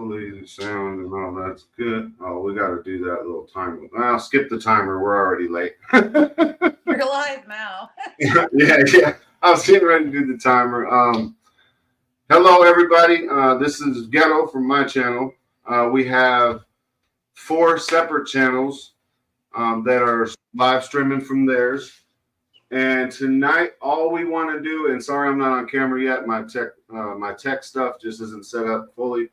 Hopefully the sound and all that's good. Oh, we got to do that little timer. I'll skip the timer. We're already late. We're live now. yeah. I was getting ready to do the timer. Hello, everybody. This is Ghetto from my channel. We have 4 separate channels that are live streaming from theirs. And tonight, all we want to do, and sorry I'm not on camera yet, my tech stuff just isn't set up fully.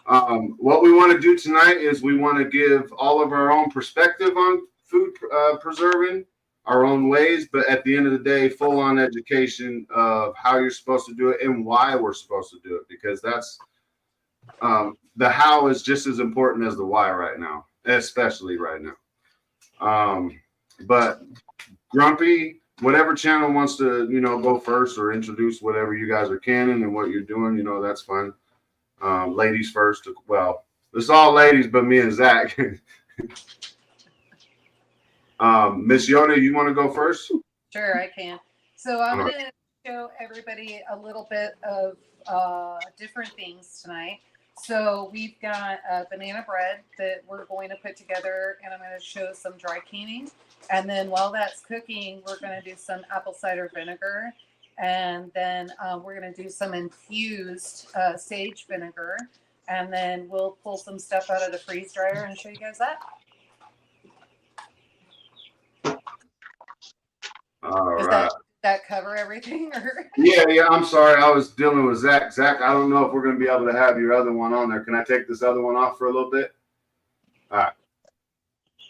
What we want to do tonight is we want to give all of our own perspective on food preserving, our own ways, but at the end of the day, full-on education of how you're supposed to do it and why we're supposed to do it, because that's the how is just as important as the why right now, especially right now. But Grumpy, whatever channel wants to, go first or introduce whatever you guys are canning and what you're doing, that's fine. Ladies first. Well, it's all ladies but me and Zach. Miss Yoda, you want to go first? Sure, I can. So I'm going to show everybody a little bit of different things tonight. So we've got banana bread that we're going to put together, and I'm going to show some dry canning. And then while that's cooking, we're going to do some apple cider vinegar. And then we're going to do some infused sage vinegar. And then we'll pull some stuff out of the freeze dryer and show you guys that. All Does right. that cover everything? Or? Yeah. I'm sorry. I was dealing with Zach. Zach, I don't know if we're going to be able to have your other one on there. Can I take this other one off for a little bit? All right.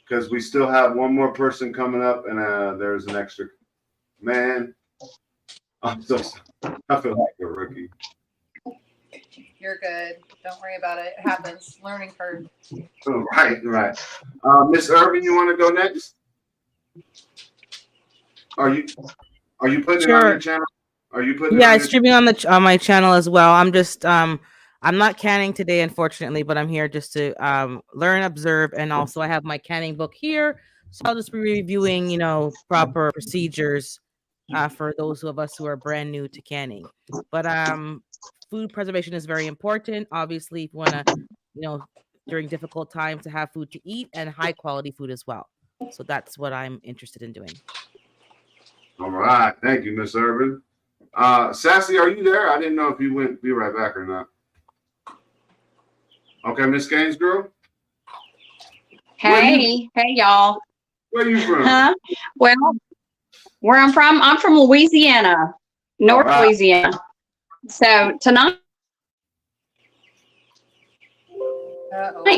Because we still have one more person coming up, and there's an extra. Man, I'm so sorry. I feel like a rookie. You're good. Don't worry about it. It happens. Learning curve. Oh, right. Miss Irvin, you want to go next? Are you putting it on your channel? Are you putting? Yeah, it's streaming on my channel as well. I'm just I'm not canning today, unfortunately, but I'm here just to learn, observe, and also I have my canning book here, so I'll just be reviewing, proper procedures for those of us who are brand new to canning. But food preservation is very important. Obviously, if you want to, during difficult times, to have food to eat and high quality food as well. So that's what I'm interested in doing. All right, thank you, Miss Irvin. Sassy, are you there? I didn't know if you went be right back or not. Okay, Miss Gainsborough. Hey, y'all. Where you from? Huh? Well, where I'm from Louisiana, North Louisiana. So tonight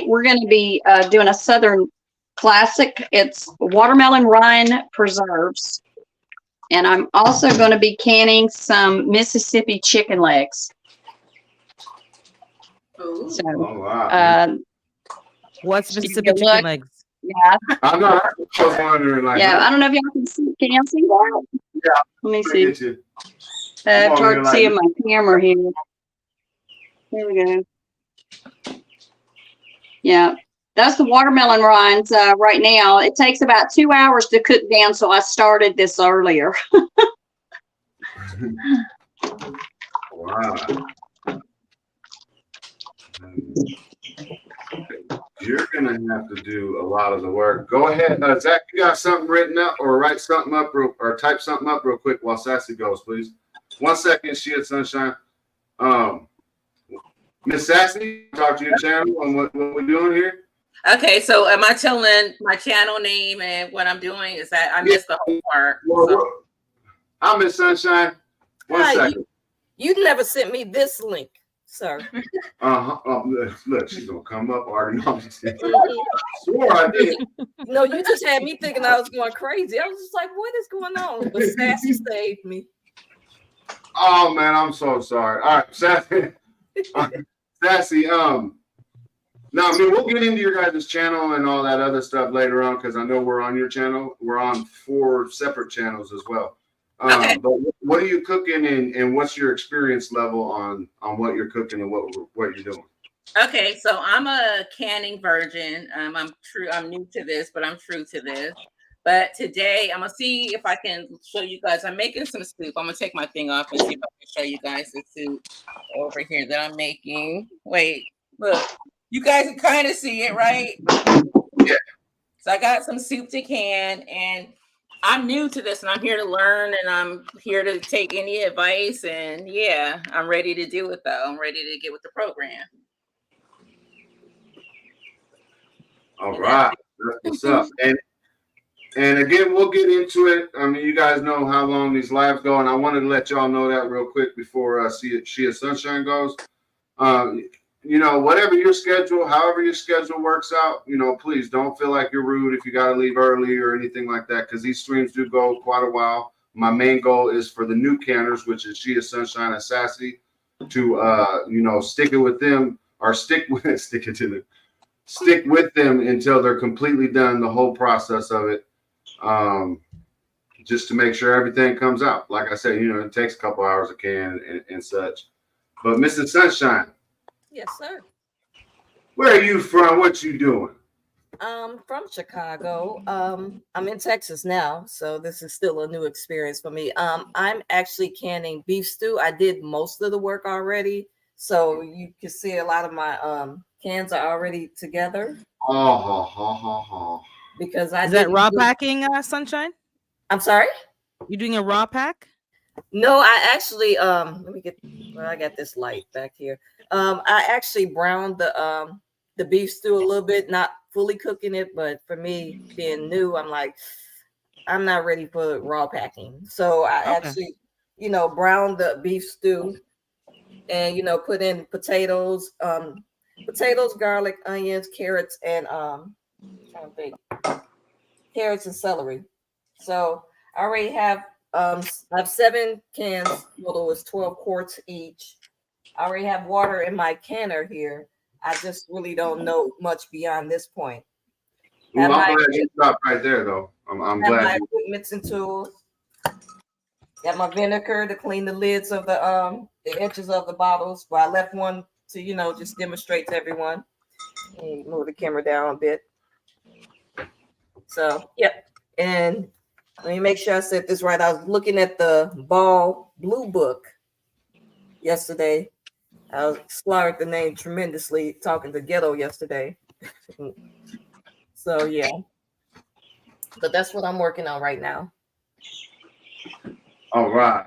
we're going to be doing a Southern classic. It's watermelon rind preserves. And I'm also going to be canning some Mississippi chicken legs. So, what's Mississippi chicken legs? Yeah. I'm not wondering. I don't know if y'all can see. Can y'all see that? Yeah. Let me see. It's hard to see in my camera here. Here we go. Yeah. That's the watermelon rinds right now. It takes about 2 hours to cook down, so I started this earlier. Wow. You're going to have to do a lot of the work. Go ahead. Zach, you got something written up or write something up or type something up real quick while Sassy goes, please. 1 second, she had sunshine. Miss Sassy, talk to your channel on what we're doing here. Okay, so am I telling my channel name and what I'm doing? Is that I missed the whole part? I'm Miss Sunshine. 1 second. You never sent me this link, sir. Look, she's gonna come up arguing. I swore I did. No, you just had me thinking I was going crazy. I was just like, what is going on? But Sassy saved me. Oh man, I'm so sorry. All right, Sassy. Sassy, now, I mean, we'll get into your guys' channel and all that other stuff later on because I know we're on your channel. We're on 4 separate channels as well. Okay. But what are you cooking and what's your experience level on what you're cooking and what you're doing? Okay, so I'm a canning virgin. I'm new to this, but I'm true to this. But today I'm gonna see if I can show you guys. I'm making some soup. I'm gonna take my thing off and see if I can show you guys the soup over here that I'm making. Wait. Look, you guys can kind of see it, right? Yeah. So I got some soup to can, and I'm new to this, and I'm here to learn, and I'm here to take any advice. And yeah, I'm ready to do it, though. I'm ready to get with the program. All right, that's what's up. And again, we'll get into it. I mean, you guys know how long these lives go, and I wanted to let y'all know that real quick before Shia Sunshine goes. You know, whatever your schedule, however your schedule works out, you know, please don't feel like you're rude if you got to leave early or anything like that, because these streams do go quite a while. My main goal is for the new canners, which is Shia Sunshine and Sassy, to you know, stick with them until they're completely done the whole process of it. Just to make sure everything comes out. Like I said, you know, it takes a couple hours a can and such. But Mrs. Sunshine. Yes, sir. Where are you from? What you doing? From Chicago. I'm in Texas now, so this is still a new experience for me. I'm actually canning beef stew. I did most of the work already, so you can see a lot of my cans are already together. Because Is that raw packing, Sunshine? I'm sorry? You doing a raw pack? No, I actually let me get. Well, I got this light back here. I actually browned the beef stew a little bit, not fully cooking it, but for me being new, I'm like, I'm not ready for raw packing. So I actually, you know, browned the beef stew and, you know, put in potatoes, garlic, onions, carrots, and carrots and celery. So I already have I have 7 cans, although it's 12 quarts each. I already have water in my canner here. I just really don't know much beyond this point. Well, I'm glad you stopped right there, though. I'm glad. My equipment and tools. Got my vinegar to clean the lids of the edges of the bottles. But I left one to, you know, just demonstrate to everyone. And move the camera down a bit. So, yep. And let me make sure I said this right. I was looking at the Ball Blue Book yesterday. I explored the name tremendously talking to Ghetto yesterday. So, yeah. But that's what I'm working on right now. All right.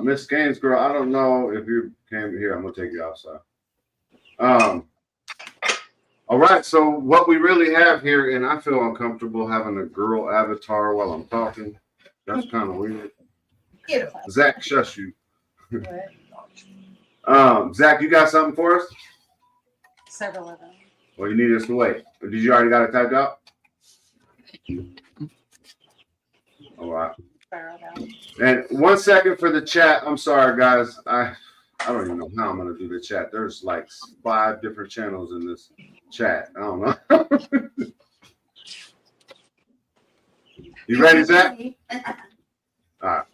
Miss Gaines, girl, I don't know if you came here. I'm going to take you outside. All right. So what we really have here, and I feel uncomfortable having a girl avatar while I'm talking. That's kind of weird. Zach, shush you. Zach, you got something for us? Several of them. Well, you need us to wait. Or did you already got it typed out? All right. And 1 second for the chat. I'm sorry, guys. I don't even know how I'm going to do the chat. There's like 5 different channels in this chat. I don't know. You ready, Zach? All right.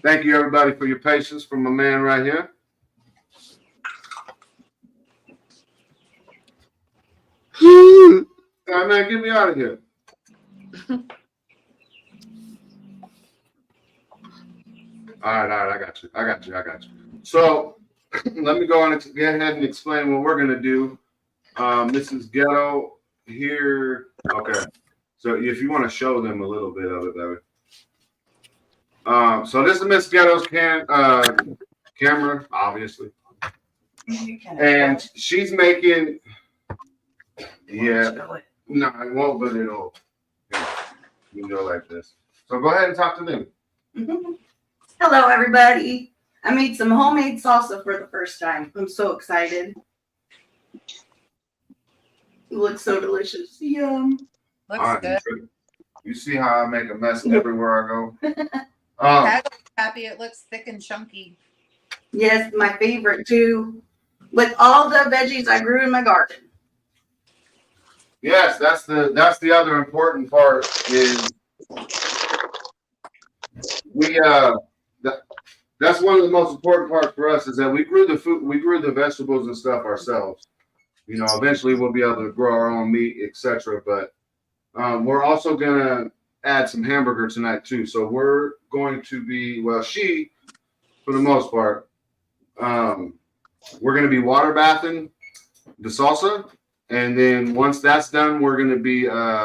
Thank you, everybody, for your patience from my man right here. All right, man, get me out of here. All right, I got you. So let me go on and get ahead and explain what we're going to do. This is Ghetto here. Okay. So if you want to show them a little bit of it, baby. So this is Miss Ghetto's camera, obviously. And she's making, no, it won't, but it'll, you can go like this. So go ahead and talk to them. Hello, everybody. I made some homemade salsa for the first time. I'm so excited. It looks so delicious. Yum. Looks good. You see how I make a mess everywhere I go? Happy it looks thick and chunky. Yes, my favorite too. With all the veggies I grew in my garden. Yes, that's the other important part is that's one of the most important parts for us is that we grew the vegetables and stuff ourselves. You know, eventually we'll be able to grow our own meat, etc. But we're also gonna add some hamburger tonight too. So we're going to be, well, she, for the most part, we're going to be water bathing the salsa. And then once that's done, we're going to be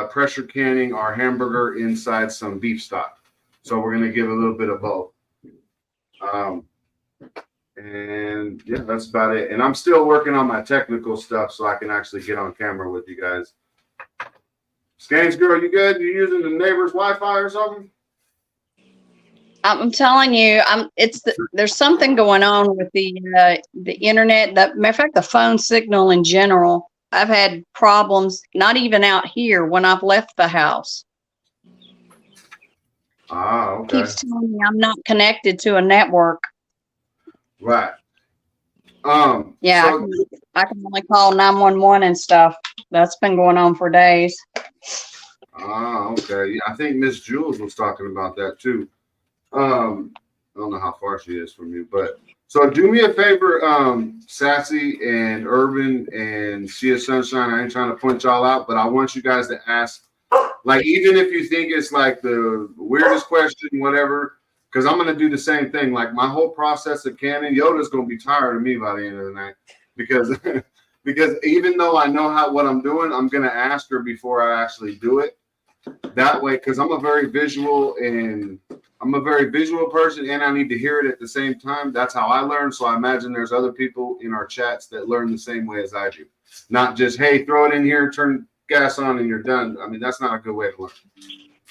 pressure canning our hamburger inside some beef stock. So we're going to give a little bit of both. And yeah, that's about it. And I'm still working on my technical stuff so I can actually get on camera with you guys. Scanes girl, you good? You using the neighbor's Wi-Fi or something? I'm telling you, there's something going on with the internet. Matter of fact, the phone signal in general. I've had problems, not even out here when I've left the house. Ah, okay. Keeps telling me I'm not connected to a network. Right. Yeah, So, I can only call 911 and stuff. That's been going on for days. ah, okay. Yeah, I think Miss Jules was talking about that too. I don't know how far she is from you, but so do me a favor, Sassy and Urban and Sia Sunshine. I ain't trying to point y'all out, but I want you guys to ask, like, even if you think it's like the weirdest question, whatever, because I'm gonna do the same thing. Like my whole process of canning, Yoda's gonna be tired of me by the end of the night because because even though I know what I'm doing, I'm gonna ask her before I actually do it. That way, because I'm a very visual person and I need to hear it at the same time. That's how I learn. So I imagine there's other people in our chats that learn the same way as I do. Not just, hey, throw it in here, turn gas on and you're done. I mean, that's not a good way to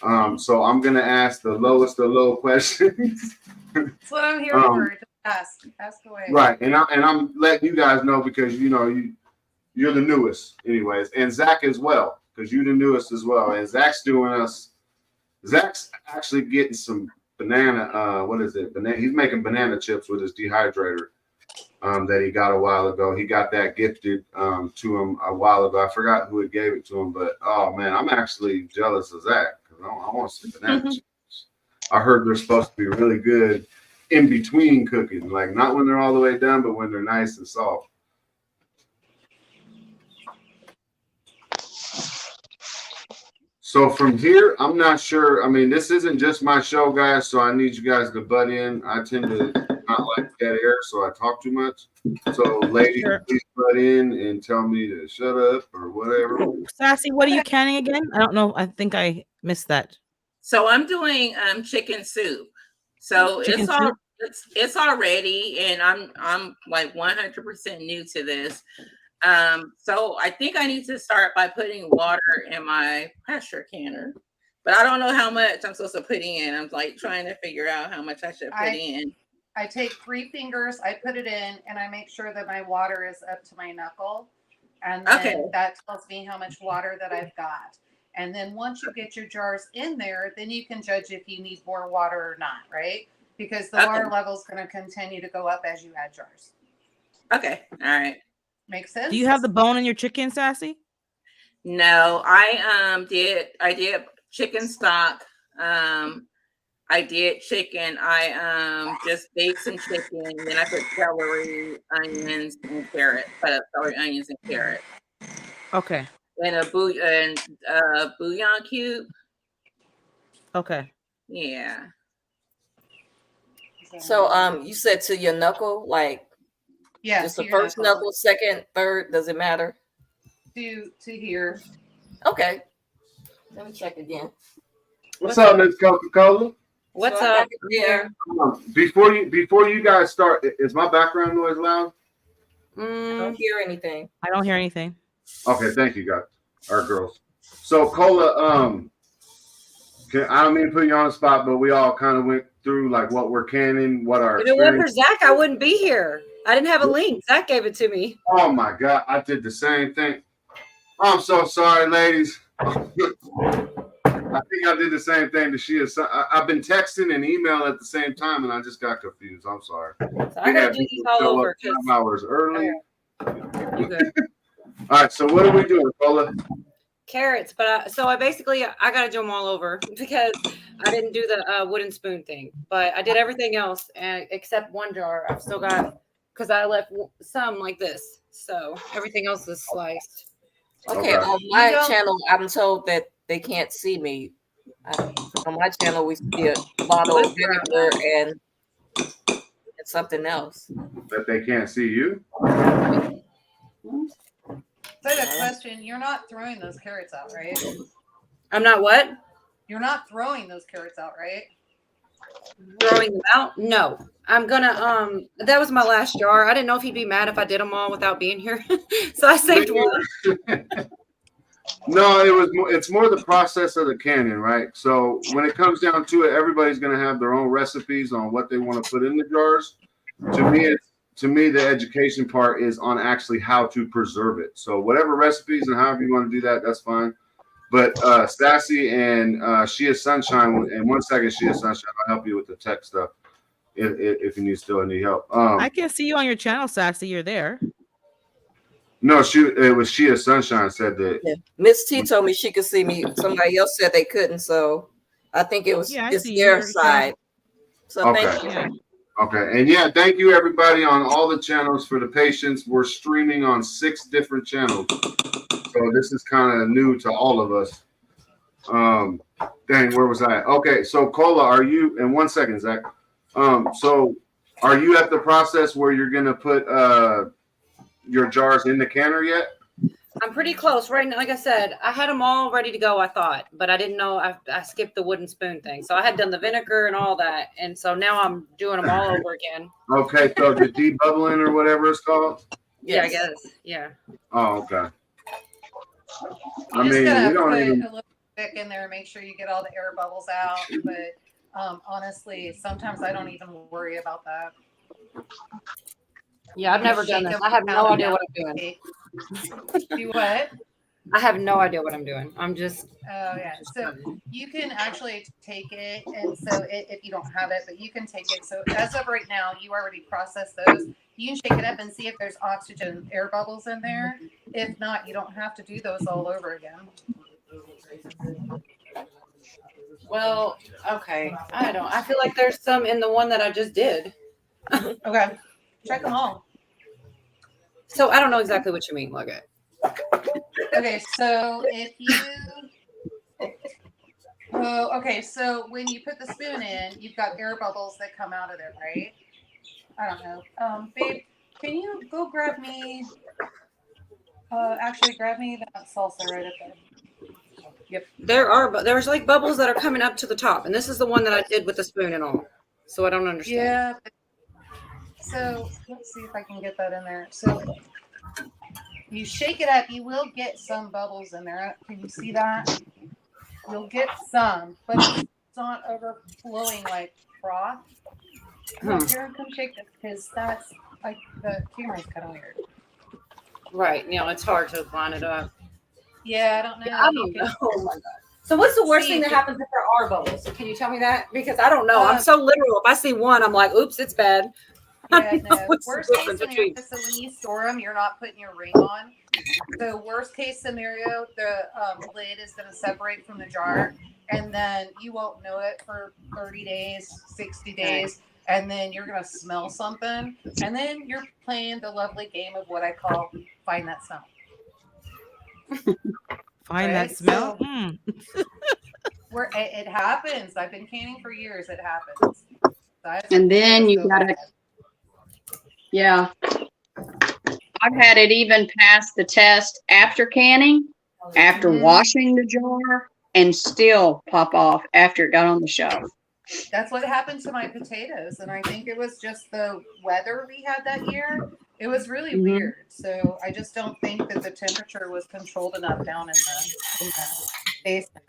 learn. So I'm going to ask the lowest of low questions. That's what I'm here for. Ask away. Right. And I'm letting you guys know because, you know, you're the newest anyways. And Zach as well, because you're the newest as well. And Zach's actually getting some banana, he's making banana chips with his dehydrator that he got a while ago. He got that gifted to him a while ago. I forgot who had gave it to him, but oh man, I'm actually jealous of Zach because I want some banana chips. I heard they're supposed to be really good in between cooking, like not when they're all the way done, but when they're nice and soft. So from here, I'm not sure. I mean, this isn't just my show, guys, so I need you guys to butt in. I tend to not like dead air, so I talk too much. So, ladies, please butt in and tell me to shut up or whatever. Sassy, what are you canning again? I don't know. I think I missed that. So I'm doing chicken soup. So Chicken it's soup? it's already, and I'm like 100% new to this. So I think I need to start by putting water in my pressure canner, but I don't know how much I'm supposed to put in. I'm like trying to figure out how much I should put in. I take 3 fingers, I put it in, and I make sure that my water is up to my knuckle. And then that tells me how much water that I've got. And then once you get your jars in there, then you can judge if you need more water or not, right? Because the water level is going to continue to go up as you add jars. Okay. All right. Makes sense? Do you have the bone in your chicken, Sassy? No, I did chicken stock. I did chicken. I just baked some chicken, and then I put celery, onions, and carrot. Celery, onions, and carrot. Okay. And a bouillon cube. Okay. Yeah. So you said to your knuckle, like just the first knuckle, second, third, does it matter? To here. Okay. Let me check again. What's up, Miss Coca-Cola? What's up? Yeah. Before you guys start, is my background noise loud? I don't hear anything. I don't hear anything. Okay, thank you, guys. Our girls. So Cola, I don't mean to put you on the spot, but we all kind of went through like what we're canning, what our. You know what, for Zach, I wouldn't be here. I didn't have a link. Zach gave it to me. Oh my God, I did the same thing. I'm so sorry, ladies. I think I did the same thing to Shia. I've been texting and email at the same time, and I just got confused. I'm sorry. So I gotta do these all over. 5 hours early. You good. All right, so what are we doing, Cola? Carrots, but I basically gotta do them all over because I didn't do the wooden spoon thing, but I did everything else and except one jar. I've still got because I left some like this, so everything else is sliced. Okay, on my channel, I'm told that they can't see me. On my channel, we see a bottle of vinegar and It's something else. That they can't see you? So I have a question. You're not throwing those carrots out, right? I'm not what? You're not throwing those carrots out, right? Throwing them out? No. I'm gonna that was my last jar. I didn't know if he'd be mad if I did them all without being here. So I saved one. No, it's more the process of the canning, right? So when it comes down to it, everybody's gonna have their own recipes on what they want to put in the jars. To me, the education part is on actually how to preserve it. So whatever recipes and however you want to do that, that's fine. But Sassy and She is Sunshine, in 1 second, She is Sunshine, I'll help you with the tech stuff if you still need help. I can see you on your channel, Sassy. You're there. No, it was She is Sunshine said that. Yeah. Miss T told me she could see me. Somebody else said they couldn't, so I think it's their side. So okay. thank you. Yeah. Okay, and yeah, thank you everybody on all the channels for the patience. We're streaming on 6 different channels, so this is kind of new to all of us. Dang, where was I? Okay, so Cola, are you? In 1 second, Zach. So are you at the process where you're gonna put your jars in the canner yet? I'm pretty close right now. Like I said, I had them all ready to go, I thought, but I didn't know I skipped the wooden spoon thing. So I had done the vinegar and all that. And so now I'm doing them all over again. Okay, so the debubbling or whatever it's called? Yeah, I guess. Yeah. Oh, okay. You just gotta put a little thick in there and make sure you get all the air bubbles out. But honestly, sometimes I don't even worry about that. Yeah, I've never done this. I have no idea what I'm doing. Do what? I have no idea what I'm doing. I'm just. Oh yeah. So you can actually take it, and so if you don't have it, but you can take it. So as of right now, you already processed those. You can shake it up and see if there's oxygen air bubbles in there. If not, you don't have to do those all over again. Well, okay. I feel like there's some in the one that I just did. Okay. Check them all. So I don't know exactly what you mean, Logan. Okay, so if you so when you put the spoon in, you've got air bubbles that come out of there, right? I don't know. Babe, can you go grab me grab me that salsa right up there. Yep. There's like bubbles that are coming up to the top, and this is the one that I did with the spoon and all. So I don't understand. Yeah. So let's see if I can get that in there. So you shake it up, you will get some bubbles in there. Can you see that? You'll get some, but it's not overflowing like froth. Here, come shake this because that's like the camera's kind of weird. Right. You know, it's hard to line it up. Yeah, I don't know. I don't know. Oh my God. So what's the worst thing that happens if there are bubbles? Can you tell me that? Because I don't know. I'm so literal. If I see one, I'm like, oops, it's bad. Yeah, no. Worst case scenario, so when you store them, you're not putting your ring on. So worst case scenario, the lid is going to separate from the jar, and then you won't know it for 30 days, 60 days, and then you're going to smell something, and then you're playing the lovely game of what I call find that smell. Find that smell? So, where it happens. I've been canning for years. It happens. So and then you gotta, yeah. I've had it even pass the test after canning, after washing the jar, and still pop off after it got on the shelf. That's what happened to my potatoes, and I think it was just the weather we had that year. It was really weird. So I just don't think that the temperature was controlled enough down in the basement.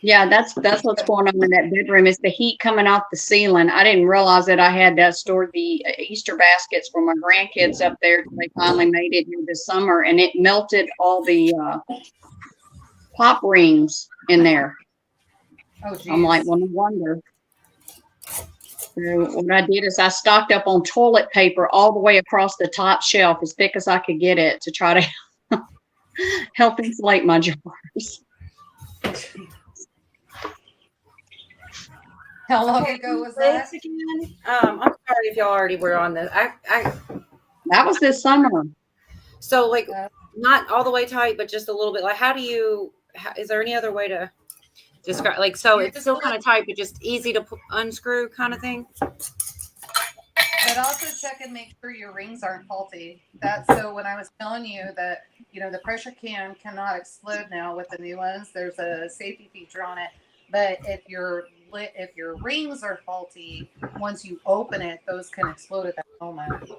Yeah, that's what's going on in that bedroom. Is the heat coming off the ceiling. I didn't realize that I had stored the Easter baskets for my grandkids up there. They finally made it here this summer, and it melted all the pop rings in there. Oh, geez. I'm like, well, no wonder. So what I did is I stocked up on toilet paper all the way across the top shelf, as thick as I could get it, to try to help insulate my jars. How long ago was that? I'm sorry if y'all already were on this. That was this summer. So like not all the way tight, but just a little bit. Like, is there any other way to? describe like so You're it's just still like- kind of tight, but just easy to unscrew kind of thing. But also check and make sure your rings aren't faulty. That's so when I was telling you that, you know, the pressure can cannot explode now with the new ones. There's a safety feature on it. But if your rings are faulty, once you open it, those can explode at that moment.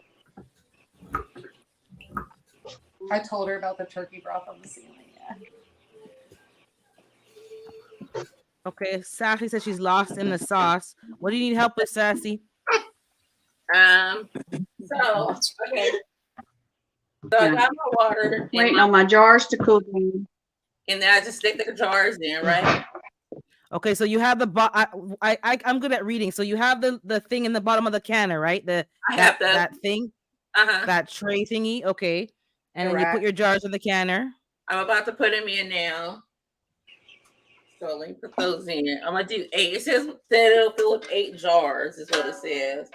I told her about the turkey broth on the ceiling. Yeah. Okay, Sassy says she's lost in the sauce. What do you need help with, Sassy? So okay. So I got my water in Waiting on my jars to cool down. and then I just stick the jars in, right? Okay, so you have the I'm good at reading. So you have the thing in the bottom of the canner, right? I have that thing, that tray thingy. Okay, and then you put your jars in the canner. I'm about to put them in now. So let me put those in. I'm gonna do 8. It says that it'll fill up 8 jars, is what it says.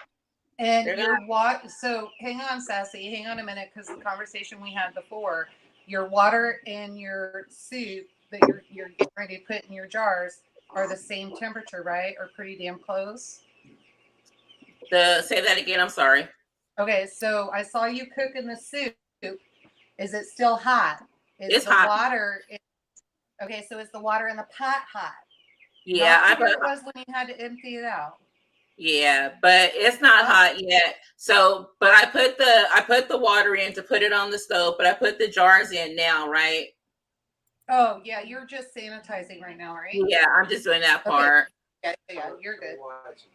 And your water. So hang on, Sassy. Hang on a minute, because the conversation we had before, your water and your soup that you're getting ready to put in your jars are the same temperature, right? Or pretty damn close. Say that again. I'm sorry. Okay, so I saw you cooking the soup. Is it still hot? It's hot. Water. Okay, so is the water in the pot hot? Yeah, I bet it was when you had to empty it out. Yeah, but it's not hot yet. So, but I put the water in to put it on the stove, but I put the jars in now, right? Oh yeah, you're just sanitizing right now, right? Yeah, I'm just doing that part. Yeah, you're good.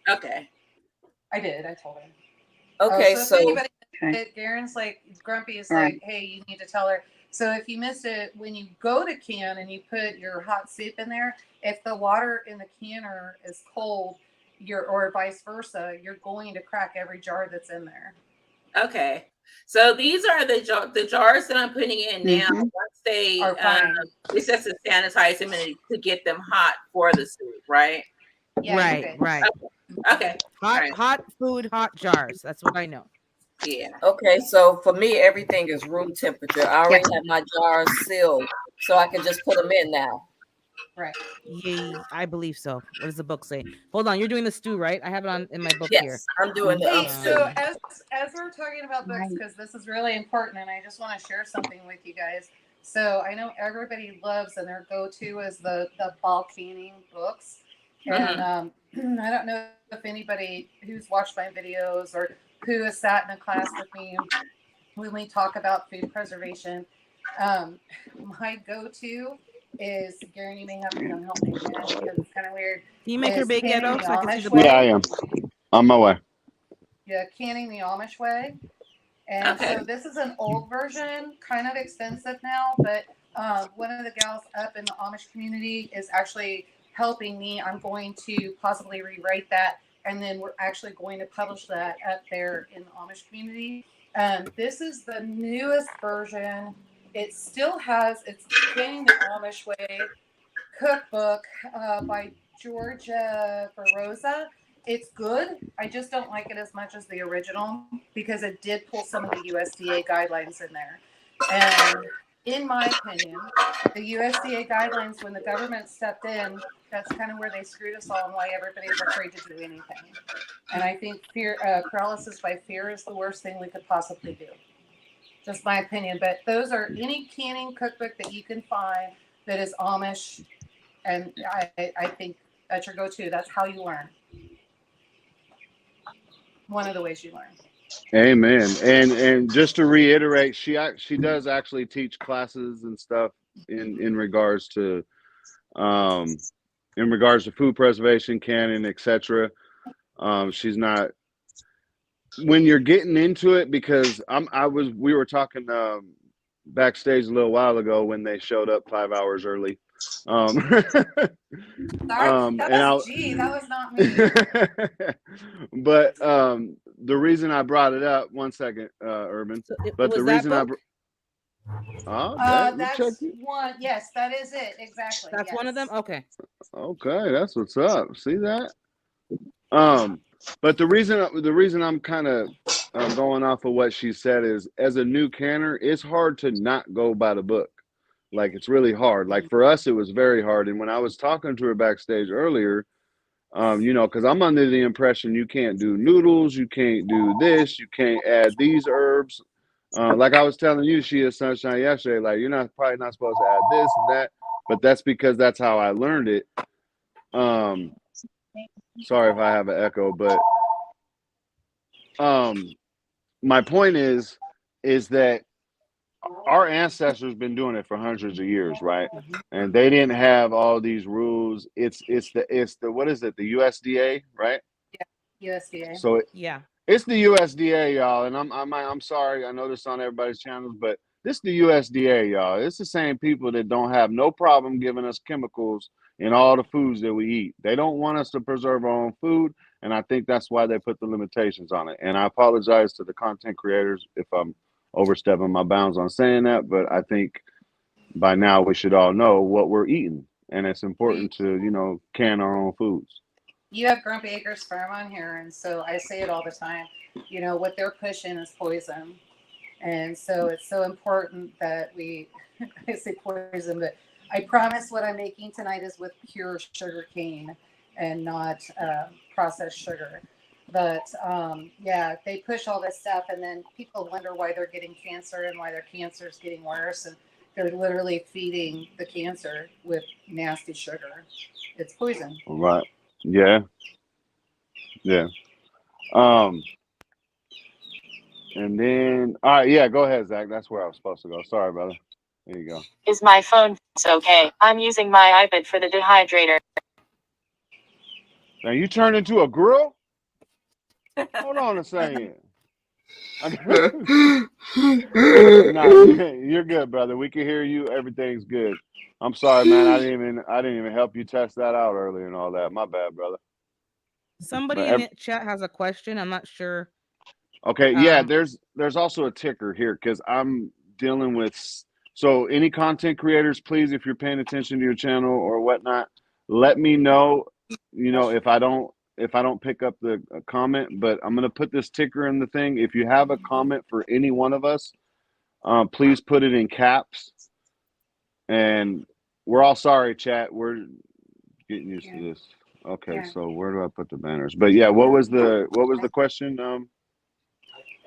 Okay. I did. I told him. Okay, So if anybody Okay. missed it, Garen's like Grumpy is All like, hey, you need to tell her. So if you missed it, when you go to can and you put your hot soup in there, if the water in the canner is cold, or vice versa, you're going to crack every jar that's in there. Okay. So these are the jars that I'm putting in now. Mhm. Once they Are fine. it's just to sanitize them and to get them hot for the soup, right? Yeah, right, you're good. right. Okay. Hot food, hot jars. That's what I know. Yeah. Okay, so for me, everything is room temperature. I already have my jars sealed, so I can just put them in now. Right. Yay, I believe so. What does the book say? Hold on, you're doing the stew, right? I have it on in my book Yes, here. I'm doing the Hey, stew. so as we're talking about books, because this is really important, and I just want to share something with you guys. So I know everybody loves, and their go-to is the ball canning books. And I don't know if anybody who's watched my videos or who has sat in a class with me when we talk about food preservation. My go-to is, Garen, you may have to come help me again because it's kind of weird. Can you make her Is big canning ghetto the so I can see Amish the way. book? Yeah, I am. On my way. Yeah, canning the Amish way. And Okay. so this is an old version, kind of expensive now, but one of the gals up in the Amish community is actually helping me. I'm going to possibly rewrite that, and then we're actually going to publish that up there in the Amish community. This is the newest version. It still has, it's Canning the Amish Way cookbook by Georgia Baroza. It's good. I just don't like it as much as the original because it did pull some of the USDA guidelines in there. And in my opinion, the USDA guidelines, when the government stepped in, that's kind of where they screwed us all and why everybody's afraid to do anything. And I think paralysis by fear is the worst thing we could possibly do. Just my opinion. But those are any canning cookbook that you can find that is Amish. And I think that's your go-to. That's how you learn. One of the ways you learn. Amen. And just to reiterate, she does actually teach classes and stuff in regards to food preservation, canning, etc. She's not, when you're getting into it, because we were talking backstage a little while ago when they showed up 5 hours early. Sorry, that was not me. But the reason I brought it up, one second, Urban. But the reason that's one. Yes, that is it. Exactly. That's one of them. Okay. Okay, that's what's up. See that? But the reason I'm kind of going off of what she said is, as a new canner, it's hard to not go by the book. Like it's really hard. Like for us, it was very hard. And when I was talking to her backstage earlier, you know, because I'm under the impression you can't do noodles, you can't do this, you can't add these herbs. Like I was telling you, she is Sunshine yesterday. Like you're probably not supposed to add this and that, but that's because that's how I learned it. Sorry if I have an echo, but my point is that our ancestors been doing it for hundreds of years, right? And they didn't have all these rules. It's the what is it? The USDA, right? Yeah, USDA. So Yeah. it's the USDA, y'all. And I'm sorry, I know this on everybody's channels, but this is the USDA, y'all. It's the same people that don't have no problem giving us chemicals in all the foods that we eat. They don't want us to preserve our own food, and I think that's why they put the limitations on it. And I apologize to the content creators if I'm overstepping my bounds on saying that, but I think by now we should all know what we're eating, and it's important to, you know, can our own foods. You have Grumpy Acres Farm on here, and so I say it all the time. You know, what they're pushing is poison. And so it's so important that we, I say poison, but I promise what I'm making tonight is with pure sugar cane and not processed sugar. But yeah, they push all this stuff, and then people wonder why they're getting cancer and why their cancer is getting worse. And they're literally feeding the cancer with nasty sugar. It's poison. Right. Yeah. Yeah. And then, all right, yeah, go ahead, Zach. That's where I was supposed to go. Sorry, brother. There you go. Is my phone okay? I'm using my iPad for the dehydrator. Now you turned into a grill? Hold on a second. No, you're good, brother. We can hear you. Everything's good. I'm sorry, man. I didn't even help you test that out earlier and all that. My bad, brother. Somebody in the chat has a question. I'm not sure. Okay, yeah, there's also a ticker here because I'm dealing with, so any content creators, please, if you're paying attention to your channel or whatnot, let me know, you know, if I don't pick up the comment, but I'm gonna put this ticker in the thing. If you have a comment for any one of us, please put it in caps. And we're all sorry, chat. We're getting used to this. Okay, so where do I put the banners? But yeah, what was the question?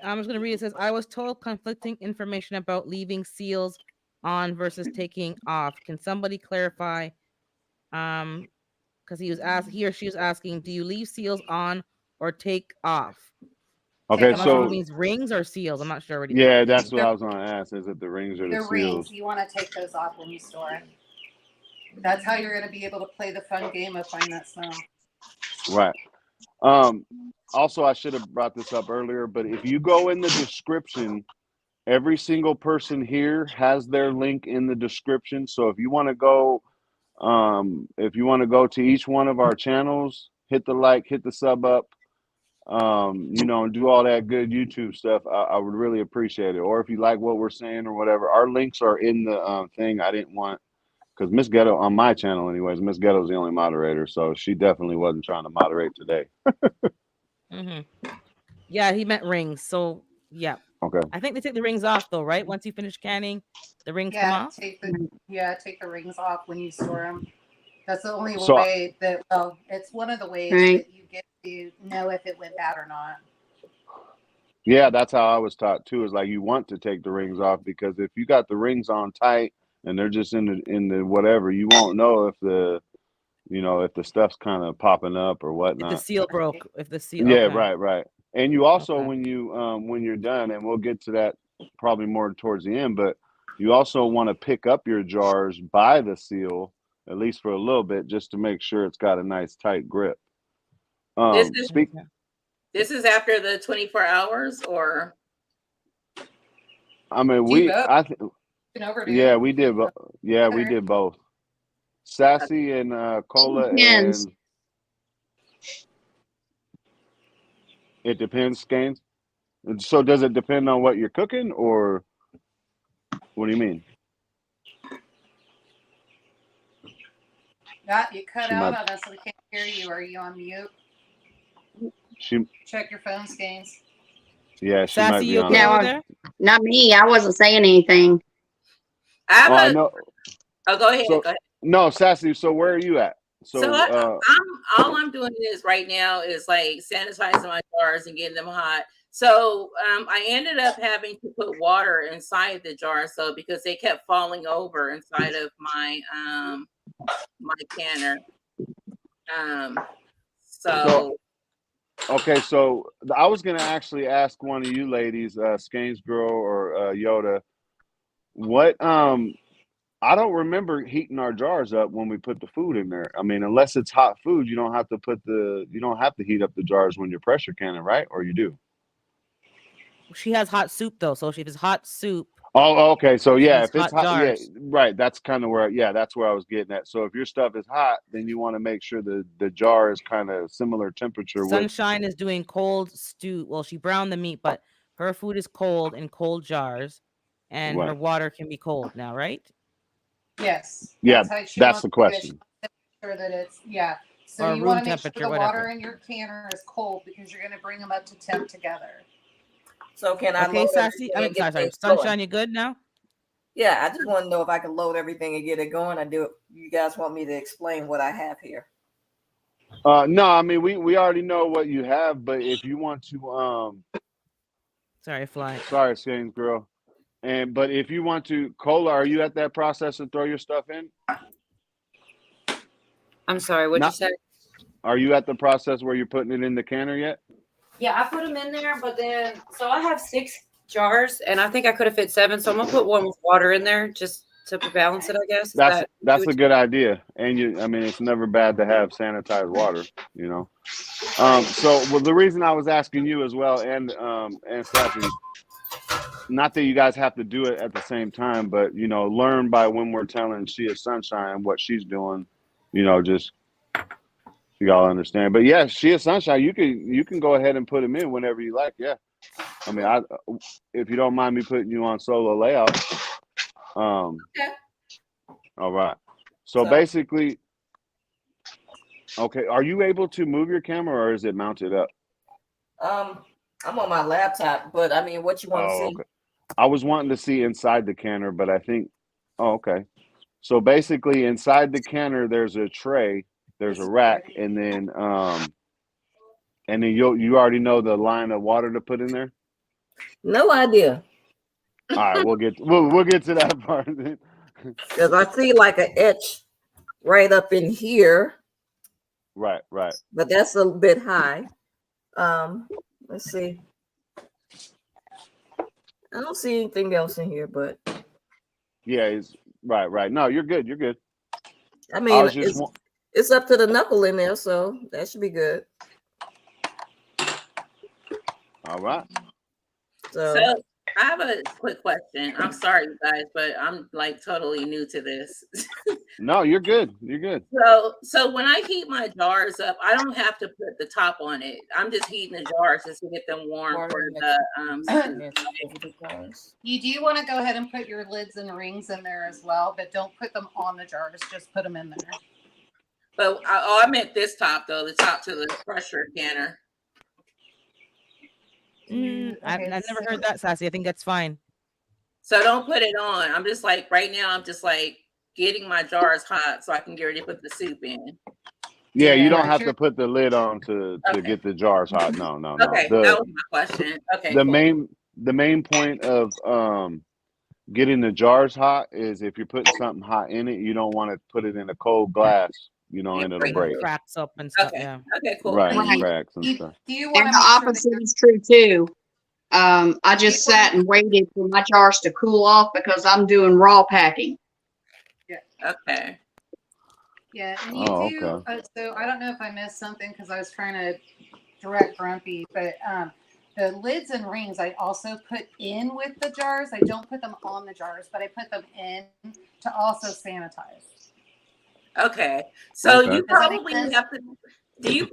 I'm just going to read it. It says, I was told conflicting information about leaving seals on versus taking off. Can somebody clarify? Because he or she was asking, do you leave seals on or take off? Okay, so it means rings or seals. I'm not sure. Yeah, that's what I was going to ask. Is it the rings or the seals? Rings. You want to take those off when you store. That's how you're going to be able to play the fun game of Find That Smell. Right. Also, I should have brought this up earlier, but if you go in the description, every single person here has their link in the description. So if you want to go, to each one of our channels, hit the like, hit the sub up, you know, and do all that good YouTube stuff, I would really appreciate it. Or if you like what we're saying or whatever, our links are in the thing. I didn't want, because Miss Ghetto, on my channel anyways, Miss Ghetto's the only moderator, so she definitely wasn't trying to moderate today. Yeah, he meant rings. So yeah. Okay. I think they take the rings off though, right? Once you finish canning, the rings come off. Take the rings off when you store them. That's the only way that, well, it's one of the ways that you get to know if it went bad or not. Yeah, that's how I was taught too, is like you want to take the rings off, because if you got the rings on tight and they're just in the whatever, you won't know if the stuff's kind of popping up or whatnot. If the seal broke, Yeah, okay. Right. And you also, when you're done, and we'll get to that probably more towards the end, but you also want to pick up your jars by the seal, at least for a little bit, just to make sure it's got a nice tight grip. This is after the 24 hours, or? I mean, we did. Yeah, we did both. Sassy and Cola, and it depends, Scanes. So does it depend on what you're cooking, or what do you mean? You cut out on us, so we can't hear you. Are you on mute? Check your phone, Scanes. Yeah, she Sassy, might be you on okay over there? Not me. I wasn't saying anything. I know. Oh, go ahead. So Go ahead. no, Sassy. So where are you at? So all I'm doing is right now is like sanitizing my jars and getting them hot. So I ended up having to put water inside the jars though because they kept falling over inside of my my canner. So okay, so I was gonna actually ask one of you ladies, Skanes Girl or Yoda, what I don't remember heating our jars up when we put the food in there. I mean, unless it's hot food, you don't have to heat up the jars when you're pressure canning, right? Or you do? She has hot soup though, so if it's hot soup, Oh, okay. So yeah, use if it's hot hot, yeah, jars. right. That's kind of where, yeah, that's where I was getting at. So if your stuff is hot, then you want to make sure the jar is kind of similar temperature with. Sunshine is doing cold stew. Well, she browned the meat, but her food is cold in cold jars, and her Right. water can be cold now, right? Yes. Yeah, That's how she that's wants the to do it. She question. wants to make sure that it's So Or you room want to make sure temperature, the whatever. water in your canner is cold because you're going to bring them up to temp together. So can I Okay, load Sassy. everything I mean, and get sorry. things Sunshine, going? you good now? Yeah, I just want to know if I can load everything and get it going. I do. You guys want me to explain what I have here? No, I mean we already know what you have, but if you want to, Sorry, fly. sorry, Skanes Girl, but if you want to, Cola, are you at that process to throw your stuff in? I'm sorry, what'd you say? Are you at the process where you're putting it in the canner yet? Yeah, I put them in there, but then so I have 6 jars, and I think I could have fit 7. So I'm gonna put one with water in there just to balance it. I guess That's a good idea, and I mean, it's never bad to have sanitized water, you know. So the reason I was asking you as well, and Sassy, not that you guys have to do it at the same time, but you know, learn by when we're telling She is Sunshine what she's doing, you know, just you all understand. But yeah, She is Sunshine. You can go ahead and put them in whenever you like. Yeah, I mean, if you don't mind me putting you on solo layout. Okay. All right. So basically, okay, are you able to move your camera or is it mounted up? I'm on my laptop, but I mean, what you want to see? Okay. I was wanting to see inside the canner, but I think, okay. So basically, inside the canner, there's a tray, there's a rack, and then you already know the line of water to put in there. No idea. All right, we'll get to that part. Because I see like an etch right up in here. Right. But that's a bit high. Let's see. I don't see anything else in here, but yeah, it's right. No, you're good. I mean, it's up to the knuckle in there, so that should be good. All right. So I have a quick question. I'm sorry, you guys, but I'm like totally new to this. No, you're good. So when I heat my jars up, I don't have to put the top on it. I'm just heating the jars just to get them warm for the You do want to go ahead and put your lids and rings in there as well, but don't put them on the jars. Just put them in there. But I meant this top though, the top to the pressure canner. I've never heard that, Sassy. I think that's fine. So don't put it on. I'm just like right now. I'm just like getting my jars hot so I can get ready to put the soup in. Yeah, you don't have to put the lid on to get the jars hot. No. Okay, that was my question. Okay. The main point of getting the jars hot is if you're putting something hot in it, you don't want to put it in a cold glass, you know, and it'll break. Cracks up and stuff. Okay. Yeah. Okay, cool. Right, cracks and stuff. Do you want And to the opposite is true too. I just sat and waited for my jars to cool off because I'm doing raw packing. Okay. Yeah, and you do. So I don't know if I missed something because I was trying to direct Grumpy, but the lids and rings I also put in with the jars. I don't put them on the jars, but I put them in to also sanitize. Okay. So you probably have to. Do you?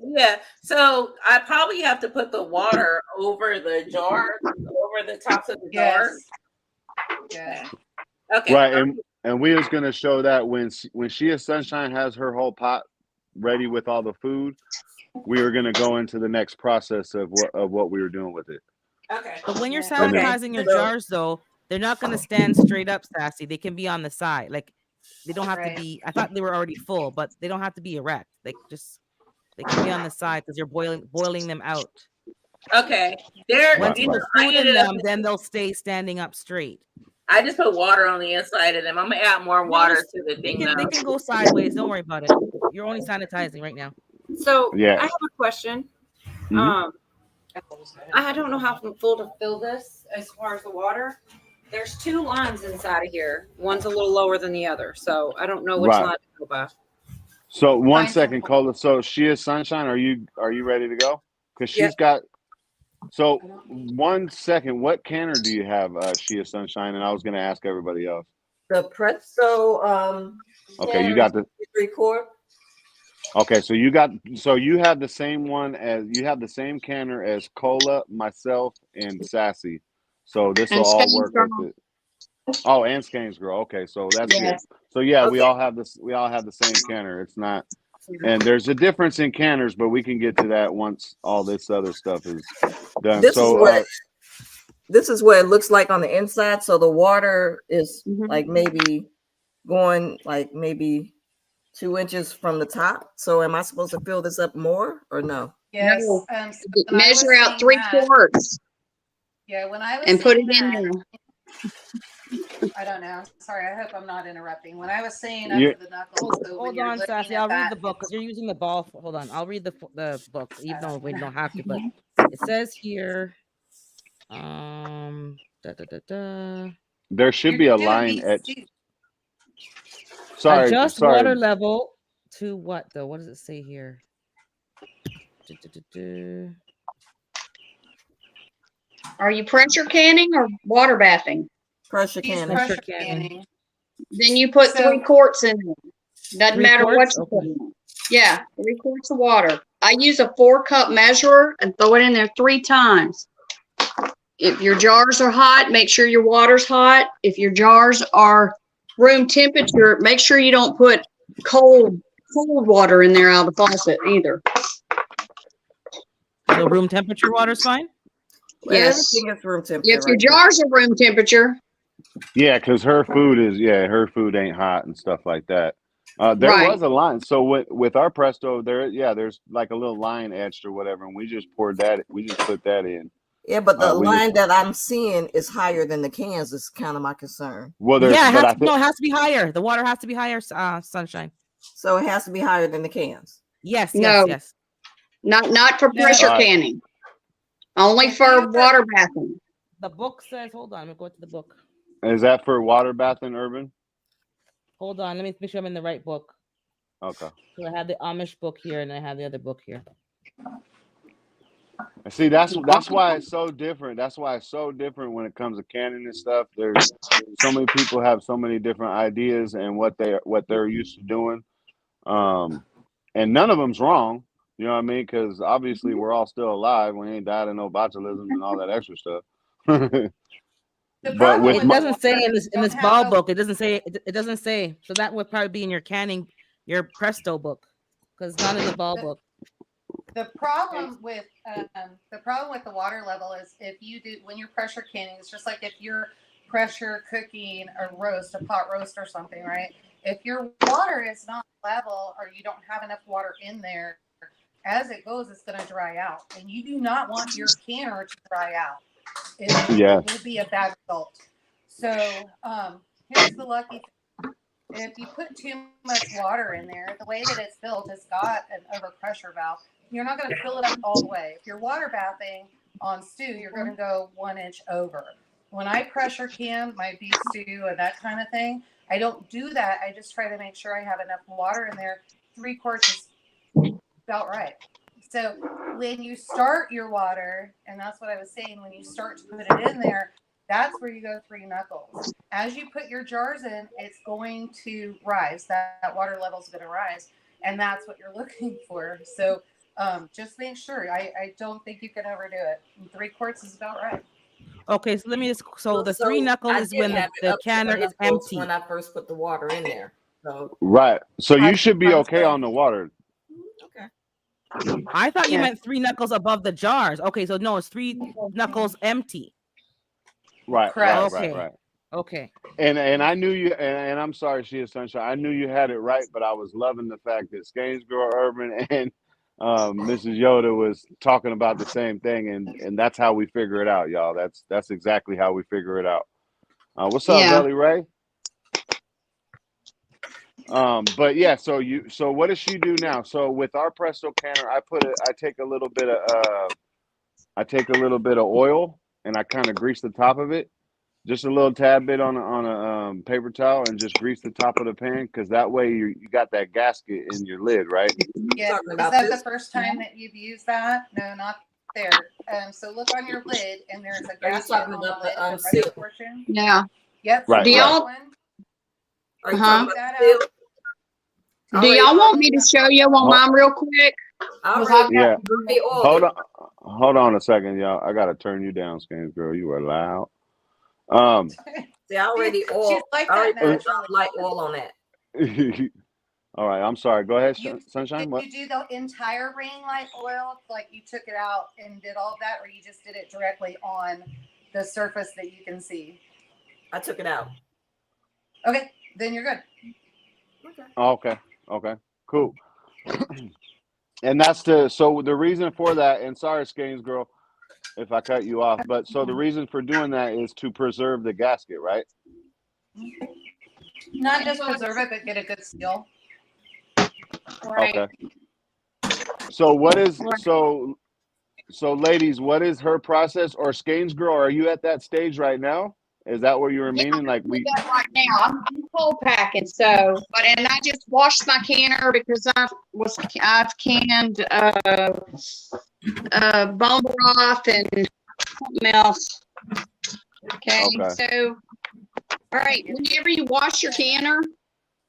Yeah. So I probably have to put the water over the jar, over the tops of the jars. Yeah. Okay. Right, and we was gonna show that when She is Sunshine has her whole pot ready with all the food, we were gonna go into the next process of what we were doing with it. Okay. But when you're sanitizing your jars, though, they're not gonna stand straight up, Sassy. They can be on the side. Like They don't have to Right. be. I thought they were already full, but they don't have to be erect. They can be on the side because you're boiling them out. Okay. There. Once you you know, put I food in ended up. them, then they'll stay standing up straight. I just put water on the inside of them. I'm gonna add more water to the thing They though. can go sideways. Don't worry about it. You're only sanitizing right now. So Yeah. I have a question. Mhm. I don't know how full to fill this as far as the water. There's 2 lines inside of here. One's a little lower than the other, so I don't know which Right. line to go by. So one Find second, some- Cola. So she is Sunshine. Are you ready to go? Because Yep. she's got. So 1 second, what canner do you have? She is Sunshine, and I was going to ask everybody else. The Presto Okay, you got the. 3/4. Okay, so you have the same one as you have the same canner as Cola, myself, and Sassy. So this will And all Skane's work Girl. with it. Oh, and Skane's Girl. Okay, so that's Yes. good. So yeah, we Okay. all have this. We all have the same canner. It's not, and there's a difference in canners, but we can get to that once all this other stuff is done. This So is what it looks like on the inside. So the water is Mhm. like maybe going like maybe 2 inches from the top. So am I supposed to fill this up more or no? Yes. No. So when I was Measure out saying 3 that- quarts Yeah, when I was and put saying it in that, there. I don't know. Sorry, I hope I'm not interrupting. When I was saying Yeah. up to the knuckles, so when Hold you're on, looking Sassy. at I'll read that- the book because you're using the ball. Hold on. I'll read the book, even though we don't have to. But it says here, there should You're be a doing line these etched. two- adjust water level to what though? What does it say here? Are you pressure canning or water bathing? Pressure She's canning. Pressure pressure canning. canning. Then you put So- 3 quarts in there. Doesn't 3 matter what quarts? you Okay. put in. Yeah, 3 quarts of water. I use a 4-cup measurer and throw it in there 3 times. If your jars are hot, make sure your water's hot. If your jars are room temperature, make sure you don't put cold water in there out of the faucet either. So room temperature water's fine. Yes. Everything is room temperature. If your right now. jars are room temperature, Yeah, because her food ain't hot and stuff like that. There Right. was a line. So with our Presto, there's like a little line etched or whatever, and we just put that in. Yeah, but the we line that I'm seeing is higher than the cans. Is kind of my concern. Well, Yeah, it but has it has to be higher. The water has to be higher. Sunshine. So it has to be higher than the cans. Yes, No. yes. not for No. pressure Alright. canning. Only If for you put- water bathing. The book says. Hold on. I'm gonna go to the book. is that for water bath and urban? Hold on. Let me make sure I'm in the right book. Okay. So I have the Amish book here, and I have the other book here. And see, that's why it's so different. That's why it's so different when it comes to canning and stuff. There's so many people have so many different ideas and what they're used to doing, and none of them's wrong. You know what I mean? Because obviously we're all still alive. We ain't died of no botulism and all that extra stuff. The But problem with It my- doesn't say in this don't have ball a- book. It doesn't say. It doesn't say. So that would probably be in your Presto book, because it's not in the ball book. The problem with the water level is when you're pressure canning, it's just like if you're pressure cooking a pot roast or something, right? If your water is not level or you don't have enough water in there, as it goes, it's going to dry out, and you do not want your canner to dry out. It will be a bad result. So here's the lucky thing. If you put too much water in there, the way that it's built, it's got an overpressure valve. You're not going to fill it up all the way. If you're water bathing on stew, you're going to go 1 inch over. When I pressure can my beef stew and that kind of thing, I don't do that. I just try to make sure I have enough water in there. 3 quarts is about right. So when you start your water, and that's what I was saying, when you start to put it in there, that's where you go 3 knuckles. As you put your jars in, it's going to rise. That water level is going to rise, and that's what you're looking for. So just make sure. I don't think you can overdo it. And 3 quarts is about right. Okay, so let me just. So the 3 knuckles I is did when have it the up to canner the is knuckles empty. when I first put the water in there. So Right. So you I- should be I'm okay sorry. on the water. okay. I thought you Yeah. meant 3 knuckles above the jars. Okay, so no, it's 3 knuckles empty. Right. Correct. Right. Okay. Right. Right. Okay. And I knew you, and I'm sorry, she is Sunshine. I knew you had it right, but I was loving the fact that Skanes Girl Urban and Mrs. Yoda was talking about the same thing, and that's how we figure it out, y'all. That's exactly how we figure it out. What's up, Yeah. Belly Ray? But yeah, so what does she do now? So with our Presto canner, I take a little bit of oil and I kind of grease the top of it, just a little tad bit on a paper towel, and just grease the top of the pan, because that way you got that gasket in your lid, right? Yeah. Talking Is about that this? the first time that you've used that? No, not there. So look on your lid, and there's a Are you gasket talking on the about lid, the the seal? rubber portion. Yeah. Yep. Right, Do that y'all- one. Are you Uh-huh. talking about That the seal? out. Do y'all want me to show you on mine real quick? I 'Cause already I've Yeah. got the oil. Hold on a second, y'all. I gotta turn you down, Skanes Girl. You are loud. See, I already oil. She's like I already that put naturally. light oil on that. All right, I'm sorry. Go ahead, You, Sunshine. did What? you do the entire ring light oil? Like you took it out and did all of that, or you just did it directly on the surface that you can see? I took it out. Okay, then you're good. Okay. Okay, cool. And so the reason for that, and sorry, Skanes Girl, if I cut you off, but so the reason for doing that is to preserve the gasket, right? Not just preserve it, but get a good seal. right. Okay. So what is so ladies, what is her process? Or Skanes Girl, are you at that stage right now? Is that what you were meaning? Like Do that right now. I'm cold packing, and I just washed my canner because I've canned bone broth and something else. Okay. So all right, whenever you wash your canner,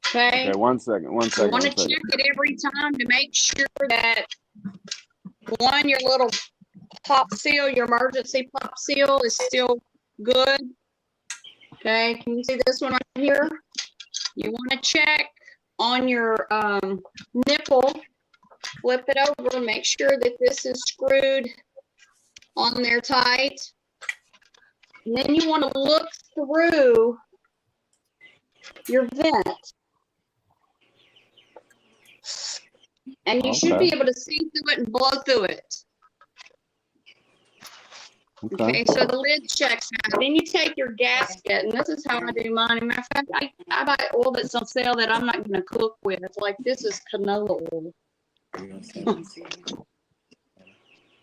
okay, one second. you want to check it every time to make sure that your little pop seal, your emergency pop seal is still good. Okay, can you see this one right here? You want to check on your nipple, flip it over, make sure that this is screwed on there tight. And then you want to look through your vent. And you should be able to see through it and blow through it. Okay, so the lid checks out. Then you take your gasket, and this is how I do mine. Matter of fact, I buy oil that's on sale that I'm not going to cook with. It's like, this is canola oil.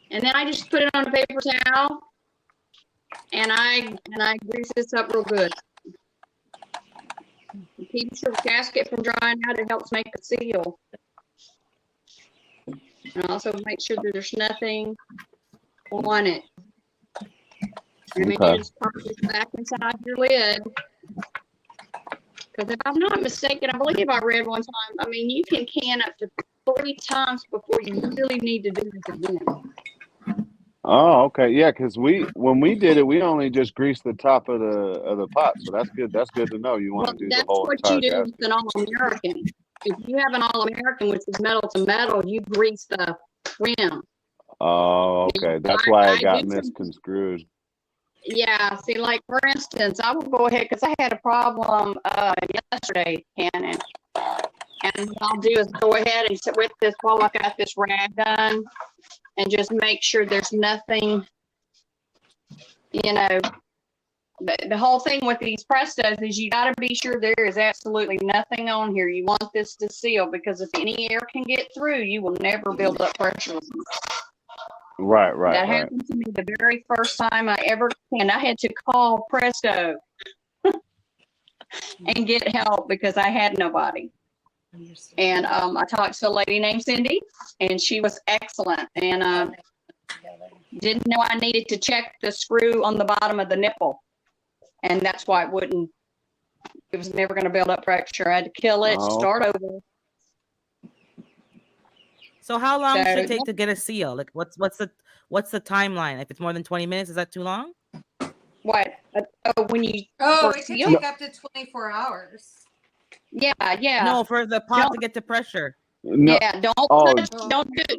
And then I just put it on a paper towel, and I grease this up real good. It keeps your gasket from drying out. It helps make a seal. And also make sure that there's nothing on it. And then you just pop this back inside your lid. Because if I'm not mistaken, I believe I read one time, I mean, you can can up to 3 times before you really need to do this again. Oh, okay. Yeah, because when we did it, we only just greased the top of the pot. So that's good. That's good to know. You want to do the whole that's what entire you do gasket. with an All-American. If you have an All-American, which is metal to metal, you grease the rim. Oh, okay. That's why it got misconstrued. Yeah, see, like for instance, I will go ahead because I had a problem yesterday, and what I'll do is go ahead and sit with this while I got this rag done, and just make sure there's nothing. You know, the whole thing with these Prestos is you got to be sure there is absolutely nothing on here. You want this to seal, because if any air can get through, you will never build up pressure. Right. That happened to me the very first time I ever canned. I had to call Presto and get help because I had nobody. And I talked to a lady named Cindy, and she was excellent. And didn't know I needed to check the screw on the bottom of the nipple, and that's why it was never going to build up pressure. I had to kill it, start over. So how long should it take to get a seal? Like what's the timeline? If it's more than 20 minutes, is that too long? What? When you it can take up to 24 hours. Yeah. No, for the pot to get to pressure. No. Yeah, don't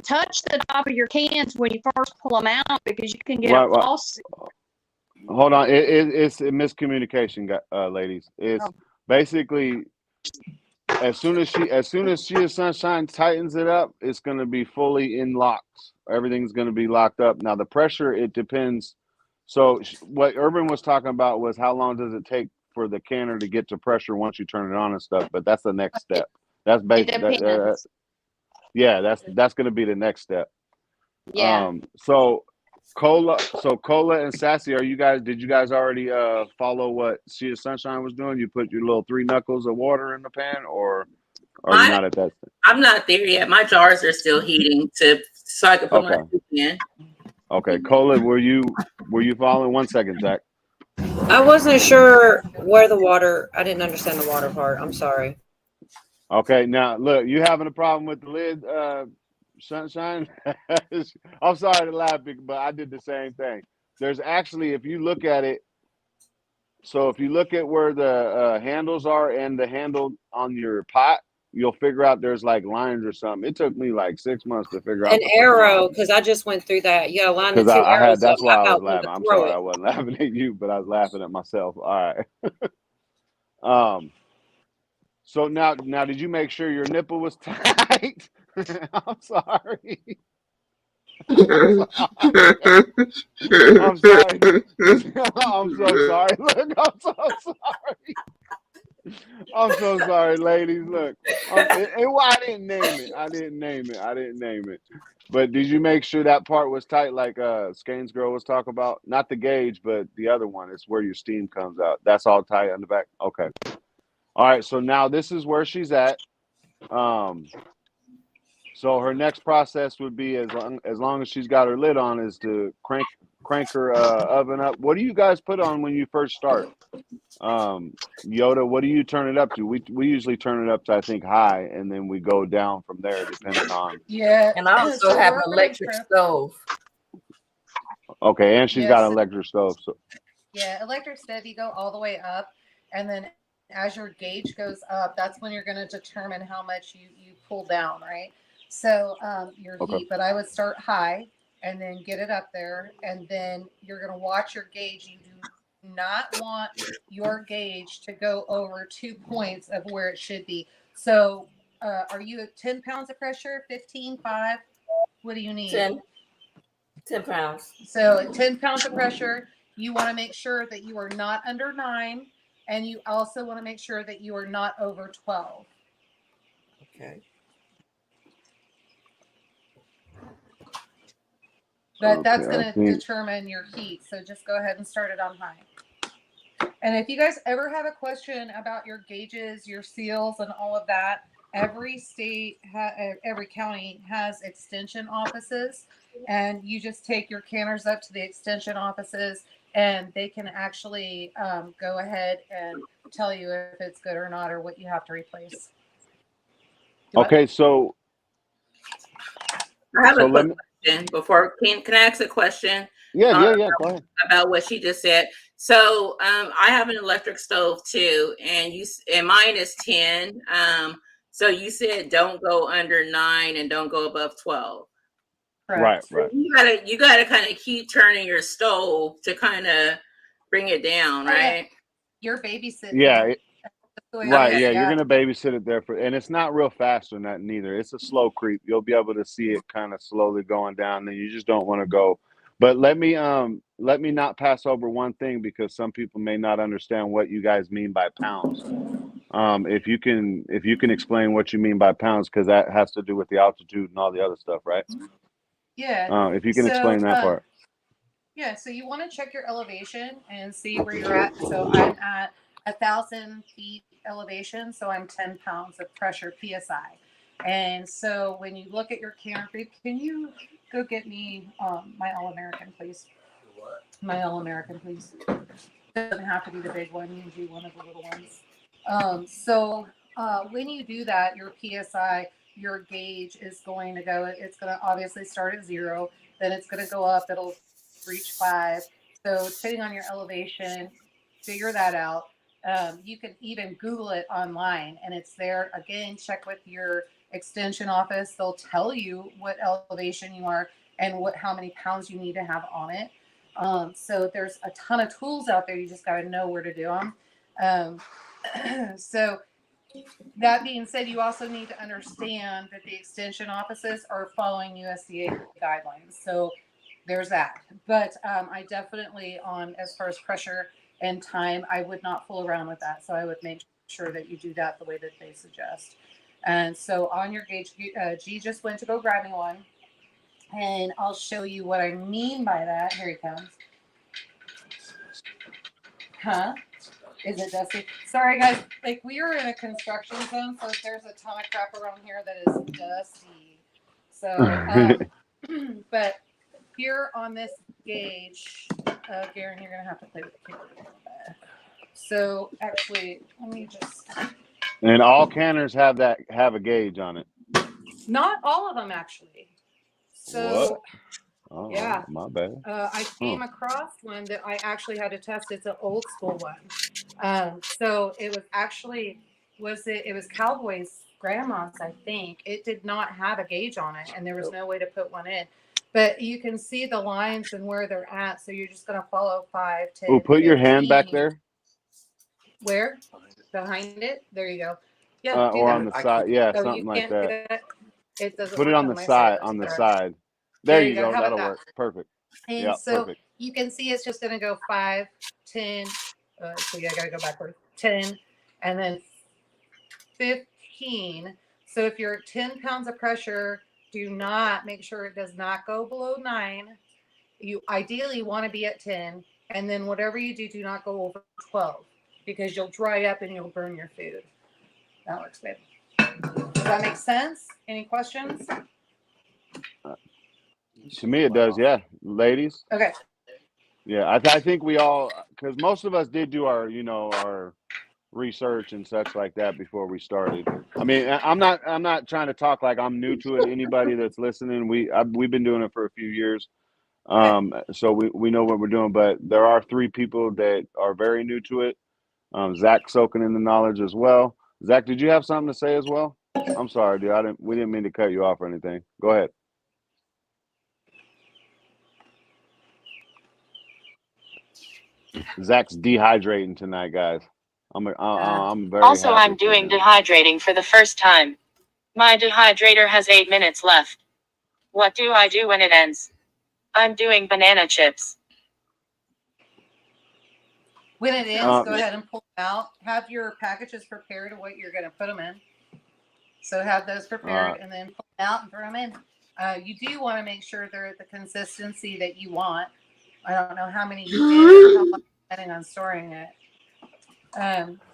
touch the top of your cans when you first pull them out, because you can get a false seal. Hold on. It's a miscommunication, ladies. It's basically as soon as She is Sunshine tightens it up, it's going to be fully in locks. Everything's going to be locked up. Now the pressure, it depends. So what Urban was talking about was how long does it take for the canner to get to pressure once you turn it on and stuff. But that's the next step. That's It basically depends. yeah. That's going to be the next step. Yeah. So Cola and Sassy, did you guys already follow what She is Sunshine was doing? You put your little 3 knuckles of water in the pan, or are you not at that stage? I'm not there yet. My jars are still heating so I can put my Okay. soup in. Okay. Cola, were you following? 1 second, Zach. I wasn't sure where the water. I didn't understand the water part. I'm sorry. Okay, now look, you having a problem with the lid, Sunshine? I'm sorry to laugh, but I did the same thing. There's actually, if you look at it, so if you look at where the handles are and the handle on your pot, you'll figure out there's like lines or something. It took me like 6 months to figure out An what's going arrow, on. because I just went through that. Yeah, line the Because two I had, arrows. So that's I why I was about wanted laughing. to I'm throw sorry, it. I wasn't laughing at you, but I was laughing at myself. All right. So now, did you make sure your nipple was tight? I'm sorry. I'm sorry. I'm so sorry. Look, I'm so sorry. I'm so sorry, ladies. Look, I didn't name it. I didn't name it. But did you make sure that part was tight, like Skane's girl was talking about? Not the gauge, but the other one. It's where your steam comes out. That's all tight on the back. Okay. All right. So now this is where she's at. So her next process would be as long as she's got her lid on is to crank her oven up. What do you guys put on when you first start? Yoda, what do you turn it up to? We usually turn it up to, I think, high, and then we go down from there depending on. Yeah. And I also So have we're an gonna electric try. stove. Okay, and she's got Yes. an electric stove. So Yeah, electric stove, you go all the way up, and then as your gauge goes up, that's when you're going to determine how much you pull down, right? So your okay, heat, but I would start high and then get it up there, and then you're going to watch your gauge. You do not want your gauge to go over 2 points of where it should be. So are you at 10 pounds of pressure, 15, 5? What do you need? 10 pounds. So at 10 pounds of pressure, you want to make sure that you are not under 9, and you also want to make sure that you are not over 12. Okay. But that's okay, I going to think determine your heat. So just go ahead and start it on high. And if you guys ever have a question about your gauges, your seals, and all of that, every state, every county has extension offices, and you just take your canners up to the extension offices, and they can actually go ahead and tell you if it's good or not, or what you have to replace. okay. So I have a let quick me. question before. Can I ask a question? Yeah. Go ahead. About what she just said. So I have an electric stove too, and mine is 10. So you said don't go under 9 and don't go above 12. Correct. Right. You gotta kind of keep turning your stove to kind of bring it down, right? You're babysitting. Yeah. Right, Okay. yeah, you're gonna babysit it there and it's not real fast or nothing either. It's a slow creep. You'll be able to see it kind of slowly going down, and you just don't want to go. But let me not pass over one thing because some people may not understand what you guys mean by pounds. If you can explain what you mean by pounds, because that has to do with the altitude and all the other stuff, right? Yeah. If you can So, explain that part. Yeah, so you want to check your elevation and see where you're at. So I'm at 1,000 feet elevation, so I'm 10 pounds of pressure PSI. And so when you look at your canner creep, can you go get me my All American, please? My All American, please. Doesn't have to be the big one, usually one of the little ones. So when you do that, your PSI, your gauge is going to go, it's going to obviously start at 0, then it's going to go up, it'll reach 5. So depending on your elevation, figure that out. You can even Google it online, and it's there. Again, check with your extension office. They'll tell you what elevation you are and how many pounds you need to have on it. So there's a ton of tools out there. You just got to know where to do them. So that being said, you also need to understand that the extension offices are following USDA guidelines. So there's that. But I definitely, as far as pressure and time, I would not fool around with that. So I would make sure that you do that the way that they suggest. And so on your gauge, G just went to go grab me one. And I'll show you what I mean by that. Here he comes. Huh? Is it dusty? Sorry, guys. Like, we are in a construction zone, so there's a ton of crap around here that is dusty. So, but here on this gauge, Garen, you're going to have to play with the camera a little bit. So, actually, let me just... And all canners have a gauge on it. Not all of them, actually. So... What? Oh, yeah, my bad. I came across one that I actually had to test. It's an old school one. So it was actually, it was Cowboy's grandma's, I think. It did not have a gauge on it, and there was no way to put one in. But you can see the lines and where they're at. So you're just going to follow 5, 10, Oh, put 15. your hand back there. Where? Behind it? There you go. Yeah. Or on the side. Yeah, Oh, something like that. It doesn't. Put it on the side. On the side. There you go. That'll work. Perfect. And yeah, so perfect. You can see it's just going to go 5, 10. So yeah, I got to go backward. 10, and then 15. So if you're at 10 pounds of pressure, make sure it does not go below 9. You ideally want to be at 10, and then whatever you do, do not go over 12 because you'll dry up and you'll burn your food. That works, babe. Does that make sense? Any questions? To me, it does. Yeah, ladies. Okay. Yeah, I think we all, because most of us did do our research and such like that before we started. I mean, I'm not trying to talk like I'm new to it. Anybody that's listening, we've been doing it for a few years, so we know what we're doing. But there are 3 people that are very new to it. Zach soaking in the knowledge as well. Zach, did you have something to say as well? I'm sorry, dude. We didn't mean to cut you off or anything. Go ahead. Zach's dehydrating tonight, guys. I'm very Also, happy I'm for doing him. dehydrating for the first time. My dehydrator has 8 minutes left. What do I do when it ends? I'm doing banana chips. When it ends, go ahead and pull them out. Have your packages prepared of what you're going to put them in. So have those prepared and then pull them out and throw them in. You do want to make sure they're at the consistency that you want. I don't know how many you did or how long you're planning on storing it.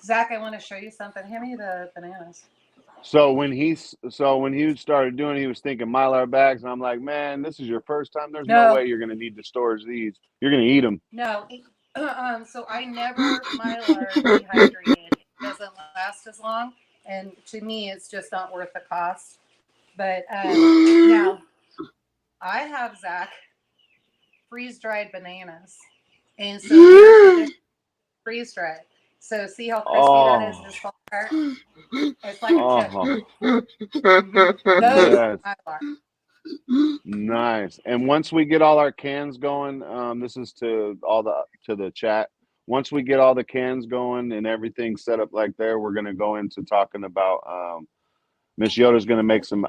Zach, I want to show you something. Hand me the bananas. So when he started doing it, he was thinking Mylar bags, and I'm like, man, this is your first time. There's no way you're going to need to storage these. You're going to eat them. No. So I never Mylar dehydrated. It doesn't last as long, and to me, it's just not worth the cost. But now I have Zach freeze-dried bananas, and so freeze dried. So see how crispy that is. This fall apart. It's like a chip. Yes. Nice. And once we get all our cans going, this is to the chat. Once we get all the cans going and everything set up like there, we're gonna go into talking about Miss Yoda's gonna make some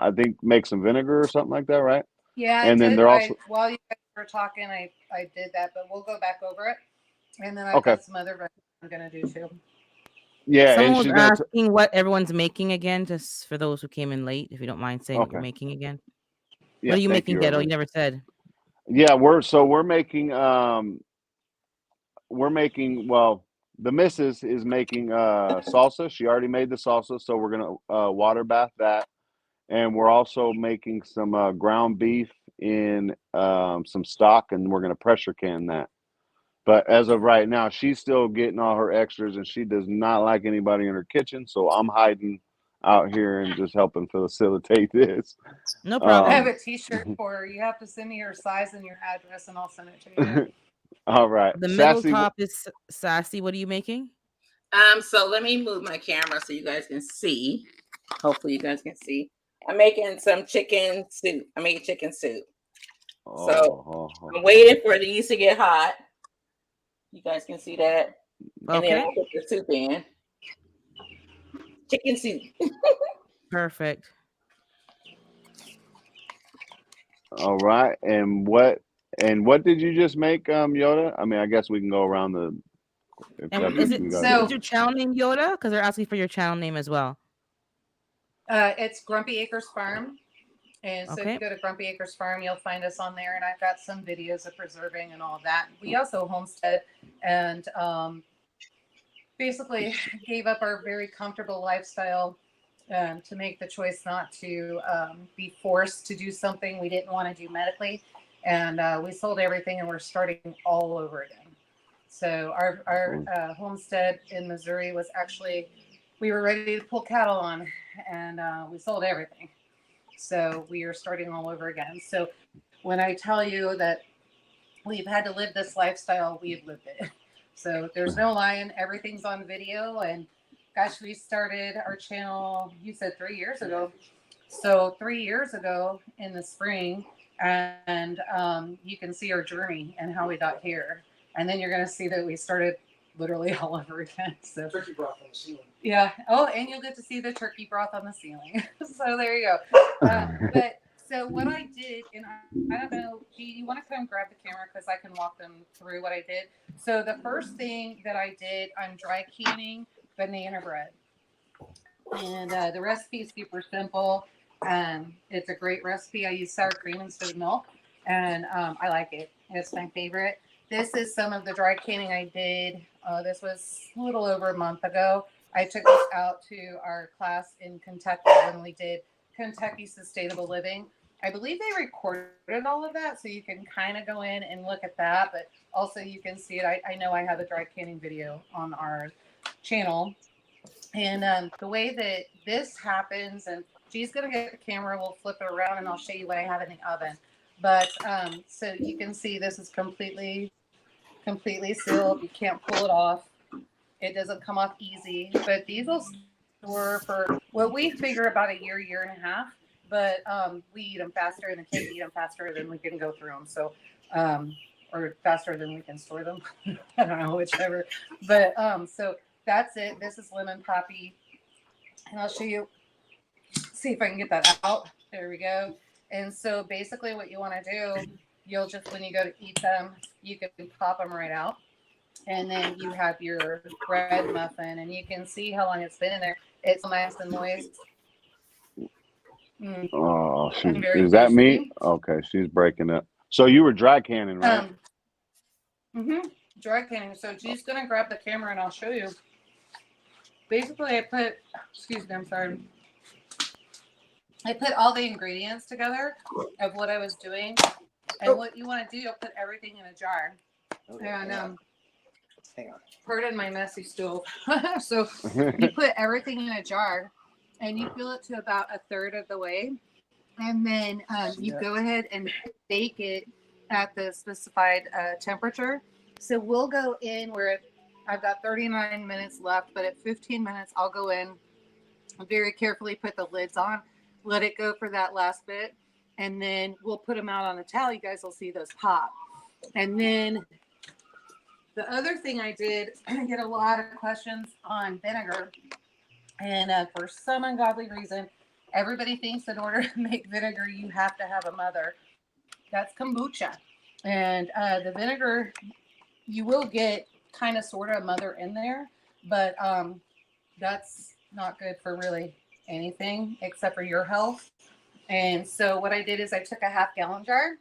vinegar or something like that, right? Yeah, and then they're also while you guys were talking, I did that, but we'll go back over it, and then I've got some other recipes I'm gonna do too. Yeah, someone was asking what everyone's making again, just for those who came in late. If you don't mind saying what you're making again. Yeah, what are you making, Ghetto? You never said. Yeah, we're making well, the missus is making salsa. She already made the salsa, so we're gonna water bath that. And we're also making some ground beef in some stock, and we're going to pressure can that. But as of right now, she's still getting all her extras, and she does not like anybody in her kitchen. So I'm hiding out here and just helping facilitate this. No problem. I have a T-shirt for her. You have to send me your size and your address, and I'll send it to you. All right. The middle top is Sassy. What are you making? So let me move my camera so you guys can see. Hopefully you guys can see. I'm making some chicken soup. I made chicken soup. So I'm waiting for these to get hot. You guys can see that. And then Okay. I'll put the soup in. Chicken soup. Perfect. All right. And what did you just make, Yoda? I mean, I guess we can go around the. And is it So- is your channel name Yoda? Because they're asking for your channel name as well. It's Grumpy Acres Farm. And so if Okay. you go to Grumpy Acres Farm, you'll find us on there. And I've got some videos of preserving and all of that. We also homestead and basically gave up our very comfortable lifestyle to make the choice not to be forced to do something we didn't want to do medically. And we sold everything and we're starting all over again. So our homestead in Missouri was actually, we were ready to pull cattle on and we sold everything. So we are starting all over again. So when I tell you that we've had to live this lifestyle, we've lived it. So there's no lying. Everything's on video. And gosh, we started our channel, you said 3 years ago. So 3 years ago in the spring, and you can see our journey and how we got here. And then you're going to see that we started literally all over again. So Turkey broth on the ceiling. yeah. Oh, and you'll get to see the turkey broth on the ceiling. So there you go. But so what I did, and I don't know, G, you want to come grab the camera because I can walk them through what I did. So the first thing that I did, I'm dry canning banana bread. And the recipe is super simple. It's a great recipe. I use sour cream instead of milk. And I like it. It's my favorite. This is some of the dry canning I did. This was a little over a month ago. I took this out to our class in Kentucky when we did Kentucky Sustainable Living. I believe they recorded all of that, so you can kind of go in and look at that, but also you can see it. I know I have a dry canning video on our channel. And the way that this happens, and she's going to get the camera, we'll flip it around and I'll show you what I have in the oven. But so you can see this is completely sealed. You can't pull it off. It doesn't come off easy, but these will store for what we figure about a year, year and a half. But we eat them faster, and the kids eat them faster than we can go through them. So, or faster than we can store them. I don't know, whichever. But so that's it. This is lemon poppy, and I'll show you. See if I can get that out. There we go. And so basically, what you want to do, you'll just when you go to eat them, you can pop them right out. And then you have your bread muffin, and you can see how long it's been in there. It's nice and moist. Oh, very is that me? tasty. Okay, she's breaking up. So you were dry canning, right? Dry canning. So she's gonna grab the camera, and I'll show you. Basically, I put. Excuse me. I'm sorry. I put all the ingredients together of what I was doing, and what you want to do, you'll put everything in a jar. And Hang on. pardon my messy stove. So you put everything in a jar and you fill it to about a third of the way. And then you go ahead and bake it at the specified temperature. So we'll go in where I've got 39 minutes left, but at 15 minutes, I'll go in very carefully, put the lids on, let it go for that last bit. And then we'll put them out on the towel. You guys will see those pop. And then the other thing I did, I get a lot of questions on vinegar. And for some ungodly reason, everybody thinks in order to make vinegar, you have to have a mother. That's kombucha. And the vinegar, you will get kind of sort of a mother in there, but that's not good for really anything except for your health. And so what I did is I took a half-gallon jar,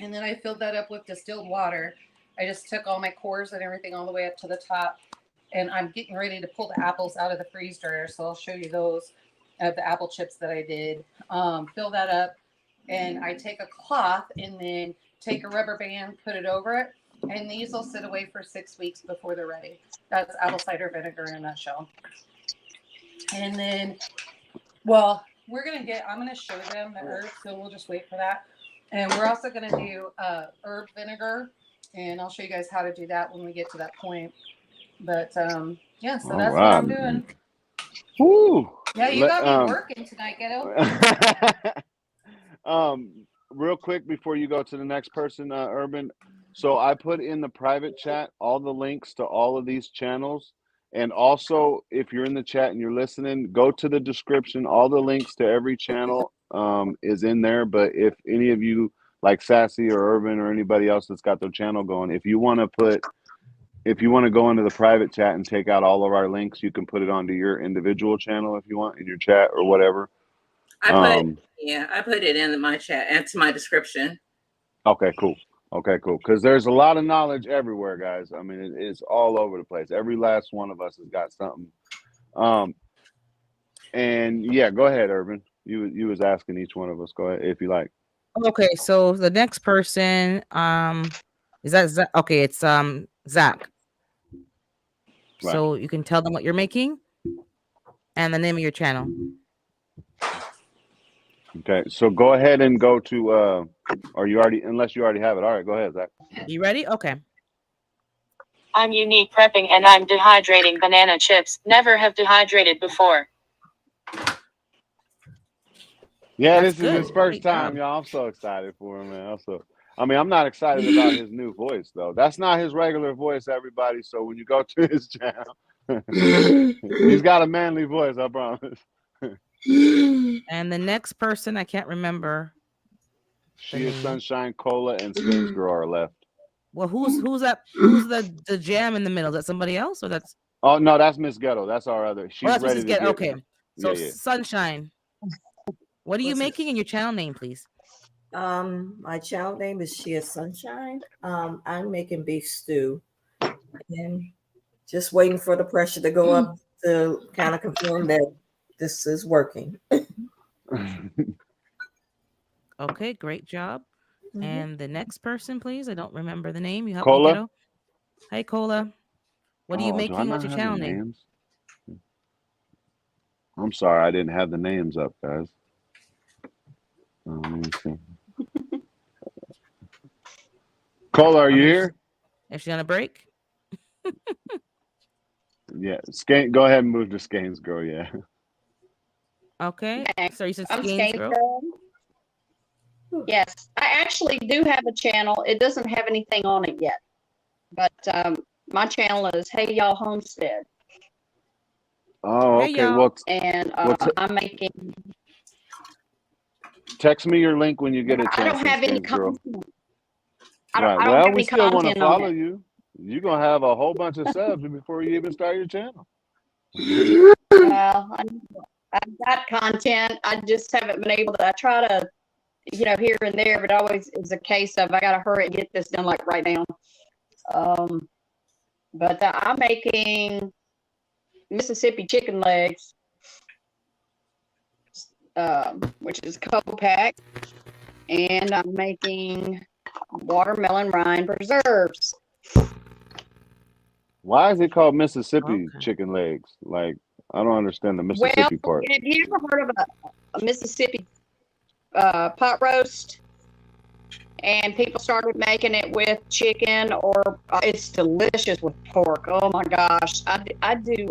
and then I filled that up with distilled water. I just took all my cores and everything all the way up to the top, and I'm getting ready to pull the apples out of the freeze dryer. So I'll show you those, the apple chips that I did. Fill that up, and I take a cloth and then take a rubber band, put it over it, and these will sit away for 6 weeks before they're ready. That's apple cider vinegar in a nutshell. And then, well, I'm going to show them the herbs, so we'll just wait for that. And we're also going to do herb vinegar, and I'll show you guys how to do that when we get to that point. But yeah, so that's what I'm doing. Woo! Yeah, you got me working tonight, Ghetto. real quick before you go to the next person, Urban. So I put in the private chat all the links to all of these channels. And also, if you're in the chat and you're listening, go to the description. All the links to every channel is in there. But if any of you, like Sassy or Urban or anybody else that's got their channel going, if you want to go into the private chat and take out all of our links, you can put it onto your individual channel if you want in your chat or whatever. I put it in my chat and to my description. Okay, cool. Because there's a lot of knowledge everywhere, guys. I mean, it's all over the place. Every last one of us has got something. And yeah, go ahead, Urban. You was asking each one of us. Go ahead if you like. Okay, so the next person, is that Zach? Okay, it's Zach. Right. So you can tell them what you're making and the name of your channel. Okay, so go ahead and go to unless you already have it. All right, go ahead, Zach. You ready? Okay. I'm unique prepping and I'm dehydrating banana chips. Never have dehydrated before. Yeah, That's this is his good. first Great time, job. y'all. I'm so excited for him, man. I'm not excited about his new voice though. That's not his regular voice, everybody. So when you go to his channel, he's got a manly voice, I promise. And the next person, I can't remember. She is Sunshine, Cola, and Skins Girl are left. Well, who's that? Who's the jam in the middle? Is that somebody else or that's? Oh no, that's Miss Ghetto. That's our other. She's that's ready to get. Okay. So yeah. Sunshine, what are you making in your channel name, please? My channel name is She is Sunshine. I'm making beef stew and just waiting for the pressure to go up to kind of confirm that this is working. Okay, great job. Mm-hmm. And the next person, please. I don't remember the name. You help Cola? me, Ghetto? Hey, Cola. What are you making? What's your channel name? I'm sorry, I didn't have the names up, guys. Let me see. Cola, are you here? Is she on a break? Yeah, go ahead and move to Skanes Girl, yeah. Okay. So you said I'm Skanes Girl? Yes, I actually do have a channel. It doesn't have anything on it yet, but my channel is Hey Y'all Homestead. Oh, okay. Hey, well, and I'm making. Text me your link when you get a chance. I don't have any content. Right. Well, we still want to follow you. You're gonna have a whole bunch of subs before you even start your channel. Well, I've got content. I just haven't been able to. I try to, here and there, but always is a case of I got to hurry and get this done like right now. But I'm making Mississippi chicken legs, which is co-pack, and I'm making watermelon rind preserves. Why is it called Mississippi chicken legs? Like, I don't understand the Mississippi part. Have you ever heard of a Mississippi pot roast? And people started making it with chicken, or it's delicious with pork. Oh my gosh. I do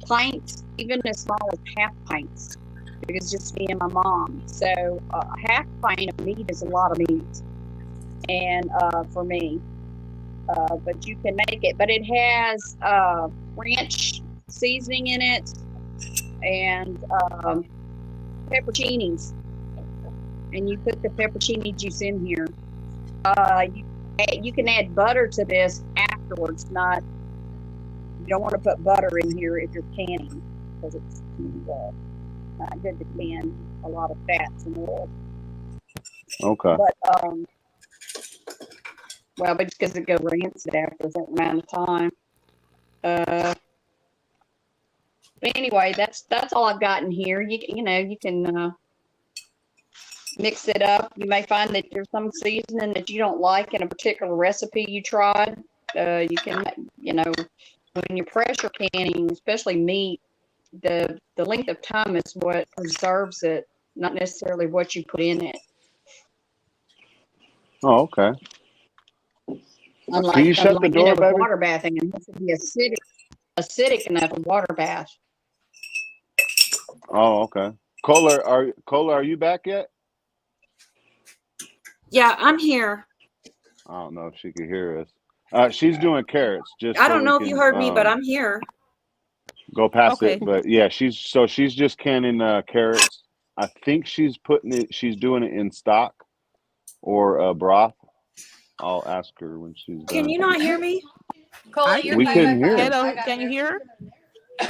pints, even as small as half pints, because it's just me and my mom. So a half pint of meat is a lot of meat, and for me. But you can make it. But it has ranch seasoning in it and pepperoncinis. And you put the pepperoni juice in here. You can add butter to this afterwards. You don't want to put butter in here if you're canning, because it's not good to can a lot of fats and oil. Okay. But but just because it goes rancid after a certain amount of time. But anyway, that's all I've got in here. You can mix it up. You may find that there's some seasoning that you don't like in a particular recipe you tried. You can, when you're pressure canning, especially meat, the length of time is what preserves it, not necessarily what you put in it. Oh, okay. Unlike, can you shut the door, baby? Water bathing, and this would be acidic enough a water bath. Oh, okay. Cola, are you back yet? Yeah, I'm here. I don't know if she could hear us. She's doing carrots. Just I so don't we know if can you heard me, but I'm here. go past Okay. it. But yeah, she's just canning carrots. I think she's doing it in stock or broth. I'll ask her when she's done. Can you not hear me? Coley, you're We fine. couldn't hear. Ghetto, can you hear her?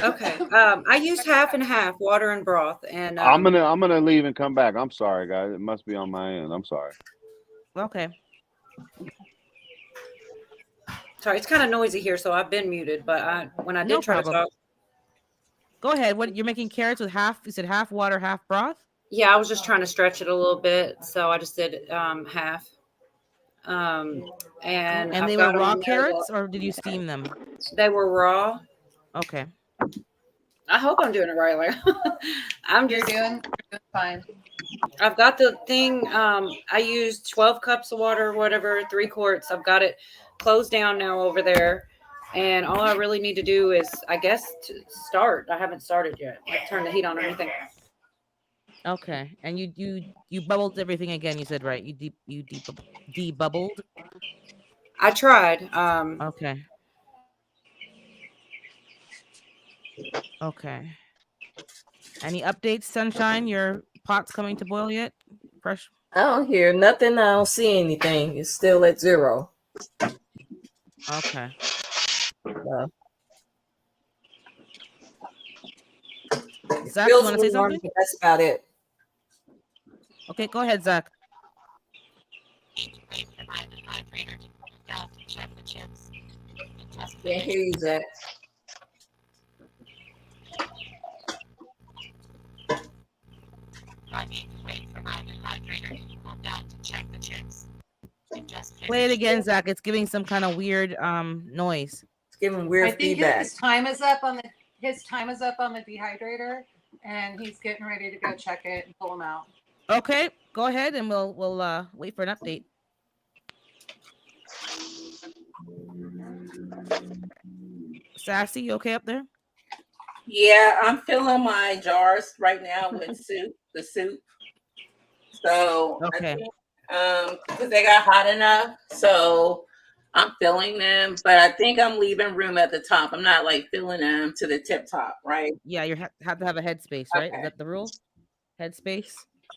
Okay. I used half and half, water and broth, and I'm gonna leave and come back. I'm sorry, guys. It must be on my end. I'm sorry. Okay. sorry, it's kind of noisy here, so I've been muted. But when I did No try problem. to talk, Go ahead. What you're making carrots with half? You said half water, half broth. yeah, I was just trying to stretch it a little bit, so I just did half. And I've they got were them raw in there. carrots, or did you steam them? They were raw. Okay. I hope I'm doing it right. Like You're doing fine. I've got the thing. I used 12 cups of water, whatever, 3 quarts. I've got it closed down now over there. And all I really need to do is, I guess, to start. I haven't started yet. Like turn the heat on or anything. Okay. And you bubbled everything again. You said right. You debubbled. I tried. Okay. Okay. Any updates, Sunshine? Your pot's coming to boil yet? Fresh? I don't hear nothing. I don't see anything. It's still at 0. Okay. Zach, you Feels want to say warm, something? but that's about it. Okay, go ahead, Zach. Can't hear you, Zach. Play it again, Zach. It's giving some kind of weird noise. It's giving weird I think feedback. his time is up on the dehydrator, and he's getting ready to go check it and pull them out. Okay, go ahead, and we'll wait for an update. Sassy, you okay up there? Yeah, I'm filling my jars right now with the soup. So Okay. I think, because they got hot enough, so I'm filling them. But I think I'm leaving room at the top. I'm not like filling them to the tip top, right? Yeah, you have to have a headspace, right? Okay. Is that the rule? Headspace.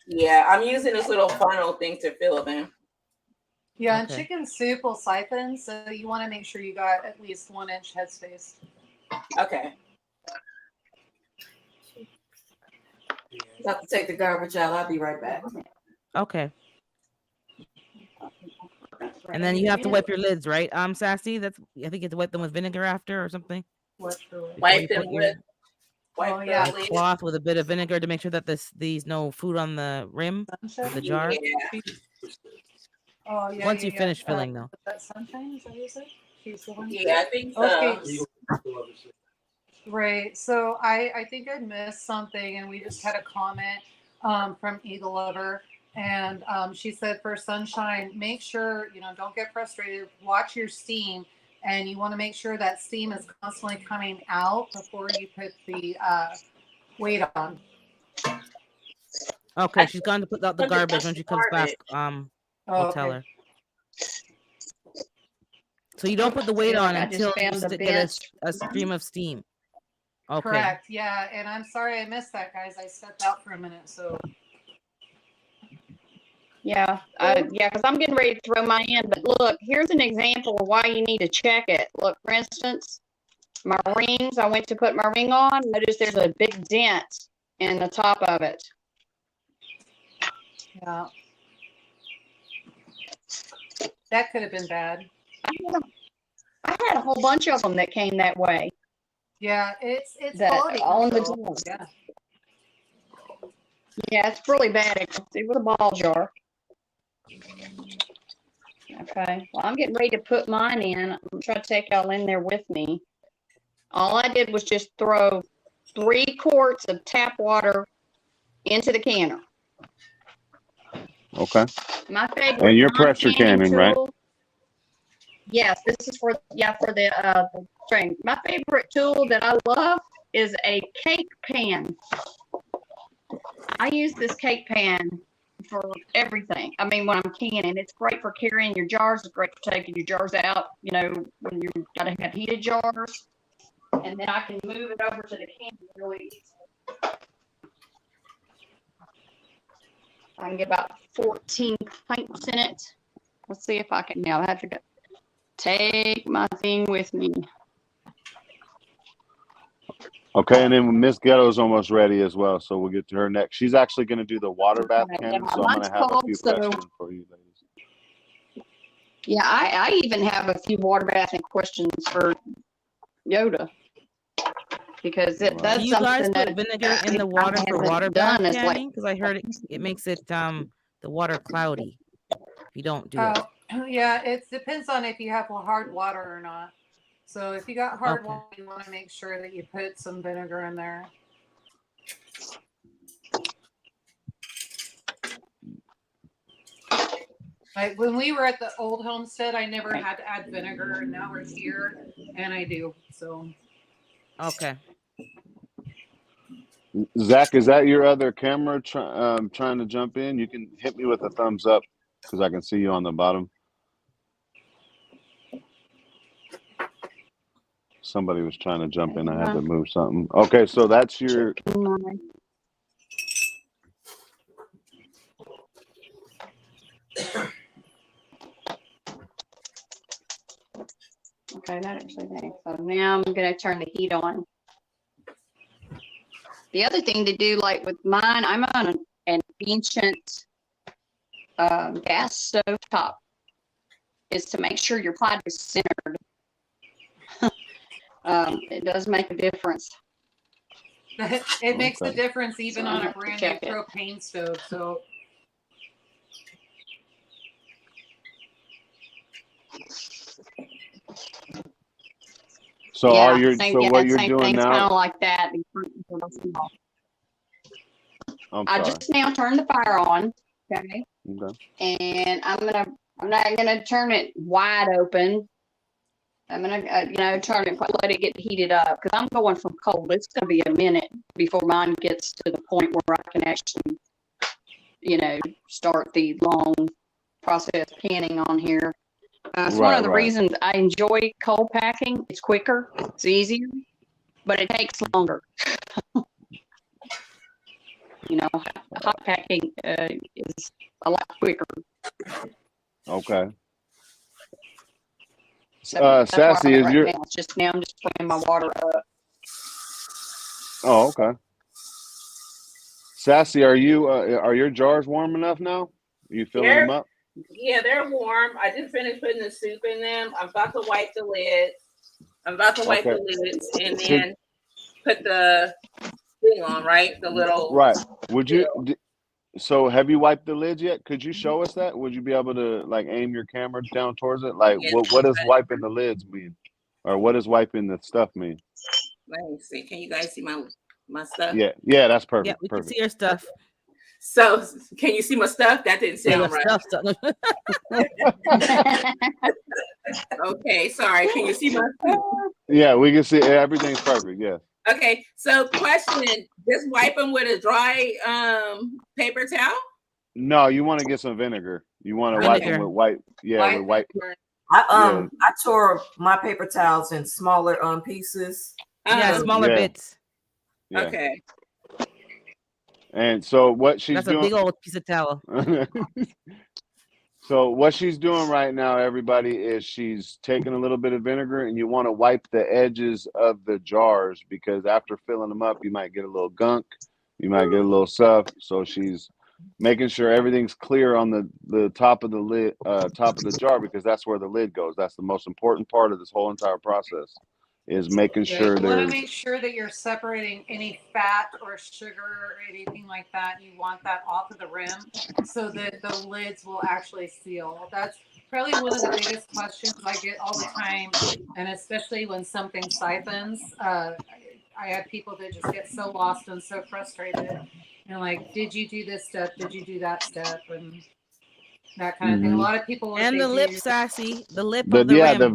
Yeah, I'm using this little funnel thing to fill them. Yeah, and Okay. chicken soup will siphon, so you want to make sure you got at least 1 inch headspace. Okay. Have to take the garbage out. I'll be right back. Okay. And then you have to wipe your lids, right? Sassy. I think you have to wipe them with vinegar after or something. What Wipe them with Oh, yeah. A cloth with a bit of vinegar to make sure that these no food on the rim of the jar. Yeah. Oh, yeah. Once you finish filling, though. Was that Sunshine? Is that what you said? She's the one? Yeah, I think so. Okay. Right. So I think I missed something, and we just had a comment from Eagle Lover, and she said for Sunshine, make sure don't get frustrated. Watch your steam, and you want to make sure that steam is constantly coming out before you put the weight on. Okay, she's gone to put out the garbage when she comes back. I'll tell her. So you don't put the weight on until you get a stream of steam. Okay. Correct. Yeah, and I'm sorry I missed that, guys. I stepped out for a minute, so. Yeah, because I'm getting ready to throw mine in. But look, here's an example of why you need to check it. Look, for instance, my rings, I went to put my ring on. Notice there's a big dent in the top of it. Yeah. That could have been bad. I had a whole bunch of them that came that way. Yeah, it's That quality on the control. door. Yeah. Yeah, it's really bad. It was a ball jar. Okay, well, I'm getting ready to put mine in. I'm trying to take y'all in there with me. All I did was just throw 3 quarts of tap water into the canner. Okay. My favorite. And you're pressure canning, right? Yes, this is for the string. My favorite tool that I love is a cake pan. I use this cake pan for everything. I mean, when I'm canning, it's great for carrying your jars. It's great for taking your jars out, you know, when you gotta have heated jars. And then I can move it over to the can really easy. I can get about 14 pints in it. Let's see if I can now. I have to take my thing with me. Okay, and then Miss Ghetto's almost ready as well, so we'll get to her next. She's actually going to do the water bath cannon, so I'm going to have a few questions for you ladies. Yeah, I even have a few water bathing questions for Yoda. Because it does. Do you guys put vinegar in the water for water bath canning? Because I heard it makes it the water cloudy if you don't do it. Yeah, it depends on if you have hard water or not. So if you got hard water, you want to make sure that you put some vinegar in there. Like when we were at the old homestead, I never had to add vinegar, and now we're here, and I do. So. Okay. Zach, is that your other camera trying to jump in? You can hit me with a thumbs up because I can see you on the bottom. Somebody was trying to jump in. I had to move something. Okay, so that's your. Okay, that actually makes. So now I'm going to turn the heat on. The other thing to do, like with mine, I'm on an ancient gas stove top, is to make sure your pot is centered. It does make a difference. It makes a difference even on a brand new propane stove. So. So yeah, what you're doing now? Kind of like that. I just now turned the fire on. Okay. And I'm not gonna turn it wide open. I'm gonna turn it, let it get heated up because I'm going from cold. It's gonna be a minute before mine gets to the point where I can actually, start the long process canning on here. It's one of the reasons I enjoy cold packing. It's quicker, it's easier, but it takes longer. Hot packing is a lot quicker. Okay. So Sassy, is your? It's just now I'm just putting my water up. Oh, okay. Sassy, are your jars warm enough now? Are you filling them up? Yeah, they're warm. I just finished putting the soup in them. I'm about to wipe the lids. And then put the thing on, right? The little. Right. Would you? So have you wiped the lids yet? Could you show us that? Would you be able to aim your camera down towards it? What does wiping the lids mean? Or what does wiping the stuff mean? Let me see. Can you guys see my stuff? Yeah, that's perfect. Yeah, we can see your stuff. So can you see my stuff? That didn't sound right. Okay, sorry. Can you see my stuff? Yeah, we can see everything's perfect. Yeah. Okay, so question: just wipe them with a dry paper towel? No, you want to get some vinegar. You want to wipe them with white. Yeah, with white. I tore my paper towels in smaller pieces. Smaller bits. Yeah. Okay. And so what she's doing? That's a big old piece of towel. So what she's doing right now, everybody, is she's taking a little bit of vinegar, and you want to wipe the edges of the jars because after filling them up, you might get a little gunk, you might get a little stuff. So she's making sure everything's clear on the top of the lid, top of the jar, because that's where the lid goes. That's the most important part of this whole entire process. Is making sure you want to make sure that you're separating any fat or sugar or anything like that. You want that off of the rim so that the lids will actually seal. That's probably one of the biggest questions I get all the time, and especially when something siphons. I have people that just get so lost and so frustrated. Did you do this step? Did you do that step? And that kind of thing. A lot of people and the lip, Sassy, the lip of the rim. the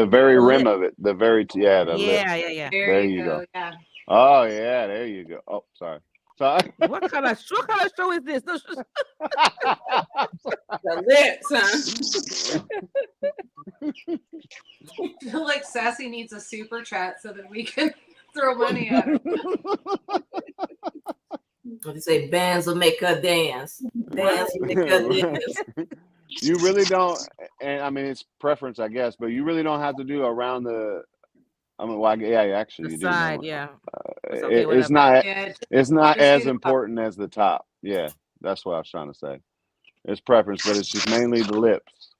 very rim lip. Of it, the very lip. There you go. Yeah. Oh yeah, there you go. Oh, sorry. Sorry. What kind of show is this? The lips, huh? I feel like Sassy needs a super chat so that we can throw money at her. What you say? Bands will make her dance. Dance will make her dance. You really don't, and I mean it's preference, I guess, but you really don't have to do around the. I mean, well, yeah, actually, The you side, do. yeah. It's okay, It's whatever. not. Yeah, It's not just as do the- important as the top. Yeah, that's what I was trying to say. It's preference, but it's just mainly the lips.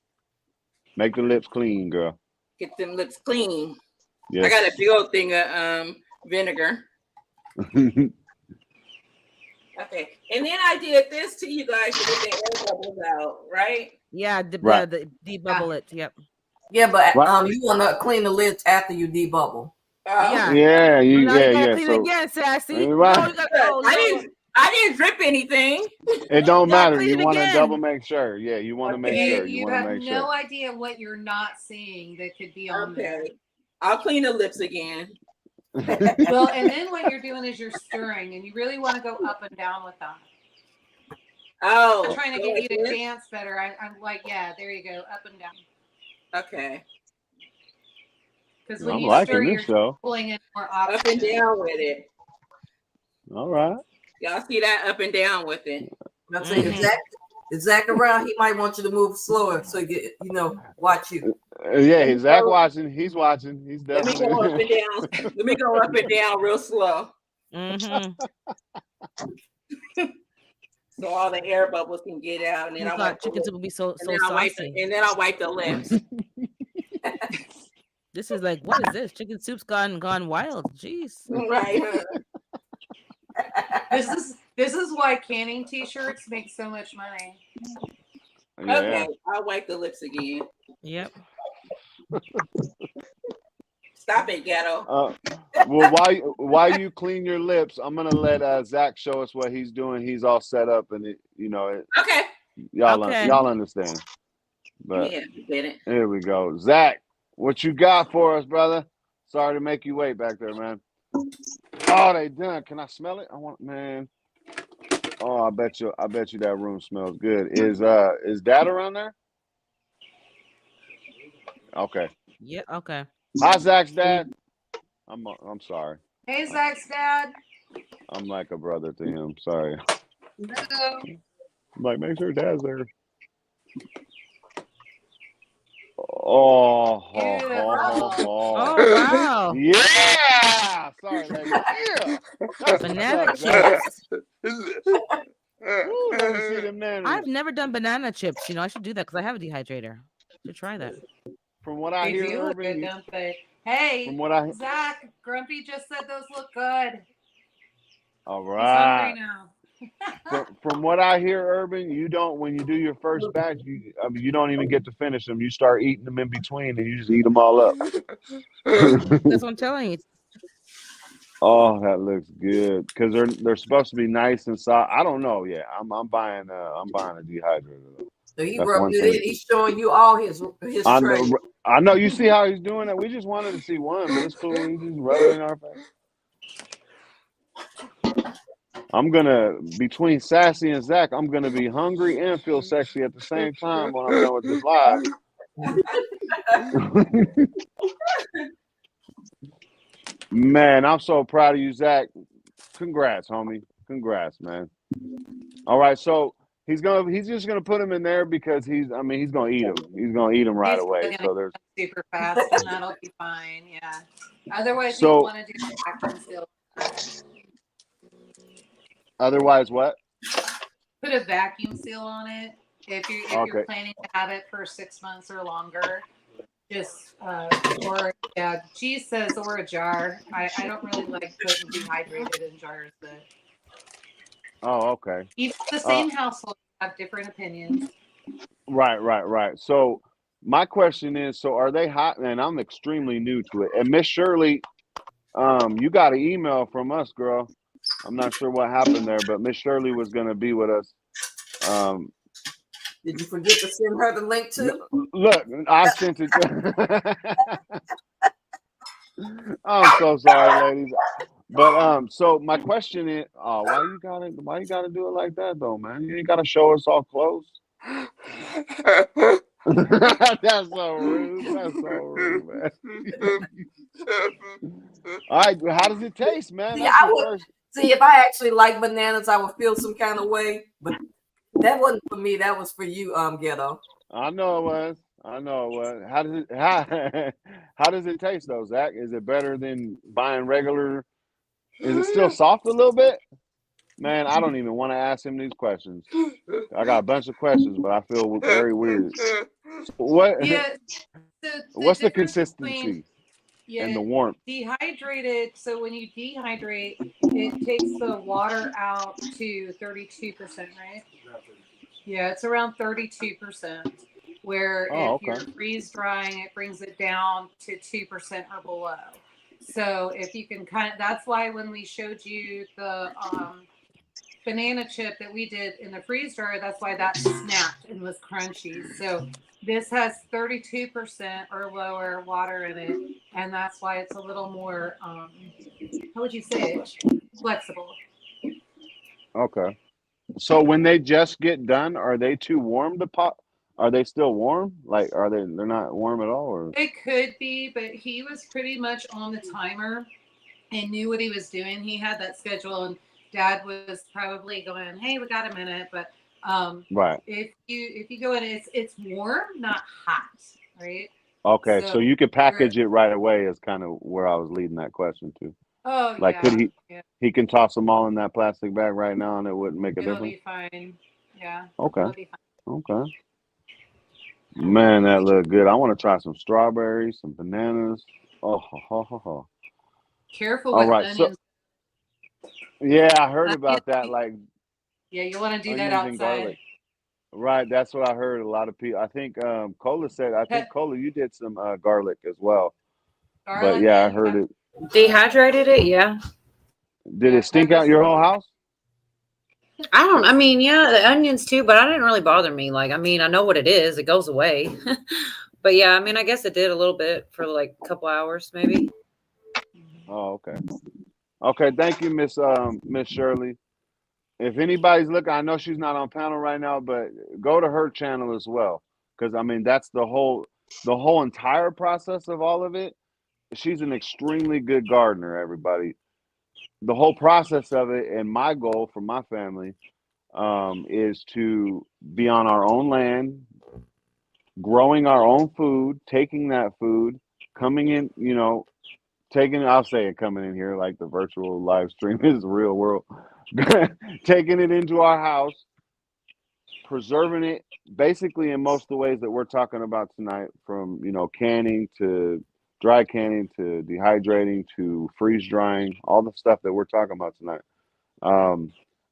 Make the lips clean, girl. Get them lips clean. Yes. I got a big old thing of vinegar. Okay, and then I did this to you guys to get the air bubbles out, right? Yeah, Right. the debubble it. Yep. Yeah, but Right. you want to clean the lids after you debubble. Yeah. Yeah, you. Now you gotta Yeah. clean So again, Sassy. Right. No, you gotta, I didn't drip anything. it don't gotta matter. clean You it want to again. double make sure. Yeah, you want to make Okay. sure. You want to have make no sure. idea what you're not seeing that could be on there. Okay, I'll clean the lips again. Well, and then what you're doing is you're stirring, and you really want to go up and down with them. Oh, I'm trying to so get you to like this? dance better. I'm like, yeah, there you go, up and down. Okay, Because when I'm you liking stir, this you're show. pulling in more up and oxygen. down with it. All right. Y'all see that up and down with it? I'm saying, is Zach around? He might want you to move slower so you get, watch you. Yeah, Zach watching. He's watching. He's Let me definitely. go up and down. Let me go up and down real slow, Mm-hmm. so all the air bubbles can get out, and then You I thought wipe the chicken lips. soup would be so And then I wipe saucy. and then I wipe the lips. This is like, what is this? Chicken soup's gone wild. Jeez. Right. This is why canning t-shirts make so much money. Yeah. Okay, I'll wipe the lips again. Yep. Stop it, ghetto. Well, while you clean your lips, I'm gonna let Zach show us what he's doing. He's all set up, and Okay. y'all understand. But Yeah, get it. here we go, Zach. What you got for us, brother? Sorry to make you wait back there, man. Oh, they done. Can I smell it? Man. Oh, I bet you that room smells good. Is Dad around there? Okay. Yeah. Okay. Hi, Zach's dad. I'm sorry. Hey, Zach's dad. I'm like a brother to him. Sorry. Hello. I'm like, make sure Dad's there. Oh, Oh, wow. yeah. Sorry, lady. Yeah. That's Banana what's up, chips. Ooh, let me see them bananas. I've never done banana chips. I should do that because I have a dehydrator. Should try that. From what I They hear, do look Urban, good, don't they? Hey, from what I Zach, Grumpy just said those look good. all He's right. hungry now. From what I hear, Urban, you don't when you do your first batch, you don't even get to finish them. You start eating them in between, and you just eat them all up. That's what I'm telling you. Oh, that looks good because they're supposed to be nice and soft. I don't know. Yeah, I'm buying a dehydrator. So he That's rubbed one it thing. in. He's showing you all his tray. I know. You see how he's doing that? We just wanted to see one, but it's cool. He just rub it in our face. I'm gonna between Sassy and Zach. I'm gonna be hungry and feel sexy at the same time when I'm done with this live. Man, I'm so proud of you, Zach. Congrats, homie. Congrats, man. All right, so he's just gonna put him in there because he's gonna eat him. He's gonna eat him right He's away. gonna So there's super fast, and that'll be fine. Yeah. Otherwise, So- you want to do the vacuum seal. otherwise what? Put a vacuum seal on it if you're Okay. planning to have it for 6 months or longer. Just G says or a jar. I don't really like putting dehydrated in jars, but Oh, okay. even the same household have different opinions. Right. So my question is, so are they hot? And I'm extremely new to it. And Miss Shirley, you got an email from us, girl. I'm not sure what happened there, but Miss Shirley was gonna be with us. Did you forget to send her the link too? Look, I sent it. I'm so sorry, ladies. But so my question is, why you gotta do it like that though, man? You ain't gotta show us all clothes. That's so rude. That's so rude, man. All right, how does it taste, man? See, That's I the would first. see if I actually like bananas, I would feel some kind of way. But that wasn't for me. That was for you, Ghetto. I know it was. I know it was. How does it taste though, Zach? Is it better than buying regular? Is it still soft a little bit? Man, I don't even want to ask him these questions. I got a bunch of questions, but I feel very weird. What? Yeah. What's the difference between consistency and the warmth? dehydrated. So when you dehydrate, it takes the water out to 32%, right? Yeah, it's around 32%. Where Oh, if you're okay. freeze drying, it brings it down to 2% or below. So if you can that's why when we showed you the banana chip that we did in the freeze dryer, that's why that snapped and was crunchy. So this has 32% or lower water in it, and that's why it's a little more, how would you say it? Flexible. Okay. So when they just get done, are they too warm to pop? Are they still warm? Like, they're not warm at all? Or It could be, but he was pretty much on the timer and knew what he was doing. He had that schedule, and Dad was probably going, "Hey, we got a minute," but right. if you go in, it's warm, not hot, right? Okay, so you could You're, package it right away is kind of where I was leading that question to. oh Like, could yeah, he can toss them all in that plastic bag right now and it wouldn't make a it'll difference? be fine. Yeah, Okay. it'll be fine. Okay. Man, that looked good. I want to try some strawberries, some bananas. Oh, ho, ho, ho, ho. Careful All with right. So, onions. yeah, I heard Onions, about that. Like yeah, you want to do that onions and outside. garlic. Right. That's what I heard. A lot of people. I think Cola said. I think Cola, you did some garlic as well. But Garlic, yeah, I heard it. Dehydrated it, yeah. Did yeah, it stink pepper out your spray. whole house? I mean, yeah, the onions too, but I didn't really bother me. Like, I mean, I know what it is. It goes away. But yeah, I mean, I guess it did a little bit for like a couple hours, maybe. Oh, okay. Okay. Thank you, Miss Shirley. If anybody's looking, I know she's not on panel right now, but go to her channel as well. Because I mean, that's the whole entire process of all of it. She's an extremely good gardener, everybody. The whole process of it, and my goal for my family is to be on our own land, growing our own food, taking that food, coming in, I'll say it coming in here like the virtual live stream is the real world, taking it into our house, preserving it basically in most of the ways that we're talking about tonight, from canning to dry canning to dehydrating to freeze drying, all the stuff that we're talking about tonight.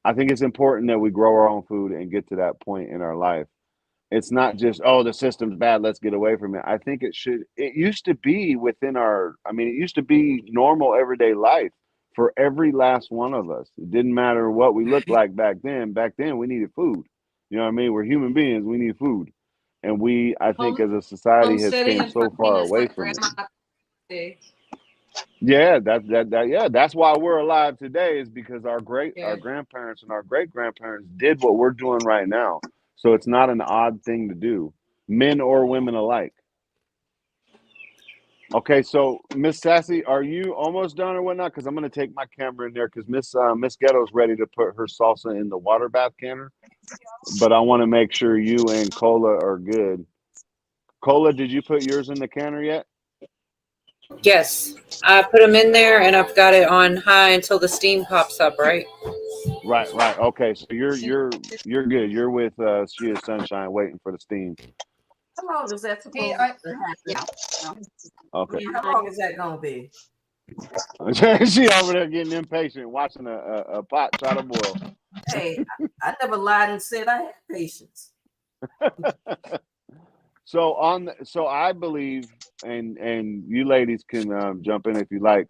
I think it's important that we grow our own food and get to that point in our life. It's not just, oh, the system's bad, let's get away from it. I think it used to be it used to be normal everyday life for every last one of us. It didn't matter what we looked like back then. Back then we needed food. You know what I mean? We're human beings, we need food. And I think as a society has Homesteading came and so farming far is away what from it. Grandma did. Yeah, that's why we're alive today, is because our Yeah. grandparents and our great grandparents did what we're doing right now. So it's not an odd thing to do, men or women alike. Okay, so Miss Sassy, are you almost done or whatnot? Because I'm gonna take my camera in there because Miss Ghetto's ready to put her salsa in the water bath canner, but I want to make sure you and Cola are good. Cola, did you put yours in the canner yet? Yes, I put them in there, and I've got it on high until the steam pops up. Right. Right. Okay, so you're good. You're with She is Sunshine, waiting for the steam. How long is that Hey, supposed to happen? Okay. How long is that gonna be? She over there getting impatient, watching a pot try to boil. Hey, I never lied and said I had patience. So I believe, and you ladies can jump in if you like,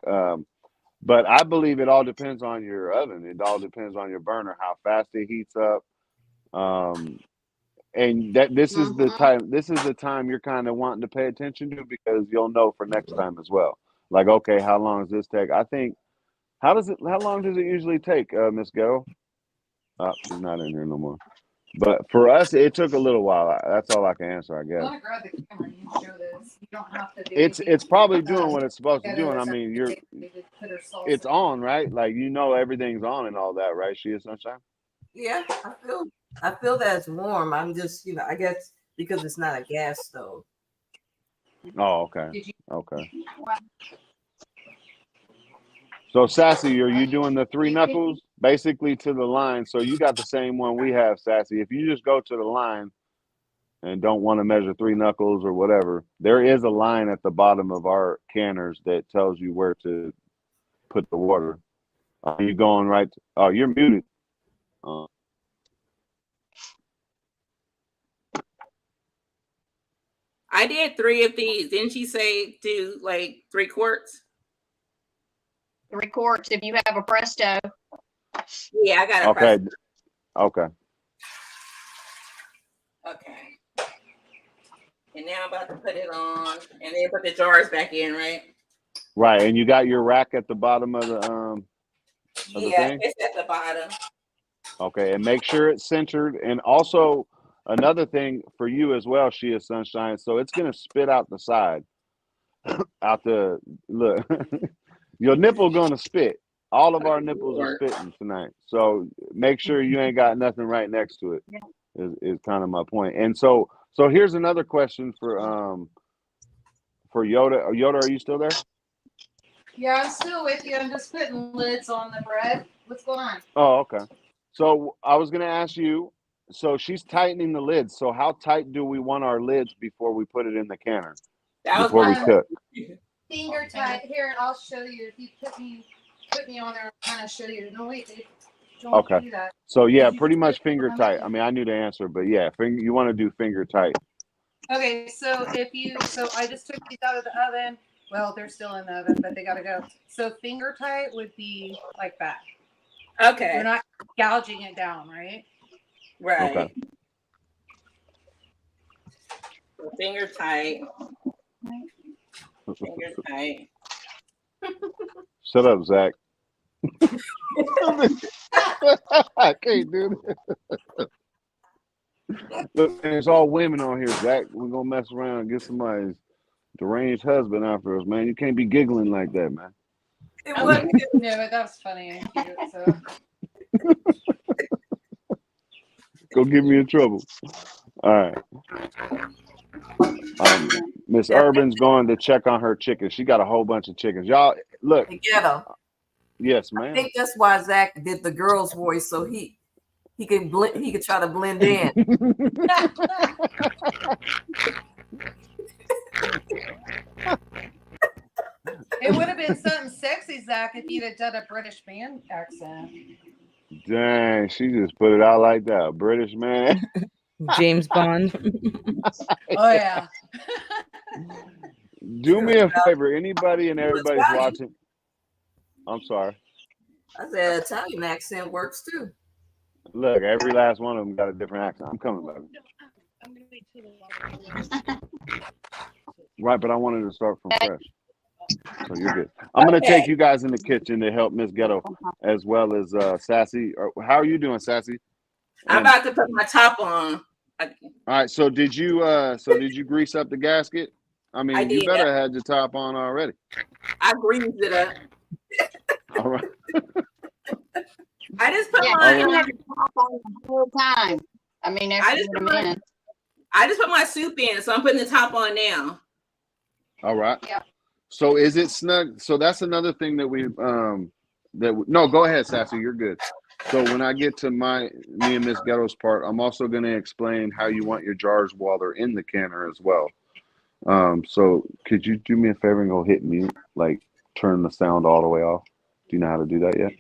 but I believe it all depends on your oven. It all depends on your burner, how fast it heats up, and that this is the time. This is the time you're kind of wanting to pay attention to, because you'll know for next time as well. Like, okay, how long does this take? I think How long does it usually take, Miss Ghetto? She's not in here no more. But for us, it took a little while. That's all I can answer, I I guess. want to grab the camera and show this. You don't have to do It's probably doing what anything. it's supposed to do, and I mean, it's on, right? Like, you know, everything's on and all that, right? She is Sunshine. Yeah, I feel that it's warm. I'm just, I guess because it's not a gas stove. Oh, okay. Okay. So, Sassy, are you doing the 3 knuckles basically to the line? So you got the same one we have, Sassy. If you just go to the line and don't want to measure 3 knuckles or whatever, there is a line at the bottom of our canners that tells you where to put the water. Are you going right? Oh, you're muted. I did 3 of these. Didn't she say do like 3 quarts? 3 quarts if you have a Presto. Yeah, I got it. Okay. Okay. Okay. And now I'm about to put it on, and then put the jars back in, right? Right, and you got your rack at the bottom of the the thing? It's at the bottom. Okay, and make sure it's centered. And also another thing for you as well, She is Sunshine. So it's gonna spit out the side, out the look. Your nipple gonna spit. All of our nipples are spitting tonight. So make sure you ain't got nothing right next to it. Is kind of my point. And so here's another question for Yoda. Yoda, are you still there? Yeah, I'm still with you. I'm just putting lids on the bread. What's going on? Oh, okay. So I was gonna ask you. So she's tightening the lids. So how tight do we want our lids before we put it in the canner? Before we cook. Finger tight. Here, I'll show you. If you put me on there, I'll kind of show you. No, wait, Dave. Don't do that. So yeah, pretty much finger tight. I mean, I knew the answer, but yeah, you want to do finger tight. Okay, so I just took these out of the oven. Well, they're still in the oven, but they gotta go. So finger tight would be like that. Okay. You're not gouging it down, right? Right. Okay. So finger tight. Finger tight. Shut up, Zach. I can't do this. Look, it's all women on here, Zach. We're gonna mess around and get somebody's deranged husband after us, man. You can't be giggling like that, man. No, but that was funny and cute. So go get me in trouble. All right. Miss Urban's going to check on her chickens. She got a whole bunch of chickens. Y'all, look. Ghetto. Yes, ma'am. I think that's why Zach did the girl's voice, so he could try to blend in. it would have been something sexy, Zach, if you'd have done a British man accent. Dang, she just put it out like that. British man. James Bond. Oh yeah. Do me a favor, anybody and everybody's watching. I'm sorry. I said Italian accent works too. Look, every last one of them got a different accent. I'm coming back. Right, but I wanted to start from fresh. So you're good. I'm going to take you guys in the kitchen to help Miss Ghetto as well as Sassy. How are you doing, Sassy? I'm about to put my top on. All right. So did you grease up the gasket? I mean, you better have your top on already. I greased it up. All right. I just put mine on the whole time. I mean, I just put my soup in, so I'm putting the top on now. All right. Yeah. So is it snug? So that's another thing that no, go ahead, Sassy. You're good. So when I get to me and Miss Ghetto's part, I'm also going to explain how you want your jars while they're in the canner as well. So could you do me a favor and go hit mute, like turn the sound all the way off? Do you know how to do that yet?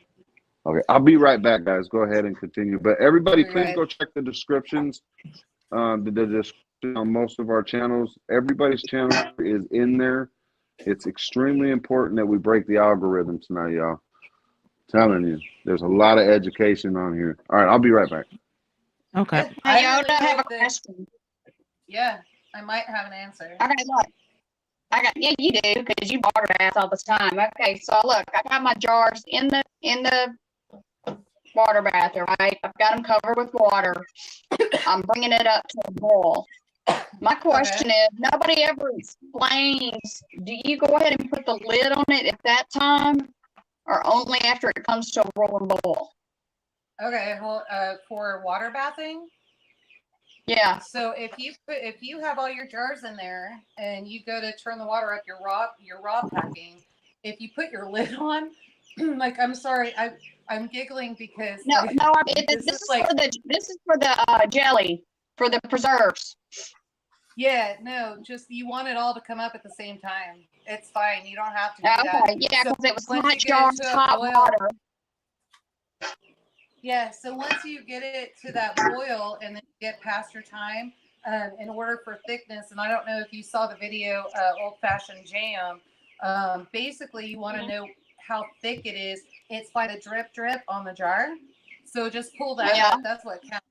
Okay, I'll be right back, guys. Go ahead and continue. But everybody, please go check the descriptions. The description on most of our channels. Everybody's channel is in there. It's extremely important that we break the algorithm tonight, y'all. Telling you, there's a lot of education on here. All right, I'll be right back. Okay. I have a question. Yeah, I might have an answer. Okay, look. Yeah, you do, because you water bath all the time. Okay, so look, I got my jars in the water bath, right? I've got them covered with water. I'm bringing it up to a boil. My question is, nobody ever explains, do you go ahead and put the lid on it at that time, or only after it comes to a rolling boil? Okay, well, for water bathing, Yeah. so if you have all your jars in there and you go to turn the water up, your raw packing, if you put your lid on, like, I'm sorry, I'm giggling because No, like, no, this this is is like, for the jelly, for the preserves. yeah, no, just you want it all to come up at the same time. It's fine. You don't have to do that. Okay, yeah, So because it was once hot you get jars, it to a hot boil, water. yeah, so once you get it to that boil and then get past your time, in order for thickness, and I don't know if you saw the video, Old Fashioned Jam, basically you want to know how thick it is. It's by the drip on the jar. So just pull that up. That's what counts.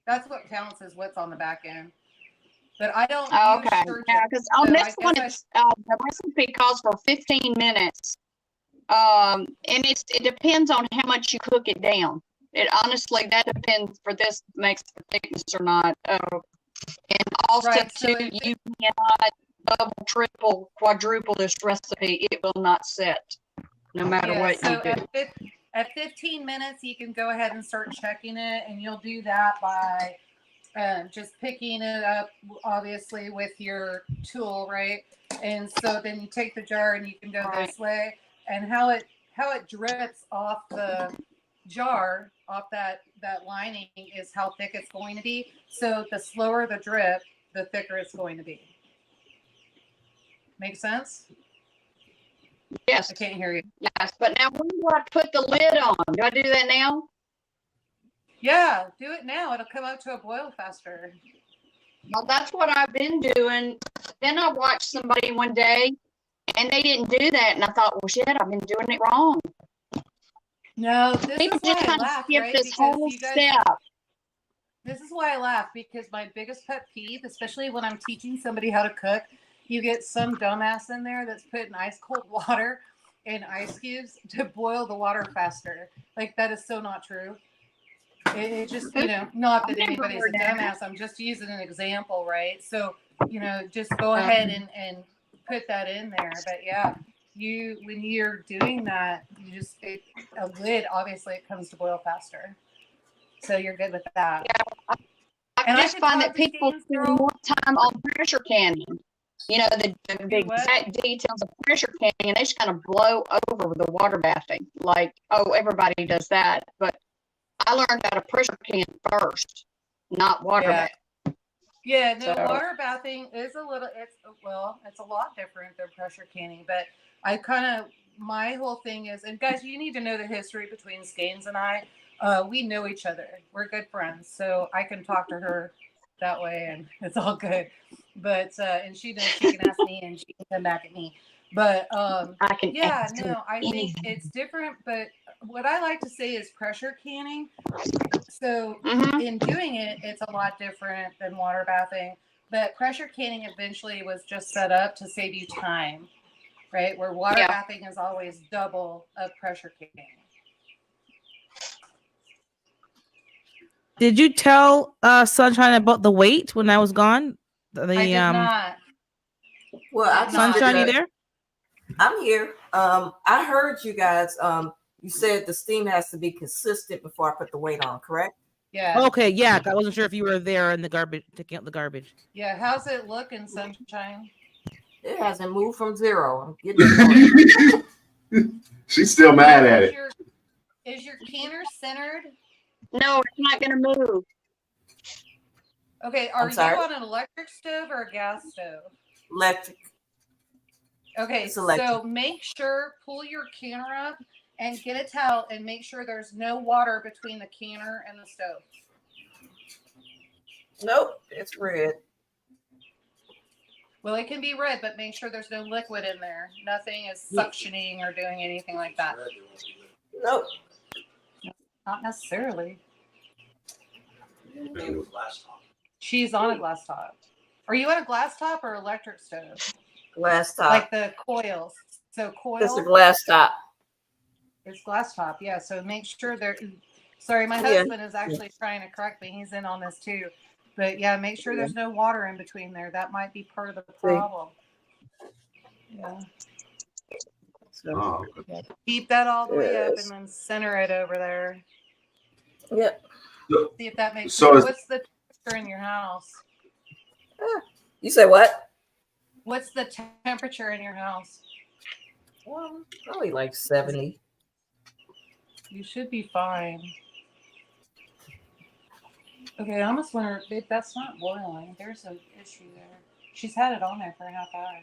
That's what counts is what's on the back end. But I don't use sure Yeah, because on this one, it's the recipe calls for 15 minutes. And it depends on how much you cook it down. It honestly, that depends for this makes the thickness or not. And also, too, you cannot double, triple, quadruple this recipe. It will not set, no matter what you do. At 15 minutes, you can go ahead and start checking it, and you'll do that by just picking it up, obviously, with your tool, right? And so then you take the jar and you can go this way, and how it drips off the jar, off that lining, is how thick it's going to be. So the slower the drip, the thicker it's going to be. Make sense? Yes. I can't hear you. Yes, but now when do I put the lid on? Do I do that now? Yeah, do it now. It'll come up to a boil faster. Well, that's what I've been doing. Then I watched somebody one day and they didn't do that. And I thought, well, shit, I've been doing it wrong. No, this People is why just I kind of laugh, skip right? this Because whole you guys, step. this is why I laugh, because my biggest pet peeve, especially when I'm teaching somebody how to cook, you get some dumbass in there that's putting ice cold water and ice cubes to boil the water faster. Like, that is so not true. It just, not that anybody's a dumbass. I'm just using an example, right? So, just go ahead and put that in there. But yeah, when you're doing that, a lid, obviously it comes to boil faster. So you're good with that. Yeah, I just find that people spend more time on pressure canning. The exact details of pressure canning, and they just kind of blow over the water bathing. Like, oh, everybody does that. But I learned how to pressure can first, not water bath. Yeah, no, water bathing is it's a lot different than pressure canning. But my whole thing is, and guys, you need to know the history between Skeins and I. We know each other. We're good friends. So I can talk to her that way and it's all good. But, and she knows she can ask me and she can come back at me. But, I think it's different. But what I like to say is pressure canning. So in doing it, it's a lot different than water bathing. But pressure canning eventually was just set up to save you time, right? Where water bathing is always double of pressure canning. Did you tell Sunshine about the wait when I was gone? I did not. Well, Sunshine, you there? I'm here. I heard you guys. You said the steam has to be consistent before I put the weight on, correct? Yeah. Okay, yeah. I wasn't sure if you were there in the garbage, taking out the garbage. Yeah. How's it looking, Sunshine? It hasn't moved from zero. I'm getting She's still mad at it. Is your canner centered? No, it's not going to move. Okay, are you on an electric stove or a gas stove? Electric. Okay, so make sure, pull your canner up and get a towel and make sure there's no water between the canner and the stove. Nope, it's red. Well, it can be red, but make sure there's no liquid in there. Nothing is suctioning or doing anything like that. Nope. Not necessarily. She's on a glass top. Are you on a glass top or electric stove? Glass top. like the coils. So It's a coil glass top. is glass top. Yeah. So make sure there. Sorry, my Yeah. husband is actually trying to correct me. He's in on this too. But yeah, make sure there's no water in between there. That might be part of the problem. Yeah. So, Oh, okay. Yeah. Keep that all the way up Yes. and then center it over there. yeah. See if that makes So sense. is- What's the temperature in your house? You say what? What's the temperature in your house? Well, probably like 70. You should be fine. Okay, I almost wonder if that's not boiling. There's an issue there. She's had it on there for a half hour.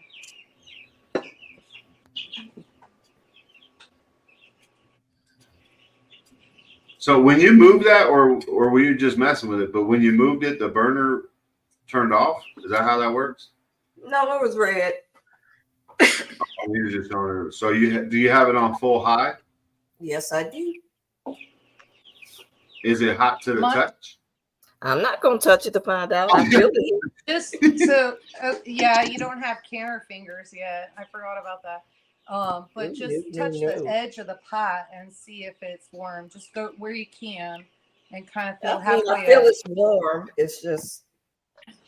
So when you moved that, or were you just messing with it? But when you moved it, the burner turned off. Is that how that works? No, it was red. Or you just on? So do you have it on full high? Yes, I do. Is it hot to the touch? I'm not gonna touch it to find out. I feel it. Just so, yeah, you don't have camera fingers yet. I forgot about that. But just touch the edge of the pot and see if it's warm. Just go where you can and kind of feel halfway I feel up. it's warm. It's just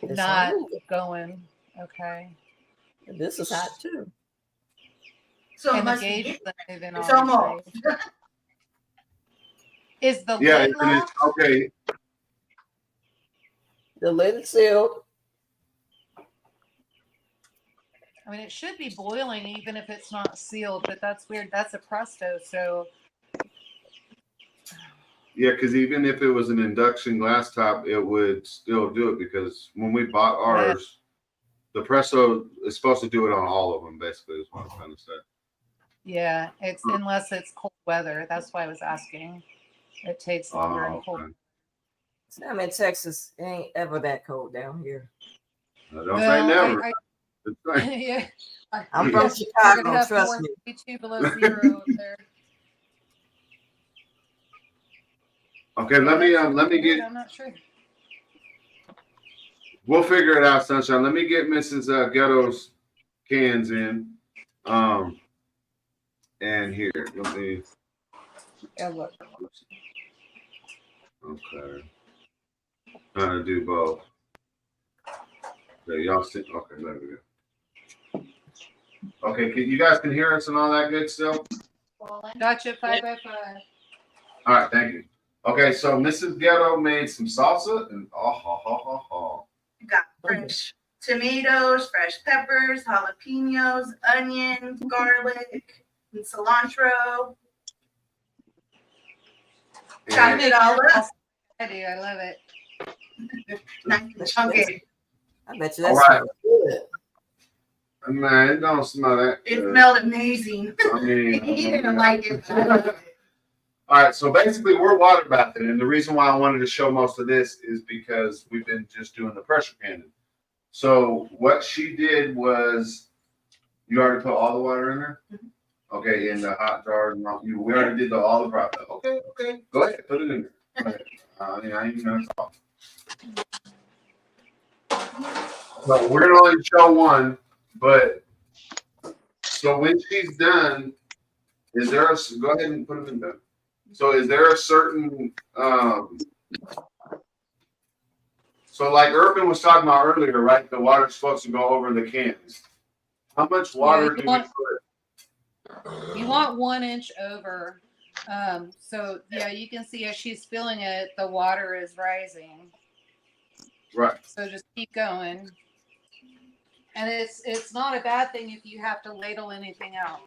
it's Not moving. going. Okay. This is hot too. So it And the must gauge be, isn't moving, it's almost. obviously. Is the Yeah, lid it is. locked? Okay. The lid is sealed. I mean, it should be boiling even if it's not sealed, but that's weird. That's a Presto, so Yeah, because even if it was an induction glass top, it would still do it, because when we bought ours, the Presto is supposed to do it on all of them, basically, is what I'm trying to say. yeah, it's unless it's cold weather. That's why I was asking. It takes longer in cold. Okay. I'm in Texas. It ain't ever that cold down here. Don't say never. It's like- Yeah, I'm from we're gonna Chicago, have trust me. 42 below zero up there. Okay, let me get. I'm not sure. We'll figure it out, Sunshine. Let me get Mrs. Ghetto's cans in. And here, let me. Yeah, look. Okay. Trying to do both. Okay, y'all see? Okay, there we go. Okay, you guys can hear us and all that good stuff? Gotcha, 5x5. All right, thank you. Okay, so Mrs. Ghetto made some salsa and You got fresh tomatoes, fresh peppers, jalapenos, onions, garlic, and cilantro. Chopped it all up. I do. I love it. Nice and chunky. I bet you All that's right. good. Man, it don't smell that It good. smelled amazing. I mean, He didn't like it. all right, so basically we're water bathing, and the reason why I wanted to show most of this is because we've been just doing the pressure cannon. So what she did was, you already put all the water in there? Okay, in the hot jar. We already did all the process. Okay, go ahead, put it in there. Okay. I ain't even gonna talk. So we're gonna only show one, but so when she's done, is there a, go ahead and put them in there. So is there a certain so like Urban was talking about earlier, right? The water's supposed to go over the cans. How much water do we put? You want 1 inch over. So yeah, you can see as she's filling it, the water is rising. Right. So just keep going. And it's not a bad thing if you have to ladle anything out.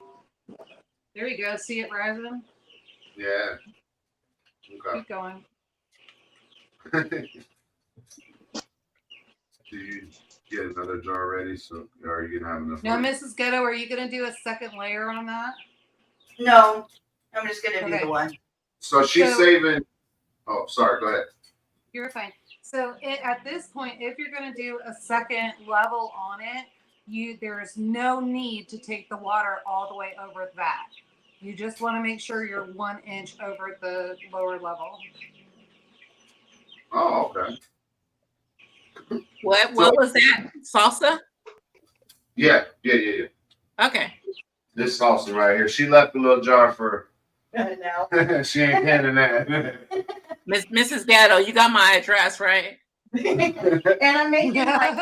There you go. See it rising? Yeah. Okay. Keep going. Do you get another jar ready? So are you gonna have enough? Now, room? Mrs. Ghetto, are you going to do a second layer on that? No, I'm just gonna do Okay. the one. So she's So- saving. Oh, sorry. Go ahead. You're fine. So at this point, if you're going to do a second level on it, there's no need to take the water all the way over that. You just want to make sure you're 1 inch over the lower level. Oh, okay. What was that? Salsa? Yeah. Okay. This salsa right here. She left a little jar for. No. She ain't canning that. Mrs. Gatto, you got my address, right? And I'm making like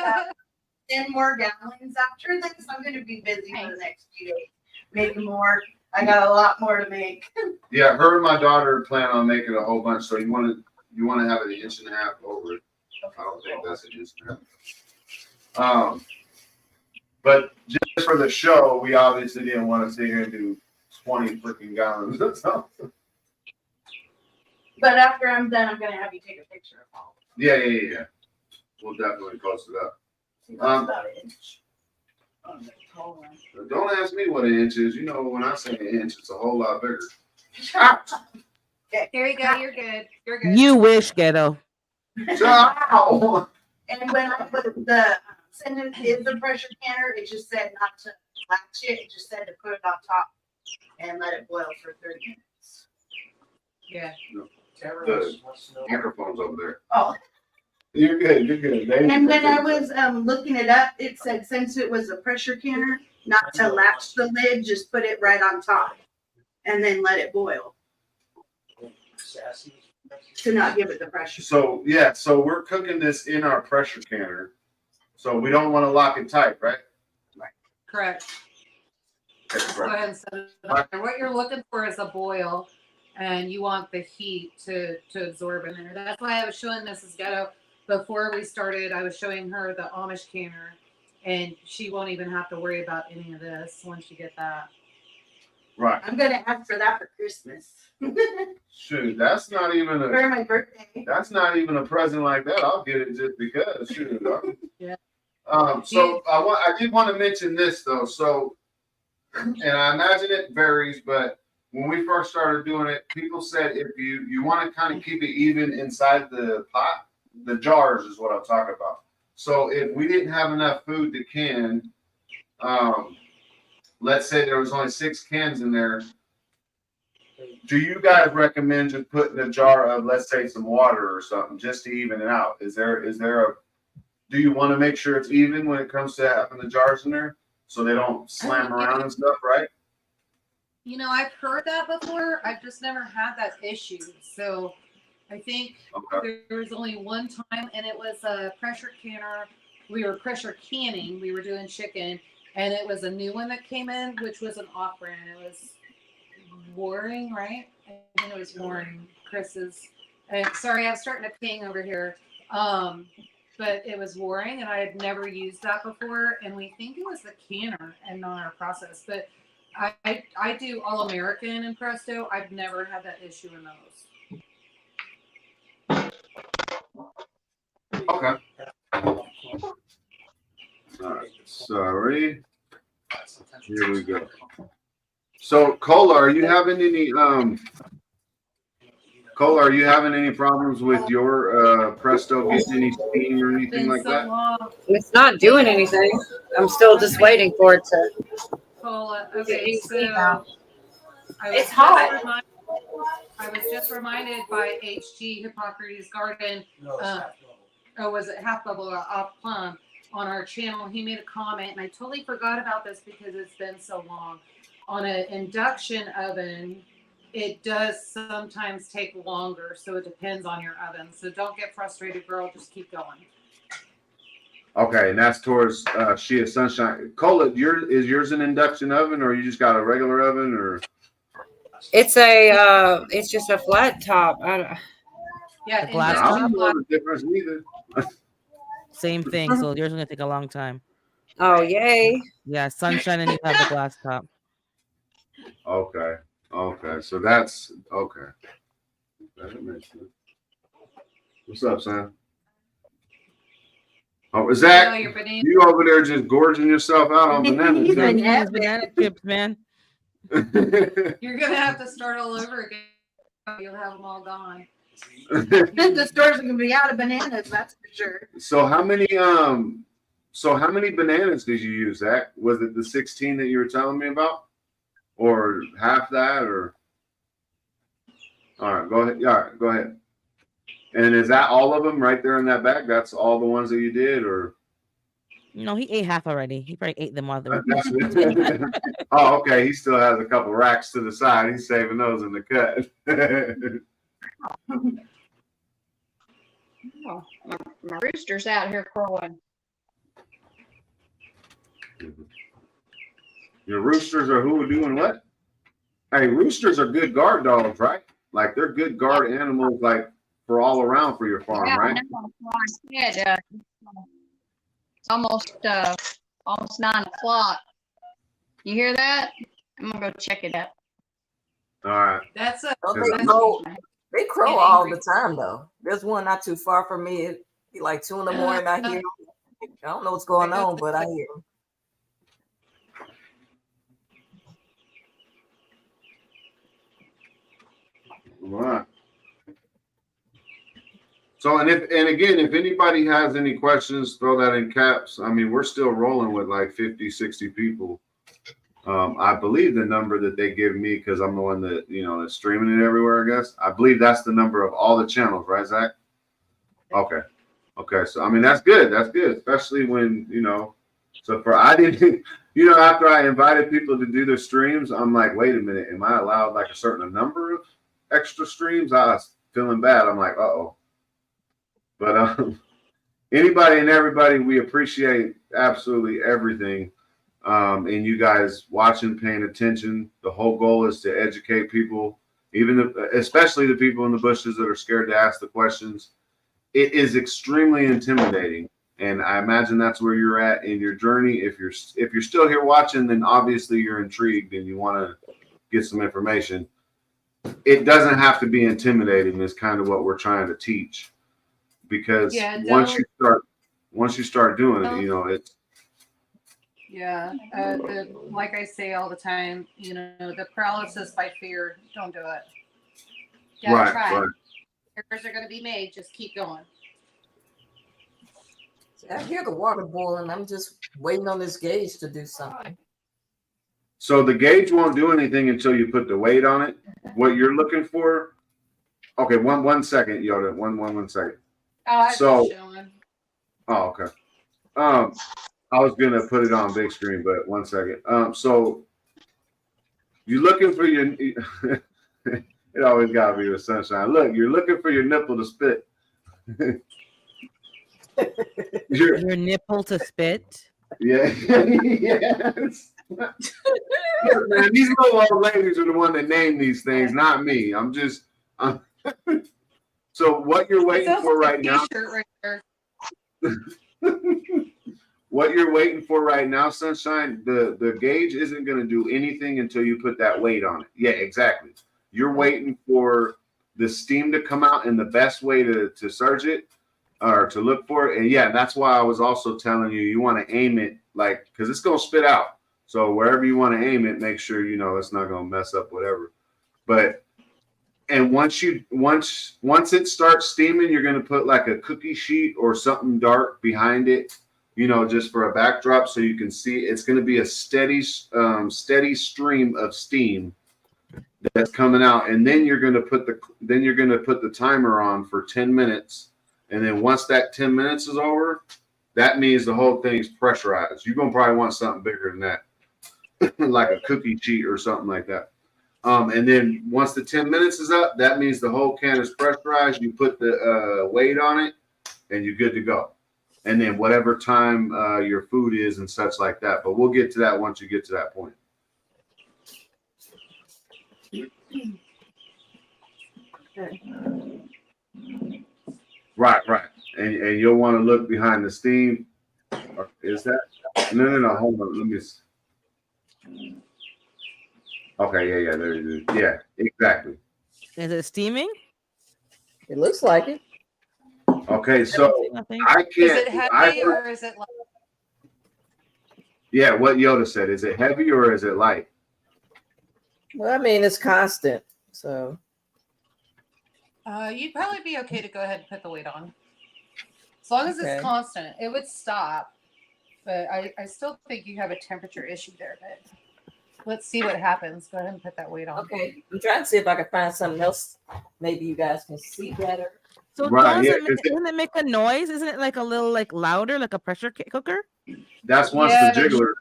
10 more gallons after this. I'm going to be busy for the next few days making more. I got a lot more to make. Yeah, her and my daughter plan on making a whole bunch. So you want to have it 1.5 inches over it. I don't think that's 1.5 inches. But just for the show, we obviously didn't want to sit here and do 20 freaking gallons. But after I'm done, I'm going to have you take a picture of all. Yeah. We'll definitely post it up. See, that's about an inch. On the tall one. Don't ask me what an inch is. You know, when I say an inch, it's a whole lot bigger. Here you go. You're good. You're good. You wish, Ghetto. Ow! And when I put the sentence is the pressure canner, it just said not to latch it. It just said to put it on top and let it boil for 30 minutes. Yeah. The microphone's over there. Oh. You're good. And when I was looking it up, it said since it was a pressure canner, not to latch the lid, just put it right on top and then let it boil to not give it the pressure. So we're cooking this in our pressure canner. So we don't want to lock it tight, right? Correct. Okay, Go ahead and set it up. And what you're looking for is a boil, and you want the heat to absorb in there. That's why I was showing Mrs. Ghetto before we started. I was showing her the Amish canner, and she won't even have to worry about any of this once you get that. Right. I'm gonna ask for that for Christmas. Shoot, that's not even For my birthday. That's not even a present like that. I'll get it just because. Shoot. Yeah. So I did want to mention this though. So, and I imagine it varies, but when we first started doing it, people said if you want to kind of keep it even inside the pot, the jars is what I'm talking about. So if we didn't have enough food to can, let's say there was only 6 cans in there. Do you guys recommend just putting a jar of, let's say, some water or something just to even it out? Do you want to make sure it's even when it comes to having the jars in there so they don't slam around and stuff, right? You know, I've heard that before. I've just never had that issue. So I think there was only one time, and it was a pressure canner. We were pressure canning. We were doing chicken, and it was a new one that came in, which was an off-brand. It was Waring, right? I think it was Waring. Chris's. Sorry, I'm starting to ping over here. But it was Waring, and I had never used that before. And we think it was the canner and not our process. But I do All American and Presto. I've never had that issue in those. Okay. All right. Sorry. Here we go. So, Cola, are you having any problems with your Presto getting any steam or anything like that? It's not doing anything. I'm still just waiting for it to. Cola. Okay, so It's hot. I was just reminded by HG Hippocrates Garden. Was it Half Bubble or Off Plum on our channel? He made a comment, and I totally forgot about this because it's been so long. On an induction oven, it does sometimes take longer, so it depends on your oven. So don't get frustrated, girl. Just keep going. Okay, and that's towards Shia Sunshine. Cola, is yours an induction oven, or you just got a regular oven, or? It's just a flat top. Yeah, glass I don't know the difference either. Same thing. So yours is gonna take a long time. Oh, yay! Yeah, Sunshine, and you have the glass top. Okay. So that's okay. That makes sense. What's up, Sam? Oh, Zach, you over there just gorging yourself out on bananas. Banana chips, man. You're gonna have to start all over again. You'll have them all gone. The stores are gonna be out of bananas, that's for sure. So how many bananas did you use, Zach? Was it the 16 that you were telling me about? Or half that, or? All right, go ahead. All right, go ahead. And is that all of them right there in that bag? That's all the ones that you did, or? No, he ate half already. He probably ate them while they were. Oh, okay. He still has a couple racks to the side. He's saving those in the cut. Oh, my rooster's out here crowing. Your roosters are who doing what? Hey, roosters are good guard dogs, right? Like they're good guard animals, like for all around for your farm, Yeah, I right? know. Like I said, it's almost 9 o'clock. You hear that? I'm gonna go check it out. All right. That's a Oh, that's they crow Get all angry. the time though. There's one not too far from me. It'd be like 2 in the morning. I hear 'em. I don't know what's going on, but I hear 'em. All right. So, and again, if anybody has any questions, throw that in caps. I mean, we're still rolling with like 50, 60 people. I believe the number that they give me, because I'm the one that, is streaming it everywhere, I guess. I believe that's the number of all the channels, right, Zach? Okay. Okay. So, I mean, that's good. That's good. Especially when, I didn't, after I invited people to do their streams, I'm like, wait a minute, am I allowed like a certain number of extra streams? I was feeling bad. I'm like, uh-oh. But anybody and everybody, we appreciate absolutely everything. And you guys watching, paying attention. The whole goal is to educate people, especially the people in the bushes that are scared to ask the questions. It is extremely intimidating, and I imagine that's where you're at in your journey. If you're still here watching, then obviously you're intrigued and you want to get some information. It doesn't have to be intimidating. Is kind of what we're trying to teach, because once you start doing it, it's. Yeah, like I say all the time, the paralysis by fear, don't do it. Gotta try. Right. Errors are going to be made. Just keep going. I hear the water boiling. I'm just waiting on this gauge to do something. So the gauge won't do anything until you put the weight on it. What you're looking for? Okay, one second, Yoda. One second. Oh, okay. I was gonna put it on big screen, but 1 second. So you're looking for your. It always gotta be with sunshine. Look, you're looking for your nipple to spit. Your nipple to spit. Yeah. Yes. Man, these little old ladies are the one that name these things, not me. So what you're waiting for right now? Right there. What you're waiting for right now, Sunshine, the gauge isn't going to do anything until you put that weight on it. Yeah, exactly. You're waiting for the steam to come out, and the best way to search it or to look for it. And yeah, that's why I was also telling you want to aim it because it's going to spit out. So wherever you want to aim it, make sure, it's not going to mess up whatever. And once it starts steaming, you're going to put like a cookie sheet or something dark behind it, just for a backdrop so you can see. It's going to be a steady stream of steam that's coming out, and then you're going to put the timer on for 10 minutes, and then once that 10 minutes is over, that means the whole thing's pressurized. You're going to probably want something bigger than that, like a cookie sheet or something like that. And then once the 10 minutes is up, that means the whole can is pressurized. You put the weight on it, and you're good to go. And then whatever time your food is and such like that. But we'll get to that once you get to that point. Right. And you'll want to look behind the steam. Is that? No. Hold on. Let me see. Okay, yeah, there it is. Yeah, exactly. Is it steaming? It looks like it. Okay, so I can't. Is it heavy or is it light? Yeah, what Yoda said. Is it heavy or is it light? Well, I mean, it's constant. So You'd probably be okay to go ahead and put the weight on. As long as it's constant, it would stop. But I still think you have a temperature issue there. But let's see what happens. Go ahead and put that weight on. Okay, I'm trying to see if I can find something else. Maybe you guys can see better. So Right, doesn't it make a noise? Isn't it like a little louder, like a pressure cooker? That's once Yeah, the jiggler.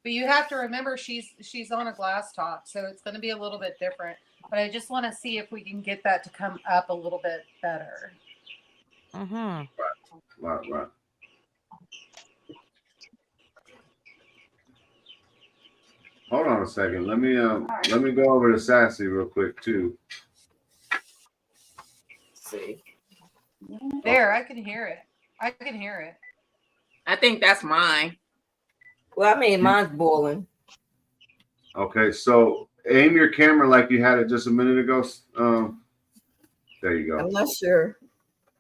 but you have to remember she's on a glass top, so it's going to be a little bit different. But I just want to see if we can get that to come up a little bit better. Mhm. Right. Hold on a second. Let me go over to Sassy real quick too. See. There, I can hear it. I can hear it. I think that's mine. Well, I mean, mine's boiling. Okay, so aim your camera like you had it just a minute ago. There you go. I'm not sure.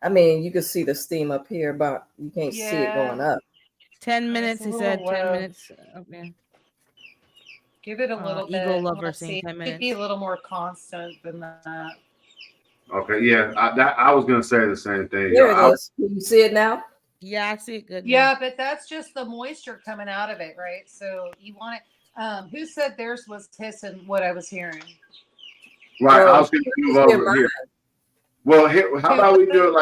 I mean, you can see the steam up here, but you can't see it going up. 10 minutes, he said. 10 minutes. Okay. Give it a little bit. Eagle lover Let's saying see. 10 It minutes. should be a little more constant than that. Okay, yeah, I was gonna say the same thing. There it is. Can you see it now? Yeah, I see it good. Yeah, but that's just the moisture coming out of it, right? So you want it. Who said theirs was hissing? What I was hearing. Right, Well, I was gonna move over here. Well, how about we do it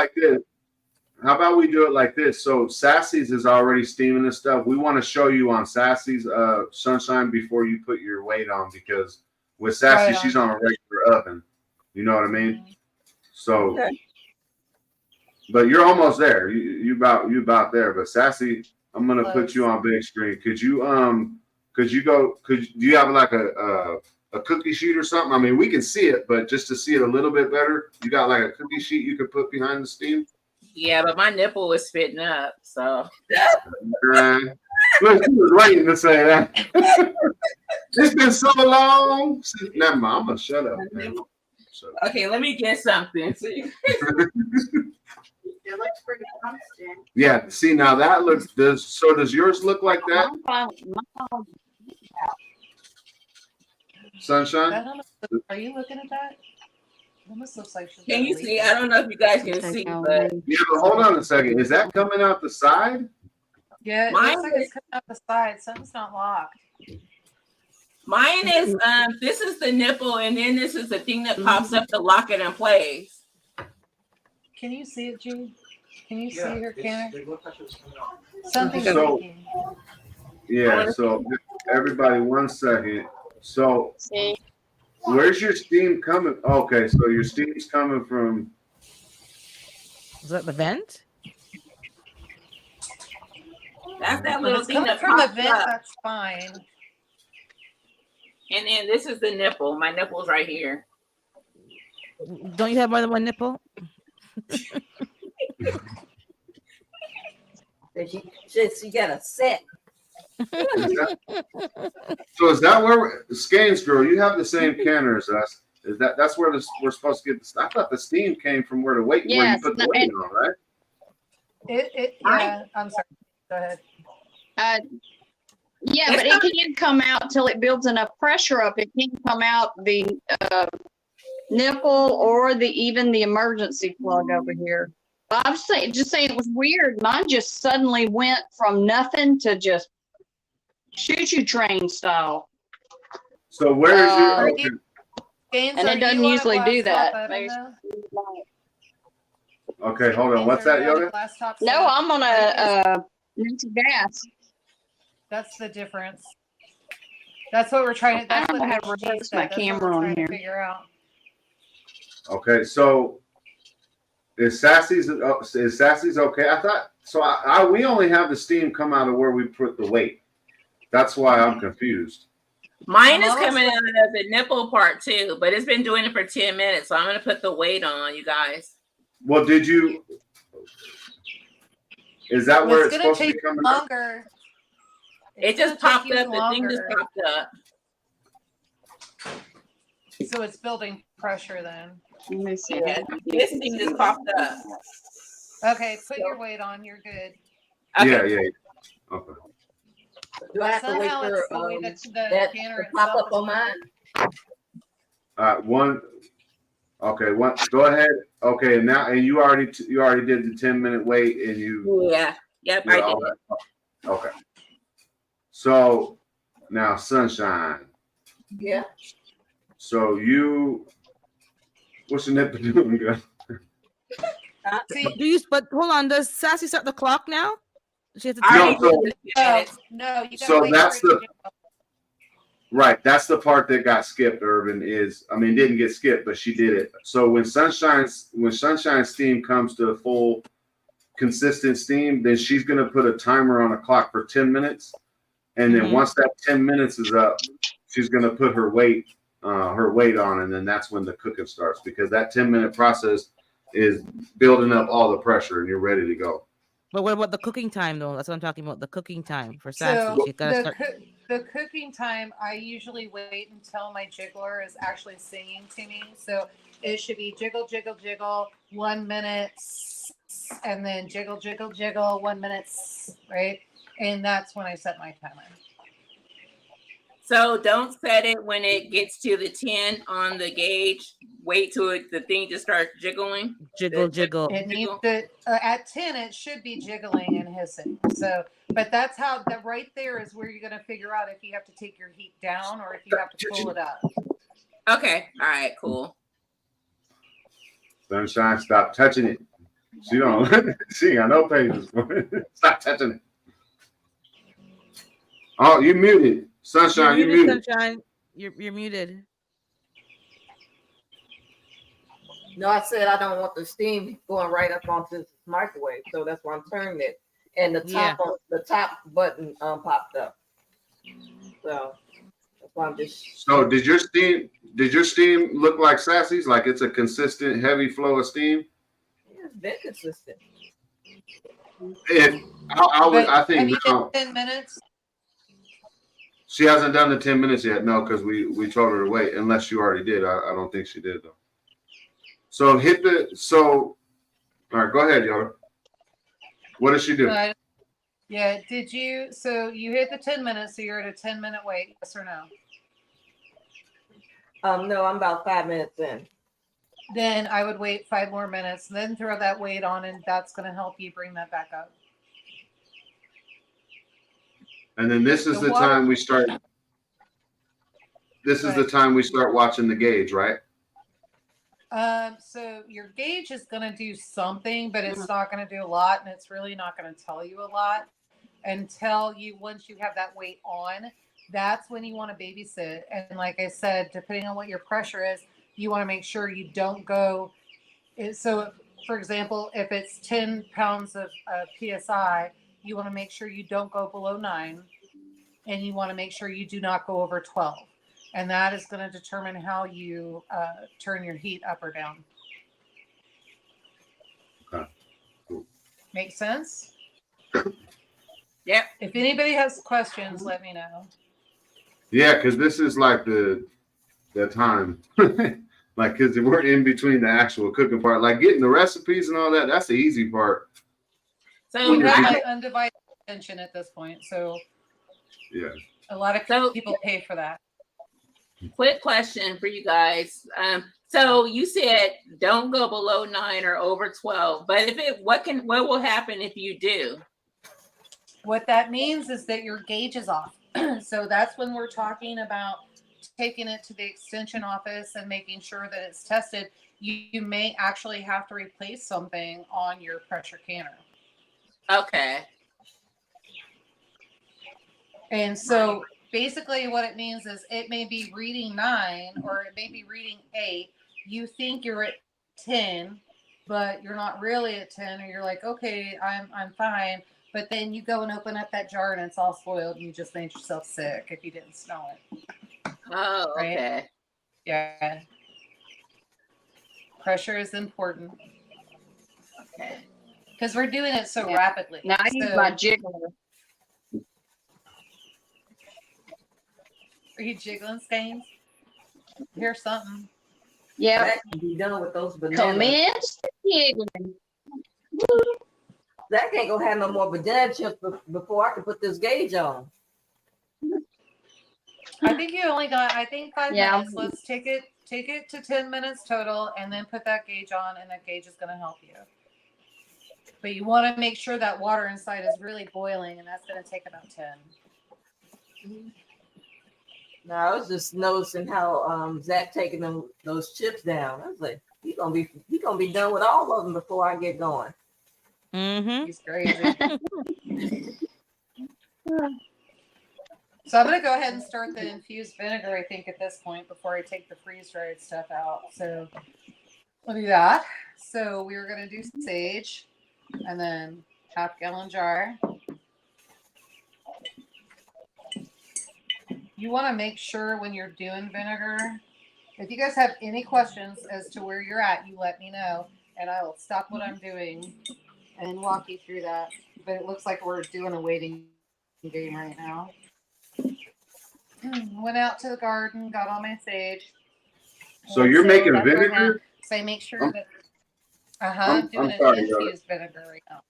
like this? So Sassy's is already steaming and stuff. We want to show you on Sassy's Sunshine before you put your weight on, because with Sassy, Right on. she's on a regular oven. You know what I mean? So, Okay. but you're almost there. You about there. But Sassy, I'm gonna put you on big screen. Could you do you have like a cookie sheet or something? I mean, we can see it, but just to see it a little bit better, you got like a cookie sheet you could put behind the steam? Yeah, but my nipple was spitting up, so. Look, she was waiting to say that. It's been so long. Never mind, I'm gonna shut up, man. Okay, let me get something. It looks pretty constant. Yeah, see, now that looks, does yours look like that? Sunshine? Are you looking at that? It almost looks like she's Can you gonna see? leak. I don't know if you guys can see, but Yeah, but hold on a second. Is that coming out the side? Yeah, it Mine looks like it's coming out the side. Something's not locked. mine is this is the nipple, and then this is the thing that pops up to lock it in place. Can you see it, Jude? Can you see her, They Canner? look like it's coming out. Something's So- leaking. Yeah, so everybody, 1 second. So See? where's your steam coming? Okay, so your steam's coming from, Is that the vent? That's that If little it's thing coming that from the pops vent, up. that's fine. And then this is the nipple. My nipple's right here. Don't you have more than one nipple? She got a set. so is that where Scanes girl, you have the same canner as us? Is that's where we're supposed to get the? I thought the steam came from where where you Yes, put the weight on, right? Yeah, I'm sorry. Go ahead. Yeah, but it can't come out till it builds enough pressure up. It can't come out the nipple or even the emergency plug over here. I'm just saying it was weird. Mine just suddenly went from nothing to just choo-choo train style. So where is your? Okay. Gaines, And are it doesn't you on a usually do glass top that. oven, though? Okay, hold on. Gaines, What's are that, you on a Yoda? glass top No, stove? I'm on a natural gas. That's the difference. That's what we're trying to. That's I don't what know how to HG reverse said. my That's what camera we're on trying here. to figure out. Okay, so is Sassy's okay? I thought so. We only have the steam come out of where we put the weight. That's why I'm confused. Mine is Mama's coming out of the nipple part too, but it's been doing it for 10 minutes. So I'm gonna put the weight on, you guys. Well, did you? Is that where it's It's gonna supposed to be take coming out? longer. It just popped up. The thing just popped up. So it's building pressure then. Let me see. Yeah, this thing just popped up. Okay, put your weight on. You're good. Okay. Yeah. Okay. Do I have to wait Somehow for it's the way that the that canner to pop itself up on mine? One. Okay. One. Go ahead. Okay. Now, and you already did the 10-minute wait, and you. Yeah. Yep, did I all did. that. Okay. So now, Sunshine. Yeah. So what's your nipple doing, girl? Do you? But hold on. Does Sassy start the clock now? She has to I take already it. put the minutes. No, you gotta So wait that's for it to the jiggle. right. That's the part that got skipped. Urban is, I mean, didn't get skipped, but she did it. So when Sunshine steam comes to full consistent steam, then she's gonna put a timer on a clock for 10 minutes, and then once that 10 minutes is up, she's gonna put her weight on, and then that's when the cooking starts, because that 10-minute process is building up all the pressure, and you're ready to go. But what about the cooking time though? That's what I'm talking about. The cooking time for So sassy. She gotta start. the cooking time, I usually wait until my jiggler is actually singing to me. So it should be jiggle, jiggle, jiggle, 1 minute, and then jiggle, jiggle, jiggle, 1 minute, right? And that's when I set my timer. So don't set it when it gets to the 10 on the gauge. Wait till the thing just starts jiggling. Jiggle, jiggle. It needs to at 10 it should be jiggling and hissing. So but that's how that right there is where you're gonna figure out if you have to take your heat down or if you have to pull it up. Okay. All right, cool. Sunshine, stop touching it. She don't. She ain't got no patience for it. Stop touching it. Oh, you muted. Sunshine, you muted. Sunshine. You're muted. No, I said I don't want the steam going right up onto the microwave, so that's why I'm turning it. And the top button popped up. So that's why I'm just. So did your steam look like Sassy's? Like it's a consistent, heavy flow of steam? Yeah, it's been consistent. I think have you now, done 10 minutes? she hasn't done the 10 minutes yet. No, because we told her to wait. Unless you already did. I don't think she did though. So all right, go ahead, Yoda. What did she do? Yeah, did you? So you hit the 10 minutes, so you're at a 10-minute wait, yes or no? No, I'm about 5 minutes in. Then I would wait 5 more minutes, then throw that weight on, and that's going to help you bring that back up. And then this is the time we start. This is the time we start watching the gauge, right? So your gauge is going to do something, but it's not going to do a lot, and it's really not going to tell you a lot until once you have that weight on. That's when you want to babysit. And like I said, depending on what your pressure is, you want to make sure you don't go. So, for example, if it's 10 pounds of PSI, you want to make sure you don't go below 9, and you want to make sure you do not go over 12. And that is going to determine how you turn your heat up or down. Okay. Cool. Make sense? Yep. If anybody has questions, let me know. Yeah, because this is like the time. Like, because we're in between the actual cooking part. Like getting the recipes and all that, that's the easy part. So You have my undivided attention at this point. So yeah, a lot of people pay for that. Quick question for you guys. So you said don't go below 9 or over 12, but what will happen if you do? What that means is that your gauge is off. So that's when we're talking about taking it to the extension office and making sure that it's tested. You may actually have to replace something on your pressure canner. Okay. And so basically what it means is it may be reading 9 or it may be reading 8. You think you're at 10, but you're not really at 10, or you're like, okay, I'm fine. But then you go and open up that jar and it's all spoiled, and you just made yourself sick if you didn't smell it. Oh, okay. Right? Yeah. Pressure is important. Okay. Because we're doing it so rapidly. Now I use my jiggler. Are you jiggling, Stains? Here's something. Yeah. That can be done with those bananas. Come in, jiggling. That can't go have no more banana chips before I can put this gauge on. I think you only got 5 Yeah. minutes. Let's take it to 10 minutes total, and then put that gauge on, and that gauge is going to help you. But you want to make sure that water inside is really boiling, and that's going to take about 10. No, I was just noticing how Zach taking those chips down. I was like, he gonna be done with all of them before I get going. Mm-hmm. He's crazy. So I'm going to go ahead and start the infused vinegar, I think, at this point before I take the freeze-dried stuff out. So we'll do that. So we're going to do sage and then half-gallon jar. You want to make sure when you're doing vinegar, if you guys have any questions as to where you're at, you let me know, and I will stop what I'm doing and walk you through that. But it looks like we're doing a waiting game right now. Went out to the garden, got all my sage. So you're making that's where I'm vinegar? at. So I make sure I'm- that I'm doing an sorry, infused vinegar right now.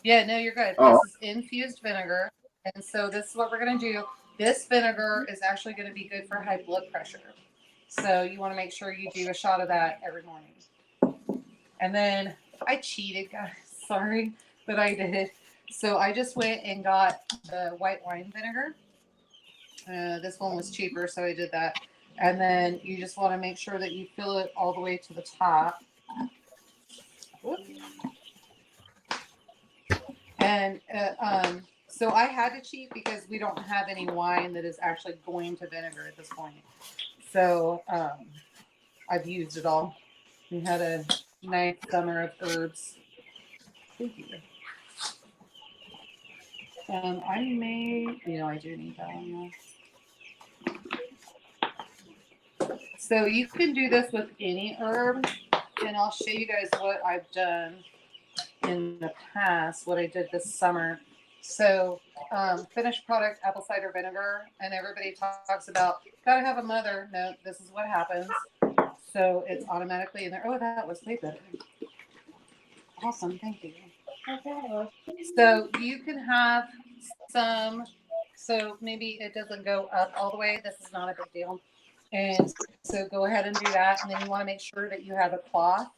Yeah, no, you're good. Oh. This is infused vinegar. And so this is what we're gonna do. This vinegar is actually gonna be good for high blood pressure. So you want to make sure you do a shot of that every morning. And then I cheated, guys. Sorry, but I did. So I just went and got the white wine vinegar. This one was cheaper, so I did that. And then you just want to make sure that you fill it all the way to the top. Whoop. And so I had to cheat because we don't have any wine that is actually going to vinegar at this point. So I've used it all. We had a nice summer of herbs. Thank you. I may, I do need that one. Yeah. So you can do this with any herb, and I'll show you guys what I've done in the past, what I did this summer. So finished product, apple cider vinegar, and everybody talks about, gotta have a mother. No, this is what happens. So it's automatically in there. Oh, that was way better. Awesome, thank you. Okay. So you can have some, so maybe it doesn't go up all the way. This is not a big deal. And so go ahead and do that. And then you want to make sure that you have a cloth.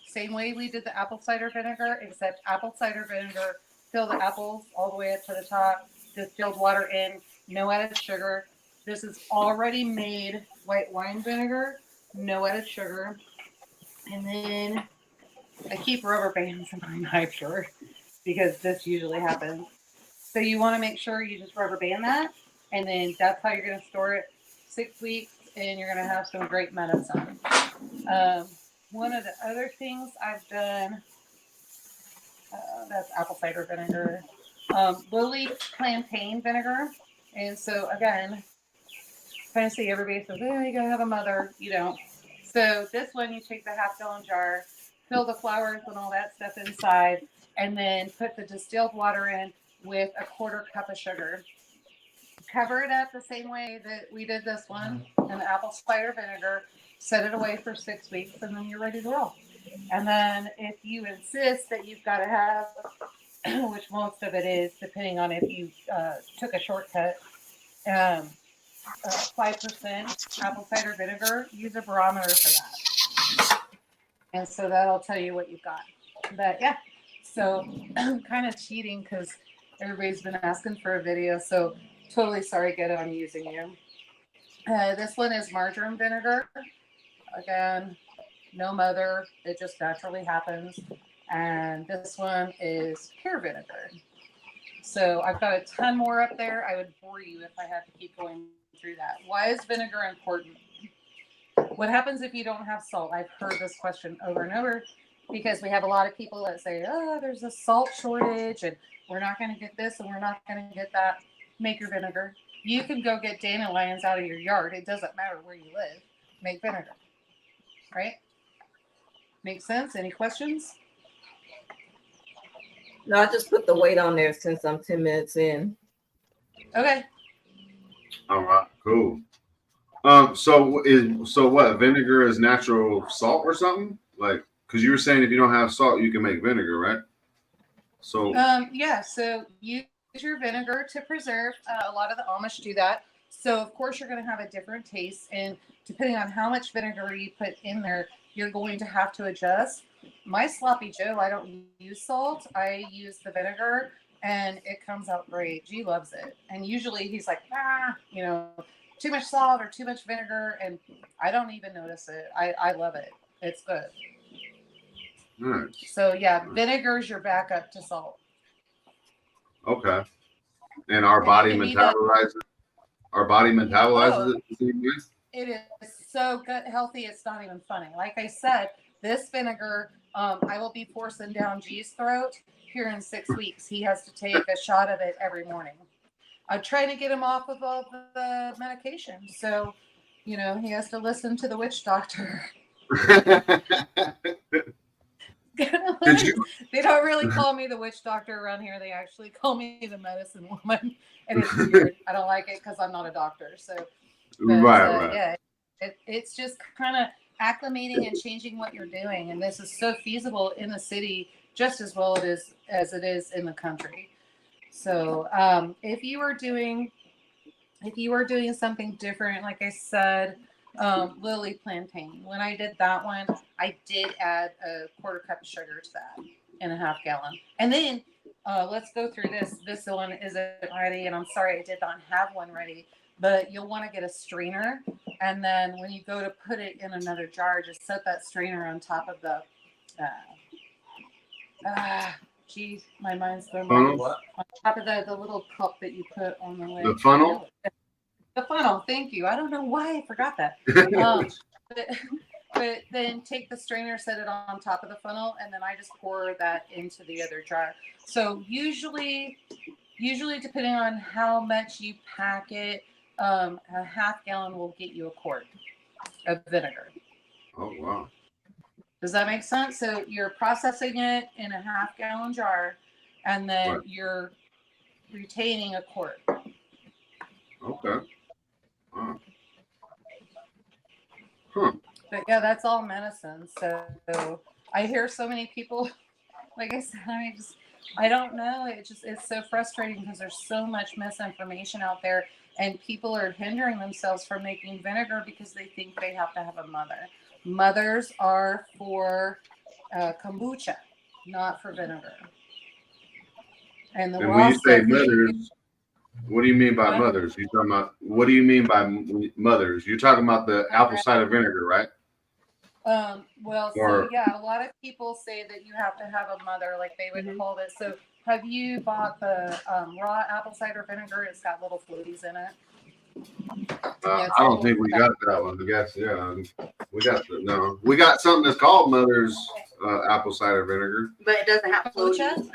Same way we did the apple cider vinegar, except apple cider vinegar, fill the apples all the way up to the top, distilled water in, no added sugar. This is already made white wine vinegar, no added sugar. And then I keep rubber bands in my knife drawer because this usually happens. So you want to make sure you just rubber band that, and then that's how you're going to store it 6 weeks, and you're going to have some great medicine. One of the other things I've done, that's apple cider vinegar, lily plantain vinegar. And so again, kind of see everybody says, oh, you got to have a mother. You don't. So this one, you take the half-gallon jar, fill the flowers and all that stuff inside, and then put the distilled water in with a 1/4 cup of sugar. Cover it up the same way that we did this one in the apple cider vinegar. Set it away for 6 weeks, and then you're ready to roll. And then if you insist that you've got to have, which most of it is, depending on if you took a shortcut, 5% apple cider vinegar, use a barometer for that. And so that'll tell you what you've got. But yeah, so I'm kind of cheating because everybody's been asking for a video. So totally sorry, Ghetto, I'm using you. This one is marjoram vinegar. Again, no mother. It just naturally happens. And this one is pear vinegar. So I've got a ton more up there. I would bore you if I had to keep going through that. Why is vinegar important? What happens if you don't have salt? I've heard this question over and over because we have a lot of people that say, oh, there's a salt shortage and we're not going to get this and we're not going to get that. Make your vinegar. You can go get dandelions out of your yard. It doesn't matter where you live. Make vinegar. Right? Make sense? Any questions? No, I just put the weight on there since I'm 10 minutes in. Okay. All right, cool. So what? Vinegar is natural salt or something? Like, because you were saying if you don't have salt, you can make vinegar, right? So yeah. So use your vinegar to preserve. A lot of the Amish do that. So of course you're going to have a different taste, and depending on how much vinegar you put in there, you're going to have to adjust. My sloppy Joe, I don't use salt. I use the vinegar, and it comes out great. G loves it, and usually he's like, too much salt or too much vinegar, and I don't even notice it. I love it. It's good. Nice. So yeah, vinegar is your backup to salt. Okay. And our And body you can eat that. metabolizes. Our body metabolizes Oh, it the same way? it is so good, healthy. It's not even funny. Like I said, this vinegar, I will be forcing down G's throat here in 6 weeks. He has to take a shot of it every morning. I'm trying to get him off of all the medication. So, he has to listen to the witch doctor. Did you? They don't really call me the witch doctor around here. They actually call me the medicine woman. And it's weird. I don't like it because I'm not a doctor. So, Right. yeah, it's just kind of acclimating and changing what you're doing. And this is so feasible in the city just as well as it is in the country. So if you were doing something different, like I said, Lily Plantain, when I did that one, I did add a 1/4 cup of sugar to that in a 1/2 gallon. And then let's go through this. This one isn't ready, and I'm sorry I did not have one ready. But you'll want to get a strainer, and then when you go to put it in another jar, just set that strainer on top of the. Geez, my mind's going blank. On top of the little cup that you put on the lid. The funnel. The funnel. Thank you. I don't know why I forgot that. But then take the strainer, set it on top of the funnel, and then I just pour that into the other jar. So usually depending on how much you pack it, a 1/2 gallon will get you a quart of vinegar. Oh wow. Does that make sense? So you're processing it in a 1/2 gallon jar, and then you're retaining a quart. Okay. Wow. Huh. But yeah, that's all medicine. So I hear so many people, like I said, I don't know. It's so frustrating because there's so much misinformation out there, and people are hindering themselves from making vinegar because they think they have to have a mother. Mothers are for kombucha, not for vinegar. And when you say mothers, what do you mean by mothers? You talking about what do you mean by mothers? You're talking about the apple cider vinegar, right? So yeah, a lot of people say that you have to have a mother, like they would call it. So have you bought the raw apple cider vinegar? It's got little floaties in it. I don't think we got that one. I guess we got something that's called Mother's apple cider vinegar, But it doesn't have kombucha.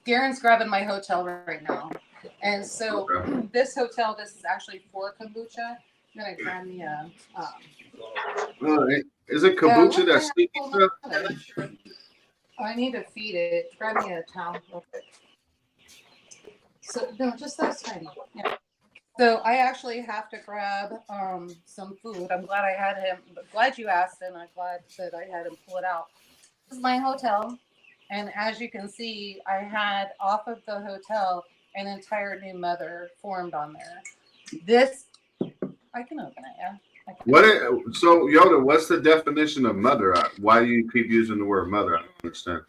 Garen's grabbing my hotel right now, and so this hotel, this is actually for kombucha. I'm gonna grab me a. Is it kombucha that's sticky stuff? I need to feed it. Grab me a towel real quick. So no, just those tiny. Yeah. So I actually have to grab some food. I'm glad I had him. Glad you asked, and I'm glad that I had him pull it out. This is my hotel, and as you can see, I had off of the hotel an entire new mother formed on there. This I can open it. Yeah. So Yoda, what's the definition of mother? Why do you keep using the word mother? I don't understand.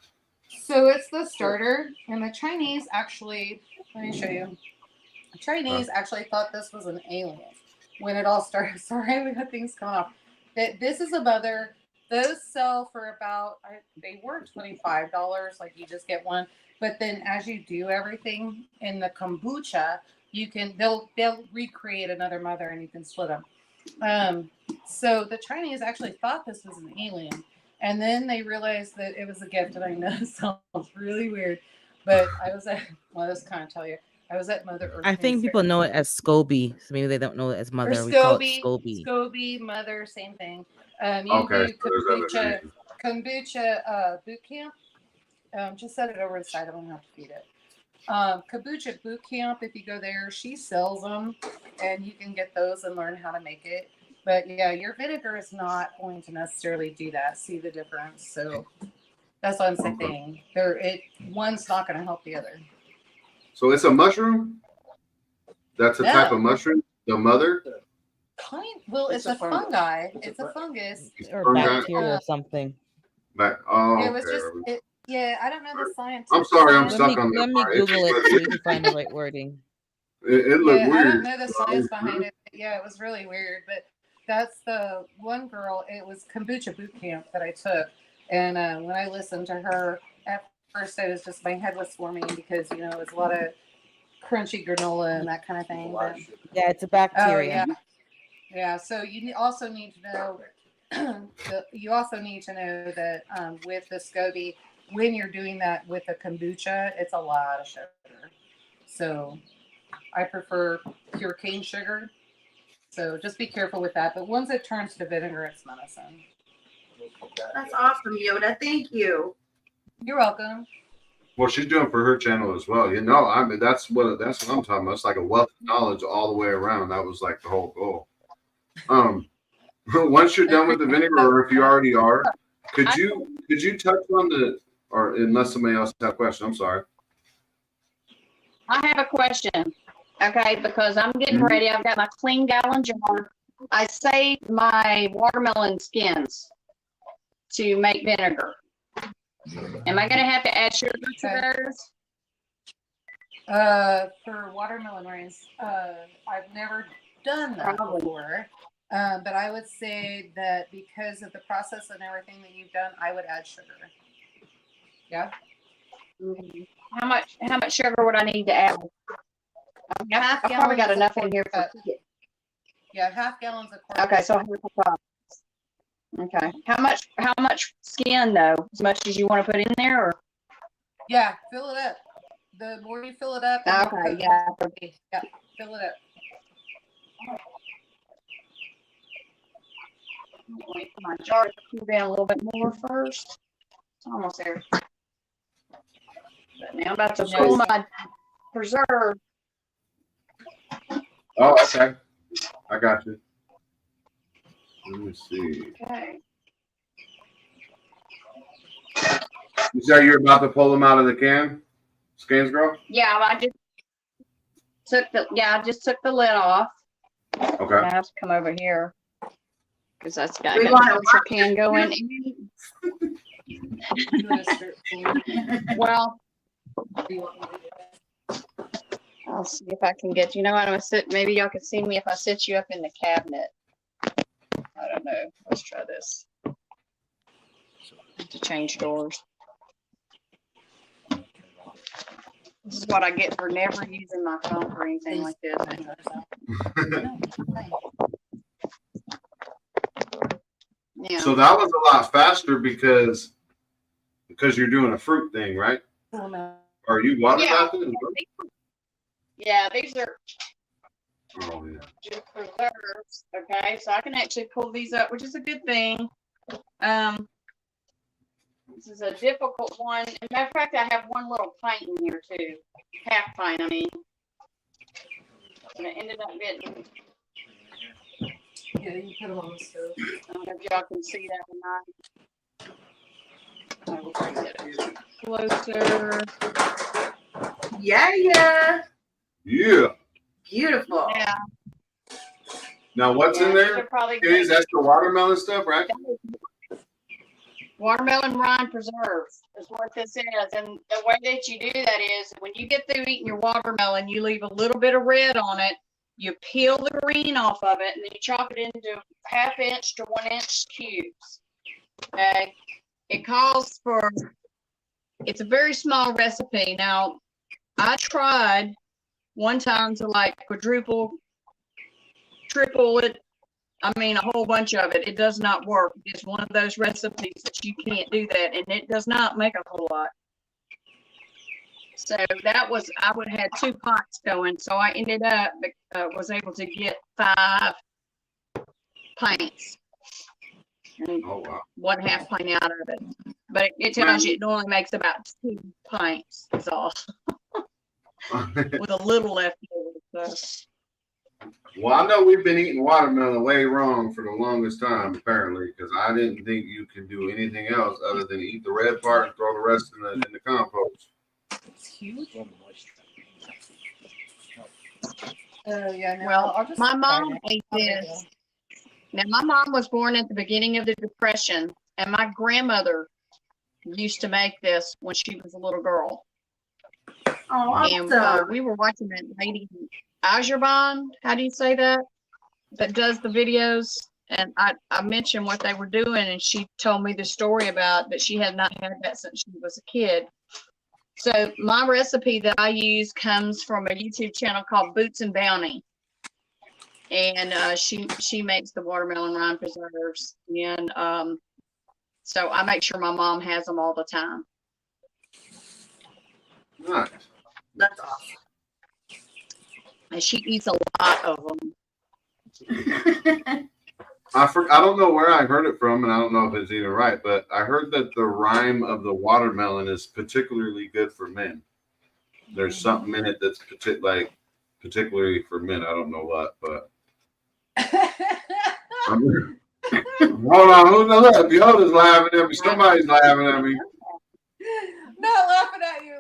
So it's the starter, and the Chinese actually. Let me show you. The Chinese actually thought this was an alien when it all started. Sorry, we got things coming off. This is a mother. Those sell for about, they were $25, like you just get one. But then as you do everything in the kombucha, they'll recreate another mother and you can split them. So the Chinese actually thought this was an alien. And then they realized that it was a gift. And I know it sounds really weird, but I was at, well, this kind of tell you, I was at Mother Earth. I think people know it as SCOBY, so maybe they don't know it as mother. Or we call it SCOBY. SCOBY, mother, same thing. You Okay, do kombucha boot camp. Just set it over the side. I don't have to feed it. Kombucha boot camp. If you go there, she sells them, and you can get those and learn how to make it. But yeah, your vinegar is not going to necessarily do that. See the difference? So that's what I'm saying. One's not going to help the other. So it's a mushroom? That's a type of mushroom? The mother? It's a fungi. It's a fungus. Or bacteria or something. It was just, I don't know the science. I'm sorry, I'm stuck on that. Let me Google it so we can find the right wording. It looked weird. I don't know the science behind it. Yeah, it was really weird. But that's the one girl. It was kombucha boot camp that I took. And when I listened to her, at first I was just, my head was swarming because, you know, it was a lot of crunchy granola and that kind of thing. But, Yeah, it's a oh, bacteria. yeah. Yeah. So you also need to know, that with the SCOBY, when you're doing that with the kombucha, it's a lot of sugar. So I prefer pure cane sugar. So just be careful with that. But once it turns to vinegar, it's medicine. That's awesome, Yoda. Thank you. You're welcome. Well, she's doing for her channel as well. You know, I mean, that's what I'm talking about. It's like a wealth of knowledge all the way around. That was like the whole goal. Once you're done with the vinegar, or if you already are, could you touch on the, or unless somebody else has a question, I'm sorry. I have a question. Okay, because I'm getting ready. I've got my clean gallon jar. I saved my watermelon skins to make vinegar. Am I going to have to add sugar to those? For watermelon rinds, I've never done that before. But I would say that because of the process and everything that you've done, I would add sugar. Yeah. How much sugar would I need to add? Half I probably got enough in here for. Yeah, half gallons of corn. Okay, so half a cup. Okay. How much skin though? As much as you want to put in there, or? Yeah, fill it up. The more you fill it up. Okay. Yeah. Yeah, fill it up. Wait for my jar to cool down a little bit more first. It's almost there. But now I'm about to pull my preserve. Oh, okay. I got you. Let me see. Okay. You said you're about to pull them out of the can? Skins, girl? Yeah, I just took the lid off. Okay. I have to come over here because that's got We a want culture can going. Well, I'll see if I can get, you know what, I'm gonna sit, maybe y'all can see me if I sit you up in the cabinet. I don't know. Let's try this. To change doors. This is what I get for never using my phone for anything like this. Yeah. So that was a lot faster because you're doing a fruit thing, right? Are you water bathing? Yeah, these are Oh yeah. just preserves. Okay, so I can actually pull these up, which is a good thing. This is a difficult one. As a matter of fact, I have one little pint in here too. Half pint, I mean. And it ended up getting. Yeah, you put them on the stove. I don't know if y'all can see that or not. I will bring it closer. Yeah. Yeah. Beautiful. Yeah. Now what's in these are there? probably Is that's the watermelon stuff, right? watermelon rind preserves is what this is. And the way that you do that is when you get through eating your watermelon, you leave a little bit of red on it. You peel the green off of it, and then you chop it into 1/2 inch to 1 inch cubes. Okay. It calls for, it's a very small recipe. Now, I tried one time to like quadruple, triple it. I mean, a whole bunch of it. It does not work. It's one of those recipes that you can't do that, and it does not make a whole lot. So that was, I would have had 2 pots going. So I ended up, was able to get 5 pints. And Oh wow. 1/2 pint out of it. But it tells you it normally makes about 2 pints. That's all. With a little left over. So. Well, I know we've been eating watermelon way wrong for the longest time, apparently, because I didn't think you can do anything else other than eat the red part and throw the rest in the compost. It's huge. Yeah. No, Well, I'll just my mom try it. ate Oh, there you this. Now, my mom was born at the beginning of the Depression, and my grandmother used to make this when she was a little girl. Oh, And awesome. we were watching that lady, Azerbaijan, how do you say that? That does the videos and I mentioned what they were doing, and she told me the story about that she had not had that since she was a kid. So my recipe that I use comes from a YouTube channel called Boots and Bounty, and she makes the watermelon rind preserves, and so I make sure my mom has them all the time. Nice. That's awesome. And she eats a lot of them. I don't know where I heard it from, and I don't know if it's even right, but I heard that the rind of the watermelon is particularly good for men. There's something in it that's particularly for men. I don't know what, but hold on, who's the look? Yoda's laughing at me. Somebody's laughing at me. Not laughing at you.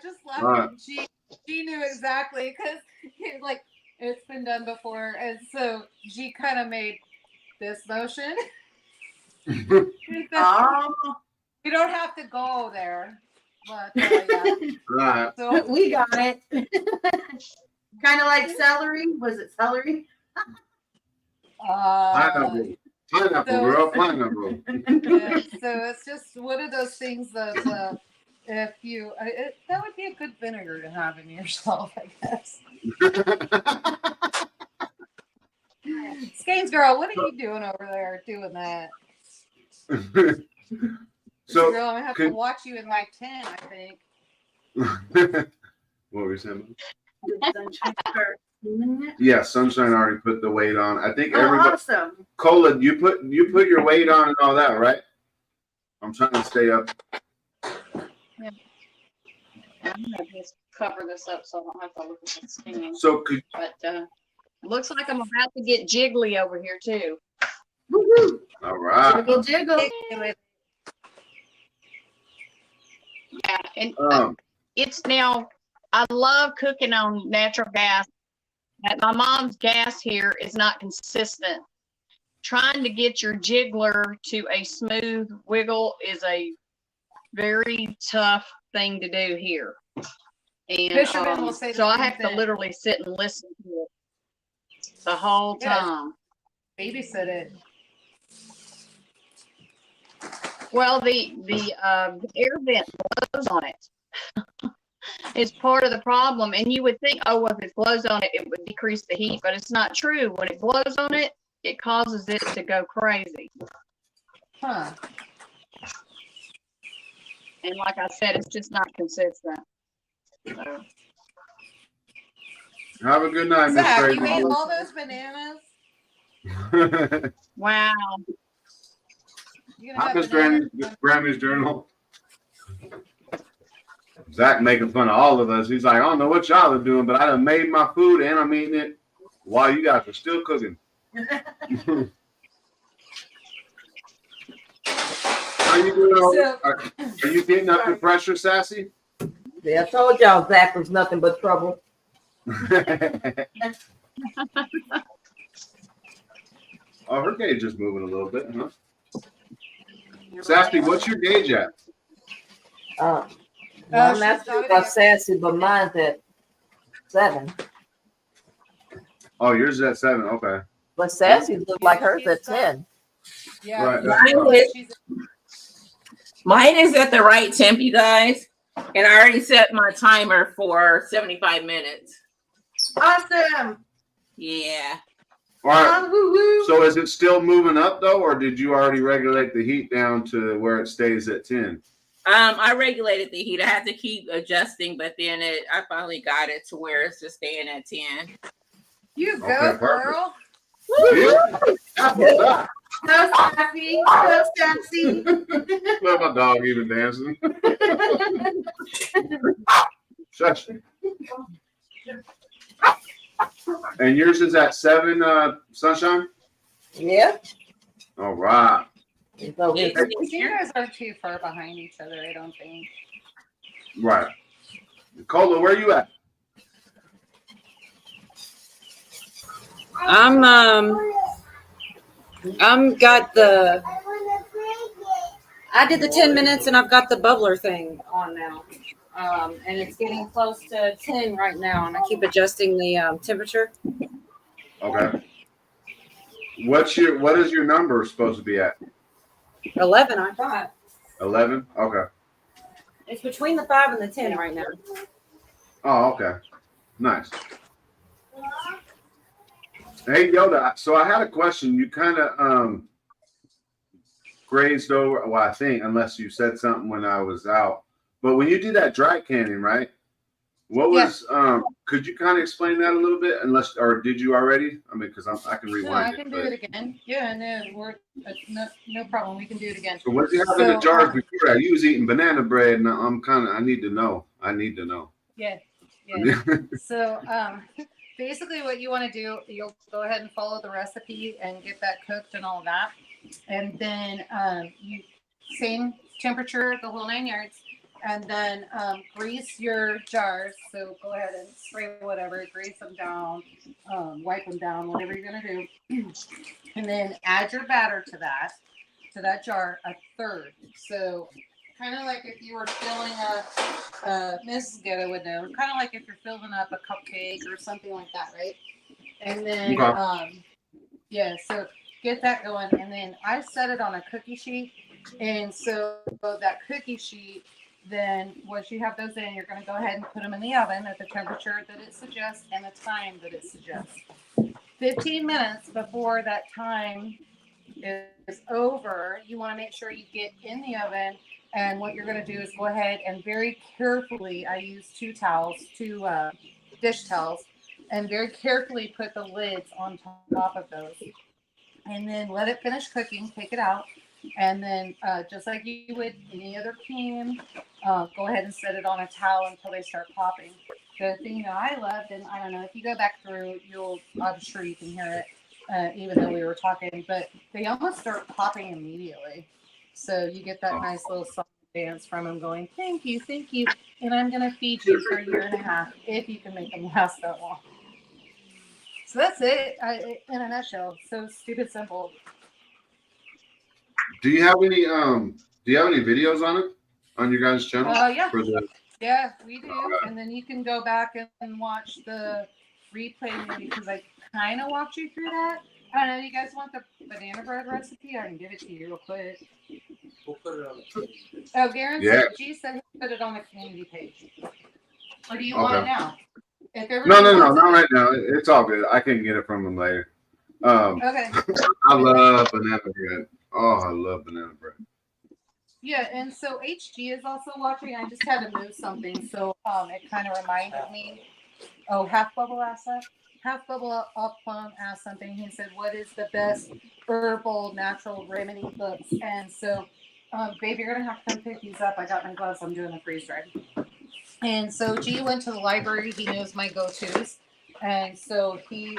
Just laughing. Right. She knew exactly because like it's been done before, and so she kind of made this motion. You don't have to go there, but yeah. Right. So We got it. Kind of like celery. Was it celery? Pineapple, girl, pineapple. Yeah, so it's just one of those things that if you that would be a good vinegar to have in yourself, I guess. Skanes girl, what are you doing over there doing that? So, girl, I'm gonna have to watch you in like 10, I think. What were you saying? Sunshine start steaming it. Yeah, Sunshine already put the weight on. I think everybody. Awesome. Cola, you put your weight on and all that, right? I'm trying to stay up. Yeah. I'm gonna just cover this up so I don't have to look at this thing. So But looks like I'm about to get jiggly over here too. Woohoo! All right. Jiggle, jiggle. Yeah, and it's now. I love cooking on natural gas. But my mom's gas here is not consistent. Trying to get your jiggler to a smooth wiggle is a very tough thing to do here. And Fishermen will say the so I same have to thing. literally sit and listen to it the whole Yes. time. Babysit it. Well, the air vent blows on it. It's part of the problem. And you would think, oh, well, if it blows on it, it would decrease the heat, but it's not true. When it blows on it, it causes it to go crazy. Huh. And like I said, it's just not consistent. So. Have a good night, Miss Zach, Crazy. you ate all those bananas? Wow. You gonna have Miss bananas? Grammy's Journal. Zach making fun of all of us. He's like, I don't know what y'all are doing, but I done made my food and I'm eating it while you guys are still cooking. How you doing? Are you getting up to pressure, Sassy? Yeah, I told y'all Zach was nothing but trouble. Oh, her gauge is moving a little bit, huh? Sassy, what's your gauge at? Well, I'm not she's sure not about yet. Sassy, but mine's at 7. Oh, yours is at 7. Okay. But Sassy looked like hers at 10. Yeah. Right. Mine is at the right temp, you guys. And I already set my timer for 75 minutes. Awesome. Yeah. All right. Woo-woo. So is it still moving up though, or did you already regulate the heat down to where it stays at 10? I regulated the heat. I had to keep adjusting, but then I finally got it to where it's just staying at 10. You go, Okay, girl. Yeah. That's what's up. So sassy. So sassy. Look, my dog even dancing. Shush. And yours is at 7, Sunshine? Yeah. All right. So It's You guys aren't too far behind each other, I don't think. Right. Cola, where you at? I'm got the. I did the 10 minutes and I've got the bubbler thing on now. And it's getting close to 10 right now, and I keep adjusting the temperature. Okay. What is your number supposed to be at? 11, I thought. 11? Okay. It's between the 5 and the 10 right now. Oh, okay. Nice. Hey, Yoda. So I had a question. You kind of grazed over. Well, I think, unless you said something when I was out. But when you do that dry canning, right? What was? Could you kind of explain that a little bit? Unless, or did you already? I mean, because I can rewind. No, I can do it again. Yeah, no problem. We can do it again. So what did you have in the jars before that? You was eating banana bread, and I need to know. Yeah. So basically what you want to do, you'll go ahead and follow the recipe and get that cooked and all of that. And then you same temperature, the whole 9 yards. And then grease your jars. So go ahead and spray whatever, grease them down, wipe them down, whatever you're going to do. And then add your batter to that jar, a third. So kind of like if you were filling up, Mrs. Ghetto would know, kind of like if you're filling up a cupcake or something like that, right? And then, so get that going. And then I set it on a cookie sheet. And so that cookie sheet, then once you have those in, you're going to go ahead and put them in the oven at the temperature that it suggests and the time that it suggests. 15 minutes before that time is over, you want to make sure you get in the oven. And what you're going to do is go ahead and very carefully, I use two dish towels, and very carefully put the lids on top of those. And then let it finish cooking, take it out. And then just like you would any other can, go ahead and set it on a towel until they start popping. The thing that I loved, and I don't know, if you go back through, I'm sure you can hear it, even though we were talking, but they almost start popping immediately. So you get that nice little song dance from them going, thank you, and I'm going to feed you for 1.5 years if you can make them last that long. So that's it in a nutshell. So stupid simple. Do you have any videos on it on your guys' channel? Yeah. Yeah, we do. And then you can go back and watch the replay maybe because I kind of walked you through that. I don't know. You guys want the banana bread recipe? I can give it to you real quick. We'll put it on the community page. Oh, Garen said he put it on the community page. Or do you want it now? No, not right now. It's all good. I can get it from them later. Okay. I love banana bread. Oh, I love banana bread. Yeah, and so HG is also watching. I just had to move something, so it kind of reminded me. Oh, Half Bubble asked that. Half Bubble up Plum asked something. He said, "What is the best herbal natural remedy books?" And so, babe, you're gonna have to come pick these up. I got my gloves. I'm doing the freeze dried. And so G went to the library. He knows my go-tos. And so he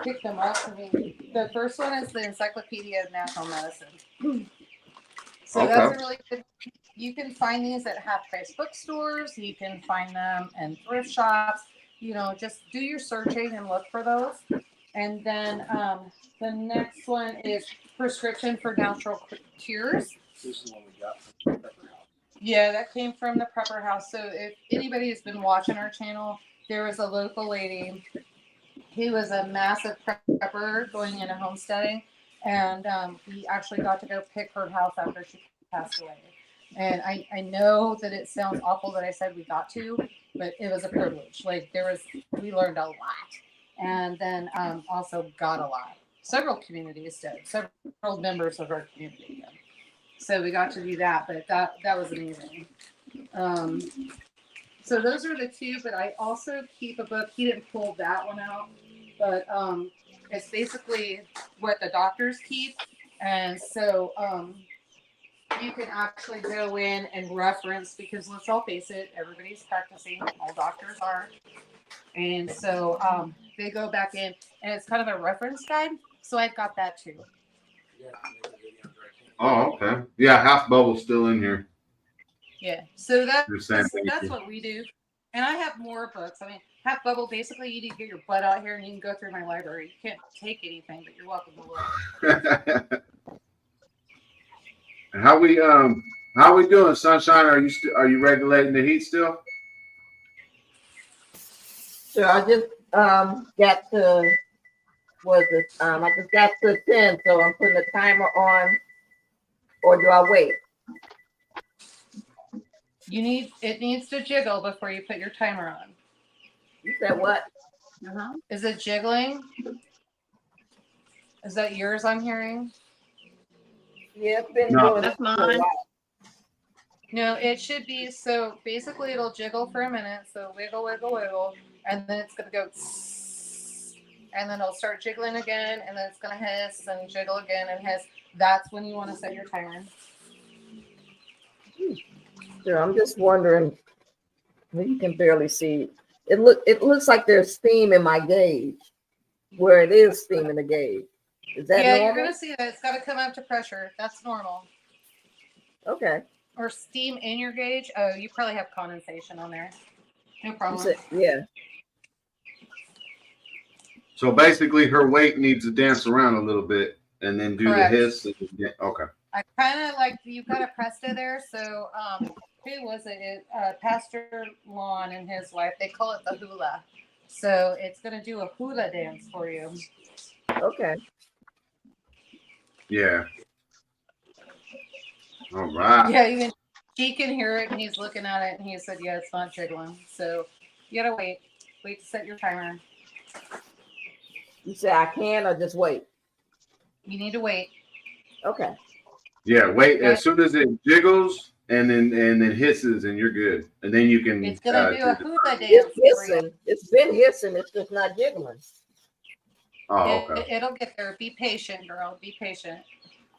picked them up for me. The first one is the Encyclopedia of Natural Medicine. So that's a really good. You can find these at half-price bookstores. You can find them in thrift shops. Just do your searching and look for those. And then the next one is Prescription for Natural Cures. This is one we got from the Pepper House. Yeah, that came from the Prepper House. So if anybody has been watching our channel, there was a local lady who was a massive prepper going into homesteading, and we actually got to go pick her house after she passed away. And I know that it sounds awful that I said we got to, but it was a privilege. Like we learned a lot, and then also got a lot. Several communities did. Several members of our community did. So we got to do that, but that was amazing. So those are the two, but I also keep a book. He didn't pull that one out, but it's basically what the doctors keep. And so you can actually go in and reference, because let's all face it, everybody's practicing, all doctors are. And so they go back in, and it's kind of a reference guide. So I've got that too. Oh, okay. Yeah, Half Bubble's still in here. Yeah, so that's you. what we do. And I have more books. I mean, Half Bubble, basically you need to get your butt out here and you can go through my library. You can't take anything, but you're welcome to look. And how we doing, Sunshine? Are you regulating the heat still? So I just got to was it? I just got to 10, so I'm putting the timer on, or do I wait? It needs to jiggle before you put your timer on. You said what? Is it jiggling? Is that yours I'm hearing? Yeah, it's been No. doing That's it for a mine. while. No, it should be, so basically it'll jiggle for a minute. So wiggle, wiggle, wiggle. And then it's going to go tss, and then it'll start jiggling again. And then it's going to hiss and jiggle again and hiss. That's when you want to set your timer. Sure, I'm just wondering. You can barely see. It looks like there's steam in my gauge, where it is steam in the gauge. Is that Yeah, normal? you're going to see that. It's got to come up to pressure. That's normal. Okay. Or steam in your gauge. Oh, you probably have condensation on there. No problem. Yeah. So basically, her weight needs to dance around a little bit and then do Correct. the hiss. Okay. I kind of like, you've got a Presto there. So, who was it? Pastor Lon and his wife, they call it the hula. So it's going to do a hula dance for you. Okay. Yeah. All right. Yeah, even he can hear it and he's looking at it and he said, yeah, it's not jiggling. So you got to wait to set your timer. You say I can or just wait? You need to wait. Okay. Yeah, wait. Okay. As soon as it jiggles and then hisses, and you're good. And then you can. It's going to do a hula dance. It's for you. hissing. It's been hissing. It's just not jiggling. Oh, okay. It'll get there. Be patient, girl. Be patient.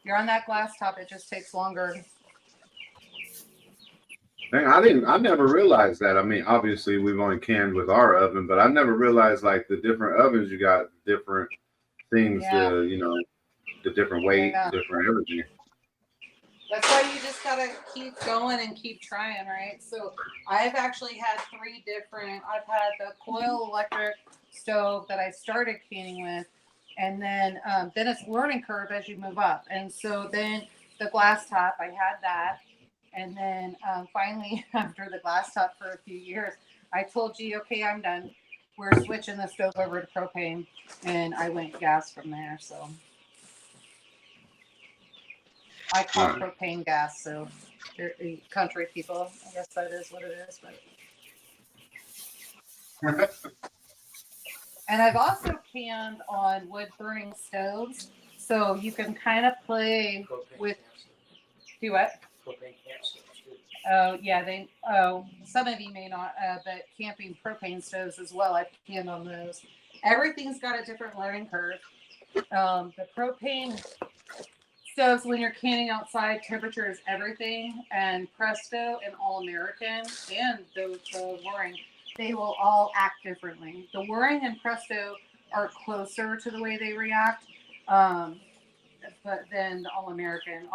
You're on that glass top. It just takes longer. Dang, I never realized that. I mean, obviously we've only canned with our oven, but I never realized like the different ovens, you got different things Yeah. to, the different weight, Yeah. different everything. That's why you just got to keep going and keep trying, right? So I've actually had I've had the coil electric stove that I started canning with. And then it's learning curve as you move up. And so then the glass top, I had that. And then finally, after the glass top for a few years, I told G, okay, I'm done. We're switching the stove over to propane. And I went gas from there. So I call propane gas. So they're country people. I guess that is what it is. But and I've also canned on wood burning stoves, so you can kind of play with. Do what? Oh yeah, some of you may not, but camping propane stoves as well. I've canned on those. Everything's got a different learning curve. The propane stoves, when you're canning outside, temperature is everything. And Presto and All American and the Waring, they will all act differently. The Waring and Presto are closer to the way they react, but then the All American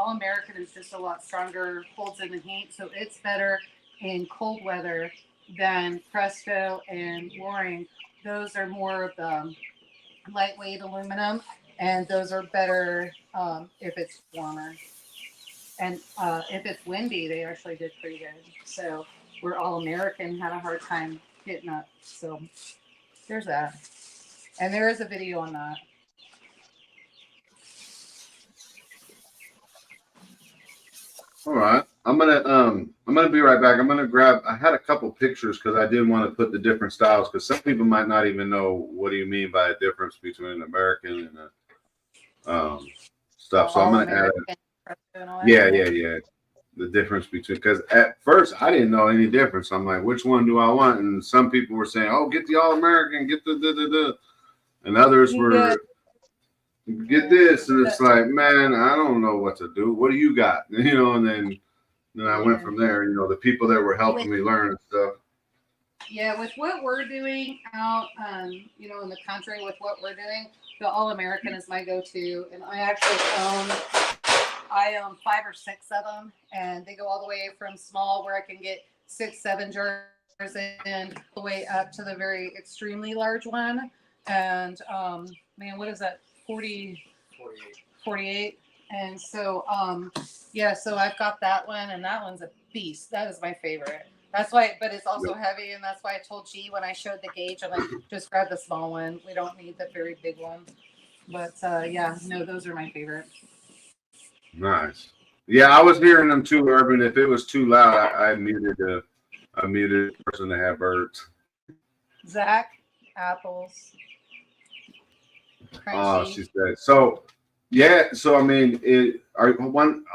is just a lot stronger, holds in the heat, so it's better in cold weather than Presto and Waring. Those are more of the lightweight aluminum, and those are better if it's warmer. And if it's windy, they actually did pretty good. So where All American had a hard time getting up. So there's that. And there is a video on that. All right. I'm gonna be right back. I'm gonna grab. I had a couple pictures because I did want to put the different styles because some people might not even know what do you mean by a difference between an American and stuff. So I'm gonna add. Yeah. The difference between, because at first I didn't know any difference. I'm like, which one do I want? And some people were saying, oh, get the All American, get the, and others were. Get this, and it's like, man, I don't know what to do. What do you got? And then I went from there. The people that were helping me learn and stuff. Yeah, with what we're doing out, in the country, with what we're doing, the All American is my go-to, and I actually own 5 or 6 of them, and they go all the way from small, where I can get 6, 7 jars in, all the way up to the very extremely large one. And man, what is that? 48. And so so I've got that one, and that one's a beast. That is my favorite. That's why, but it's also heavy, and that's why I told G when I showed the gauge, I'm like, just grab the small one. We don't need the very big one. But yeah, no, those are my favorite. Nice. Yeah, I was hearing them too, Urban. If it was too loud, I muted the person that had birds. Zach, apples, Oh, crunchy. she said so. Yeah, so I mean,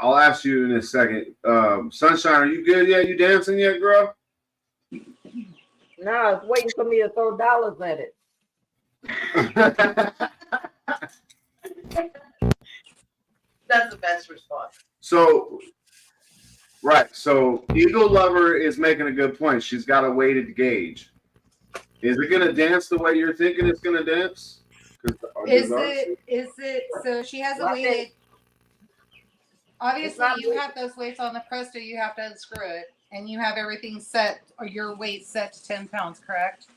I'll ask you in a second. Sunshine, are you good yet? You dancing yet, girl? No, it's waiting for me to throw dollars at it. That's the best response. So, right. So, Eagle Lover is making a good point. She's got a weighted gauge. Is it going to dance the way you're thinking it's going to dance? Is it so she has a Well, weighted, obviously not you weighted. have those weights on the Presto, you have to unscrew it and you have everything set or your weight set to 10 pounds, correct?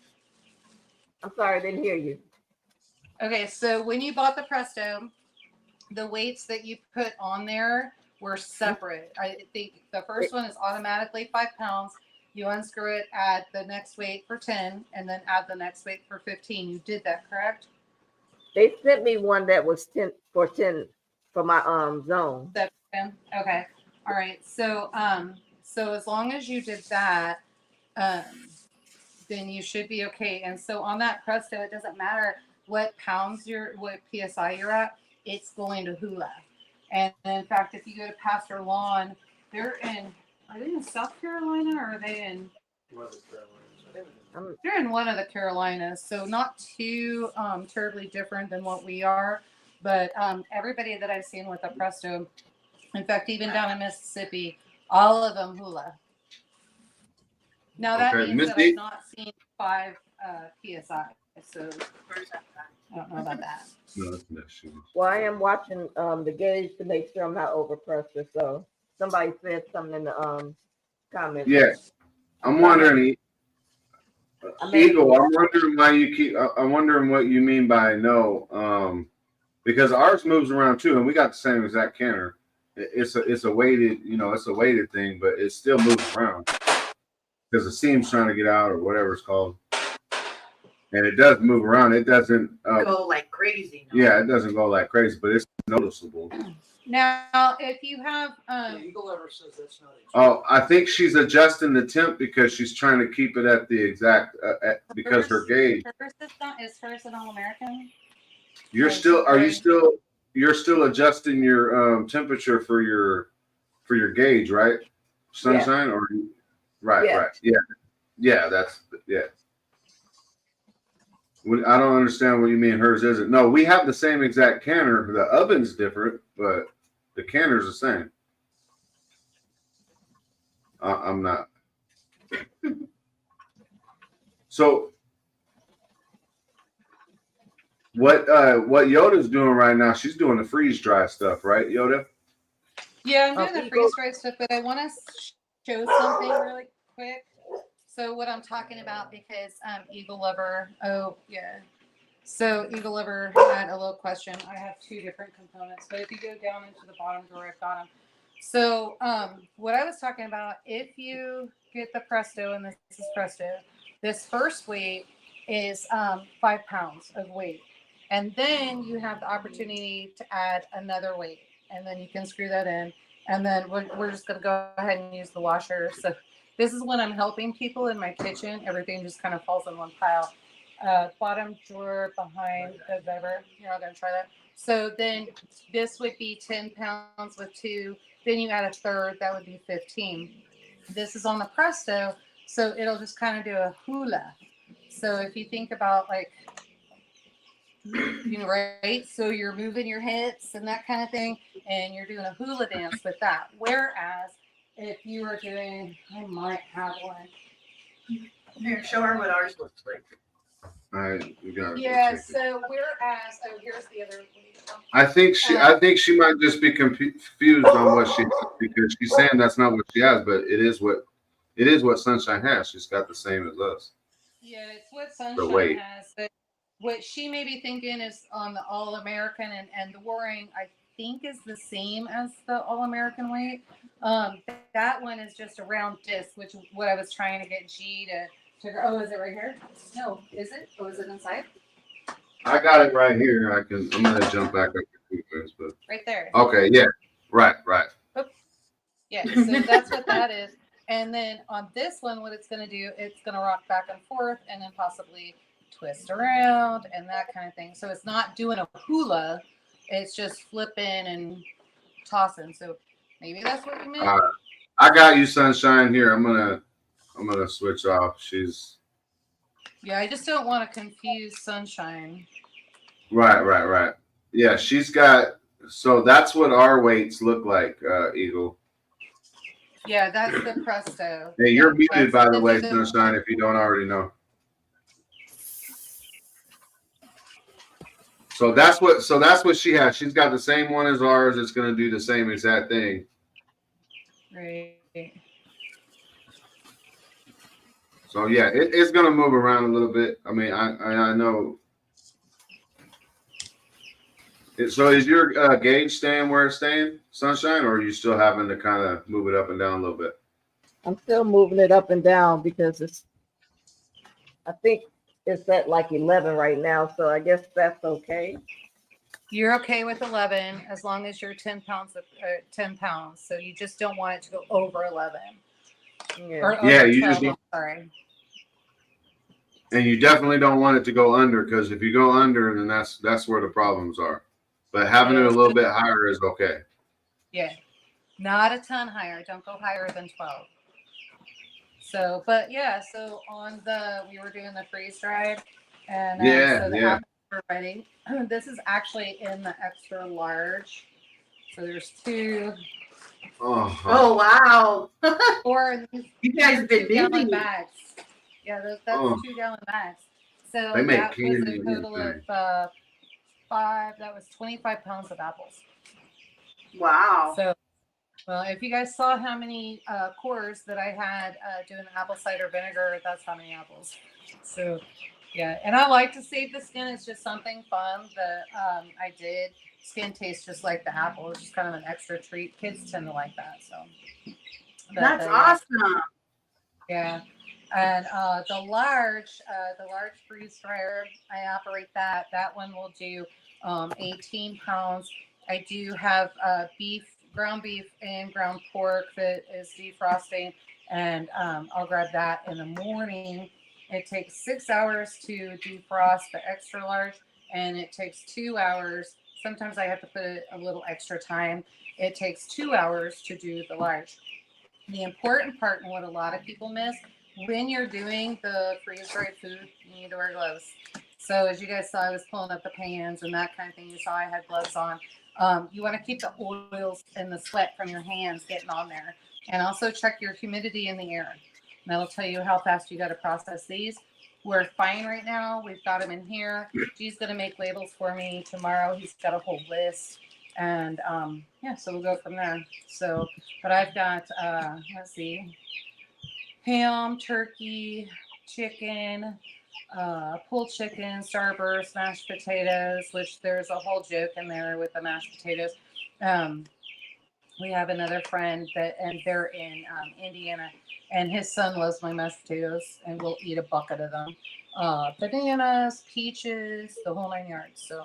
I'm sorry, I didn't hear you. Okay, so when you bought the Presto, the weights that you put on there were separate. I think the first one is automatically 5 pounds. You unscrew it, add the next weight for 10, and then add the next weight for 15. You did that, correct? They sent me one that was 10 for my zone. That 10? Okay. All right. So so as long as you did that, then you should be okay. And so on that Presto, it doesn't matter what PSI you're at, it's going to hula. And in fact, if you go to Pastor Lawn, are they in South Carolina or are they in? They're in one of the Carolinas, so not too terribly different than what we are. But everybody that I've seen with a Presto, in fact, even down in Mississippi, all of them hula. Now that Okay, means that Misty? I've not seen 5 PSI, so I don't know about that. No, that's not she. Well, I am watching the gauge to make sure I'm not over pressure. So somebody said something in the comments. Yeah, I'm wondering, Eagle. I'm wondering why you keep. I'm wondering what you mean by no. Because ours moves around too, and we got the same exact canner. It's a weighted, it's a weighted thing, but it still moves around because the seam's trying to get out or whatever it's called, and it does move around. It doesn't Go like crazy. No? Yeah, it doesn't go like crazy, but it's noticeable. Now, if you have Eagle Lover says that's not it. Oh, I think she's adjusting the temp because she's trying to keep it at the exact because her gauge. Is hers an All-American? You're still adjusting your temperature for your gauge, right? Sunshine or right, Yeah. right. Yeah, I don't understand what you mean hers isn't. No, we have the same exact canner. The oven's different, but the canner's the same. I'm not. So what Yoda's doing right now, she's doing the freeze dry stuff, right, Yoda? Yeah, I'm doing the freeze dried stuff, but I want to show something really quick. So what I'm talking about, because Eagle Lover, so Eagle Lover had a little question. I have 2 different components, but if you go down into the bottom drawer, I've got them. So what I was talking about, if you get the Presto, and this is Presto, this first weight is 5 pounds of weight. And then you have the opportunity to add another weight, and then you can screw that in. And then we're just going to go ahead and use the washer. So this is when I'm helping people in my kitchen. Everything just kind of falls in one pile. Bottom drawer behind the Weber. You're not going to try that. So then this would be 10 pounds with 2. Then you add a third. That would be 15. This is on the Presto. So it'll just kind of do a hula. So if you think about right? So you're moving your hips and that kind of thing. And you're doing a hula dance with that. Whereas if you were doing, I might have one. Here, show her what ours looks like. All right, we got it. Yeah. So whereas, here's the other. I think she might just be confused on what she has because she's saying that's not what she has, but it is what Sunshine has. She's got the same as us. Yeah, it's what Sunshine has. But what she may be thinking is on the All-American and the Waring, I think is the same as the All-American weight. That one is just a round disc, which is what I was trying to get G to. Oh, is it right here? No, is it? Oh, is it inside? I got it right here. I'm gonna jump back up to this, but Right there. okay, yeah, right. Oops. Yeah, so that's what that is. And then on this one, what it's going to do, it's going to rock back and forth and then possibly twist around and that kind of thing. So it's not doing a hula, it's just flipping and tossing. So maybe that's what you meant. I got you, Sunshine. Here, I'm gonna switch off. She's Yeah, I just don't want to confuse Sunshine. right. Yeah, she's got. So that's what our weights look like, Eagle. Yeah, that's the Presto. Hey, you're Yeah, muted, by the way, the- Sunshine. If you don't already know. So that's what she has. She's got the same one as ours. It's gonna do the same exact thing. Right. So yeah, it's gonna move around a little bit. I mean, I know. So is your gauge staying where it's staying, Sunshine, or are you still having to kind of move it up and down a little bit? I'm still moving it up and down because I think it's at like 11 right now. So I guess that's okay. You're okay with 11 as long as you're 10 pounds. 10 pounds. So you just don't want it to go over 11. Yeah. Or over Yeah, 12, you just I'm sorry. And you definitely don't want it to go under, because if you go under, then that's where the problems are. But having it a little bit higher is okay. Yeah. Not a ton higher. Don't go higher than 12. So, but yeah, so we were doing the freeze dried, and so the apples were ready. This is actually in the extra large. So there's two. Oh wow! Or You guys have been 2-gallon busy. bags. Yeah, that's 2-gallon bags. So They make that was candy a in total here. of 5. That was 25 pounds of apples. Wow. So, well, if you guys saw how many cores that I had doing apple cider vinegar, that's how many apples. So, yeah, and I like to save the skin. It's just something fun that I did. Skin tastes just like the apple. It's just kind of an extra treat. Kids tend to like that. So, That's awesome. Yeah. And the large freeze dryer, I operate that. That one will do 18 pounds. I do have ground beef and ground pork that is defrosting, and I'll grab that in the morning. It takes 6 hours to defrost the extra large, and it takes 2 hours. Sometimes I have to put a little extra time. It takes 2 hours to do the large. The important part, and what a lot of people miss, when you're doing the freeze-dried food, you need to wear gloves. So as you guys saw, I was pulling up the pans and that kind of thing. You saw I had gloves on. You want to keep the oils and the sweat from your hands getting on there. And also check your humidity in the air. And that'll tell you how fast you got to process these. We're fine right now. We've got them in here. G's going to make labels for me tomorrow. He's got a whole list. And yeah, so we'll go from there. So, but I've got, let's see, ham, turkey, chicken, pulled chicken, starburst, mashed potatoes, which there's a whole joke in there with the mashed potatoes. We have another friend and they're in Indiana, and his son loves my mashed potatoes and we'll eat a bucket of them. Bananas, peaches, the whole 9 yards. So,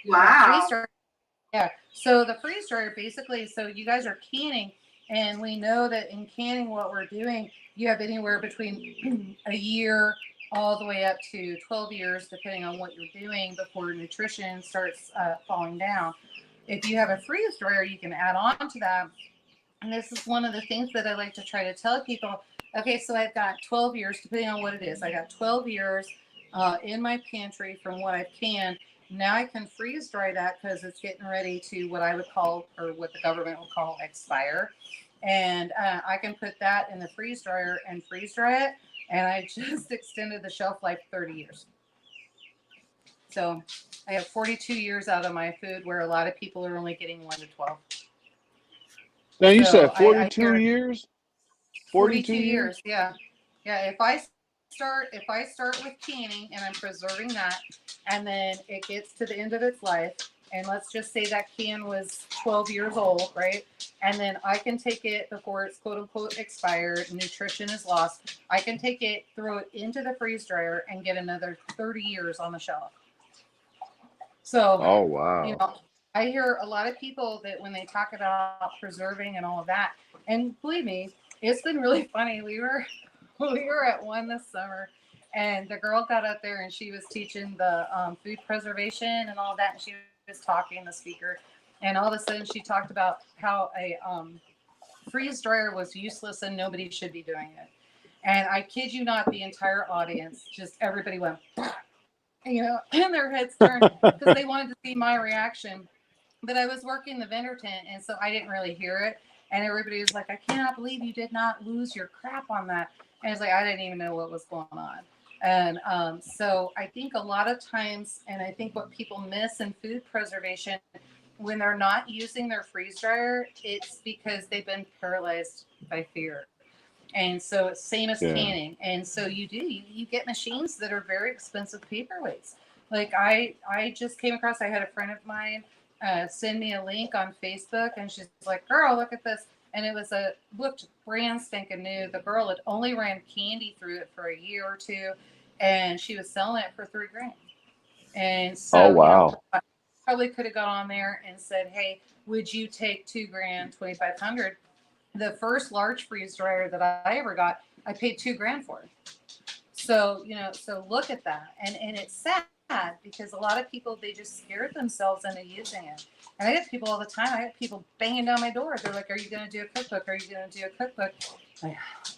Wow. Yeah. So the freeze dryer basically, so you guys are canning, and we know that in canning, what we're doing, you have anywhere between a year all the way up to 12 years, depending on what you're doing before nutrition starts falling down. If you have a freeze dryer, you can add on to that. And this is one of the things that I like to try to tell people. Okay, so I've got 12 years, depending on what it is. I got 12 years in my pantry from what I've canned. Now I can freeze dry that because it's getting ready to what I would call, or what the government would call, expire. And I can put that in the freeze dryer and freeze dry it. And I just extended the shelf life 30 years. So I have 42 years out of my food, where a lot of people are only getting 1 to 12. Now you So said 42 years? 42 years, yeah. Yeah, if I start with canning and I'm preserving that, and then it gets to the end of its life, and let's just say that can was 12 years old, right? And then I can take it before it's quote unquote expired, nutrition is lost. I can take it, throw it into the freeze dryer, and get another 30 years on the shelf. So, Oh wow. you know, I hear a lot of people that when they talk about preserving and all of that, and believe me, it's been really funny. We were at one this summer, and the girl got up there and she was teaching the food preservation and all that, and she was talking, the speaker, and all of a sudden she talked about how a freeze dryer was useless and nobody should be doing it. And I kid you not, the entire audience, just everybody went, you know, and their heads turned because they wanted to see my reaction. But I was working the vendor tent, and so I didn't really hear it. And everybody was like, I cannot believe you did not lose your crap on that. And it's like, I didn't even know what was going on. And so I think a lot of times, and I think what people miss in food preservation, when they're not using their freeze dryer, it's because they've been paralyzed by fear. And so it's same as canning. And so you get machines that are very expensive paperweights. Like I just came across, I had a friend of mine send me a link on Facebook, and she's like, girl, look at this. And it was looked brand spanking new. The girl had only ran candy through it for a year or two, and she was selling it for $3,000. And so, oh wow. You know, I probably could have got on there and said, hey, would you take $2,000, $2,500? The first large freeze dryer that I ever got, I paid $2,000 for it. So, you know, so look at that. And it's sad because a lot of people, they just scared themselves into using it. And I get people all the time. I get people banging down my door. They're like, are you going to do a cookbook? Are you going to do a cookbook?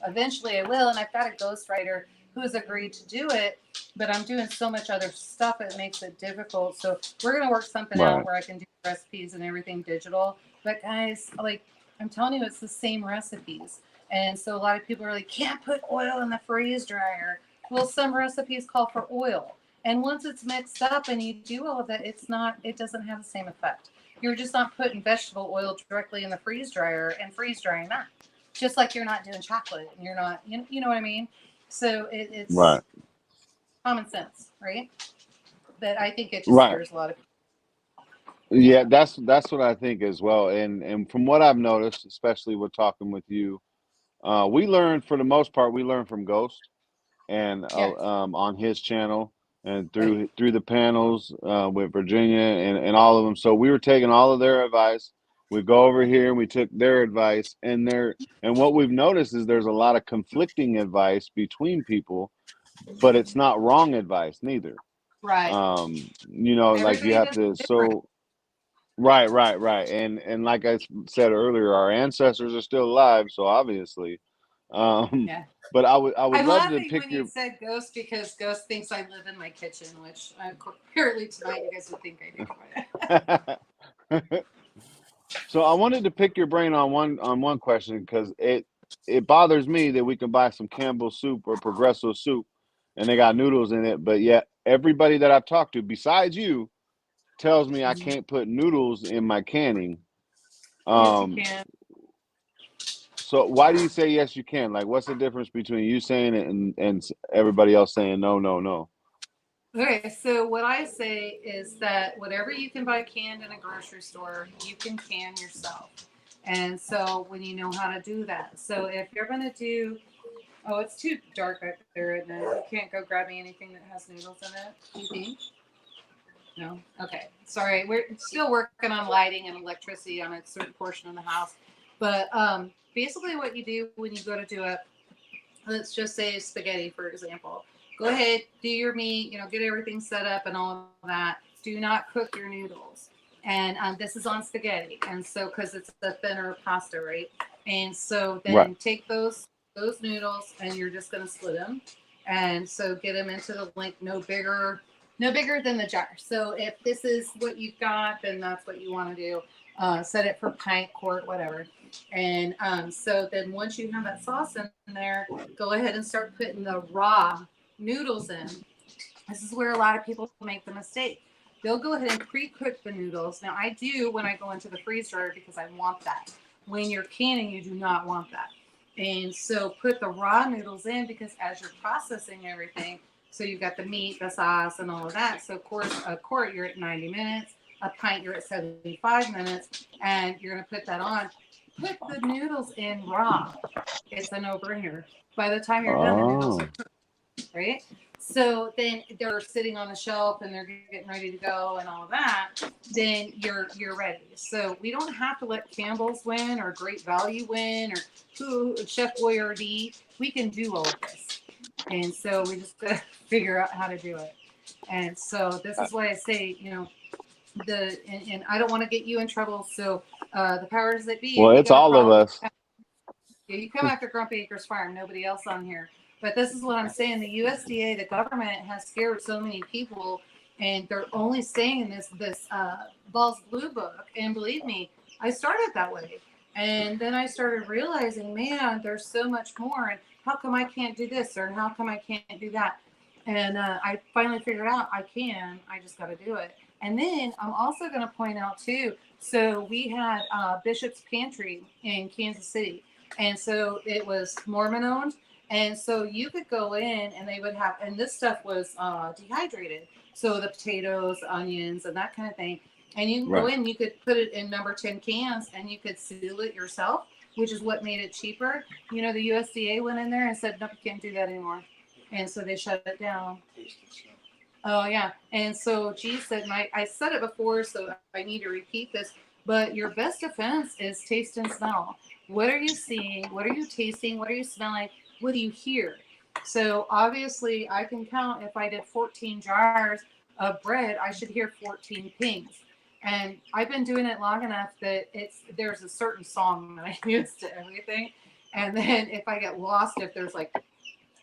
Eventually I will. And I've got a ghostwriter who has agreed to do it, but I'm doing so much other stuff. It makes it difficult. So we're going to work something out where I can do recipes and everything digital. But guys, like, I'm telling you, it's the same recipes. And so a lot of people are like, can't put oil in the freeze dryer. Well, some recipes call for oil. And once it's mixed up and you do all of that, it doesn't have the same effect. You're just not putting vegetable oil directly in the freeze dryer and freeze drying that. Just like you're not doing chocolate and you're not, you know what I mean? So it's common sense, right? But I think it just scares a lot of people. Yeah, that's what I think as well. And from what I've noticed, especially with talking with you, we learn for the most part, we learn from Ghost and on his channel and through the panels with Virginia and all of them. So we were taking all of their advice. We go over here and we took their advice, and what we've noticed is there's a lot of conflicting advice between people, but it's not wrong advice neither. Right. You know, like you have to Right. And like I said earlier, our ancestors are still alive, so obviously. But I would I'm love to laughing pick when your you said Ghost because Ghost thinks I live in my kitchen, which apparently tonight you guys would think I do. So I wanted to pick your brain on one question because it bothers me that we can buy some Campbell's soup or Progresso soup and they got noodles in it, but yet everybody that I've talked to besides you tells me I can't put noodles in my canning. Yes, you can. So why do you say yes you can? Like, what's the difference between you saying it and everybody else saying no? Okay, so what I say is that whatever you can buy canned in a grocery store, you can can yourself. And so when you know how to do that. So if you're going to do, it's too dark up there, and you can't go grab me anything that has noodles in it, do you think? No? Okay. Sorry. We're still working on lighting and electricity on a certain portion of the house. But basically what you do when you go to do it, let's just say spaghetti, for example. Go ahead, do your meat, get everything set up and all of that. Do not cook your noodles. And this is on spaghetti. And so, because it's the thinner pasta, right? And so then take those noodles and you're just going to split them. And so get them into the link no bigger than the jar. So if this is what you've got, then that's what you want to do. Set it for pint, quart, whatever. And so then once you have that sauce in there, go ahead and start putting the raw noodles in. This is where a lot of people make the mistake. They'll go ahead and pre-cook the noodles. Now I do when I go into the freeze dryer because I want that. When you're canning, you do not want that. And so put the raw noodles in because as you're processing everything, so you've got the meat, the sauce, and all of that. So of course, a quart, you're at 90 minutes. A pint, you're at 75 minutes. And you're going to put that on. Put the noodles in raw. It's a no-brainer. By the time you're done, the noodles are cooked, right? So then they're sitting on the shelf and they're getting ready to go and all of that. Then you're ready. So we don't have to let Campbell's win or Great Value win or Chef Boyardee. We can do all of this, and so we just gotta figure out how to do it. And so this is why I say, and I don't want to get you in trouble. So the powers that be. Well, if you it's got a all of problem, us. you come after Grumpy Acres Farm, nobody else on here. But this is what I'm saying. The USDA, the government, has scared so many people, and they're only saying this Ball's Blue Book. And believe me, I started that way, and then I started realizing, man, there's so much more. And how come I can't do this, or how come I can't do that? And I finally figured out I can. I just got to do it. And then I'm also going to point out too. So we had Bishop's Pantry in Kansas City, and so it was Mormon owned. And so you could go in and they would have, and this stuff was dehydrated. So the potatoes, onions, and that kind of thing. And you can go in, you could put it in number 10 cans and you could seal it yourself, which is what made it cheaper. The USDA went in there and said, nope, you can't do that anymore. And so they shut it down. Oh, yeah. And so, geez, and I said it before, so I need to repeat this. But your best defense is taste and smell. What are you seeing? What are you tasting? What are you smelling? What do you hear? So obviously I can count if I did 14 jars of bread, I should hear 14 pings. And I've been doing it long enough that there's a certain song that I use to everything. And then if I get lost, if there's like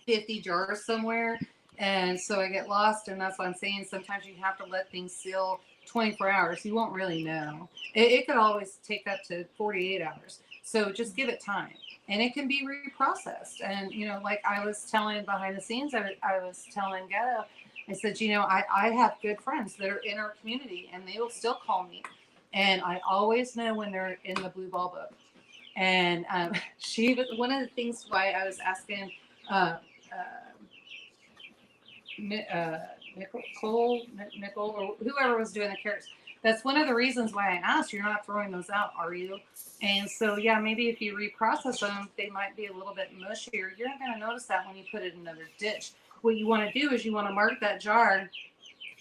50 jars somewhere, and so I get lost, and that's what I'm saying. Sometimes you have to let things seal 24 hours. You won't really know. It could always take up to 48 hours. So just give it time. And it can be reprocessed. And, like I was telling behind the scenes, I was telling Ghetto, I said, I have good friends that are in our community and they will still call me. And I always know when they're in the Blue Ball Book. And she was one of the things why I was asking Nicole, or whoever was doing the carrots. That's one of the reasons why I asked. You're not throwing those out, are you? And so, yeah, maybe if you reprocess them, they might be a little bit mushier. You're not going to notice that when you put it in another dish. What you want to do is you want to mark that jar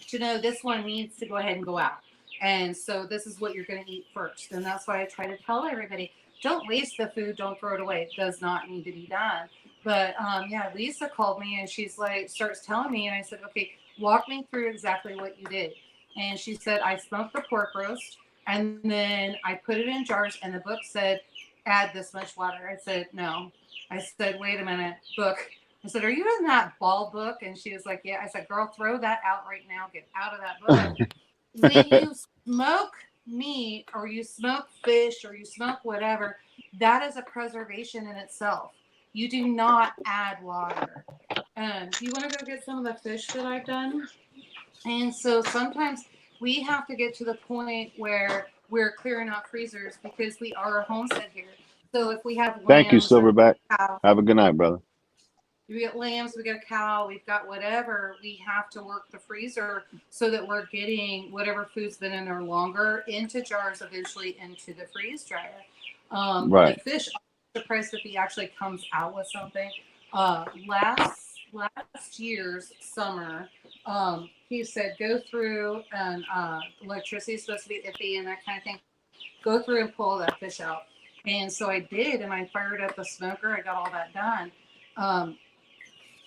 to know this one needs to go ahead and go out. And so this is what you're going to eat first. And that's why I try to tell everybody, don't waste the food. Don't throw it away. It does not need to be done. But, yeah, Lisa called me and she's like, starts telling me. And I said, okay, walk me through exactly what you did. And she said, I smoked the pork roast and then I put it in jars and the book said, add this much water. I said, no. I said, wait a minute, book. I said, are you in that ball book? And she was like, yeah. I said, girl, throw that out right now. Get out of that book. When you smoke meat or you smoke fish or you smoke whatever, that is a preservation in itself. You do not add water. Do you want to go get some of the fish that I've done? And so sometimes we have to get to the point where we're clearing out freezers because we are a homestead here. So if we have Thank you, lambs Silverback. cow, Have a good night, brother. we got lambs, we got a cow, we've got whatever, we have to work the freezer so that we're getting whatever food's been in there longer into jars, eventually into the freeze dryer. Right. The fish, I'm surprised if he actually comes out with something. Last year's summer, he said, go through and electricity is supposed to be iffy and that kind of thing. Go through and pull that fish out. And so I did, and I fired up the smoker. I got all that done.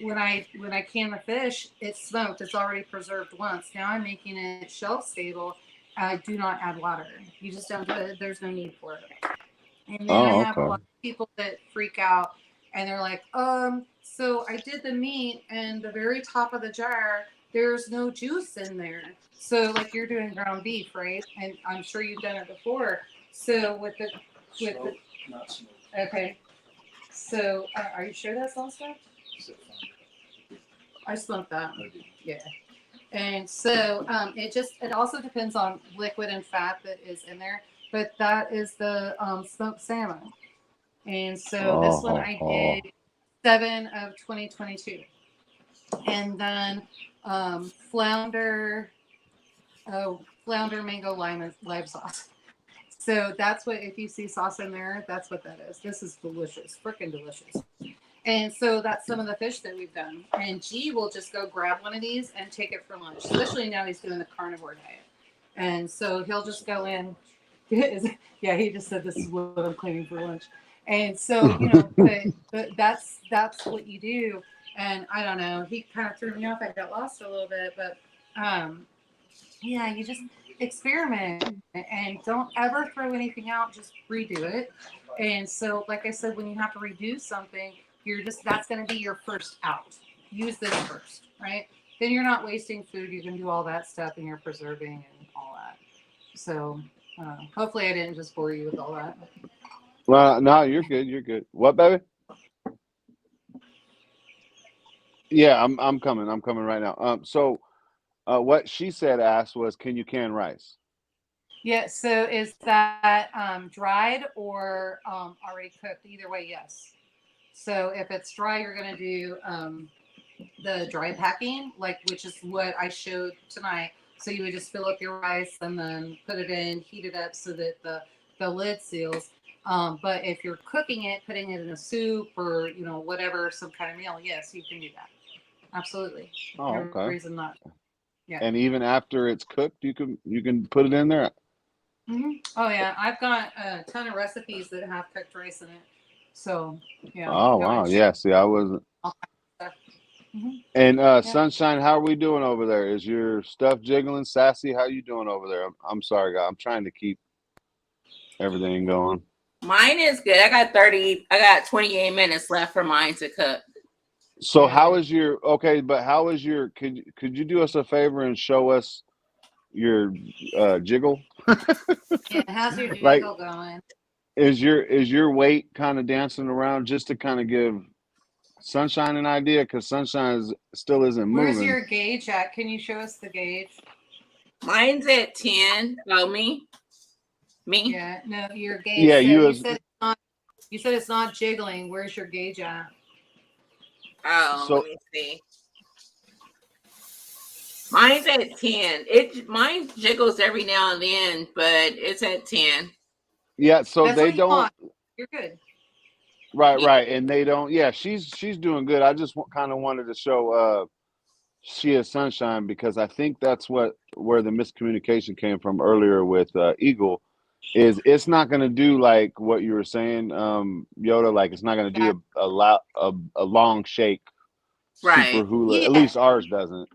When I can the fish, it's smoked. It's already preserved once. Now I'm making it shelf stable. I do not add water. You just don't do it. There's no need for it. And then I have a lot of people that freak out and they're like, so I did the meat and the very top of the jar, there's no juice in there. So like you're doing ground beef, right? And I'm sure you've done it before. So Not smoked. okay. So are you sure that's all stuff? I smoked that. Yeah. And so it also depends on liquid and fat that is in there, but that is the smoked salmon. And so this one I did 7 of 2022. And then flounder mango lime sauce. So that's what, if you see sauce in there, that's what that is. This is delicious, freaking delicious. And so that's some of the fish that we've done. And G will just go grab one of these and take it for lunch, especially now he's doing the carnivore diet. And so he'll just go in. Yeah, he just said this is what I'm cleaning for lunch. And so, but that's what you do. And I don't know, he kind of threw me off. I got lost a little bit, but yeah, you just experiment and don't ever throw anything out, just redo it. And so, like I said, when you have to redo something, that's going to be your first out. Use this first, right? Then you're not wasting food. You can do all that stuff and you're preserving and all that. So hopefully I didn't just bore you with all that. Well, no, you're good. You're good. What, baby? Yeah, I'm coming. I'm coming right now. So what she said asked was, can you can rice? Yeah. So is that dried or already cooked? Either way, yes. So if it's dry, you're going to do the dry packing, which is what I showed tonight. So you would just fill up your rice and then put it in, heat it up so that the lid seals. But if you're cooking it, putting it in a soup or whatever, some kind of meal, yes, you can do that. Absolutely. Oh, No okay. reason not. Yeah. And even after it's cooked, you can put it in there. Mm-hmm. Oh yeah, I've got a ton of recipes that have cooked rice in it. So yeah. Oh wow, yeah. See, I wasn't. Mm-hmm. And Sunshine, how are we doing over there? Is your stuff jiggling? Sassy, how you doing over there? I'm sorry, guys. I'm trying to keep everything going. Mine is good. I got 28 minutes left for mine to cook. So how is your could you do us a favor and show us your jiggle? Yeah, how's your jiggle Like, going? Is your weight kind of dancing around just to kind of give Sunshine an idea? Because Sunshine still isn't moving. Where's your gauge at? Can you show us the gauge? Mine's at 10. Oh, me? Yeah, no, your gauge. Yeah, you said it's not jiggling. Where's your gauge at? Oh, So, let me see. Mine's at 10. Mine jiggles every now and then, but it's at 10. Yeah, so That's they don't. want. You're good. Right, and they don't. Yeah, she's doing good. I just kind of wanted to show she is Sunshine because I think that's where the miscommunication came from earlier with Eagle. Is it's not going to do like what you were saying, Yoda. Like it's not going to do a long shake, Right. super hula. Yeah. At least ours doesn't.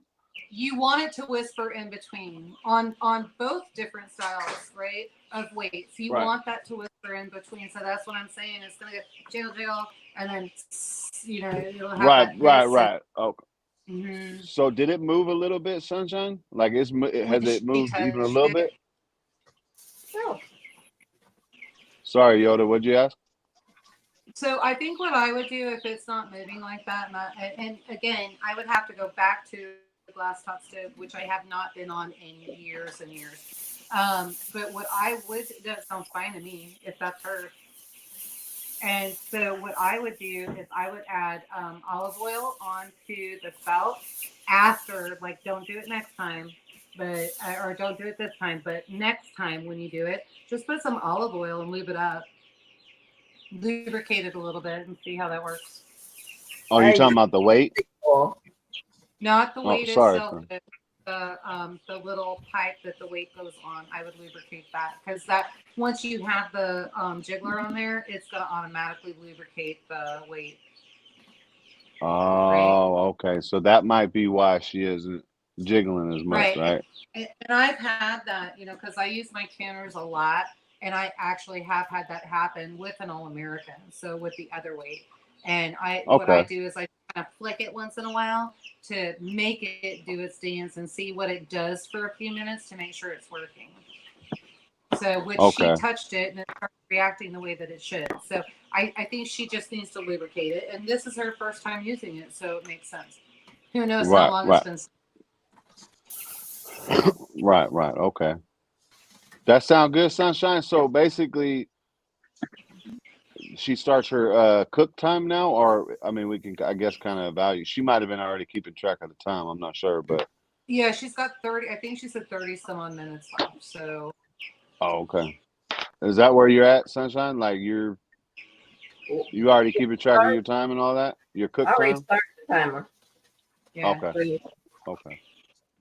You want it to whisper in between on both different styles, right? Of weights. You want that to whisper in between. So that's what I'm saying. It's gonna go jiggle, and then it'll have Right. Okay. Mm-hmm. So did it move a little bit, Sunshine? Like has it moved even a little bit? No. Sorry, Yoda. What'd you ask? So I think what I would do if it's not moving like that, and again, I would have to go back to the glass top stove, which I have not been on in years and years. But what I would, that sounds fine to me if that's her. And so what I would do is I would add olive oil onto the spout after, don't do it next time, or don't do it this time, but next time when you do it, just put some olive oil and lube it up. Lubricate it a little bit and see how that works. Oh, you're talking about the weight? Not the weight sorry, itself, but the little pipe that the weight goes on. I would lubricate that because that once you have the jiggler on there, it's going to automatically lubricate the weight. Oh, okay. So that might be why she isn't jiggling as much, right? And I've had that, because I use my canners a lot. And I actually have had that happen with an All-American, so with the other weight. And what I do is I kind of flick it once in a while to make it do its dance and see what it does for a few minutes to make sure it's working. So she touched it and it started reacting the way that it should. So I think she just needs to lubricate it. And this is her first time using it, so it makes sense. Who knows how long it's been. Right. Okay. That sounds good, Sunshine. So basically, she starts her cook time now, or I mean, we can, I guess, kind of evaluate. She might have been already keeping track of the time. I'm not sure, but yeah, she's got 30. I think she said 30 some odd minutes left. So. Oh, okay. Is that where you're at, Sunshine? Like you already keeping track of your time and all that? Your cook I already time? started the timer. Yeah. Okay. Okay.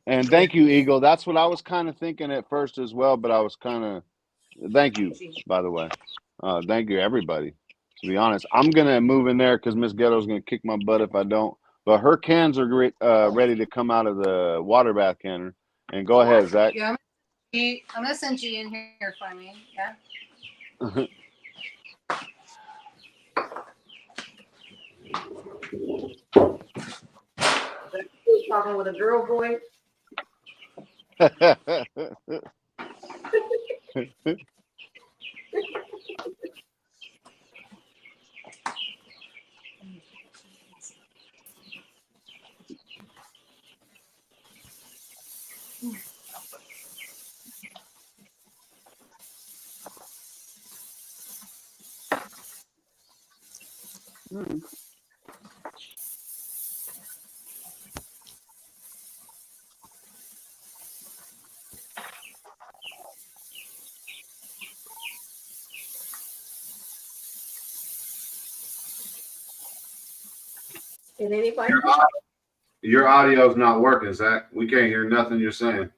And thank you, Eagle. That's what I was kind of thinking at first as well, but I was kind of, thank you, by the way. Thank you, everybody. To be honest, I'm going to move in there because Miss Ghetto's going to kick my butt if I don't. But her cans are ready to come out of the water bath canner. And go ahead, Zach. Yeah, I'm gonna send you in here for me. Yeah. You talking with a girl voice? Can anybody? Your audio's not working, Zach. We can't hear nothing you're saying.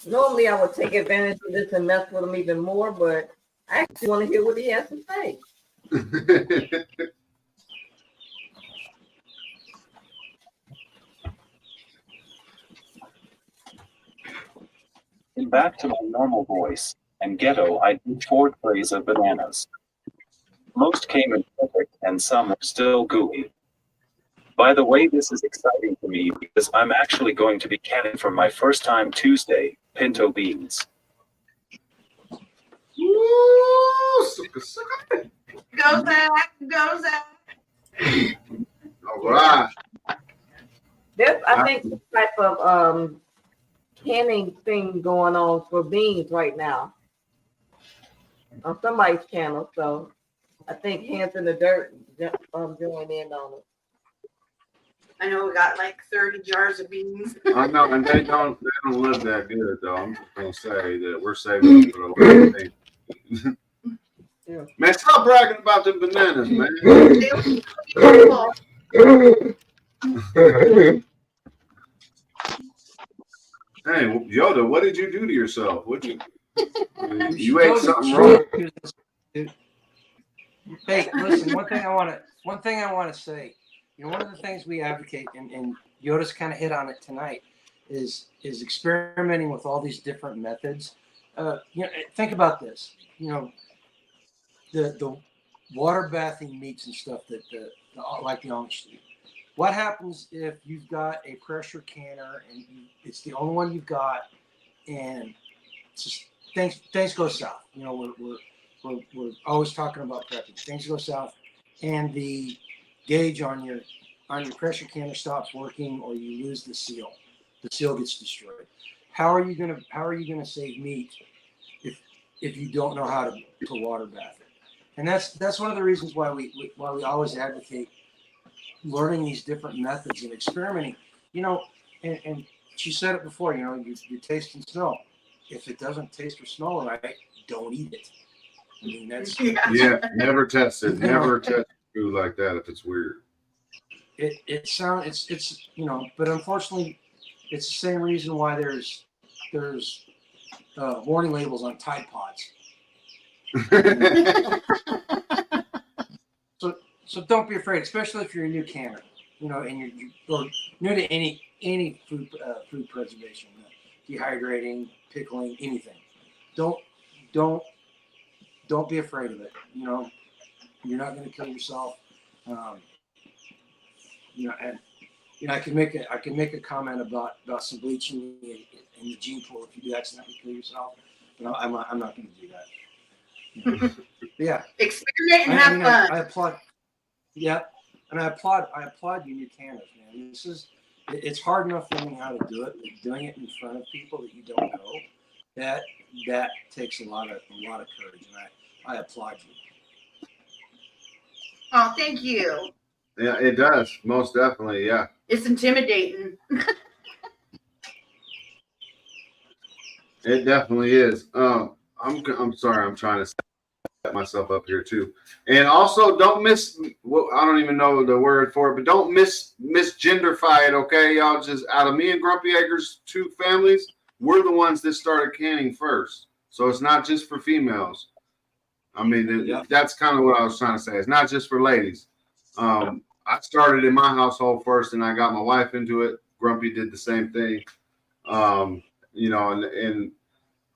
Normally, I would take advantage of this and mess with him even more, but I actually want to hear what he has to say. And back to my normal voice. And Ghetto, I did 4 trays of bananas. Most came in perfect, and some are still gooey. By the way, this is exciting for me because I'm actually going to be canning for my first time Tuesday, pinto beans. Woo! Go Zach, go Zach. All right. There's, I think, some type of canning thing going on for beans right now on somebody's channel. So I think Hands in the Dirt joined in on it. I know we got like 30 jars of beans. I know, and they don't live that good though. I'm just gonna say that we're saving them for a lot of things. Yeah. Man, stop bragging about the bananas, man. Hey, Yoda, what did you do to yourself? What you ate something wrong? Hey, listen. One thing I want to say. You know, one of the things we advocate, and Yoda's kind of hit on it tonight, is experimenting with all these different methods. You know, think about this. You know, the water bathing meats and stuff that like the Amish do. What happens if you've got a pressure canner and it's the only one you've got, and just things go south? You know, we're always talking about prepping. Things go south, and the gauge on your pressure canner stops working, or you lose the seal. The seal gets destroyed. How are you gonna save meat if you don't know how to water bath it? And that's one of the reasons why we always advocate learning these different methods and experimenting. You know, and she said it before. You know, you taste and smell. If it doesn't taste or smell right, don't eat it. I mean, that's Yeah, never test it. Never test food like that if it's weird. It's you know, but unfortunately, it's the same reason why there's warning labels on Tide Pods. So don't be afraid, especially if you're a new canner, you know, and you're new to any food preservation, dehydrating, pickling, anything. Don't be afraid of it. You know, you're not going to kill yourself. You know, and you know, I can make a comment about some bleaching in the gene pool if you do accidentally kill yourself, but I'm not going to do that. You know? Yeah, Experiment and have fun. I applaud. Yeah, and I applaud you new canners, man. It's hard enough learning how to do it, but doing it in front of people that you don't know, that takes a lot of courage, and I applaud you. Oh, thank you. Yeah, it does. Most definitely, yeah. It's intimidating. It definitely is. I'm sorry, I'm trying to myself up here too. And also, don't miss. Well, I don't even know the word for it, but don't misgenderfy it. Okay, y'all. Just out of me and Grumpy Acres, two families, we're the ones that started canning first. So it's not just for females. I mean, that's kind of what I was trying to say. It's not just for ladies. I started in my household first, and I got my wife into it. Grumpy did the same thing. You know, and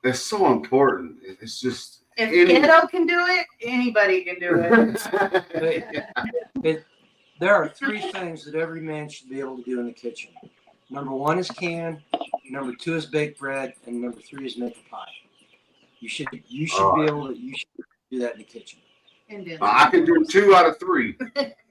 it's so important. It's just If Ghetto can do it, anybody can do it. There are three things that every man should be able to do in the kitchen. Number one is can. Number two is bake bread, and number three is make a pie. You should be able to do that in the kitchen. I can do 2 out of 3.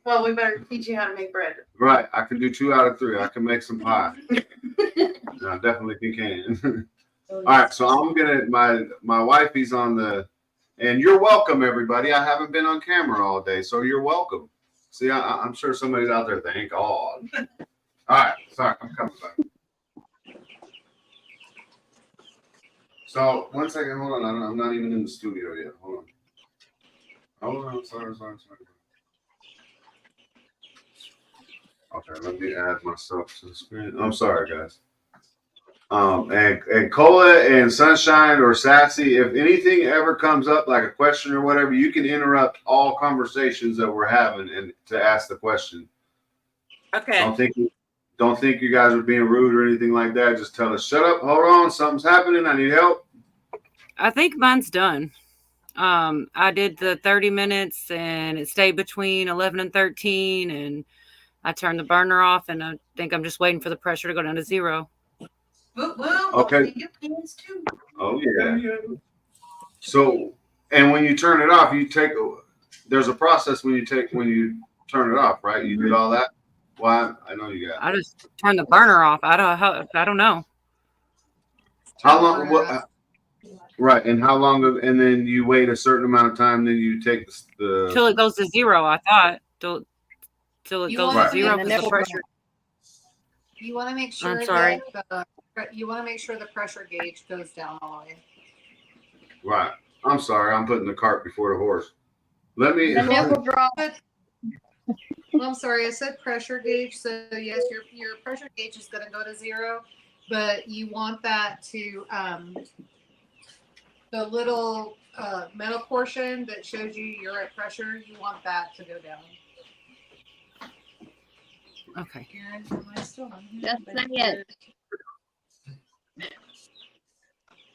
Well, we better teach you how to make bread. Right, I can do 2 out of 3. I can make some pie. I definitely can. All right, so I'm gonna my wifey's on the, and you're welcome, everybody. I haven't been on camera all day, so you're welcome. See, I'm sure somebody's out there. Thank God. All right, sorry, I'm coming back. So 1 second, hold on. I'm not even in the studio yet. Hold on. Sorry. Okay, let me add myself to the screen. I'm sorry, guys. And Cola and Sunshine or Sassy, if anything ever comes up, like a question or whatever, you can interrupt all conversations that we're having and to ask the question. Okay. Don't think you guys are being rude or anything like that. Just tell us, shut up, hold on, something's happening, I need help. I think mine's done. I did the 30 minutes and it stayed between 11 and 13, and I turned the burner off, and I think I'm just waiting for the pressure to go down to 0. Okay. Oh yeah. So, and when you turn it off, there's a process when you turn it off, right? You did all that. Why? I know you got. I just turned the burner off. I don't know. How long? What? Right, and how long? And then you wait a certain amount of time. Then you take the Till it goes to 0. I thought till it goes to 0 because the pressure. You want to make sure I'm sorry. you want to make sure the pressure gauge goes down all the way. Right. I'm sorry. I'm putting the cart before the horse. Let me. Well, I'm sorry. I said pressure gauge. So yes, your pressure gauge is going to go to 0, but you want that to the little metal portion that shows you you're at pressure. You want that to go down. Okay. That's not it.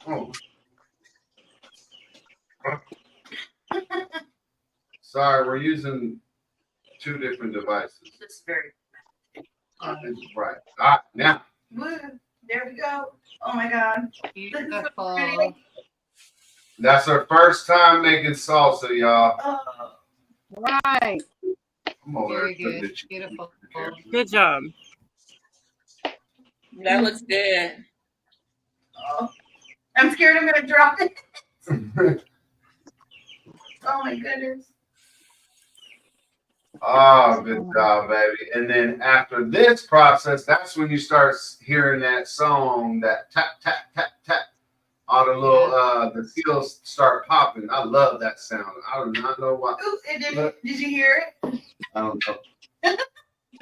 Oh. Sorry, we're using 2 different devices. It's very Right. Ah, now. Woo, there we go. Oh my God. Beautiful. That's our first time making salsa, y'all. Oh. Right. Very good. Beautiful. Good job. That looks good. Oh. I'm scared I'm gonna drop it. Oh my goodness. Oh, good job, baby. And then after this process, that's when you start hearing that song, that tap, tap, tap, tap. All the little, the seals start popping. I love that sound. I do not know why. Ooh, did you hear it? I don't know.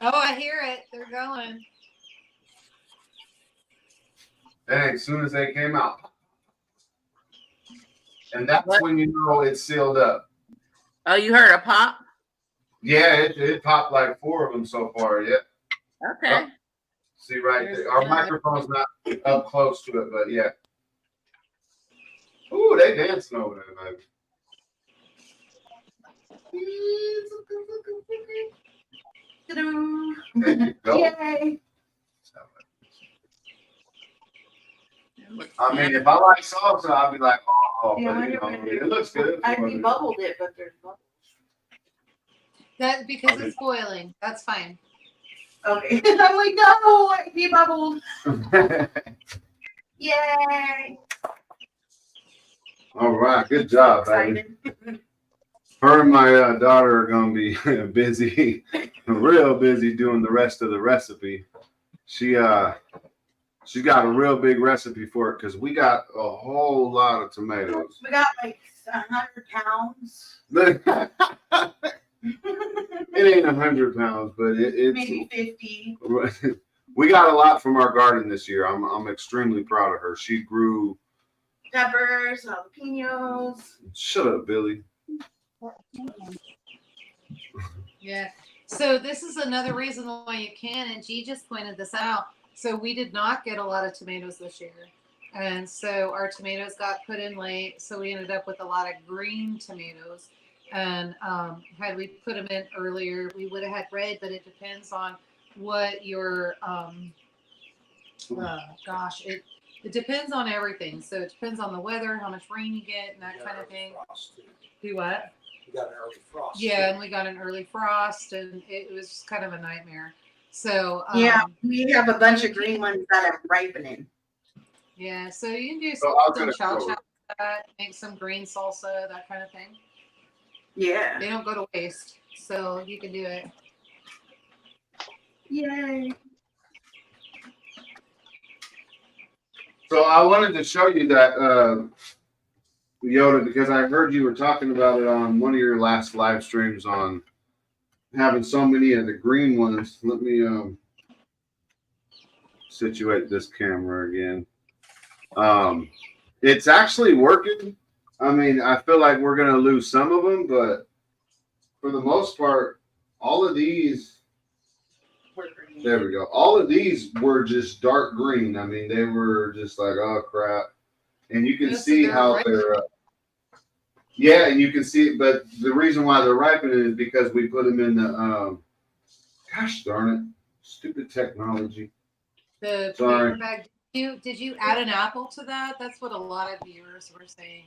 Oh, I hear it. They're going. Dang, as soon as they came out. And that's when you know it's sealed up. Oh, you heard a pop? Yeah, it popped like 4 of them so far. Yeah. Okay. Oh, see right there. Our microphone's not up close to it, but yeah. Ooh, they dancing over there, baby. Yay. I mean, if I like salsa, I'd be like, oh, Yeah, but, you know, it looks good. I debubbled it, but there's bubbles. That because it's boiling. That's fine. Okay. I'm like, no, I debubbled. Yay. All right, good job, baby. Her and my daughter are gonna be busy, real busy doing the rest of the recipe. She She's got a real big recipe for it because we got a whole lot of tomatoes. We got like 100 pounds. It ain't 100 pounds, but it's Maybe 50. We got a lot from our garden this year. I'm extremely proud of her. She grew Peppers, jalapenos. Shut up, Billy. Yeah. So this is another reason why you can, and G just pointed this out. So we did not get a lot of tomatoes this year. And so our tomatoes got put in late. So we ended up with a lot of green tomatoes. And had we put them in earlier, we would have had red, but it depends on what your, it depends on everything. So it depends on the weather, how much rain you get, and that kind of thing. Do what? We got an early frost. Yeah, and we got an early frost, and it was kind of a nightmare. So Yeah, we have a bunch of green ones that are ripening. yeah, so you can do So I'll some get a chow photo. chow, that, make some green salsa, that kind of thing. Yeah. They don't go to waste, so you can do it. Yay. So I wanted to show you that Yoda because I heard you were talking about it on one of your last live streams on having so many of the green ones. Let me situate this camera again. It's actually working. I mean, I feel like we're gonna lose some of them, but for the most part, all of these. There we go. All of these were just dark green. I mean, they were just like, oh crap. And you can Yes, see they're how ripe. they're. Yeah, and you can see, but the reason why they're ripening is because we put them in the. Gosh darn it! Stupid technology. The Sorry. paper bag. Did you add an apple to that? That's what a lot of viewers were saying.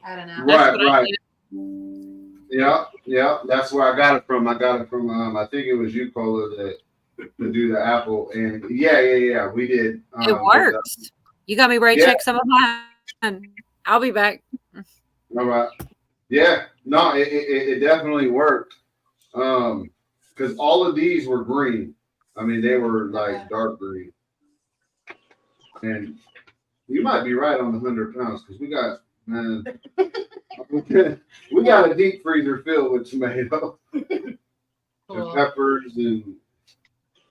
Add an apple. Right. Yeah. That's where I got it from. I got it from. I think it was you, Cola, that to do the apple. And yeah. We did. It works. You got me ready to check some of mine. I'll be back. All right. Yeah. No, it definitely worked. Because all of these were green. I mean, they were like dark green. And you might be right on the 100 pounds because we got we got a deep freezer filled with tomato and peppers, and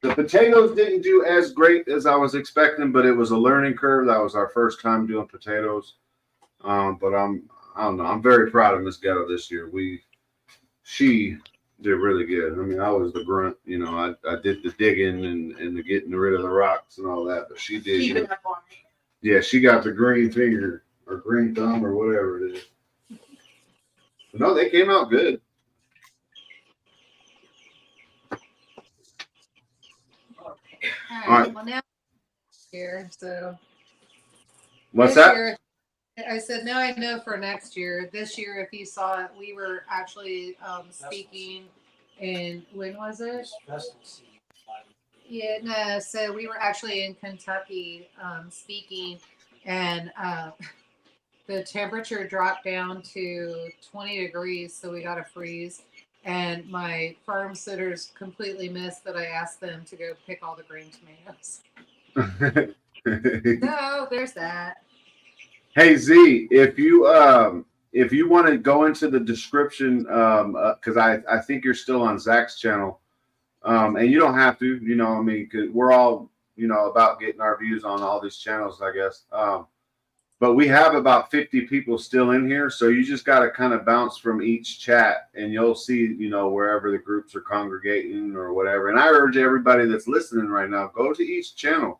the potatoes didn't do as great as I was expecting, but it was a learning curve. That was our first time doing potatoes. But I don't know. I'm very proud of Miss Ghetto this year. She did really good. I mean, I was the grunt, you know. I did the digging and the getting rid of the rocks and all that, but she did. Keep it up on me. Yeah, she got the green finger or green thumb or whatever it is. But no, they came out good. All All right. right. Well, now here, so What's this that? year, I said now I know for next year. This year, if you saw it, we were actually speaking in when was it? Yeah, no. So we were actually in Kentucky speaking, and the temperature dropped down to 20 degrees, so we got a freeze. And my farm sitters completely missed that I asked them to go pick all the green tomatoes. So there's that. Hey Z, if you want to go into the description, because I think you're still on Zach's channel, and you don't have to, you know, I mean, cause we're all, you know, about getting our views on all these channels, I guess. But we have about 50 people still in here, so you just got to kind of bounce from each chat, and you'll see, you know, wherever the groups are congregating or whatever. And I urge everybody that's listening right now, go to each channel.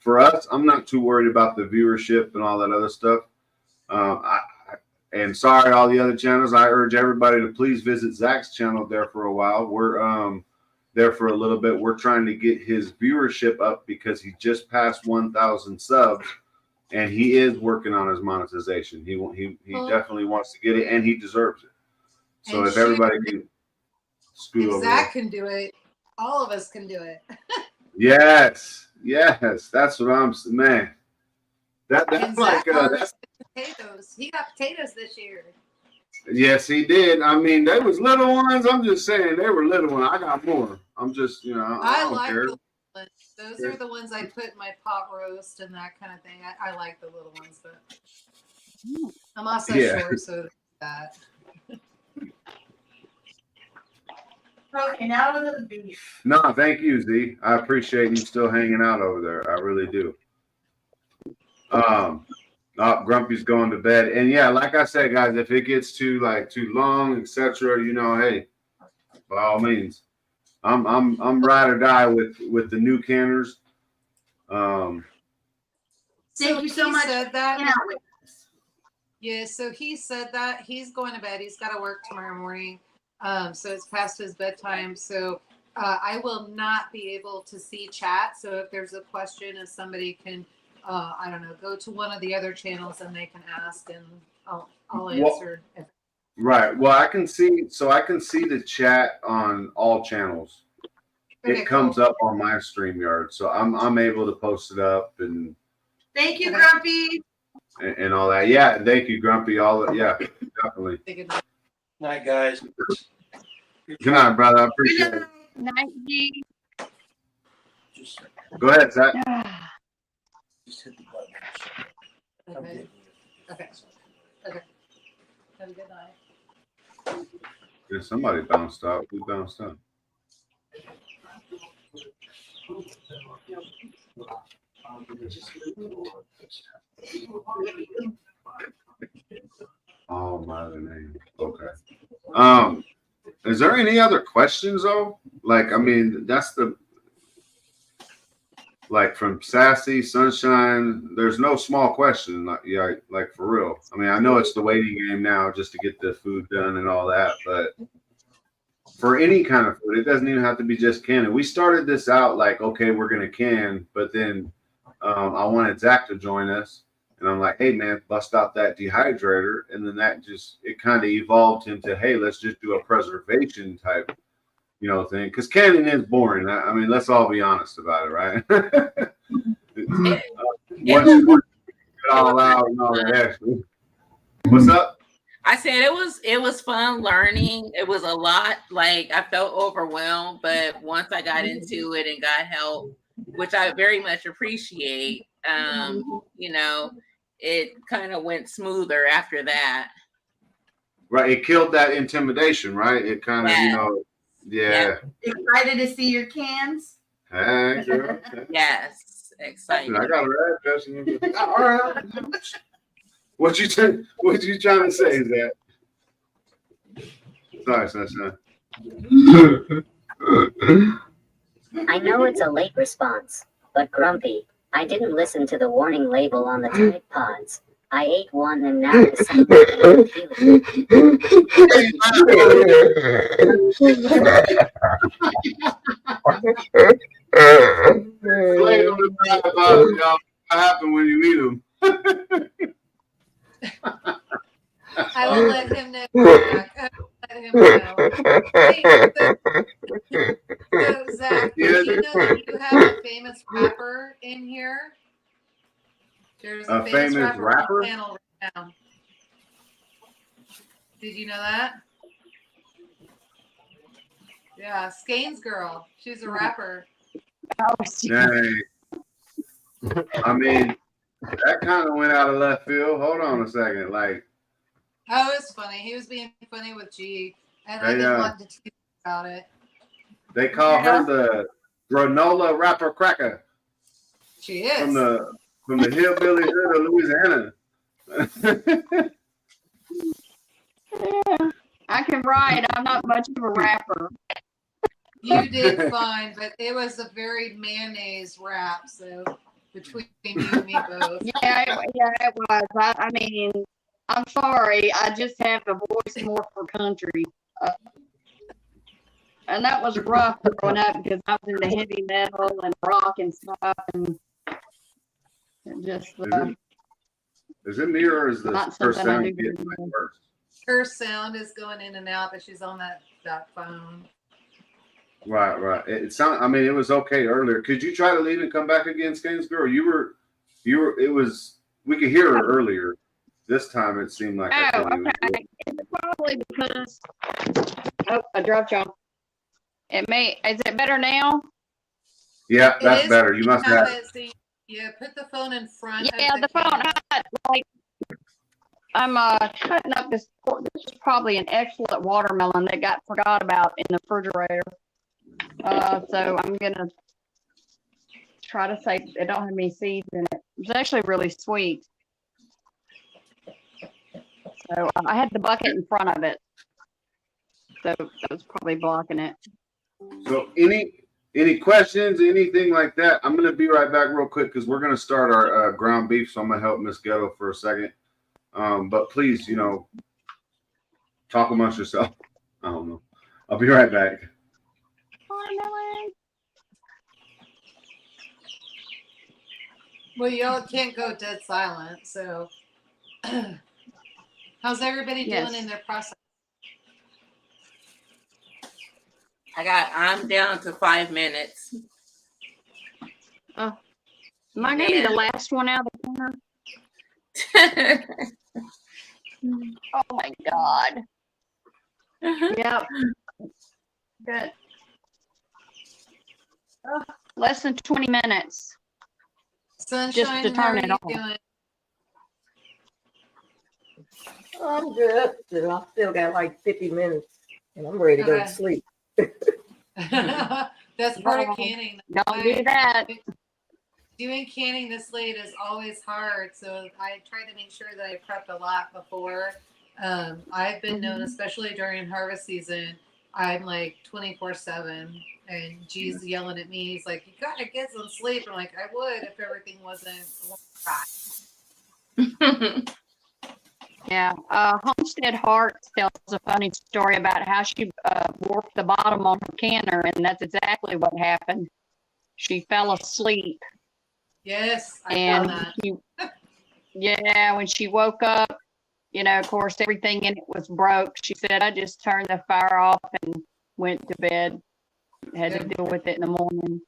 For us, I'm not too worried about the viewership and all that other stuff. And sorry, all the other channels. I urge everybody to please visit Zach's channel there for a while. We're there for a little bit. We're trying to get his viewership up because he just passed 1,000 subs. And he is working on his monetization. He definitely wants to get it, and he deserves it. So And if everybody can scoot If over Zach there. can do it, all of us can do it. Yes, that's what I'm saying, man. That's And like Zach that's, harvested potatoes. He got potatoes this year. yes, he did. I mean, they was little ones. I'm just saying they were little ones. I got more. I'm just, you know, I don't like care. the ones. Those are the ones I put in my pot roast and that kind of thing. I like the little ones, but I'm also short, so that. Okay, now to the beef. No, thank you, Z. I appreciate you still hanging out over there. I really do. Grumpy's going to bed, and yeah, like I said, guys, if it gets too long, etc., hey, by all means, I'm ride or die with the new canners. Thank you so much. Said that. Hanging out with us. Yeah, so he said that he's going to bed. He's got to work tomorrow morning. So it's past his bedtime. So I will not be able to see chat. So if there's a question, if somebody can, I don't know, go to one of the other channels and they can ask, and I'll answer. Right. Well, I can see. So I can see the chat on all channels. Okay, it comes up on my StreamYard, so I'm able to post it up and. Thank you, Grumpy. And all that. Yeah, thank you, Grumpy. Definitely. Good night, guys. Good night, brother. I appreciate it. Night, G. Go ahead, Zach. Just hit the button. Okay. Okay. Have a good night. Yeah, somebody bounced out. Who bounced out? Oh, my name. Okay. Is there any other questions though? That's from Sassy, Sunshine, there's no small question, like for real. I know it's the waiting game now just to get the food done and all that, but for any kind of food, it doesn't even have to be just canning. We started this out okay, we're gonna can, but then I wanted Zach to join us, and I'm like, hey man, bust out that dehydrator, and then it kind of evolved into, hey, let's just do a preservation type thing, because canning is boring. Let's all be honest about it, right? Once you put it all out and all that extra. What's up? I said it was fun learning. It was a lot. I felt overwhelmed, but once I got into it and got help, which I very much appreciate, it kind of went smoother after that. Right. It killed that intimidation, right? It kind of, yeah. Excited to see your cans? Hey, girl. Yes. Excited. I got a red all right. What you trying to say, Zach? Sorry, Sunshine. I know it's a late response, but Grumpy, I didn't listen to the warning label on the Tide Pods. I ate one and now the second What happened when you eat them? I will let him know. So, Zach, did you know that you have a famous rapper in here? There's a famous rapper on the panel right now. Did you know that? Yeah, Skane's girl. She's a rapper. Dang. That kind of went out of left field. Hold on a second. Oh, it's funny. He was being funny with G, and I didn't want to teach about it. They call her the granola rapper cracker. She is. From the hillbilly hood of Louisiana. Yeah, I can write. I'm not much of a rapper. You did fine, but it was a very mayonnaise rap. So between you and me both. Yeah, it was. I'm sorry. I just have a voice more for country. And that was rough growing up because I was into heavy metal and rock and stuff. And just. Is it me or is her sound getting worse? Her sound is going in and out, but she's on that phone. Right. It sounded. It was okay earlier. Could you try to leave and come back again, Skane's girl? You were. It was. We could hear her earlier. This time it seemed like. Oh, okay. It's probably because. Oh, I dropped y'all. Is it better now? Yeah, It that's is better. You must have have. it. So you put the phone in front Yeah, of the phone. camera. Like, I'm cutting up this. This is probably an excellent watermelon that got forgot about in the refrigerator. So I'm gonna try to say it don't have any seeds in it. It's actually really sweet. So I had the bucket in front of it, so that was probably blocking it. So any questions, anything like that? I'm gonna be right back real quick because we're gonna start our ground beef. So I'm gonna help Miss Ghetto for a second. But please, talk amongst yourself. I don't know. I'll be right back. Watermelon. Well, y'all can't go dead silent. So, how's everybody doing in their process? I'm down to 5 minutes. Oh, am I gonna be the last one out of the corner? Oh my God. Yep. Good. Oh, less than 20 minutes. Sunshine, Just to how turn are it you on. doing? I'm good. I still got like 50 minutes and I'm ready to go to sleep. That's part of canning. Don't do that. Doing canning this late is always hard, so I try to make sure that I prep a lot before. I've been known, especially during harvest season, I'm like 24/7, and G's yelling at me. He's like, "You gotta get some sleep." I'm like, "I would if everything wasn't right." Yeah. Homestead Heart tells a funny story about how she warped the bottom on her canner, and that's exactly what happened. She fell asleep. Yes, I And found yeah, when she woke up, of course, everything in it was broke. She said, I just turned the fire off and went to bed. Had to deal with it in the morning.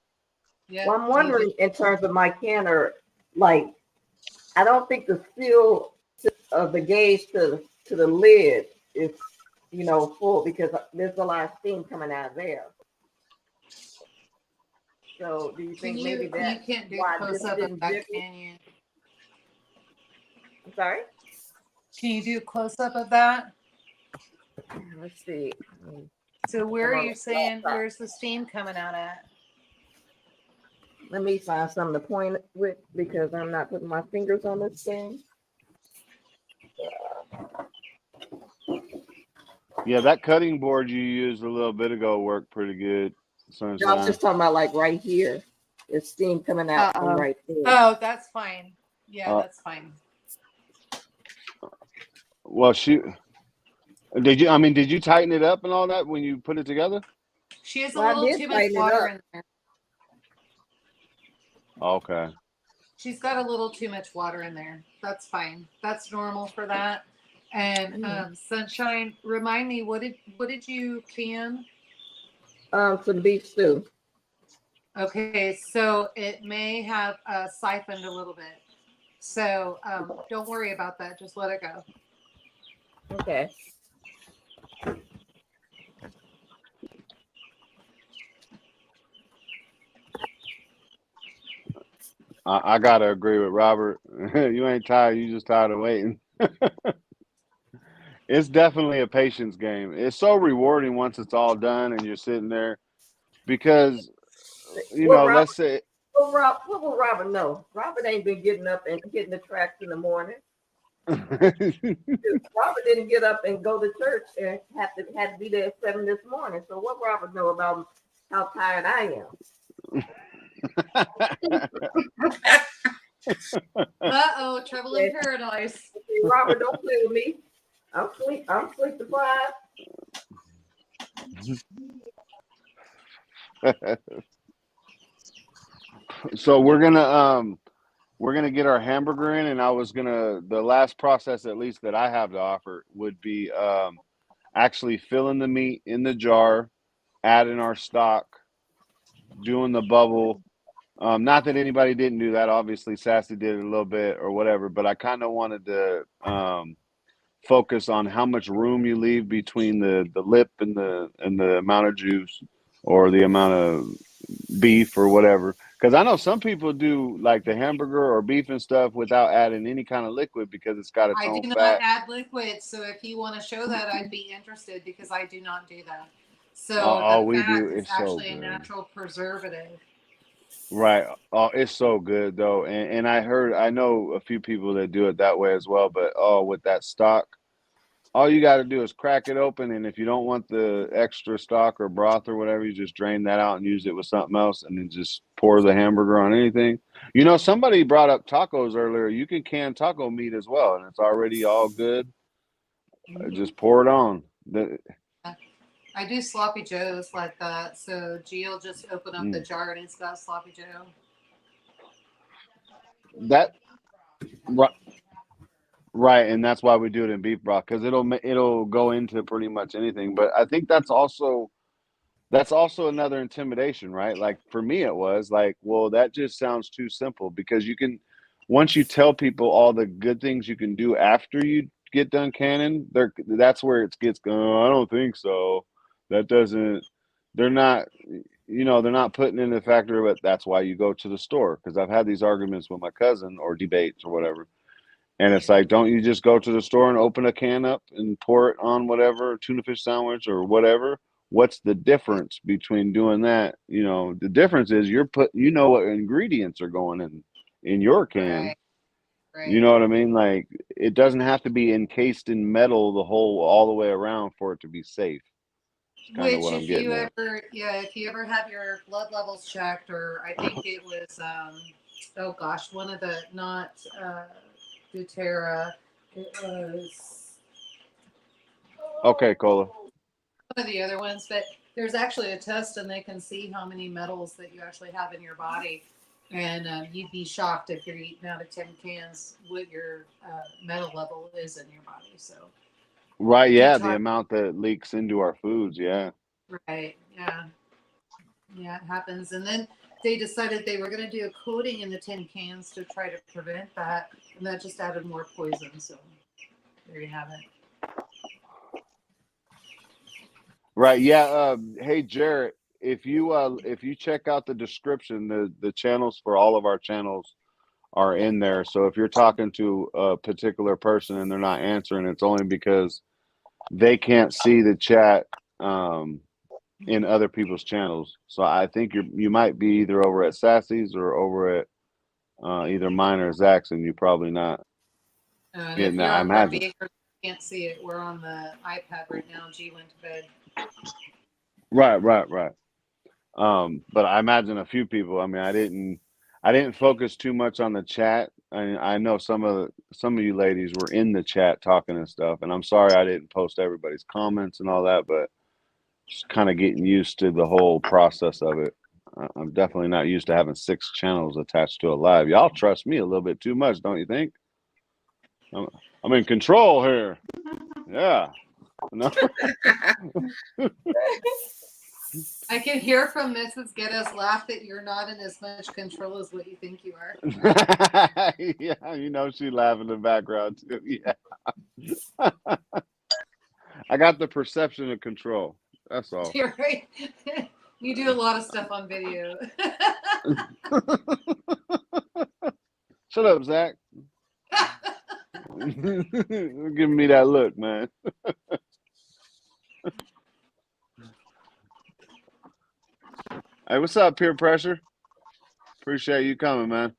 Yeah. Well, I'm wondering in terms of my canner, like, I don't think the seal of the gauge to the lid is, full because there's a lot of steam coming out of there. So do you think maybe that you can't do why close this up of didn't that, dip it? can you? I'm sorry? Can you do close up of that? Let's see. So where Come are on, you saying, laptop. where's the steam coming out at? Let me find something to point with because I'm not putting my fingers on this thing. Yeah, that cutting board you used a little bit ago worked pretty good. No, I was just talking about like right here. There's steam coming out from right there. Oh, that's fine. Yeah, that's fine. Well, did you tighten it up and all that when you put it together? She has a little too much water in there. Okay. She's got a little too much water in there. That's fine. That's normal for that. And Sunshine, remind me, what did you can? Some beef stew. Okay, so it may have siphoned a little bit. So don't worry about that. Just let it go. Okay. I gotta agree with Robert. You ain't tired. You just tired of waiting. It's definitely a patience game. It's so rewarding once it's all done and you're sitting there because, let's say. What will Robert know? Robert ain't been getting up and getting the tracks in the morning. Robert didn't get up and go to church and had to be there at 7 this morning. So what Robert know about how tired I am? Uh-oh, trouble in paradise. Robert, don't play with me. I'm sleep deprived. So we're gonna get our hamburger in, and the last process at least that I have to offer would be actually filling the meat in the jar, adding our stock, doing the bubble. Not that anybody didn't do that. Obviously, Sassy did it a little bit or whatever, but I kind of wanted to focus on how much room you leave between the lip and the amount of juice or the amount of beef or whatever. Because I know some people do like the hamburger or beef and stuff without adding any kind of liquid because it's got its I own do not fat. add liquid, so if you want to show that, I'd be interested because I do not do that. So All the we fat do is is so actually a good. natural preservative. Right. Oh, it's so good though. And I know a few people that do it that way as well, but oh, with that stock, all you got to do is crack it open, and if you don't want the extra stock or broth or whatever, you just drain that out and use it with something else, and then just pour the hamburger on anything. You know, somebody brought up tacos earlier. You can can taco meat as well, and it's already all good. Just pour it on. I do sloppy joes like that. So G'll just open up the Mm. jar and it's got sloppy joe. That right, and that's why we do it in beef broth because it'll go into pretty much anything. But I think that's also another intimidation, right? Like for me, it was like, well, that just sounds too simple because you can, once you tell people all the good things you can do after you get done canning, that's where it gets going. Oh, I don't think so. That doesn't, they're not, they're not putting in the factor, but that's why you go to the store. Because I've had these arguments with my cousin or debates or whatever. And it's like, don't you just go to the store and open a can up and pour it on whatever tuna fish sandwich or whatever? What's the difference between doing that? The difference is you know what ingredients are going in your can. Right. You know what I mean? Like it doesn't have to be encased in metal all the way around for it to be safe. It's kind of Which what I'm getting at. if you ever have your blood levels checked, or I think it was, oh gosh, one of the, not doTERRA, it was Okay, Cola. one of the other ones, but there's actually a test and they can see how many metals that you actually have in your body. And you'd be shocked if you're eating out of 10 cans what your metal level is in your body. So, Right, yeah, the amount that leaks into our foods, yeah. right, yeah. Yeah, it happens. And then they decided they were going to do a coating in the tin cans to try to prevent that. And that just added more poison. So there you have it. Right, yeah. Hey, Jarrett, if you check out the description, the channels for all of our channels are in there. So if you're talking to a particular person and they're not answering, it's only because they can't see the chat in other people's channels. So I think you might be either over at Sassy's or over at either mine or Zach's, and you're probably not getting that. I imagine. You can't see it. We're on the iPad right now. G went to bed. Right. But I imagine a few people. I mean, I didn't focus too much on the chat. I know some of you ladies were in the chat talking and stuff, and I'm sorry I didn't post everybody's comments and all that, but just kind of getting used to the whole process of it. I'm definitely not used to having 6 channels attached to a live. Y'all trust me a little bit too much, don't you think? I'm in control here. Yeah. No. I can hear from Mrs. Geddes' laugh that you're not in as much control as what you think you are. Yeah, she laughing in the background too. Yeah. I got the perception of control. That's all. You're right. You do a lot of stuff on video. Shut up, Zach. Giving me that look, man. Hey, what's up, peer pressure? Appreciate you coming, man.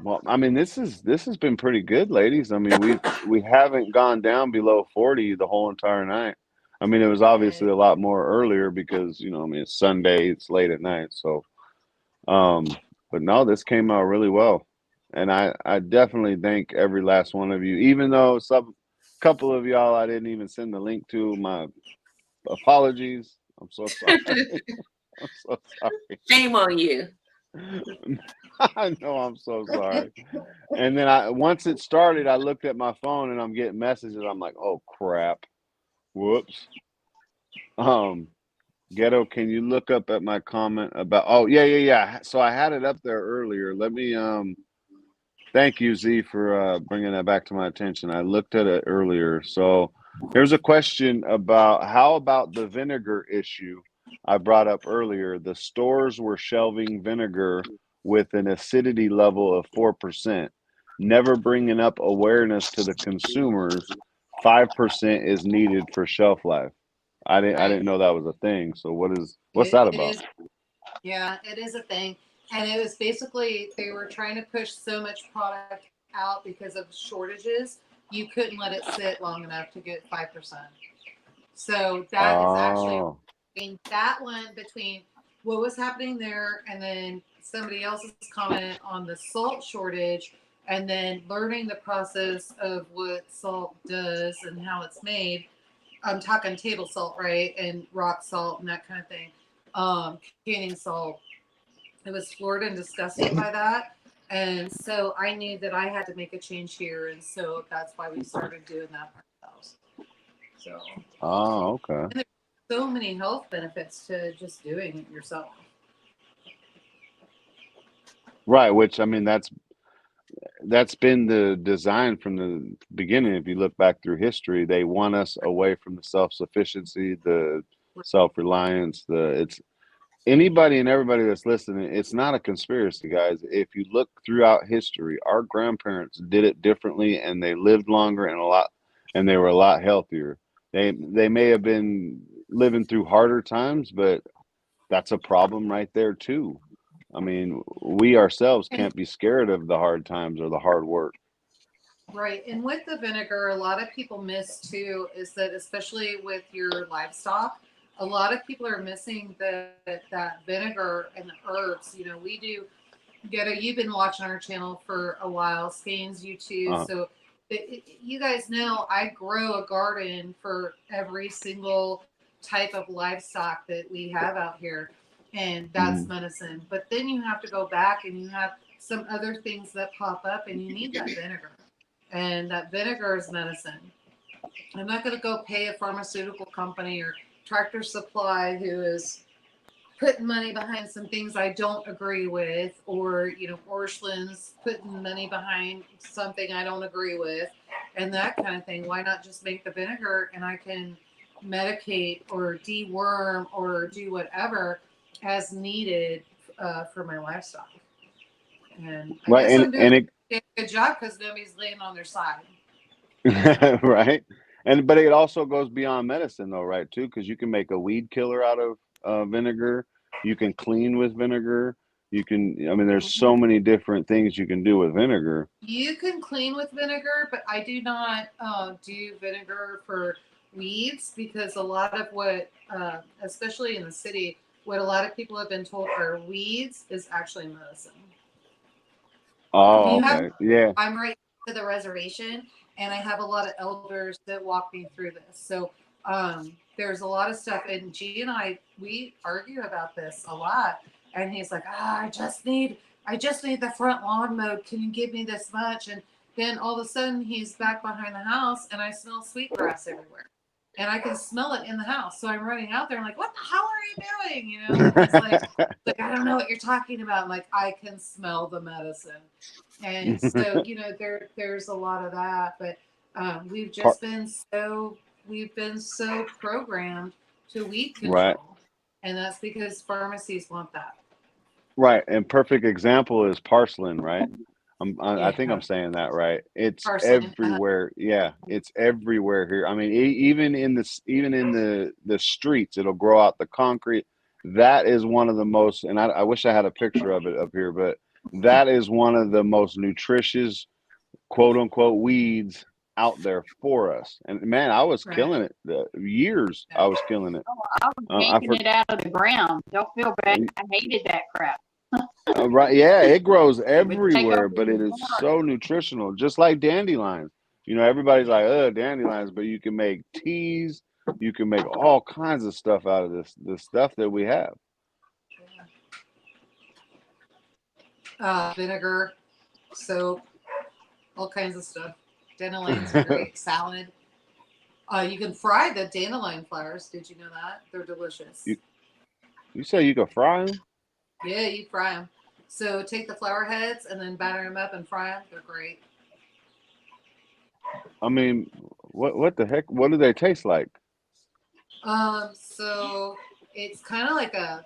Well, I mean, this has been pretty good, ladies. I mean, we haven't gone down below 40 the whole entire night. I mean, it was obviously a lot more earlier because, I mean, it's Sunday, it's late at night. So, but no, this came out really well. And I definitely thank every last one of you, even though some couple of y'all I didn't even send the link to. My apologies. I'm so sorry. I'm so sorry. Shame on you. I know, I'm so sorry. And then once it started, I looked at my phone and I'm getting messages. I'm like, oh crap. Whoops. Ghetto, can you look up at my comment about, oh yeah. So I had it up there earlier. Let me thank you, Z, for bringing that back to my attention. I looked at it earlier. So here's a question about how about the vinegar issue? I brought up earlier, the stores were shelving vinegar with an acidity level of 4%, never bringing up awareness to the consumers. 5% is needed for shelf life. I didn't know that was a thing. So what's that It about? is, yeah, it is a thing. And it was basically they were trying to push so much product out because of shortages. You couldn't let it sit long enough to get 5%. So that is actually Oh, that one between what was happening there and then somebody else's comment on the salt shortage and then learning the process of what salt does and how it's made. I'm talking table salt, right? And rock salt and that kind of thing. Canning salt. It was floored and disgusted by that. And so I knew that I had to make a change here. And so that's why we started doing that ourselves. So, okay. and there's so many health benefits to just doing it yourself. Right, which I mean that's been the design from the beginning. If you look back through history, they want us away from the self-sufficiency, the self-reliance, it's anybody and everybody that's listening, it's not a conspiracy, guys. If you look throughout history, our grandparents did it differently and they lived longer and they were a lot healthier. They may have been living through harder times, but that's a problem right there too. I mean, we ourselves can't be scared of the hard times or the hard work. Right. And with the vinegar, a lot of people miss too is that, especially with your livestock, a lot of people are missing that vinegar and the herbs. You know, we do you've been watching our channel for a while, Skane's YouTube. So you guys know I grow a garden for every single type of livestock that we have out here. And that's medicine. But then you have to go back and you have some other things that pop up and you need that vinegar. And that vinegar is medicine. I'm not going to go pay a pharmaceutical company or Tractor Supply who is putting money behind some things I don't agree with, or, you know, Orscheln's putting money behind something I don't agree with, and that kind of thing. Why not just make the vinegar and I can medicate or deworm or do whatever as needed for my livestock? And I guess I'm doing a good job because nobody's laying on their side. Right. But it also goes beyond medicine though, right, too, because you can make a weed killer out of vinegar. You can clean with vinegar. I mean, there's so many different things you can do with vinegar. You can clean with vinegar, but I do not do vinegar for weeds because a lot of what, especially in the city, what a lot of people have been told are weeds is actually medicine. Oh, okay. Yeah. I'm right to the reservation, and I have a lot of elders that walk me through this. So there's a lot of stuff, and G and I, we argue about this a lot. And he's like, I just need the front lawn mowed. Can you give me this much? And then all of a sudden he's back behind the house and I smell sweetgrass everywhere. And I can smell it in the house. So I'm running out there. I'm like, what the hell are you doing? You know, and he's like, I don't know what you're talking about. I'm like, I can smell the medicine. And so, you know, there's a lot of that. But we've just been so programmed to weed control. Right. And that's because pharmacies want that. Right. And perfect example is parsley, right? I think I'm saying that right. It's Parsley, everywhere. Yeah, it's everywhere here. I mean, even in the streets, it'll grow out the concrete. That is one of the most, and I wish I had a picture of it up here, but that is one of the most nutritious, quote unquote, weeds out there for us. And man, I was killing it. Years I was killing it. I was yanking it out of the ground. Don't feel bad. I hated that crap. Right, yeah, it grows everywhere, but it is so nutritional, just like dandelions. You know, everybody's like, dandelions, but you can make teas, you can make all kinds of stuff out of this stuff that we have. Vinegar, soap, all kinds of stuff. Dandelions are great. Salad. You can fry the dandelion flowers. Did you know that? They're delicious. You say you can fry them? Yeah, you fry them. So take the flower heads and then batter them up and fry them. They're great. I mean, what the heck? What do they taste like? So It's kind of like I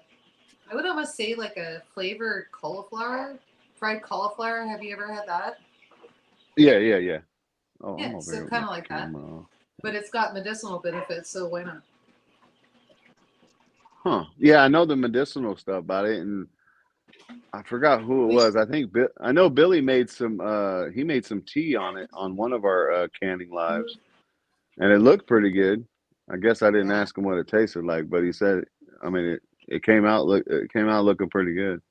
would almost say like a flavored cauliflower, fried cauliflower. Have you ever had that? Yeah. Oh, I'm Yeah, over so here with kind my of like that. camera off. But it's got medicinal benefits, so why not? Huh. Yeah, I know the medicinal stuff about it, and I forgot who it was. I think I know Billy made some. He made some tea on it on one of our canning lives, and it looked pretty good. I guess I didn't ask him what it tasted like, but he said, I mean, it came out looking pretty good.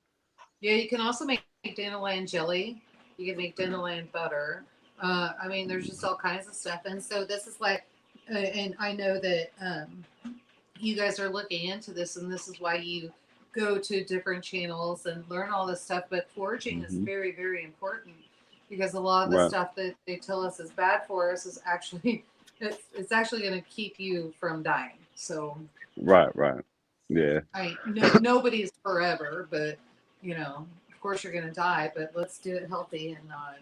Yeah, you can also make dandelion jelly. You can make dandelion butter. I mean, there's just all kinds of stuff. And so this is like, and I know that you guys are looking into this, and this is why you go to different channels and learn all this stuff. But foraging is very, very important because a lot of the stuff that they tell us is bad for us is actually, it's actually going to keep you from dying. So Right. Yeah. Nobody's forever, but of course you're going to die, but let's do it healthy and not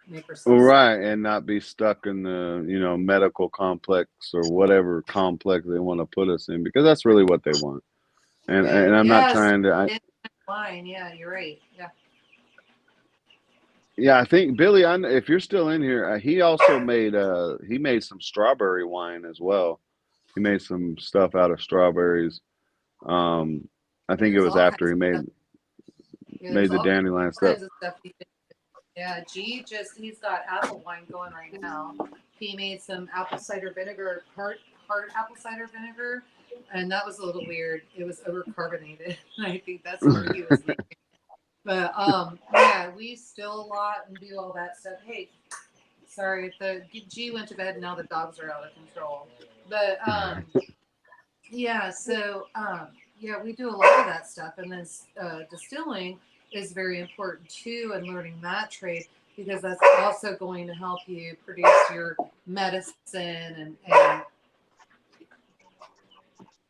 make ourselves Right, and not be stuck in the medical complex or whatever complex they want to put us in, because that's really what they want. And I'm not trying to. Fine, yeah, you're right. Yeah, I think Billy, if you're still in here, he also made some strawberry wine as well. He made some stuff out of strawberries. I think it was after he made the dandelion stuff. Yeah, he's got apple wine going right now. He made some apple cider vinegar, hard apple cider vinegar, and that was a little weird. It was overcarbonated. I think that's what he was making. But yeah, we still a lot and do all that stuff. Hey, sorry, the G went to bed and now the dogs are out of control. But yeah, so yeah, we do a lot of that stuff, and then distilling is very important too, and learning that trade, because that's also going to help you produce your medicine. And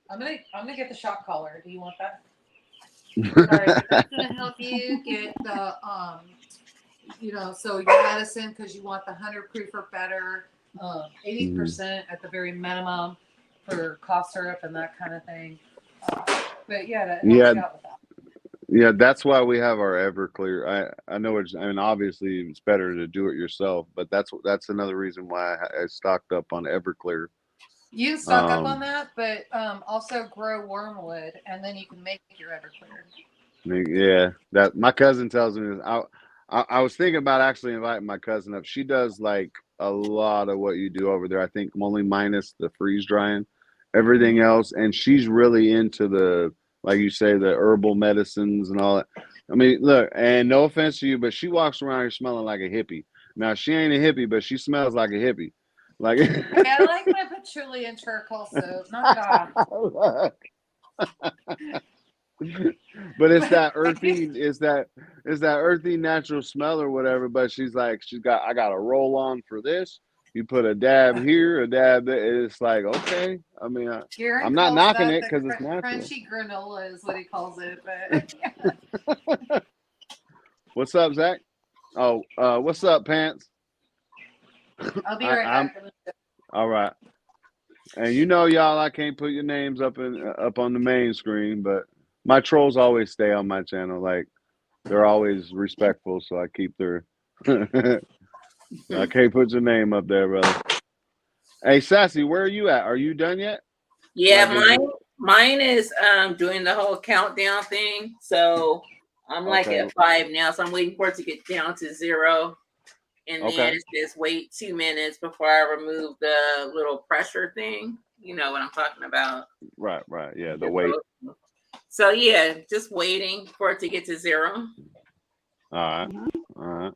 I'm gonna get the shock collar. Do you want that? Sorry, that's gonna help you get the so your medicine, because you want the 100 proof or better, 80% at the very minimum for cough syrup and that kind of thing. But yeah, that helps you out with that. Yeah, that's why we have our Everclear. I know obviously it's better to do it yourself, but that's another reason why I stocked up on Everclear. You can stock up on that, but also grow wormwood, and then you can make your Everclear. Yeah, that my cousin tells me this. I was thinking about actually inviting my cousin up. She does like a lot of what you do over there. I think only minus the freeze drying, everything else, and she's really into the, like you say, the herbal medicines and all that. I mean, look, and no offense to you, but she walks around here smelling like a hippie. Now, she ain't a hippie, but she smells like a hippie. Like, yeah, I like my patchouli and charcoal soap. Knock it off. But it's that earthy natural smell or whatever. But she's like, I got a roll on for this. You put a dab here, a dab there. It's like, okay. I mean, I'm not knocking it because it's natural. Crunchy granola is what he calls it. But what's up, Zach? Oh, what's up, Pants? I'll be right back. All right. And y'all, I can't put your names up on the main screen, but my trolls always stay on my channel. Like, they're always respectful, so I keep their. I can't put your name up there, brother. Hey, Sassy, where are you at? Are you done yet? Yeah, mine is doing the whole countdown thing. So I'm like at 5 now, so I'm waiting for it to get down to 0. And then it's just wait 2 minutes before I remove the little pressure thing. You know what I'm talking about. Right. Yeah, the weight. So yeah, just waiting for it to get to 0. All right.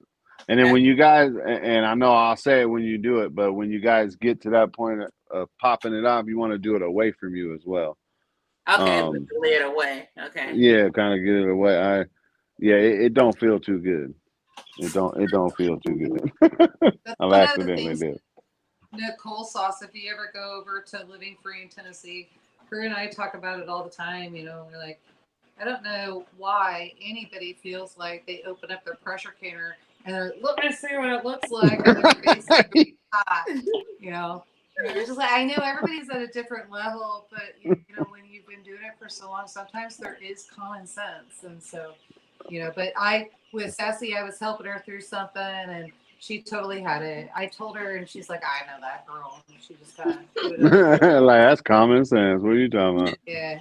And then when you guys, and I know I'll say it when you do it, but when you guys get to that point of popping it off, you want to do it away from you as well. Okay, put the lid away. Okay. Yeah, kind of get it away. It don't feel too good. It don't feel too good. I've accidentally did. Nicole sauce. If you ever go over to Living Free in Tennessee, her and I talk about it all the time. We're like, I don't know why anybody feels like they open up their pressure canner and they're, let me see what it looks like, and their face is hot. It's just like, I know everybody's at a different level, but when you've been doing it for so long, sometimes there is common sense. And so, but with Sassy, I was helping her through something and she totally had it. I told her and she's like, I know that girl. And she just kind of put it up. Like, that's common sense. What are you talking about? Yeah.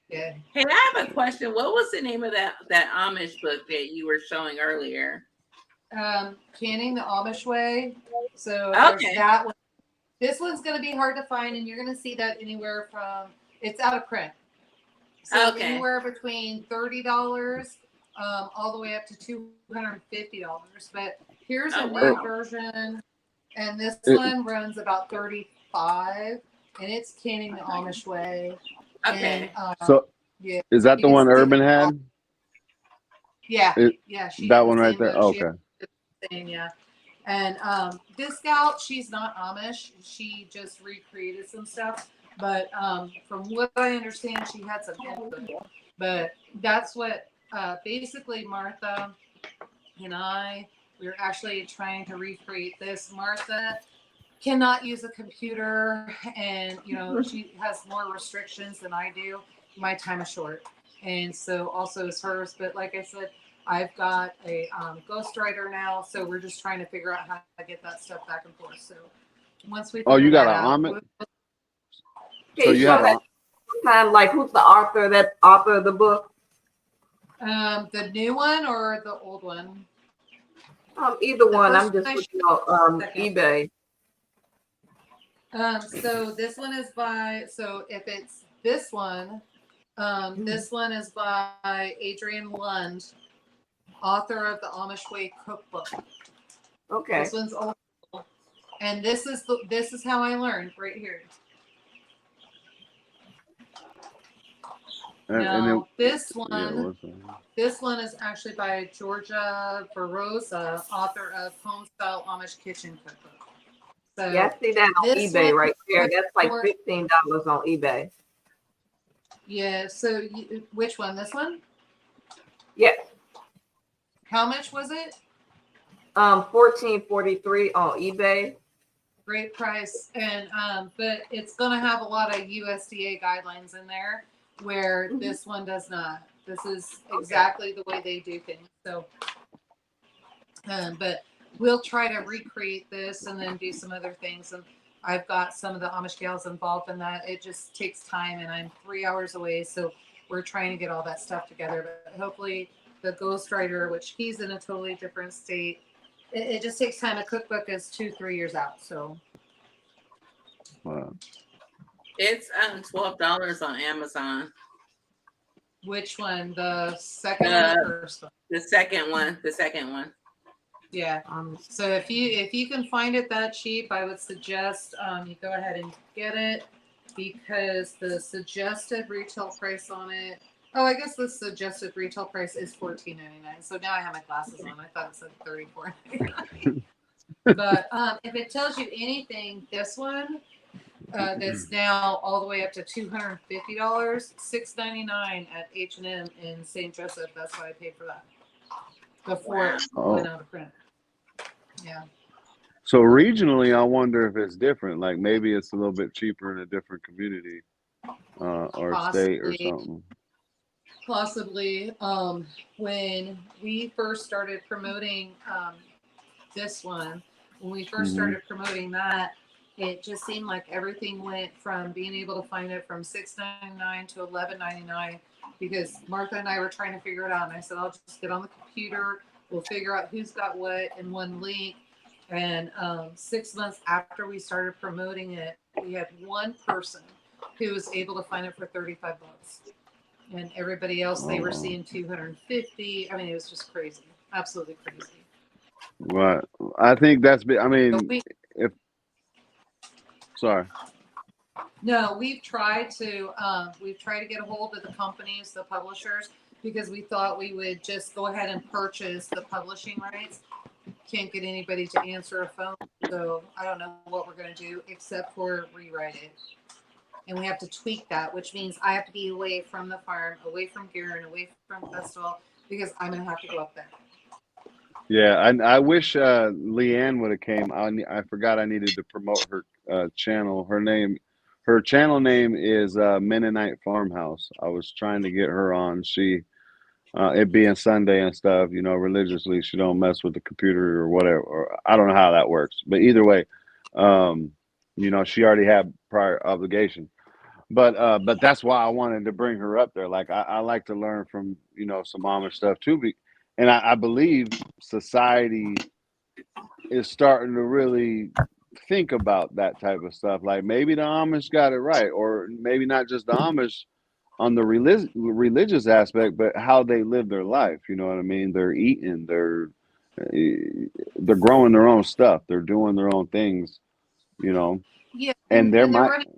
Yeah. Hey, I have a question. What was the name of that Amish book that you were showing earlier? Canning the Amish way. So there's Okay. that one. This one's going to be hard to find, and you're going to see that anywhere from, it's out of print. So Okay. anywhere between $30 all the way up to $250. But here's a new version, and this one runs about $35, and it's Canning the Amish way. Okay. And, So yeah, is that you the can one see Urban the- had? Yeah, It- yeah. She that had the one right same there? book. She Okay. had the same, yeah. And this gal, she's not Amish. She just recreated some stuff. But from what I understand, she had some input. But that's what basically Martha and we're actually trying to recreate this. Martha cannot use a computer, and she has more restrictions than I do. My time is short, and so also is hers. But like I said, I've got a ghostwriter now, so we're just trying to figure out how to get that stuff back and forth. So once we You got that an out, So you have Time, like, who's the author of the book? the new one or the old one? Either one. I'm first just one looking on second. eBay. So this one is by, so if it's this one, this one is by Adrian Lund, author of the Amish Way Cookbook. Okay. This one's old, and this is how I learned right here. Now this one is actually by Georgia Barosa, author of Homestyle Amish Kitchen Cookbook. So Yeah, I see that on this eBay one- right there. That's like $15 on eBay. Yeah. So which one? This one? Yeah. How much was it? $14.43 on eBay. Great price, and but it's gonna have a lot of USDA guidelines in there where this one does not. This is exactly the way they do things. So, but we'll try to recreate this and then do some other things. And I've got some of the Amish gals involved in that. It just takes time, and I'm 3 hours away, so we're trying to get all that stuff together. But hopefully, the ghostwriter, which he's in a totally different state, it just takes time. A cookbook is 2-3 years out, so. Wow. It's $12 on Amazon. Which one? The second one or the first one? The second one. The second one. Yeah. So if you can find it that cheap, I would suggest you go ahead and get it, because the suggested retail price on it. Oh, I guess the suggested retail price is $14.99. So now I have my glasses on. I thought it said $34.99. But if it tells you anything, this one that's now all the way up to $250, $6.99 at H&M in St. Joseph. That's what I paid for that before it went out of print. Yeah. So regionally, I wonder if it's different. Like maybe it's a little bit cheaper in a different community or state or something. Possibly. When we first started promoting this one, when we first started promoting that, it just seemed like everything went from being able to find it from $6.99 to $11.99, because Martha and I were trying to figure it out. And I said, I'll just get on the computer. We'll figure out who's got what in one link. And 6 months after we started promoting it, we had one person who was able to find it for $35. And everybody else, they were seeing $250. I mean, it was just crazy. Absolutely crazy. Right. I think that's. I mean, sorry. No, we've tried to get a hold of the companies, the publishers, because we thought we would just go ahead and purchase the publishing rights. Can't get anybody to answer a phone, so I don't know what we're going to do except for rewrite it. And we have to tweak that, which means I have to be away from the farm, away from Garen, away from Festival, because I'm going to have to go up there. Yeah, I wish Leanne would have came. I forgot I needed to promote her channel. Her Her channel name is Mennonite Farmhouse. I was trying to get her on. She, it being Sunday and stuff, you know, religiously, she don't mess with the computer or whatever. Or I don't know how that works, but either way, you know, she already had prior obligation. But that's why I wanted to bring her up there. Like I like to learn from, you know, some Amish stuff too. And I believe society is starting to really think about that type of stuff. Like maybe the Amish got it right, or maybe not just the Amish on the religious aspect, but how they live their life. You know what I mean? They're eating, they're growing their own stuff, they're doing their own things. You know, Yeah, and and they're might running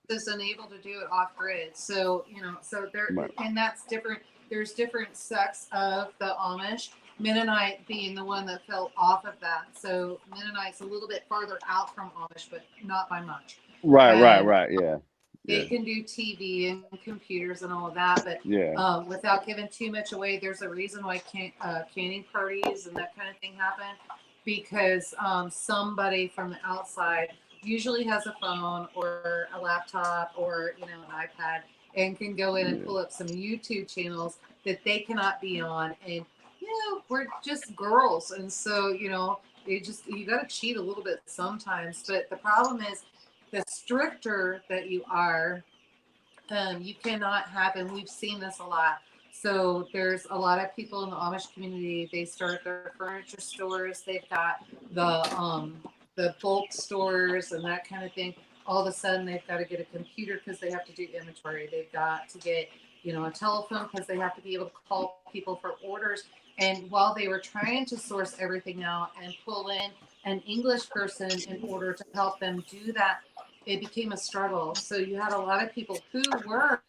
this and able to do it off grid. So so there, and that's different. There's different sects of the Amish. Mennonite being the one that fell off of that. So Mennonite's a little bit farther out from Amish, but not by much. right, And yeah. they can do TV and computers and all of that, but Yeah. without giving too much away, there's a reason why canning parties and that kind of thing happen, because somebody from the outside usually has a phone or a laptop or an iPad and can go in and pull up some YouTube channels that they cannot be on. And we're just girls, and so you got to cheat a little bit sometimes. But the problem is, the stricter that you are, you cannot have, and we've seen this a lot. So there's a lot of people in the Amish community. They start their furniture stores. They've got the bulk stores and that kind of thing. All of a sudden, they've got to get a computer because they have to do inventory. They've got to get a telephone because they have to be able to call people for orders. And while they were trying to source everything out and pull in an English person in order to help them do that, it became a struggle. So you had a lot of people who were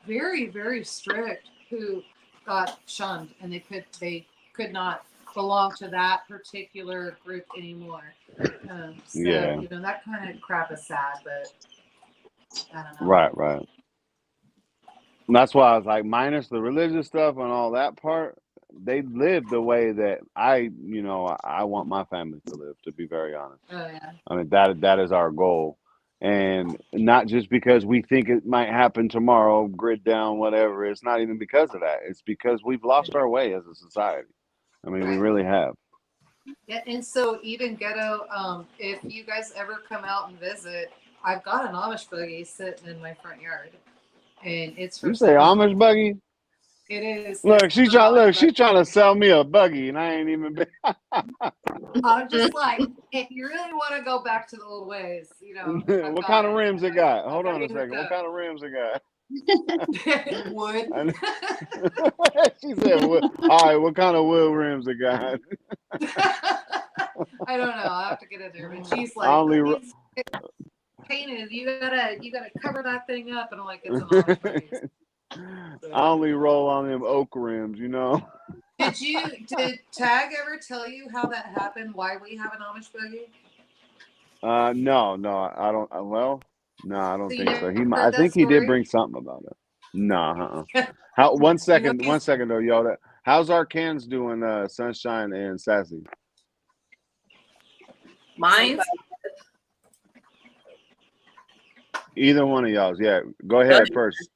very, very strict who got shunned, and they could not belong to that particular group anymore. That kind of crap is sad, but I don't know. Right. And that's why I was like, minus the religious stuff and all that part, they live the way that I want my family to live, to be very honest. Oh yeah. I mean, that is our goal. And not just because we think it might happen tomorrow, grid down, whatever. It's not even because of that. It's because we've lost our way as a society. I mean, we really have. Yeah, and so even Ghetto, if you guys ever come out and visit, I've got an Amish buggy sitting in my front yard, and it's for You say Amish buggy? It is. Look, she's trying to sell me a buggy, and I ain't even been. I'm just like, if you really want to go back to the old ways, what kind of rims it got? Hold on a second. What kind of rims it got? Wood. She said wood. All right, what kind of wood rims it got? I don't know. I'll have to get in there. But she's like, it's painted. You gotta cover that thing up. And I'm like, it's an Amish buggy. I only roll on them oak rims, Did Tag ever tell you how that happened? Why we have an Amish buggy? No, I don't. No, I don't think so. I that think he did story? bring something about it. No, How? One second though, Yoda. How's our cans doing? Sunshine and Sassy. Mine's Either one of y'all's. Yeah, go ahead first.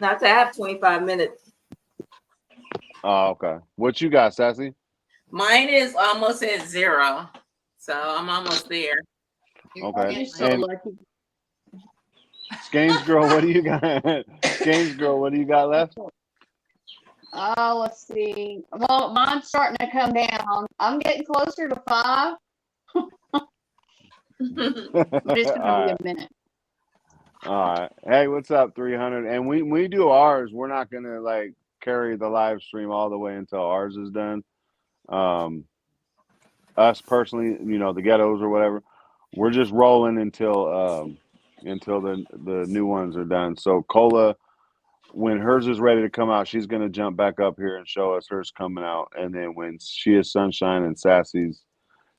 Not to have 25 minutes. Oh, okay. What you got, Sassy? Mine is almost at 0, so I'm almost there. Okay. You're so And lucky. Skeins girl, what do you got? Skeins girl, what do you got left? Oh, let's see. Well, mine's starting to come down. I'm getting closer to 5. But it's gonna be a minute. All right. Hey, what's up, 300? And we do ours. We're not gonna like carry the live stream all the way until ours is done. Us personally, the ghettos or whatever, we're just rolling until the new ones are done. So Cola, when hers is ready to come out, she's gonna jump back up here and show us hers coming out. And then when she is Sunshine and Sassy's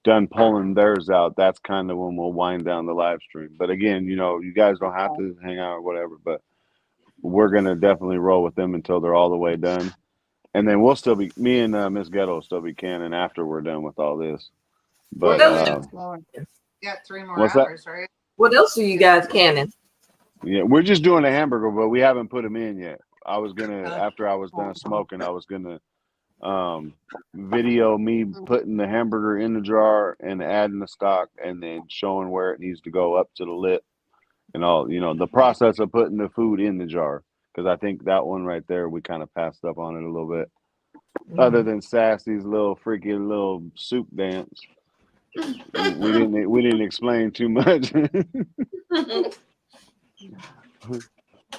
done pulling theirs out, that's kind of when we'll wind down the live stream. But again, you guys don't have to hang out or whatever, but we're gonna definitely roll with them until they're all the way done. And then we'll still be, me and Miss Ghetto will still be canning after we're done with all this. What But else? Got 3 more what's that? hours, right? What else are you guys canning? Yeah, we're just doing a hamburger, but we haven't put them in yet. I was gonna, Uh, after I was done smoking, I was gonna video me putting the hamburger in the jar and adding the stock and then showing where it needs to go up to the lip and all, you know, the process of putting the food in the jar. Because I think that one right there, we kind of passed up on it a little bit. Other than Sassy's little freaky little soup dance, we didn't explain too much.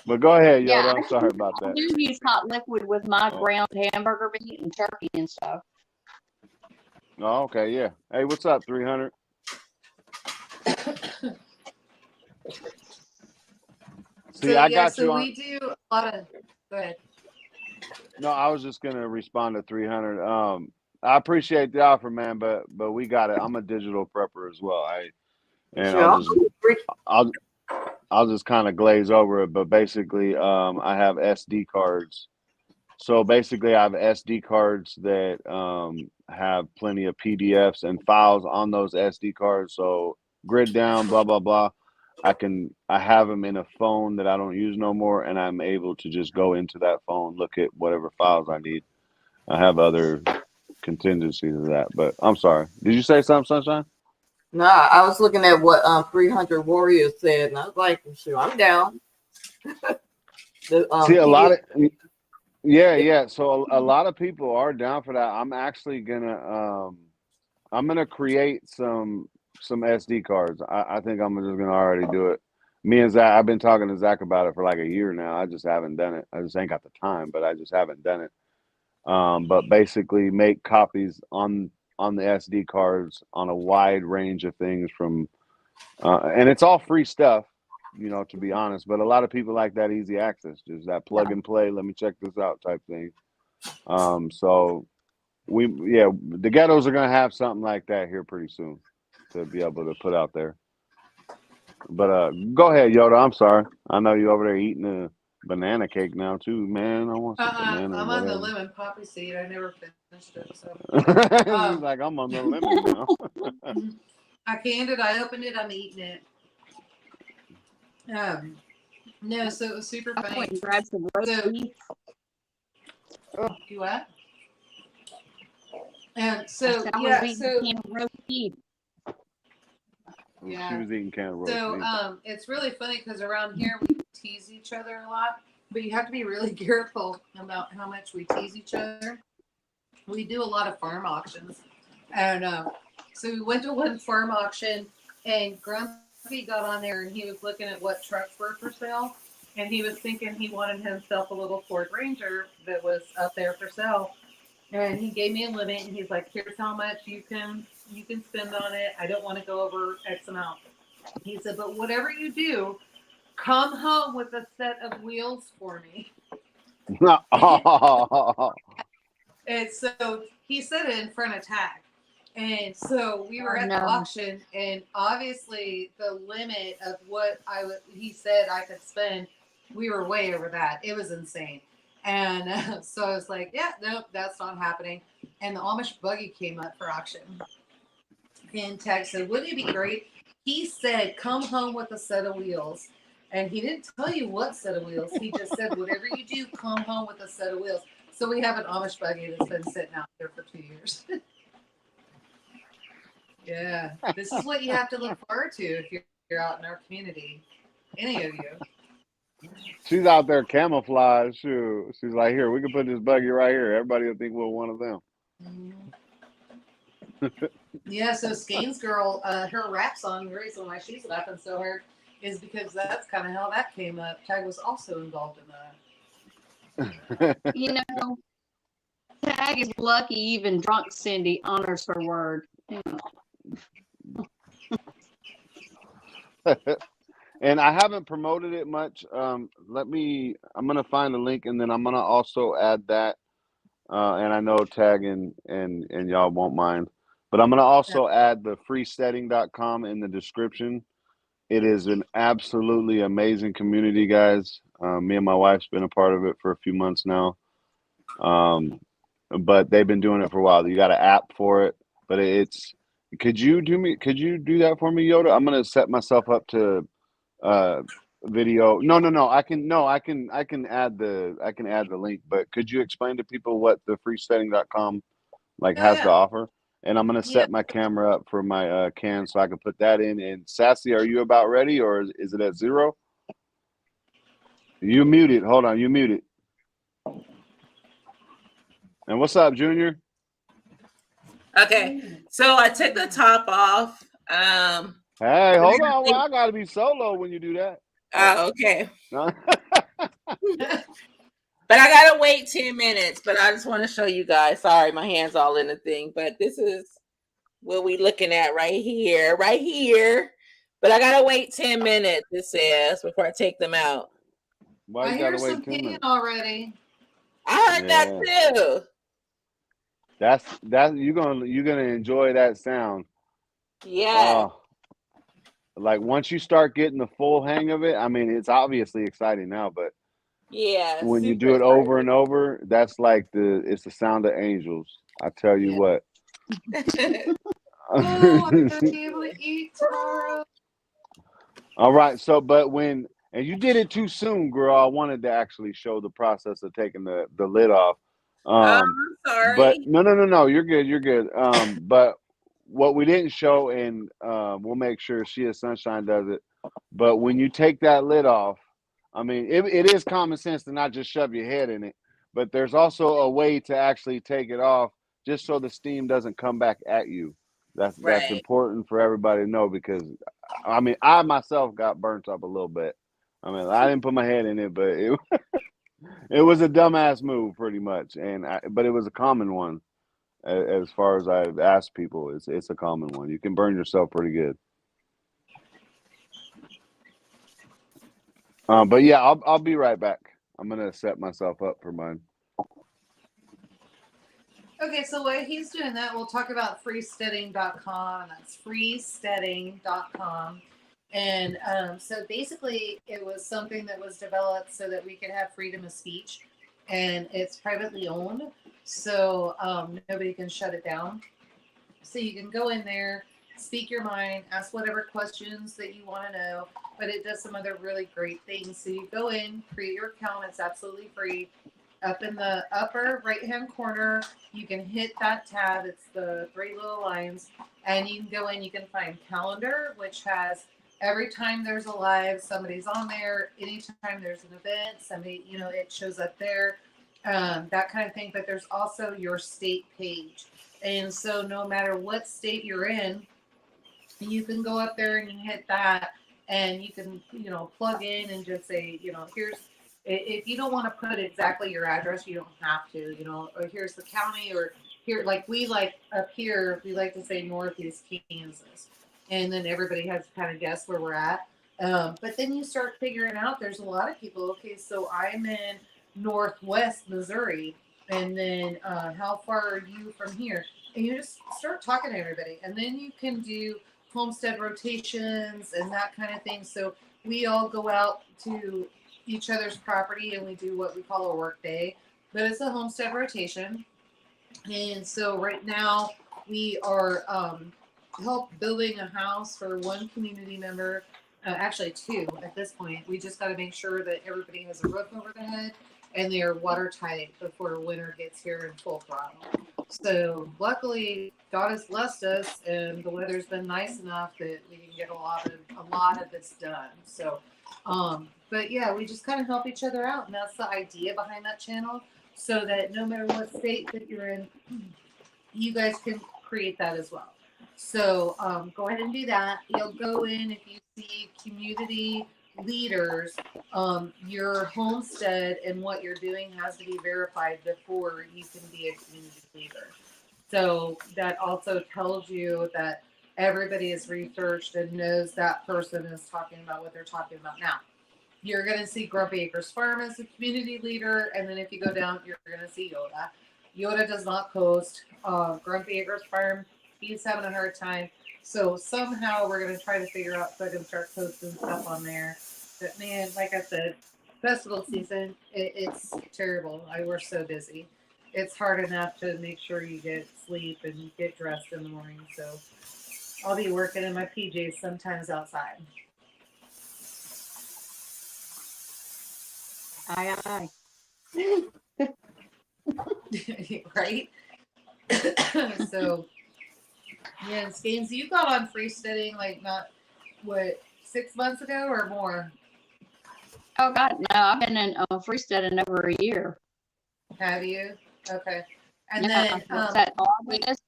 But go ahead, Yoda. Yeah, I'm sorry about I that. do use hot liquid with my ground hamburger meat and turkey and stuff. Oh, okay, yeah. Hey, what's up, 300? See, I got you on. we do a lot of. Go ahead. No, I was just gonna respond to 300. I appreciate the offer, man, but we got it. I'm a digital prepper as well. Sure. I'll just kind of glaze over it. But basically, I have SD cards. So basically, I have SD cards that have plenty of PDFs and files on those SD cards. So grid down, blah blah blah. I have them in a phone that I don't use no more, and I'm able to just go into that phone, look at whatever files I need. I have other contingencies of that, but I'm sorry. Did you say something, Sunshine? No, I was looking at what 300 Warriors said, and I was like, sure, I'm down. See, a lot of yeah. So a lot of people are down for that. I'm actually gonna I'm gonna create some SD cards. I think I'm just gonna already do it. Me and Zach, I've been talking to Zach about it for like a year now. I just haven't done it. I just ain't got the time, but I just haven't done it. But basically, make copies on the SD cards on a wide range of things from, and it's all free stuff, you know, to be honest. But a lot of people like that easy access, just that plug and play. Let me check this out type thing. So the ghettos are gonna have something like that here pretty soon to be able to put out there. But go ahead, Yoda. I'm sorry. I know you over there eating a banana cake now too, man. I want some banana. I'm on the lemon poppy seed. I never finished it, so He's like, I'm on the lemon now. I canned it. I opened it. I'm eating it. No, so it was super I funny. went and grabbed some roast beef. You what? And so I yeah, was eating so a can of roast beef. yeah. She was eating canned roast So beef. it's really funny because around here we tease each other a lot, but you have to be really careful about how much we tease each other. We do a lot of farm auctions, and so we went to one farm auction, and Grumpy got on there and he was looking at what trucks were for sale, and he was thinking he wanted himself a little Ford Ranger that was up there for sale. And he gave me a limit, and he's like, "Here's how much you can spend on it. I don't want to go over X amount." He said, "But whatever you do, come home with a set of wheels for me." And so he said it in front of Tag. And so we were at the auction, and obviously the limit of what he said I could spend, we were way over that. It was insane. And so I was like, yeah, nope, that's not happening. And the Amish buggy came up for auction. And Tag said, wouldn't it be great? He said, come home with a set of wheels. And he didn't tell you what set of wheels. He just said, whatever you do, come home with a set of wheels. So we have an Amish buggy that's been sitting out there for 2 years. Yeah, this is what you have to look forward to if you're out in our community. Any of you. She's out there camouflage. Shoot. She's like, here, we can put this buggy right here. Everybody will think we're one of them. Yeah, so Skane's girl, her rap song, the reason why she's laughing so hard is because that's kind of how that came up. Tag was also involved in that. You know, Tag is lucky even drunk Cindy honors her word. You know. And I haven't promoted it much. I'm gonna find a link and then I'm gonna also add that. And I know Tag and y'all won't mind, but I'm gonna also add the freesetting.com in the description. It is an absolutely amazing community, guys. Me and my wife's been a part of it for a few months now. But they've been doing it for a while. You got an app for it, but Could you do that for me, Yoda? I'm gonna set myself up to video. No. I can add the link, but could you explain to people what the freesetting.com like Oh has to yeah, offer? And I'm gonna yeah. set my camera up for my can so I can put that in. And Sassy, are you about ready or is it at 0? You muted. Hold on, you muted. And what's up, Junior? Okay, so I took the top off. Hey, hold on. Well, I gotta be solo when you do that. Oh, okay. No? But I gotta wait 10 minutes. But I just want to show you guys. Sorry, my hand's all in the thing. But this is what we looking at right here. But I gotta wait 10 minutes, it says, before I take them out. Why I you hear gotta wait some 10 pinging minutes? already. I heard that too. That's you're gonna enjoy that sound. Yeah. Like once you start getting the full hang of it, I mean, it's obviously exciting now, but Yeah. when you Super do it over excited. and over, that's like it's the sound of angels. I tell you what. Oh, I'm gonna be able to eat tomorrow. All right, so and you did it too soon, girl. I wanted to actually show the process of taking the lid off. I'm sorry. But no, you're good. But what we didn't show, and we'll make sure Shia Sunshine does it. But when you take that lid off, I mean, it is common sense to not just shove your head in it, but there's also a way to actually take it off just so the steam doesn't come back at you. That's Right. important for everybody to know because, I mean, I myself got burnt up a little bit. I mean, I didn't put my head in it, but it was a dumbass move pretty much, but it was a common one. As far as I've asked people, it's a common one. You can burn yourself pretty good. But yeah, I'll be right back. I'm gonna set myself up for mine. Okay, so while he's doing that, we'll talk about freesteading.com. That's freesteading.com. And so basically, it was something that was developed so that we could have freedom of speech. And it's privately owned, so nobody can shut it down. So you can go in there, speak your mind, ask whatever questions that you want to know. But it does some other really great things. So you go in, create your account. It's absolutely free. Up in the upper right-hand corner, you can hit that tab. It's the 3 little lines. And you can go in, you can find calendar, which has every time there's a live, somebody's on there. Anytime there's an event, somebody, it shows up there. That kind of thing. But there's also your state page. And so no matter what state you're in, you can go up there and you hit that. And you can, plug in and just say, here's, if you don't want to put exactly your address, you don't have to, or here's the county, or here, like up here, we like to say Northeast Kansas. And then everybody has to kind of guess where we're at. But then you start figuring out there's a lot of people. Okay, so I'm in Northwest Missouri. And then how far are you from here? And you just start talking to everybody. And then you can do homestead rotations and that kind of thing. So we all go out to each other's property and we do what we call a work day, but it's a homestead rotation. And so right now we are help building a house for one community member, actually 2 at this point. We just got to make sure that everybody has a roof over their head and they're watertight before winter gets here in full throttle. So luckily God has blessed us and the weather's been nice enough that we can get a lot of this done. So but yeah, we just kind of help each other out, and that's the idea behind that channel, so that no matter what state that you're in, you guys can create that as well. So go ahead and do that. You'll go in if you see community leaders, your homestead and what you're doing has to be verified before you can be a community leader. So that also tells you that everybody is researched and knows that person is talking about what they're talking about. Now, you're going to see Grumpy Acres Farm as a community leader, and then if you go down, you're going to see Yoda. Yoda does not post. Grumpy Acres Farm, he's having a hard time. So somehow we're going to try to figure out so I can start posting stuff on there. But man, like I said, festival season, it's terrible. We're so busy. It's hard enough to make sure you get sleep and get dressed in the morning. So I'll be working in my PJs sometimes outside. Aye. Right? So, yeah, and Skanes, you got on freesteading like not, what, 6 months ago or more? Oh God, no! I've been in freesteading over a year. Have you? Okay. And Yeah, then, what's that, August?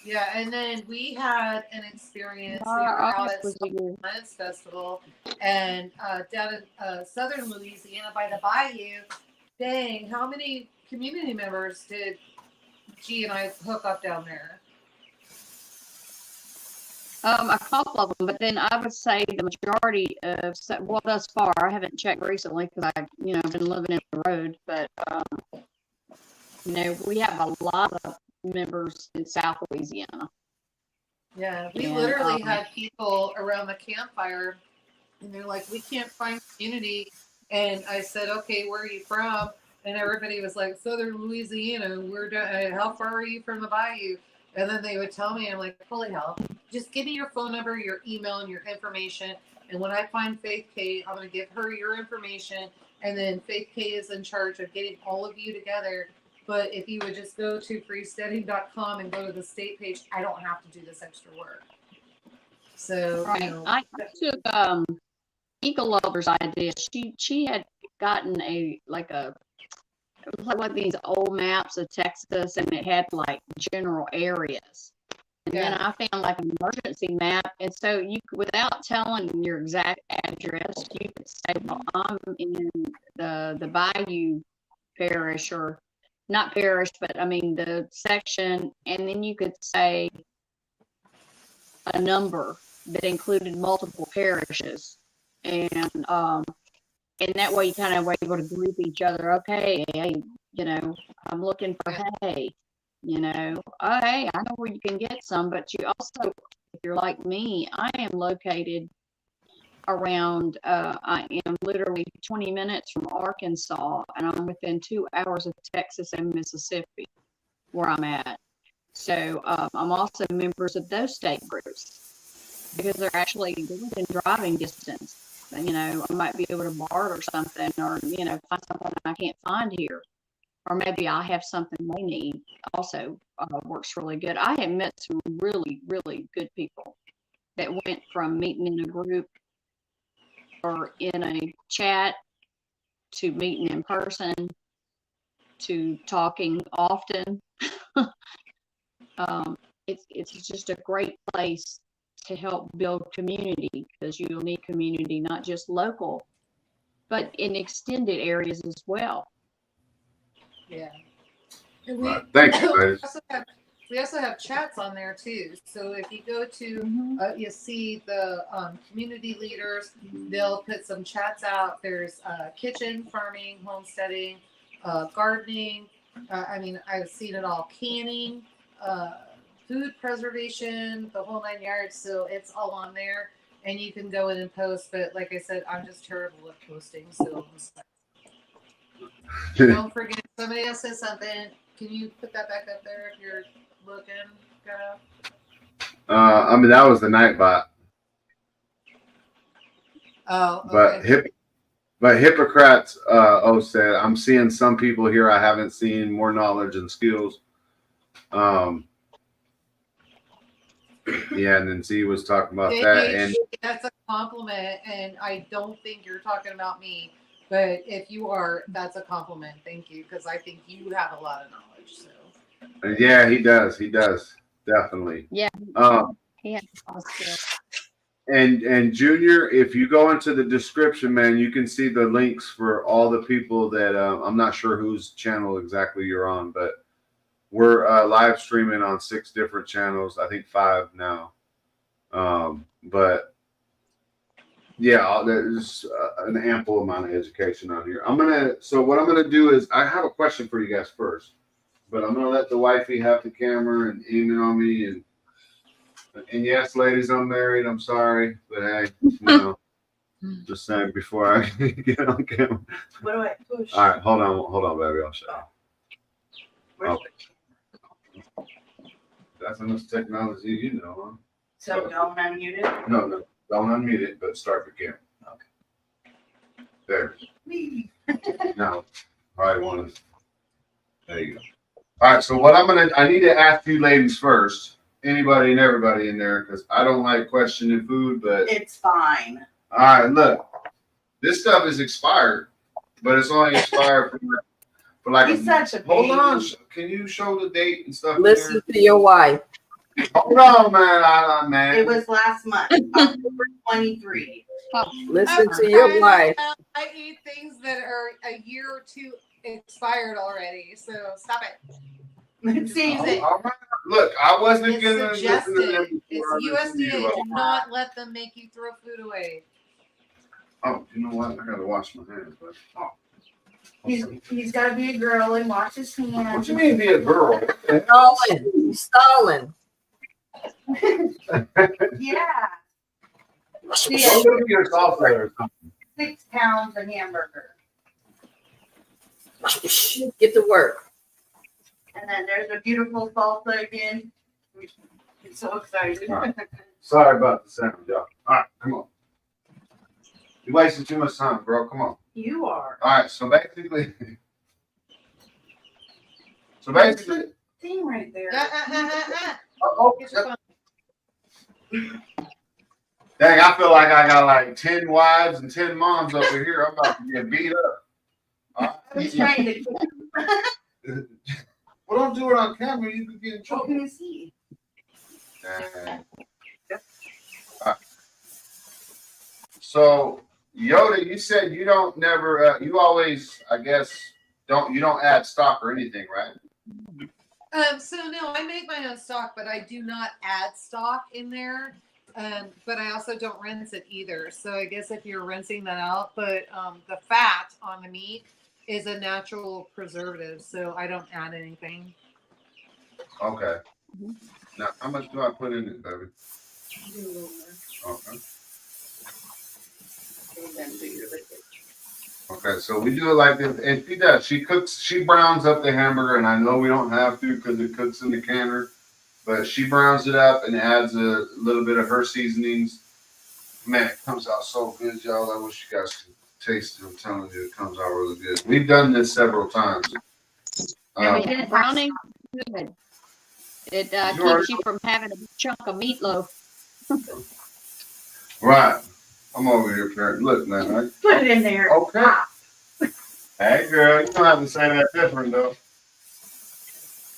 yeah, and then we had an experience. We Our were out August at was a year. Science Festival, and down in southern Louisiana by the bayou. Dang, how many community members did G and I hook up down there? A couple of them, but then I would say the majority of, well, thus far, I haven't checked recently because I've, been living in the road, but, we have a lot of members in South Louisiana. Yeah, we And, literally had people around the campfire, and they're like, "We can't find community." And I said, "Okay, where are you from?" And everybody was like, "Southern Louisiana. How far are you from the bayou?" And then they would tell me, I'm like, "Holy hell! Just give me your phone number, your email, and your information. And when I find Faith K, I'm going to give her your information. And then Faith K is in charge of getting all of you together. But if you would just go to freesteading.com and go to the state page, I don't have to do this extra work." So, right. I took Eagle Lover's idea. She had gotten it was like one of these old maps of Texas, and it had like general areas. And then I found like an emergency map, and so you, without telling your exact address, you could say, "Well, I'm in the Bayou Parish," or not parish, but I mean the section, and then you could say a number that included multiple parishes, and that way you kind of were able to group each other. Okay, hey, I'm looking for hay. Oh, hey, I know where you can get some, but you also, if you're like me, I am located around, I am literally 20 minutes from Arkansas, and I'm within 2 hours of Texas and Mississippi, where I'm at. So I'm also members of those state groups because they're actually within driving distance. I might be able to barter something, or find something I can't find here. Or maybe I have something they need. Also works really good. I have met some really, really good people that went from meeting in a group or in a chat to meeting in person to talking often. It's just a great place to help build community, because you'll need community not just local, but in extended areas as well. Yeah. And Thank you, ladies. we also have chats on there too. So if you go to, you see the community leaders, they'll put some chats out. There's kitchen, farming, homesteading, gardening. I've seen it all. Canning, food preservation, the whole 9 yards. So it's all on there, and you can go in and post. But like I said, I'm just terrible at posting. So don't forget, somebody else says something. Can you put that back up there if you're looking, girl? That was the Nightbot. Oh, okay. But Hippocrates said, "I'm seeing some people here I haven't seen, more knowledge and skills." Yeah, and then Z was talking about that, and that's a compliment, and I don't think you're talking about me. But if you are, that's a compliment. Thank you, because I think you have a lot of knowledge. So. Yeah, he does. He does, definitely. Yeah. Yeah. And Junior, if you go into the description, man, you can see the links for all the people that I'm not sure whose channel exactly you're on, but we're live streaming on 6 different channels. I think 5 now. But yeah, there's an ample amount of education on here. So what I'm gonna do is, I have a question for you guys first, but I'm gonna let the wifey have the camera and email me. And yes, ladies, I'm married. I'm sorry, but hey, just saying before I get on camera. What do I push? All right, hold on, baby. I'll show you. That's enough technology, you know. Huh? So don't unmute it. No, don't unmute it, but start the camera. Okay. There. Now, I want to. There you go. All right. So what I need to ask you ladies first. Anybody and everybody in there, because I don't like questioning food, but It's fine. all right. Look, this stuff is expired, but it's only expired for like. He's such a Hold baby. on. Can you show the date and stuff? Listen to your wife. Hold on, man. Man. It was last month, October 23. Listen to your wife. I eat things that are a year or two expired already, so stop it. Seems it. All right. Look, I wasn't It's gonna listen to them suggested. before I listened to USDA. you. Do not let them make you throw food away. Oh, you know what? I gotta wash my hands. But He's got to be a girl and wash his hands. what you mean, be a girl? Stalin. Yeah. Don't go get yourself there or something. 6 pounds of hamburger. Get to work. And then there's a beautiful salsa again. It's so excited. All right. Sorry about the sound, y'all. All right, come on. You're wasting too much time, bro. Come on. You are. All right, so basically. Thing right there. Oh, Get your phone. dang, I feel like I got like 10 wives and 10 moms over here. I'm about to get beat up. All I was right. trying to. Well, don't do it on camera. You could get in What trouble. can you see? Dang. All right. So, Yoda, you said you don't never, you always, I guess, you don't add stock or anything, right? So no, I make my own stock, but I do not add stock in there. But I also don't rinse it either. So I guess if you're rinsing that out, but the fat on the meat is a natural preservative, so I don't add anything. Okay. Now, how much do I put in it, baby? Okay. Okay, so we do it like this, and she does. She browns up the hamburger, and I know we don't have to because it cooks in the canner, but she browns it up and adds a little bit of her seasonings. Man, it comes out so good, y'all. I wish you guys could taste it. I'm telling you, it comes out really good. We've done this several times. Browning, good. It keeps you from having a chunk of meatloaf. Right. I'm over here, Karen. Look, man. Put it in there. Okay. Hey, girl, you don't have to say that different, though.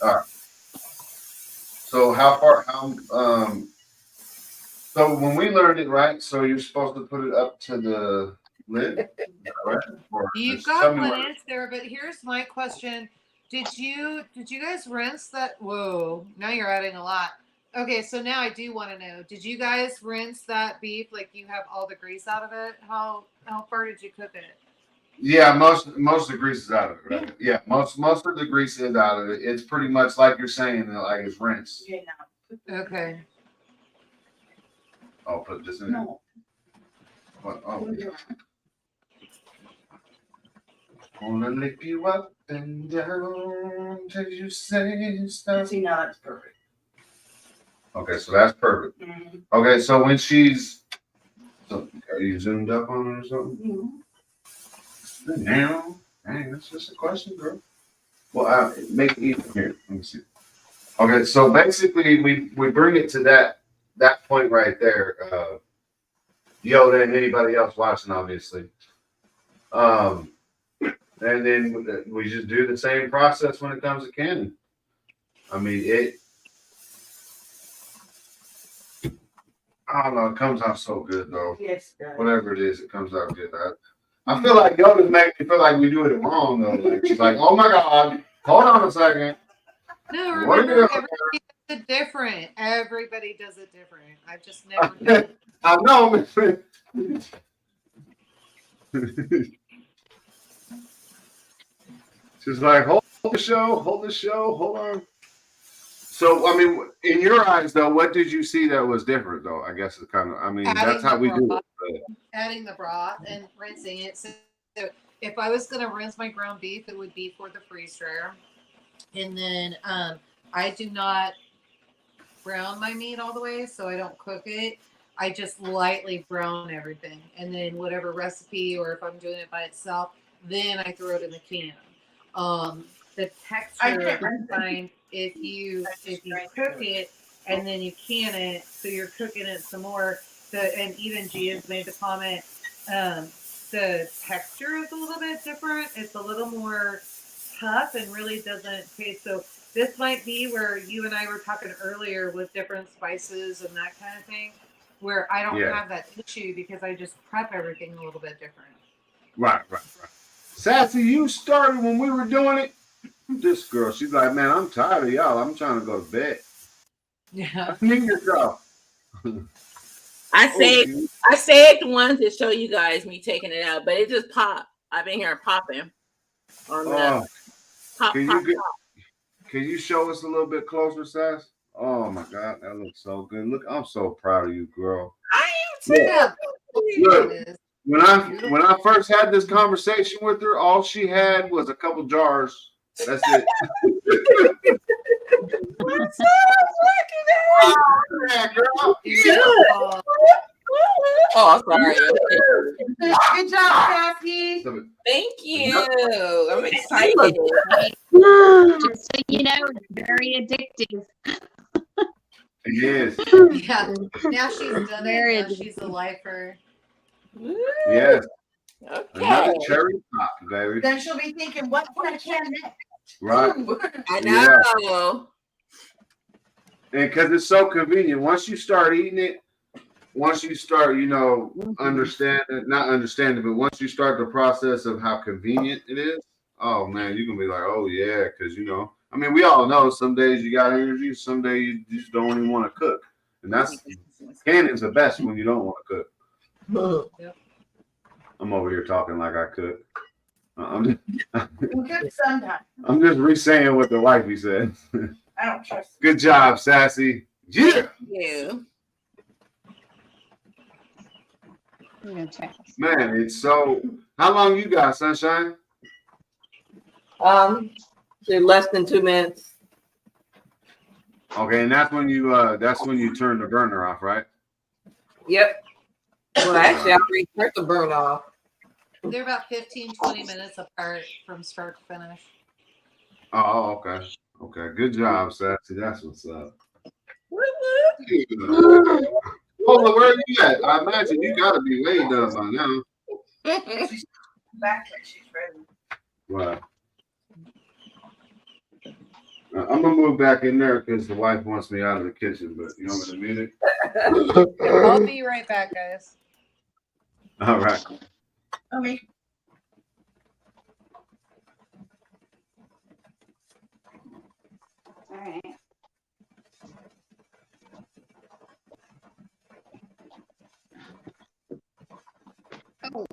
All right. So so when we learned it, right, so you're supposed to put it up to the lid, right? You've got one there, but here's my question. Did you guys rinse that? Whoa, now you're adding a lot. Okay, so now I do want to know, did you guys rinse that beef, like you have all the grease out of it? How far did you cook it? Yeah, most of the grease is out of it, right? Yeah, most of the grease is out of it. It's pretty much like you're saying, like it's rinsed. Yeah. Okay. I'll put this in there. No. What? Oh, yeah. Gonna lick you up and down till you say stuff. See, now that's perfect. Okay, so that's perfect. Mm-hmm. Okay, so when she's, so are you zoomed up on her or something? Mm-hmm. Now, dang, that's just a question, girl. Well, make it even here. Let me see. Okay, so basically, we bring it to that point right there. Yoda and anybody else watching, obviously. And then we just do the same process when it comes to canning. I mean, I don't know. It comes out so good, though. Yes, whatever it is, it comes out good. I feel like Yoda's making me feel like we do it wrong, though. Like, she's like, oh my God, hold on a second. No, remember, everybody does it different. Everybody does it different. I've just never done it. I know. She's like, hold the show, hold on. So, I mean, in your eyes, though, what did you see that was different, though? I guess it's kind of, I mean, that's how we do it. But adding the broth and rinsing it. So if I was going to rinse my ground beef, it would be for the freeze dryer. And then I do not brown my meat all the way, so I don't cook it. I just lightly brown everything, and then whatever recipe, or if I'm doing it by itself, then I throw it in the can. The texture I find if you cook it and then you can it, so you're cooking it some more. And even Gia's made the comment, the texture is a little bit different. It's a little more tough and really doesn't taste so. This might be where you and I were talking earlier with different spices and that kind of thing, where I don't have that issue because I just prep everything a little bit different. Right. Sassy, you started when we were doing it. This girl, she's like, man, I'm tired of y'all. I'm trying to go to bed. Yeah. Need yourself. I saved one to show you guys me taking it out, but it just popped. I've been here popping on the pop. Can you show us a little bit closer, Sass? Oh my God, that looks so good. Look, I'm so proud of you, girl. I am too. Yeah. Look, when I first had this conversation with her, all she had was a couple jars. That's it. What's up? Yeah, girl. Yeah. Oh, sorry. Good job, Sassy. Thank you. I'm excited. Just so you know, it's very addictive. It is. Yeah. Now she's done it. Now she's a lifer. Yes. Okay. Another cherry pop, baby. Then she'll be thinking, what can I can next? Right. I know. And because it's so convenient. Once you start eating it, once you start, understanding, not understanding, but once you start the process of how convenient it is, oh man, you're going to be like, oh yeah, because, I mean, we all know some days you got energy, some days you just don't even want to cook. And canning's the best when you don't want to cook. Yep. I'm over here talking like I cook. You cook sometimes. I'm just re-saying what the wifey said. I don't trust Good job, Sassy. Yeah. Thank you. Man, it's so. How long you got, Sunshine? Less than 2 minutes. Okay, and that's when you turn the burner off, right? Yep. Well, actually, I already turned the burn off. They're about 15-20 minutes apart from start to finish. Oh, okay. Okay, good job, Sassy. That's what's up. Hold on, where are you at? I imagine you got to be way done by now. She's back when she's ready. Right. I'm gonna move back in there because the wife wants me out of the kitchen. But you want me to mute it? I'll be right back, guys. All right. Okay. All right. Oh,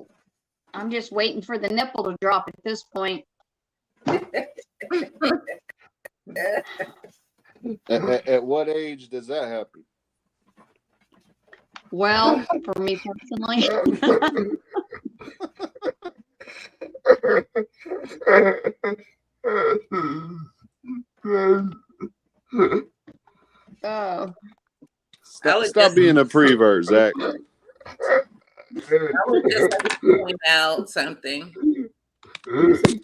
I'm just waiting for the nipple to drop at this point. At what age does that happen? Well, for me personally. Oh. Stop being a prevert, Zach. I would just like to point out something. Okay.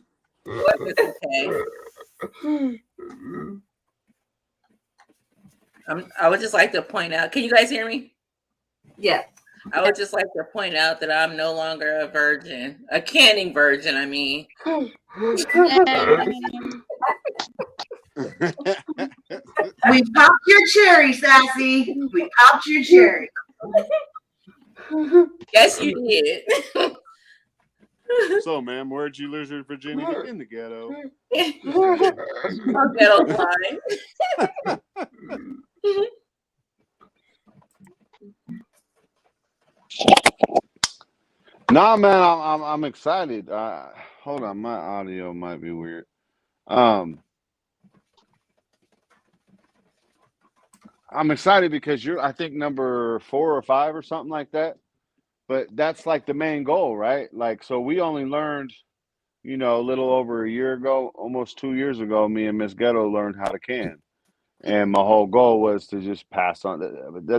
I would just like to point out. Can you guys hear me? Yeah. I would just like to point out that I'm no longer a virgin, a canning virgin. I mean. We popped your cherry, Sassy. We popped your cherry. Yes, you did. So, ma'am, where'd you lose your virginity? In the ghetto. Ghetto line. Nah, man, I'm excited. Hold on, my audio might be weird. I'm excited because you're, I think, number 4 or 5 or something like that. But that's like the main goal, right? Like, so we only learned, a little over a year ago, almost 2 years ago, me and Miss Ghetto learned how to can. And my whole goal was to just pass on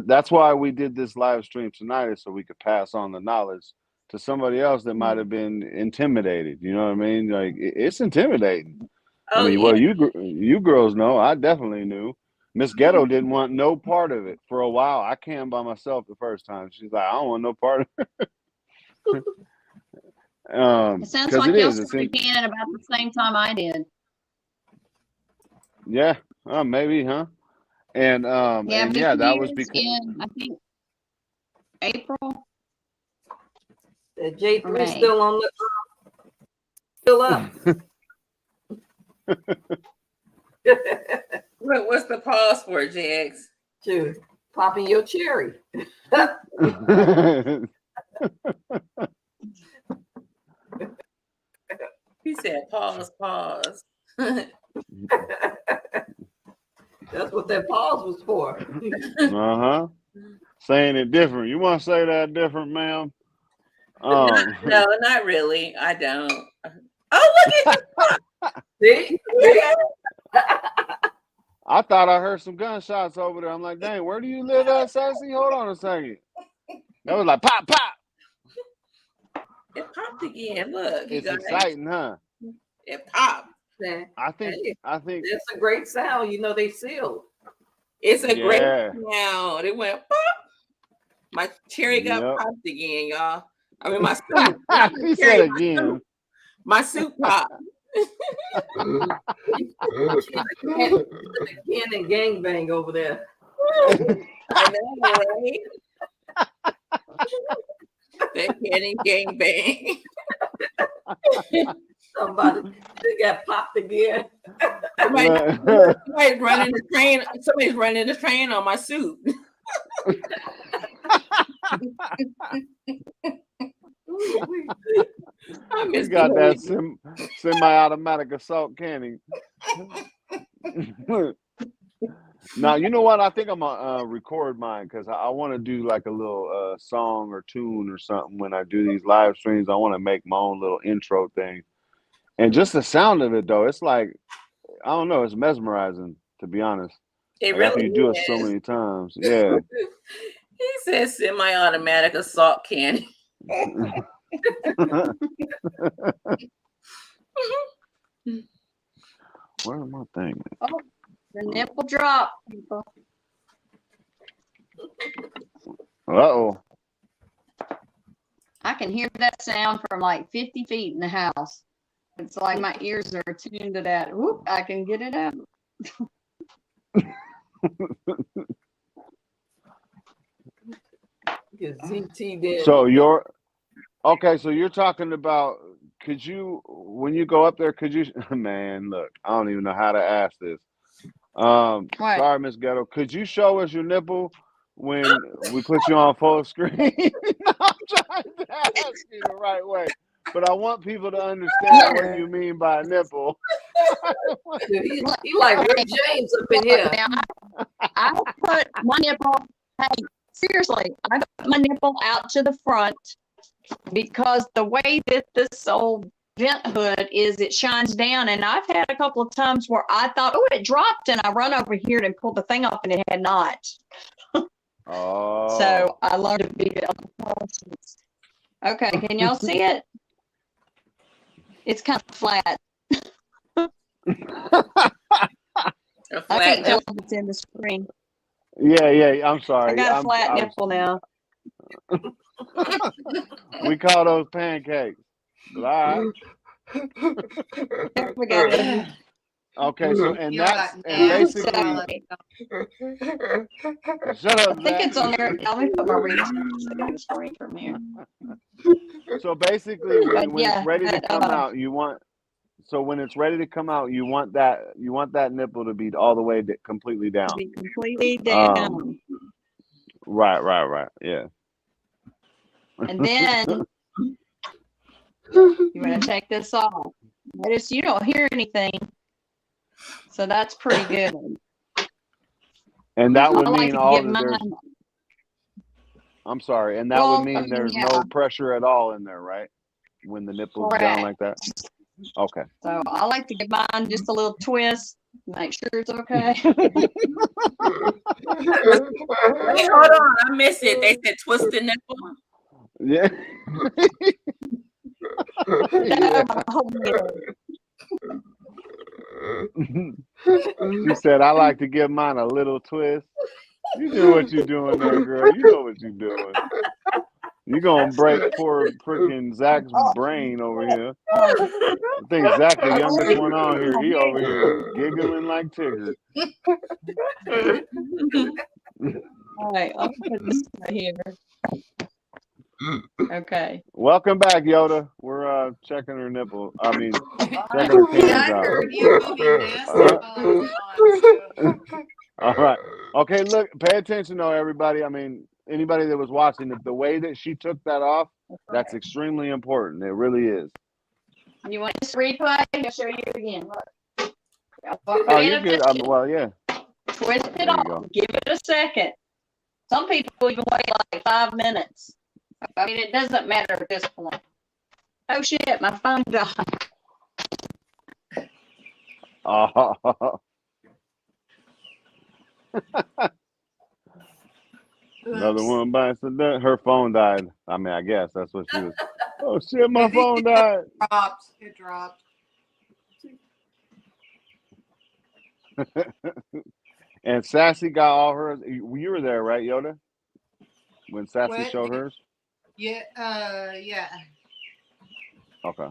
that's why we did this live stream tonight, is so we could pass on the knowledge to somebody else that might have been intimidated. You know what I mean? Like, it's intimidating. I Oh mean, yeah. well, you girls know. I definitely knew. Miss Ghetto didn't want no part of it for a while. I came by myself the first time. She's like, I don't want no part of it. It sounds Because like it y'all is. It's started canning about the same time I did. yeah, maybe, huh? And Yeah, and we yeah, that did was because in, I think, April The or J3 May. still on the still up. What's the pause for, Jax? To popping your cherry. He said pause. That's what that pause was for. uh-huh. Saying it different. You want to say that different, ma'am? No, not really. I don't. Oh, look at See? I thought I heard some gunshots over there. I'm like, dang, where do you live at, Sassy? Hold on a second. That was like pop, pop. It popped again. Look, you It's guys. exciting, huh? It popped. I think It's a great sound. You know they sealed. It's a great Yeah. sound. It went pop. My cherry got Yep. popped again, y'all. I mean, my soup. He said again. My soup popped. Ken and gangbang over there. I know, right? That candy gang bang. Somebody they got popped again. Somebody's running the train. Somebody's running the train on my soup. He's got that semi-automatic assault cannon. Now, you know what? I think I'm gonna record mine because I want to do like a little song or tune or something when I do these live streams. I want to make my own little intro thing, and just the sound of it, though, it's like, I don't know, it's mesmerizing, to be honest. It Like, after really you do it is. so many times, yeah. He says semi-automatic assault cannon. Where am I thinking? Oh, the nipple drop, people. Uh-oh. I can hear that sound from like 50 feet in the house. It's like my ears are tuned to that. Whoop, I can get it out. So you're okay. So you're talking about, could you, when you go up there, could you, man, look, I don't even know how to ask this. Sorry, Miss Ghetto. Could you show us your nipple when we put you on full screen? No, I'm trying to ask you the right way, but I want people to understand what you mean by nipple. He like Rick James up in here. Now, I put my nipple, hey, seriously, I put my nipple out to the front because the way that this old vent hood is, it shines down, and I've had a couple of times where I thought, oh, it dropped, and I run over here and pull the thing off, and it had not. Oh. So I learned to be okay. Can y'all see it? It's kind of flat. I can't tell if it's in the screen. Yeah. I'm sorry. I got a flat nipple now. We call those pancakes. But all right. There we go. Okay, so and that's basically. Shut up, I think it's on there. Let me put my screen from here. So basically, when yeah, it's ready to come out, you want. So when it's ready to come out, you want that nipple to be all the way completely down. Be completely down. Right. Yeah. And then you're gonna take this off. Notice you don't hear anything, so that's pretty good. And that would I like mean to all give that there's. mine. I'm sorry, and that Well, would mean there's yeah. no pressure at all in there, right? When the nipple's down Correct. like that. Okay. So I like to give mine just a little twist, Make sure it's okay. Wait, hold on. I missed it. They said twist the nipple. Yeah. She said, I like to give mine a little twist. You know what you're doing there, girl. You know what you're doing. You're going to break poor freaking Zach's brain over here. I think Zach, the youngest one on here, he over here giggling like Tigger. All right, I'll put this right here. Okay. Welcome back, Yoda. We're checking her nipple. I mean, checking her cans I out. heard you moving nasty while I was on. So. All right. Okay, look, pay attention though, everybody. I mean, anybody that was watching, the way that she took that off, that's extremely important. It really is. You want this replay? I'll show you again. Look. Oh, you're good. Well, yeah. Twist it There you off. go. Give it a second. Some people even wait like 5 minutes. I mean, it doesn't matter at this point. Oh shit, my phone died. Oh. Another one bites the dust. Her phone died. I mean, I guess that's what she was. Oh shit, my phone died. It dropped. And Sassy got all hers. You were there, right, Yoda? When Sassy What? showed hers? Yeah, yeah. Okay.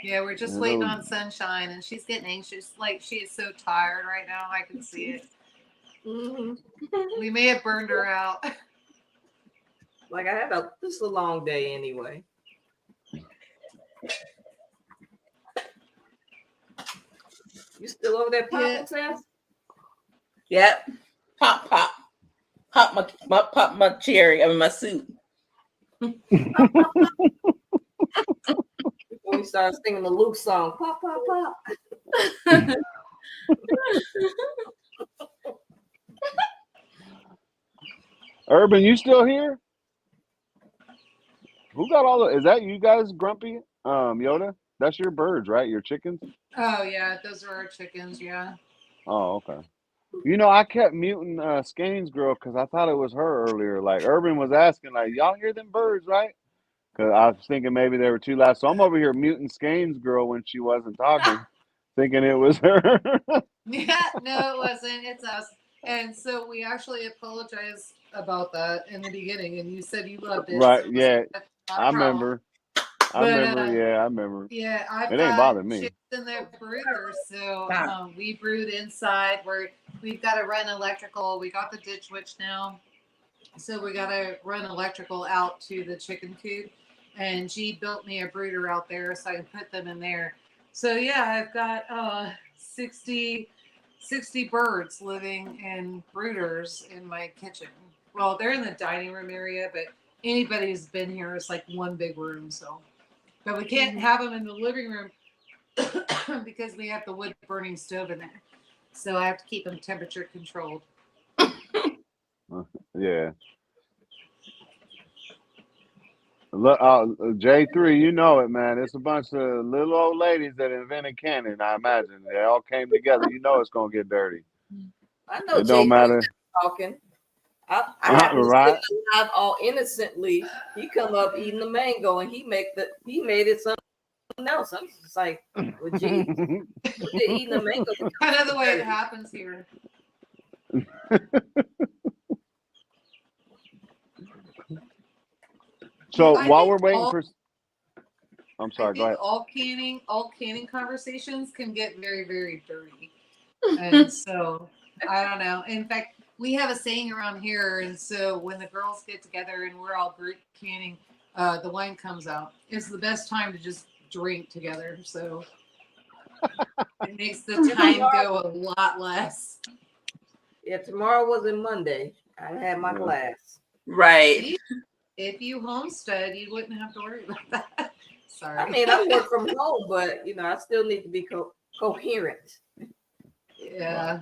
Yeah, we're just Yeah, waiting those- on Sunshine, and she's getting anxious. Like, she is so tired right now. I can see it. We may have burned her out. Like I had this a long day anyway. You still over there popping, Sass? Yep. Pop, pop. Pop my cherry. I mean my suit. When we started singing the Luke song, pop, pop, pop. Urban, you still here? Who got all the? Is that you guys, Grumpy? Yoda? That's your birds, right? Your chickens? Oh, yeah, those are our chickens, yeah. Oh, okay. You know, I kept muting Skane's girl because I thought it was her earlier. Like Urban was asking, like, y'all hear them birds, right? Because I was thinking maybe they were too loud. So I'm over here muting Skane's girl when she wasn't talking, thinking it was her. Yeah, no, it wasn't. It's us. And so we actually apologized about that in the beginning, and you said you loved it. Right? So Yeah, not a I problem. remember. I But, remember. Yeah, I remember. Yeah, I've It ain't got bothered me. chicks in the brooder, so we brood inside. We've got to run electrical. We got the ditch witch now, so we got to run electrical out to the chicken coop. And G built me a brooder out there, so I can put them in there. So yeah, I've got 60 birds living in brooders in my kitchen. Well, they're in the dining room area, but anybody who's been here is like one big room, so. But we can't have them in the living room because we have the wood burning stove in there. So I have to keep them temperature controlled. Yeah. Look, J3, you know it, man. It's a bunch of little old ladies that invented cannon, I imagine. They all came together. You know it's going to get dirty. I know It don't matter. talking. I happen to Right. sit alive all innocently. He come up eating the mango and he made it something else. I'm just like, well, geez, eating the mango. Kind of the way it happens here. So I while think we're waiting all- for, I'm sorry, go I ahead. think all canning conversations can get very, very dirty. And so I don't know. In fact, we have a saying around here, and so when the girls get together and we're all group canning, the wine comes out. It's the best time to just drink together. So it makes the time go a lot less. If tomorrow wasn't Monday, I'd have my glass. Right. If you homestead, you wouldn't have to worry about that. Sorry. I mean, I work from home, but I still need to be coherent. Yeah.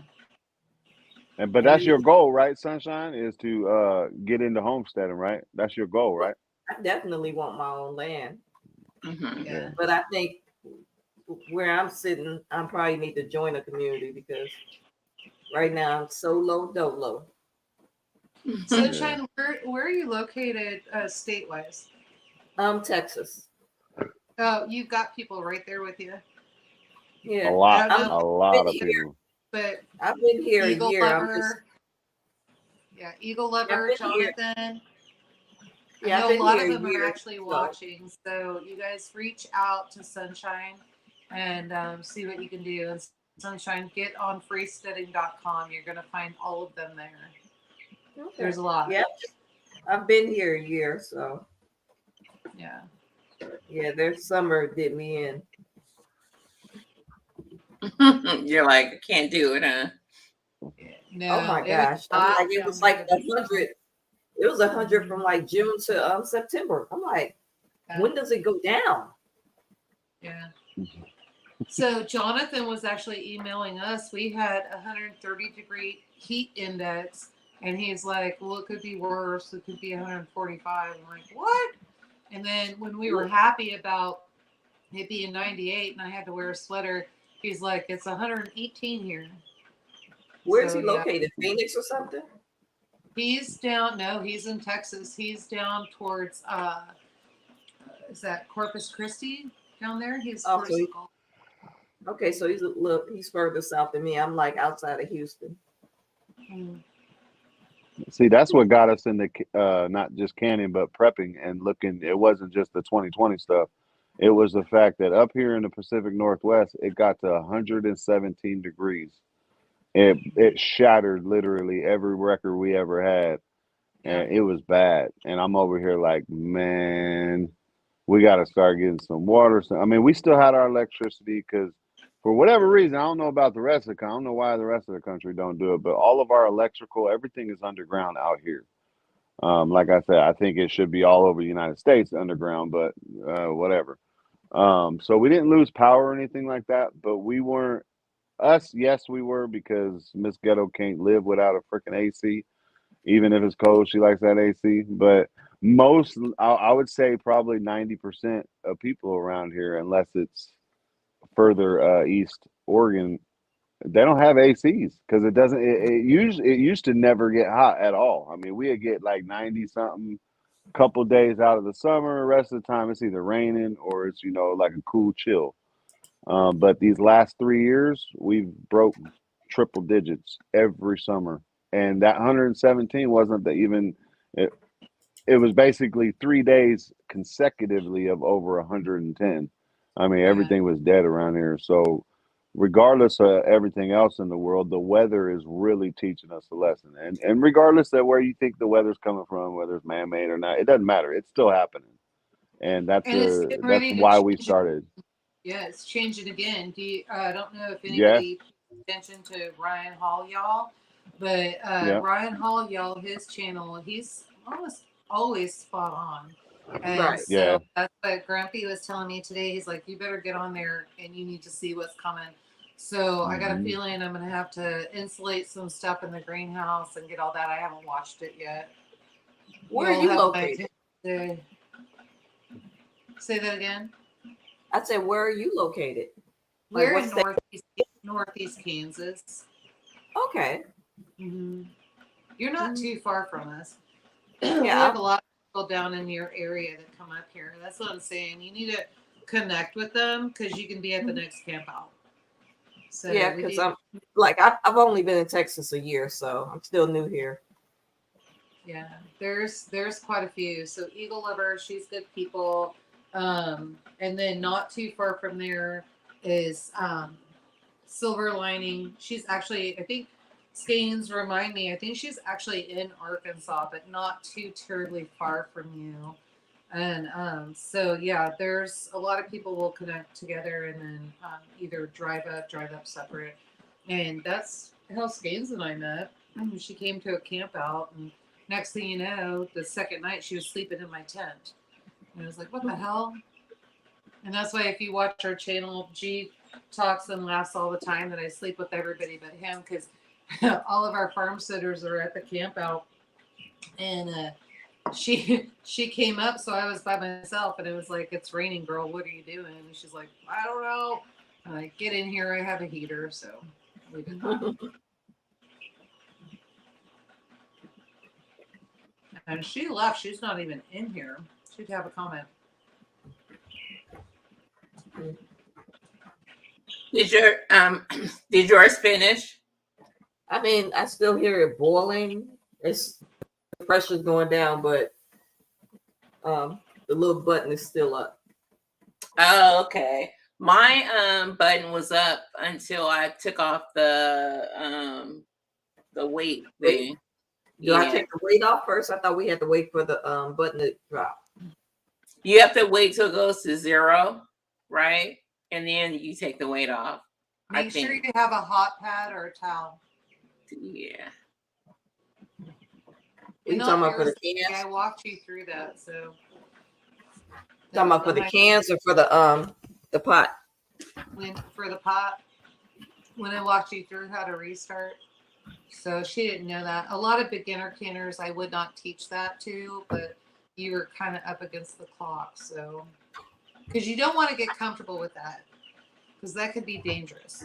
But that's your goal, right, Sunshine? Is to get into homesteading, right? That's your goal, right? I definitely want my own land. Mm-hmm. Yeah. But I think where I'm sitting, I probably need to join a community because right now I'm so low, dolo. Sunshine, where are you located state-wise? Texas. Oh, you've got people right there with you. Yeah, A lot I don't know, of people. but I've been here Eagle a year. Lover, Eagle Lover, I've been here. Jonathan. Yeah, I I've know a been lot here of a them are year. actually So watching, so you guys reach out to Sunshine and see what you can do. And Sunshine, get on freesteading.com. You're going to find all of them there. okay. There's a lot. Yeah, I've been here a year, so Yeah. yeah, their summer did me in. You're like, I can't do it, huh? No, Oh my it was gosh. I'm hot like, it down was like there. 100. It was 100 from like June to September. I'm like, when does it go down? Yeah. So Jonathan was actually emailing us. We had 130-degree heat index, and he's like, "Well, it could be worse. It could be 145." I'm like, "What?" And then when we were happy about it being 98, and I had to wear a sweater, he's like, "It's 118 here." Where's So, he yeah. located? Phoenix or something? He's down. No, he's in Texas. He's down towards. Is that Corpus Christi down there? He's Oh, Corpus so he- Christi. Okay, so he's further south than me. I'm like outside of Houston. See, that's what got us into not just canning, but prepping and looking. It wasn't just the 2020 stuff. It was the fact that up here in the Pacific Northwest, it got to 117 degrees. It shattered literally every record we ever had, and it was bad. And I'm over here like, man, we got to start getting some water. So, I mean, we still had our electricity because for whatever reason, I don't know about the rest of the country. I don't know why the rest of the country don't do it, but all of our electrical, everything is underground out here. Like I said, I think it should be all over the United States underground, but whatever. So we didn't lose power or anything like that, but we weren't us. Yes, we were because Miss Ghetto can't live without a freaking AC. Even if it's cold, she likes that AC. But most, I would say probably 90% of people around here, unless it's further east, Oregon, they don't have ACs because it doesn't. It used to never get hot at all. I mean, we'd get like 90 something, couple days out of the summer. The rest of the time, it's either raining or it's like a cool chill. But these last 3 years, we've broke triple digits every summer, and that 117 wasn't even. It was basically 3 days consecutively of over 110. I mean, everything was dead around here. So, regardless of everything else in the world, the weather is really teaching us a lesson. And regardless of where you think the weather's coming from, whether it's man-made or not, it doesn't matter. It's still happening, and that's And it's getting that's ready to why we change. started. Yeah, it's changing again. I don't know if Yeah, anybody pays attention to Ryan Hall, y'all, but yeah. Ryan Hall, y'all, his channel, he's almost always spot on. And Right. so Yeah. that's what Grumpy was telling me today. He's like, you better get on there and you need to see what's coming. So I got a Mhm. feeling I'm going to have to insulate some stuff in the greenhouse and get all that. I haven't watched it yet. Where are You'll you have my located? attention. Say that again. I said, where are you located? Like, We're what in state? northeast Kansas. Okay. You're not too far from us. We Yeah. have a lot of people down in your area that come up here. That's what I'm saying. You need to connect with them because you can be at the next camp out. So Yeah, we because need- I'm like I've only been in Texas a year, so I'm still new here. yeah, there's quite a few. So Eagle Lover, she's good people. And then not too far from there is Silver Lining. She's actually, I think Skanes remind me, I think she's actually in Arkansas, but not too terribly far from you. And so yeah, there's a lot of people will connect together and then either drive up separate. And that's how Skanes and I met. She came to a camp out, and next thing you know, the second night she was sleeping in my tent. And I was like, what the hell? And that's why if you watch our channel, G talks and laughs all the time that I sleep with everybody but him because all of our farm sitters are at the camp out. And she came up, so I was by myself, and it was like, it's raining, girl. What are you doing? And she's like, I don't know. Get in here. I have a heater, so we did that. And she left. She's not even in here. She'd have a comment. Did yours finish? I mean, I still hear it boiling. It's the pressure's going down, but the little button is still up. Oh, okay. My button was up until I took off the weight thing. Do I take the weight off first? I thought we had to wait for the button to drop. You have to wait till it goes to 0, right? And then you take the weight off. Make sure you have a hot pad or a towel. Yeah. You talking about for the cans? Yeah, I walked you through that. So Talking about for the cans or for the pot? For the pot, when I walked you through how to restart. So she didn't know that. A lot of beginner canners, I would not teach that to, but you were kind of up against the clock. So, because you don't want to get comfortable with that, because that could be dangerous.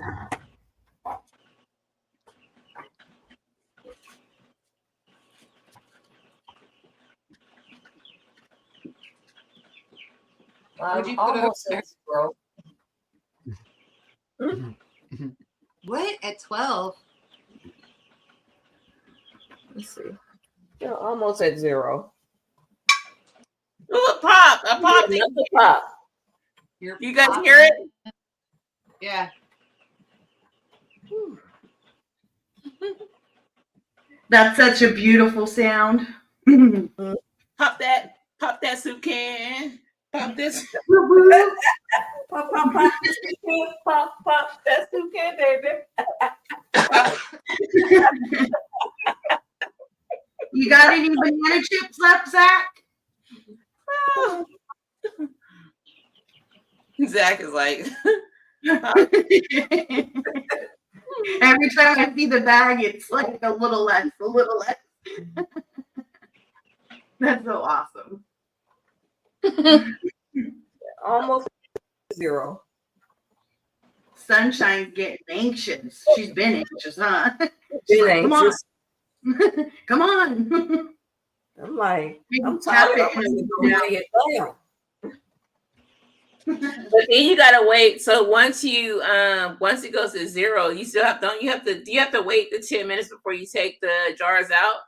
What'd you put up there? What? At 12? Let's see. Yeah, almost at 0. Oh, a pop! A pop! Another pop. You guys hear it? Yeah. That's such a beautiful sound. Pop that soup can. Pop this. Pop this soup can. Pop that soup can, baby. You got any banana chips left, Zach? Zach is like. Every time I see the bag, it's like a little less. That's so awesome. Almost 0. Sunshine's getting anxious. She's been anxious, huh? She's like, anxious. Come on. I'm like, I'm tired. I'm ready to go lay it down. But then you gotta wait. So once it goes to 0, you still have do you have to wait the 10 minutes before you take the jars out?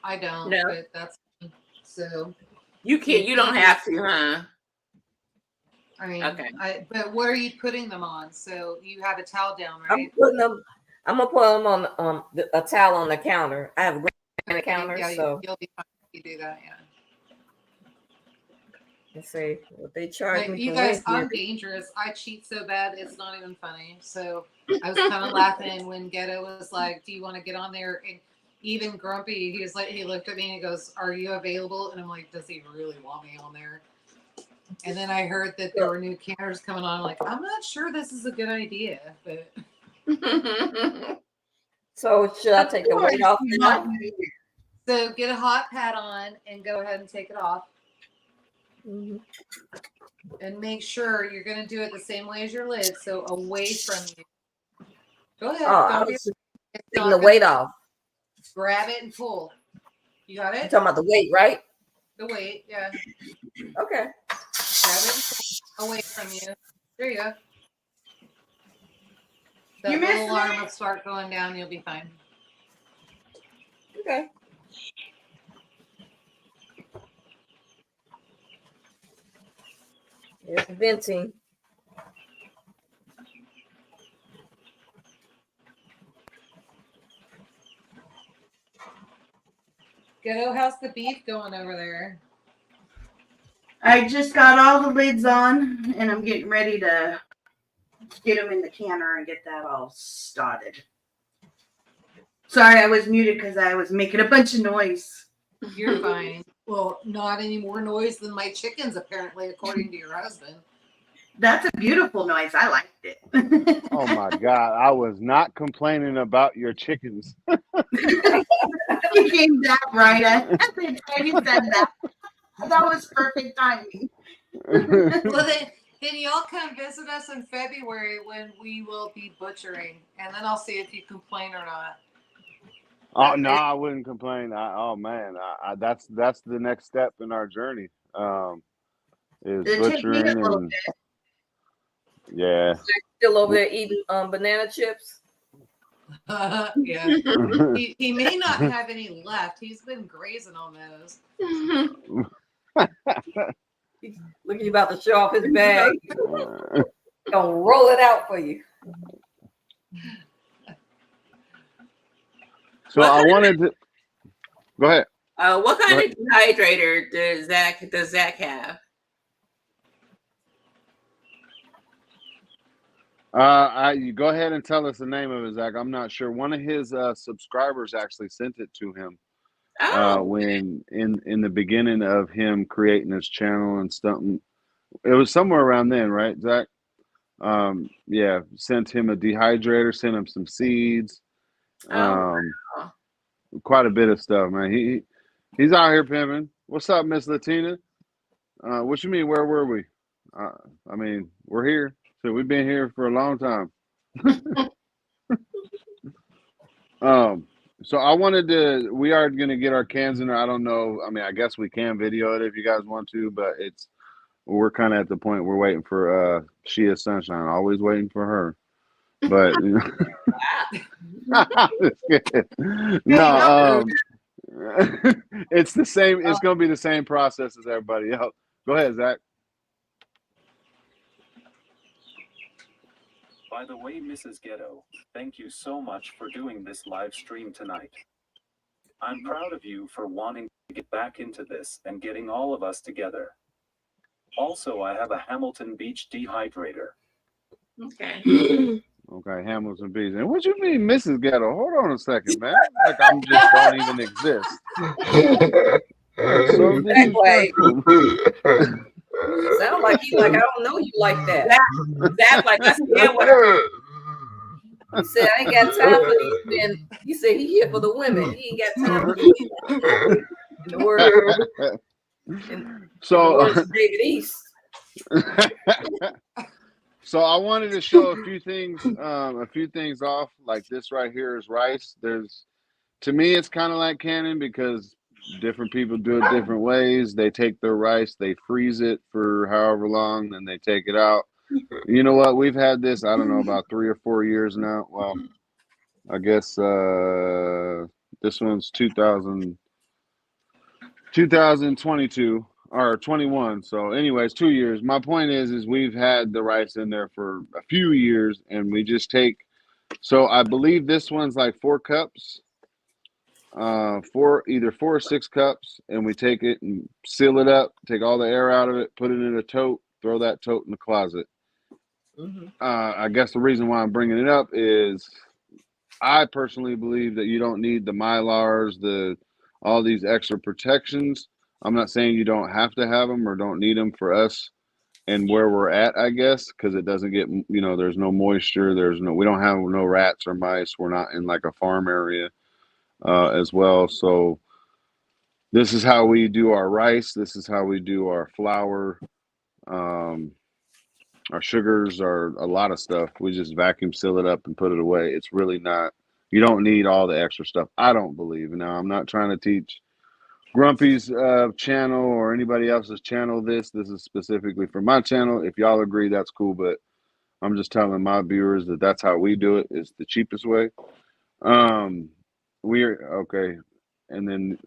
I don't. No. But that's so. You don't have to, huh? I mean, okay. But what are you putting them on? So you have a towel down, right? I'm gonna put them on a towel on the counter. I have a granite counter, yeah, so you'll be fine if you do that. Yeah. Let's see what they charge me. You guys, I'm dangerous. I cheat so bad, it's not even funny. So I was kind of laughing when Ghetto was like, "Do you want to get on there?" And even Grumpy, he looked at me and he goes, "Are you available?" And I'm like, "Does he really want me on there?" And then I heard that there were new canners coming on. I'm like, I'm not sure this is a good idea, but. So should I take the weight off now? So get a hot pad on and go ahead and take it off. Mm-hmm. And make sure you're going to do it the same way as your lid, so away from you. Go ahead. I was taking the weight off. Grab it and pull. You got it? You're talking about the weight, right? The weight, yeah. Okay. Grab it and pull away from you. There you go. That little alarm will start going down. You'll be fine. Okay. It's venting. Ghetto, how's the beef going over there? I just got all the lids on, and I'm getting ready to get them in the canner and get that all started. Sorry, I was muted because I was making a bunch of noise. You're fine. Well, not any more noise than my chickens, apparently, according to your husband. That's a beautiful noise. I liked it. Oh my God. I was not complaining about your chickens. You came that right. I said that. That was perfect timing. Well, Then y'all come visit us in February when we will be butchering, and then I'll see if you complain or not. Oh no, I wouldn't complain. Oh man, that's the next step in our journey. Is It'd take me a butchering little and yeah. Still over there eating banana chips. Yeah, he may not have any left. He's been grazing on those. Look, he's about to show off his bag. Gonna roll it out for you. So I wanted to go ahead. What kind of dehydrator does Zach have? You go ahead and tell us the name of it, Zach. I'm not sure. One of his subscribers actually sent it to him when in the beginning of him creating his channel and something. It was somewhere around then, right, Zach? Yeah, sent him a dehydrator, sent him some seeds, quite a bit of stuff, man. He's out here pimping. What's up, Miss Latina? What you mean? Where were we? I mean, we're here. So we've been here for a long time. So I wanted to. We are going to get our cans in there. I don't know. I mean, I guess we can video it if you guys want to, but we're kind of at the point we're waiting for Shia Sunshine. Always waiting for her. But you know, no, it's the same. It's going to be the same process as everybody else. Go ahead, Zach. By the way, Mrs. Ghetto, thank you so much for doing this live stream tonight. I'm proud of you for wanting to get back into this and getting all of us together. Also, I have a Hamilton Beach dehydrator. Okay. Okay, Hamilton Beach. And what you mean, Mrs. Ghetto? Hold on a second, man. Like I'm just don't even exist. So disrespectful. Sound like you like I don't know you like that. That's like I said. He said I ain't got time for these men. He said he here for the women. He ain't got time for these men. In the word, so in the words of David East. So I wanted to show a few things off. Like this right here is rice. To me, it's kind of like canning because different people do it different ways. They take their rice, they freeze it for however long, then they take it out. You know what? We've had this, I don't know, about 3 or 4 years now. Well, I guess this one's 2022 or 21. So anyways, 2 years. My point is we've had the rice in there for a few years and we just take, so I believe this one's like 4 cups. Either 4 or 6 cups, and we take it and seal it up, take all the air out of it, put it in a tote, throw that tote in the closet. I guess the reason why I'm bringing it up is I personally believe that you don't need the Mylars, all these extra protections. I'm not saying you don't have to have them or don't need them for us and where we're at, I guess, because it doesn't get, there's no moisture, we don't have no rats or mice. We're not in like a farm area. As well. So this is how we do our rice. This is how we do our flour, our sugars, a lot of stuff. We just vacuum seal it up and put it away. It's really not, you don't need all the extra stuff. I don't believe. Now, I'm not trying to teach Grumpy's channel or anybody else's channel this. This is specifically for my channel. If y'all agree, that's cool. But I'm just telling my viewers that that's how we do it. It's the cheapest way. And then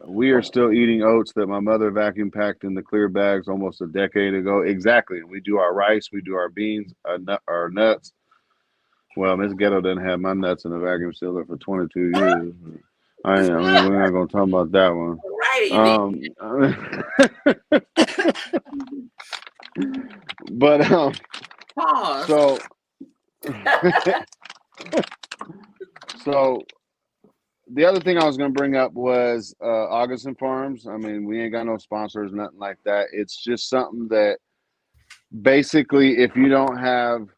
we are still eating oats that my mother vacuum packed in the clear bags almost a decade ago. Exactly. We do our rice, we do our beans, our nuts. Well, Miss Ghetto doesn't have my nuts in a vacuum sealer for 22 years. I mean, we're not gonna talk about that one. But Pause. So the other thing I was going to bring up was Augustin Farms. I mean, we ain't got no sponsors, nothing like that. It's just something that basically, if you don't have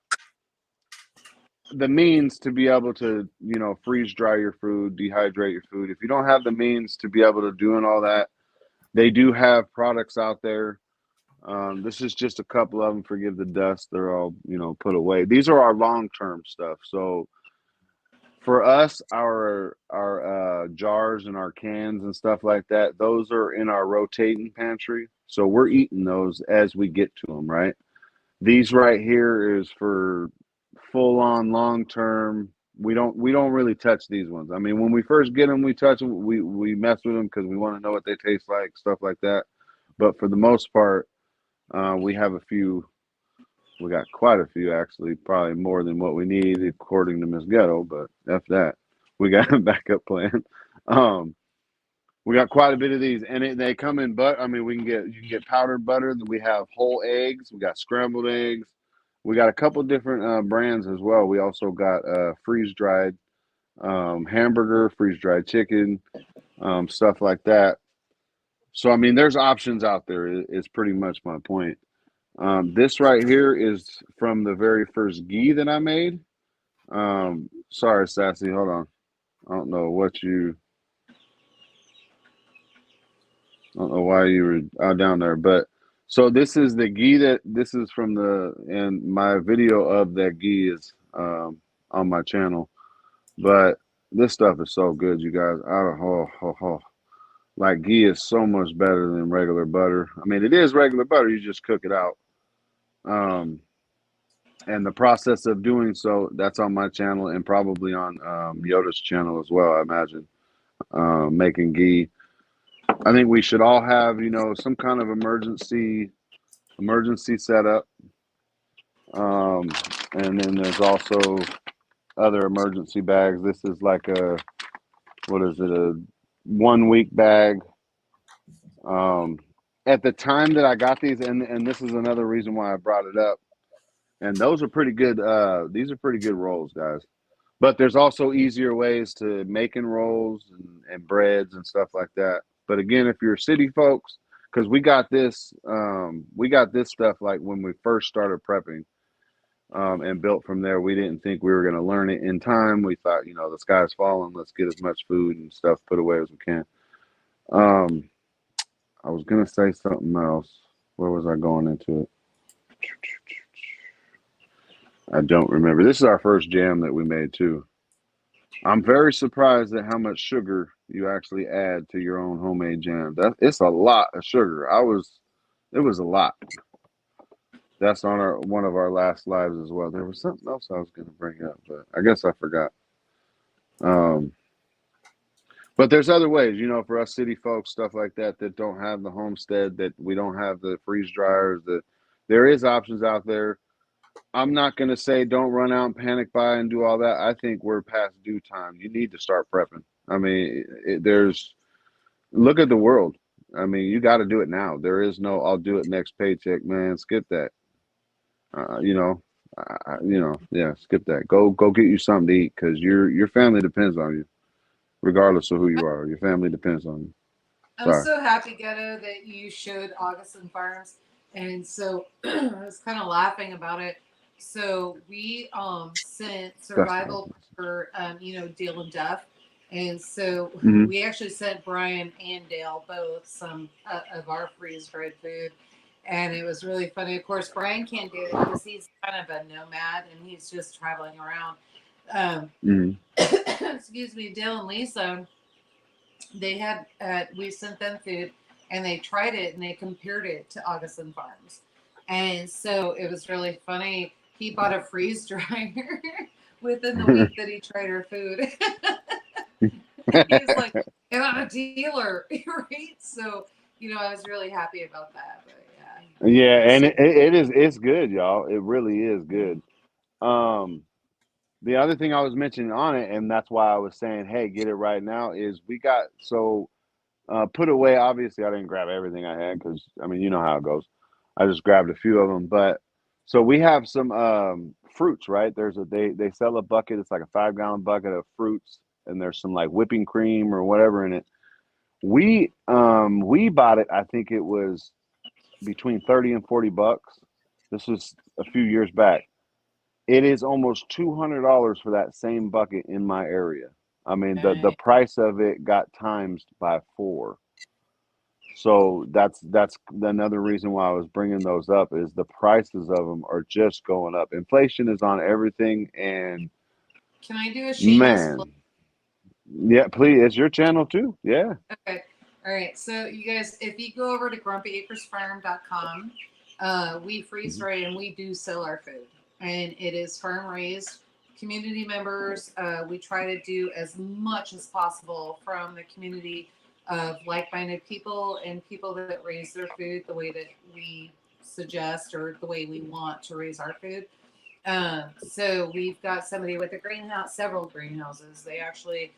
the means to be able to, freeze dry your food, dehydrate your food, if you don't have the means to be able to doing all that, they do have products out there This is just a couple of them. Forgive the dust. They're all, put away. These are our long-term stuff. So for us, our jars and our cans and stuff like that, those are in our rotating pantry. So we're eating those as we get to them, right? These right here is for full-on long-term. We don't really touch these ones. I mean, when we first get them, we touch them. We mess with them because we want to know what they taste like, stuff like that. But for the most part, we have a few. We got quite a few, actually, probably more than what we need, according to Miss Ghetto. But after that, we got a backup plan. We got quite a bit of these, and they come in. But I mean, you can get powdered butter. We have whole eggs. We got scrambled eggs. We got a couple different brands as well. We also got freeze dried hamburger, freeze dried chicken, stuff like that. So I mean, there's options out there. Is pretty much my point. This right here is from the very first ghee that I made. Sorry, Sassy, hold on. I don't know why you were down there, but so this is the ghee this is from and my video of that ghee is on my channel. But this stuff is so good, you guys. Like ghee is so much better than regular butter. I mean, it is regular butter, you just cook it out. And the process of doing so, that's on my channel and probably on Yoda's channel as well, I imagine. Making ghee. I think we should all have, some kind of emergency setup. And then there's also other emergency bags. This is like a 1 week bag. At the time that I got these, and this is another reason why I brought it up. And those are pretty good. These are pretty good rolls, guys. But there's also easier ways to making rolls and breads and stuff like that. But again, if you're city folks, because we got this stuff like when we first started prepping, and built from there. We didn't think we were going to learn it in time. We thought, the sky's falling. Let's get as much food and stuff put away as we can. I was going to say something else. Where was I going into it? I don't remember. This is our first jam that we made too. I'm very surprised at how much sugar you actually add to your own homemade jam. It's a lot of sugar. It was a lot. That's on one of our last lives as well. There was something else I was going to bring up, but I guess I forgot. But there's other ways, for us city folks, stuff like that don't have the homestead, that we don't have the freeze dryers. There is options out there. I'm not going to say don't run out and panic buy and do all that. I think we're past due time. You need to start prepping. I mean, look at the world. I mean, you got to do it now. There is no, I'll do it next paycheck, man. Skip that. Skip that. Go get you something to eat, because your family depends on you, regardless of who you are. Your family depends on you. I'm so happy, Ghetto, that you showed Augustin Farms, and so I was kind of laughing about it. So we sent survival for Dale and Duff, and so we actually sent Brian and Dale both some of our freeze dried food. And it was really funny. Of course, Brian can't do it because he's kind of a nomad and he's just traveling around. Excuse me, Dale and Lisa, they had, we sent them food and they tried it and they compared it to Augustin Farms. And so it was really funny. He bought a freeze dryer within the week that he tried our food. He's like, and I'm a dealer, right? So, I was really happy about that. But yeah, and it's good, y'all. It really is good. The other thing I was mentioning on it, and that's why I was saying, hey, get it right now, is we got put away. Obviously, I didn't grab everything I had because, I mean, you know how it goes. I just grabbed a few of them. But so we have some fruits, right? They sell a bucket. It's like a 5-gallon bucket of fruits, and there's some like whipping cream or whatever in it. We bought it. I think it was between $30 and $40. This was a few years back. It is almost $200 for that same bucket in my area. I mean, the price of it got times by 4. So that's another reason why I was bringing those up is the prices of them are just going up. Inflation is on everything, and Can I do a shameless plug? man, yeah, please, it's your channel too. Yeah. Okay. All right. So you guys, if you go over to grumpyacresfarm.com, we freeze dry and we do sell our food, and it is farm raised. Community members, we try to do as much as possible from the community of like-minded people and people that raise their food the way that we suggest or the way we want to raise our food. So we've got somebody with a greenhouse, several greenhouses. They actually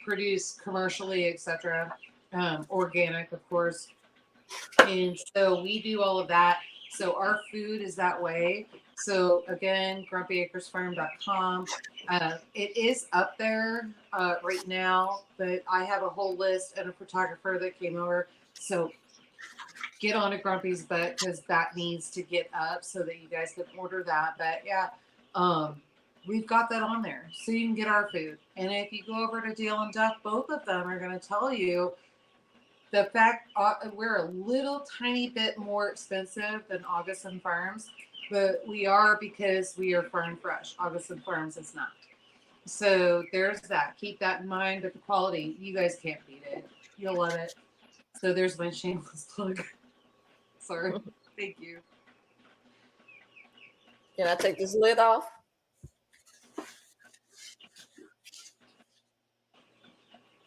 produce commercially, etc. Organic, of course. And so we do all of that. So our food is that way. So again, grumpyacresfarm.com. It is up there right now, but I have a whole list and a photographer that came over. So get on a Grumpy's butt because that needs to get up so that you guys can order that. But yeah, we've got that on there so you can get our food. And if you go over to Deal and Duck, both of them are going to tell you the fact we're a little tiny bit more expensive than Augustin Farms, but we are because we are farm fresh. Augustin Farms is not. So there's that. Keep that in mind. But the quality, you guys can't beat it. You'll love it. So there's my shameless plug. Sorry. Thank you. Can I take this lid off?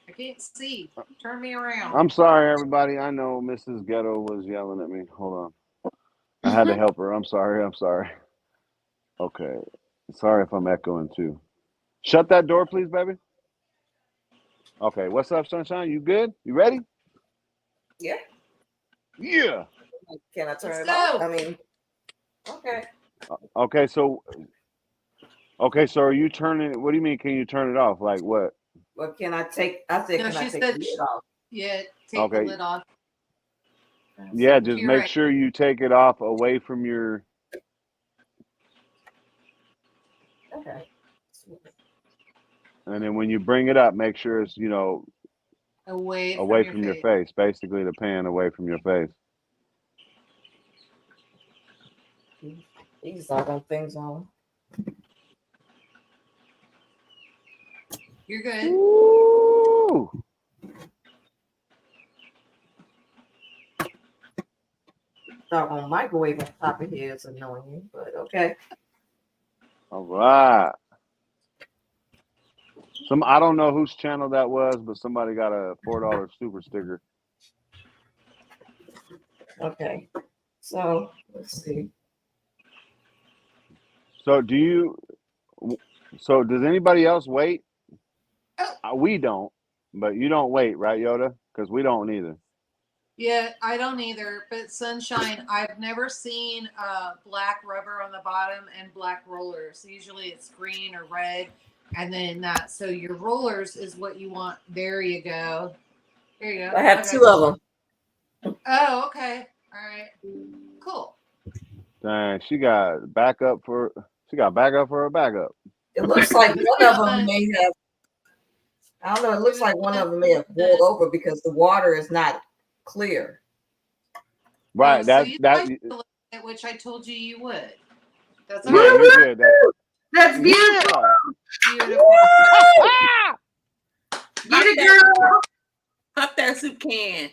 I can't see. Turn me around. I'm sorry, everybody. I know Mrs. Ghetto was yelling at me. Hold on. I had to help her. I'm sorry. Okay. Sorry if I'm echoing too. Shut that door, please, baby. Okay. What's up, Sunshine? You good? You ready? Yeah. Yeah. Can I turn Let's it go. off? I mean, okay. Okay. So are you turning it? What do you mean? Can you turn it off? Like what? Well, can I take? I said, No, can I she take said, the lid off? yeah, take Okay. the lid off. Yeah, just You're make right. sure you take it off away from your. Okay. And then when you bring it up, make sure it's Away from your face. Basically, the pan away from your face. These doggone things on. You're good. Ooh. Doggone microwave on top of here is annoying, but okay. All right. I don't know whose channel that was, but somebody got a $4 super sticker. Okay. So let's see. So does anybody else wait? We don't, but you don't wait, right, Yoda? Because we don't either. Yeah, I don't either. But Sunshine, I've never seen black rubber on the bottom and black rollers. Usually it's green or red, and then that. So your rollers is what you want. There you go. There you go. I have two of them. Oh, okay. All right. Cool. Dang, she got backup for a backup. It looks like one of them may have. I don't know. It looks like one of them may have boiled over because the water is not clear. Right. So which I told you you would. That's all yeah, right. you're good. That's beautiful. Beautiful. Get it, girl. Pop that soup can.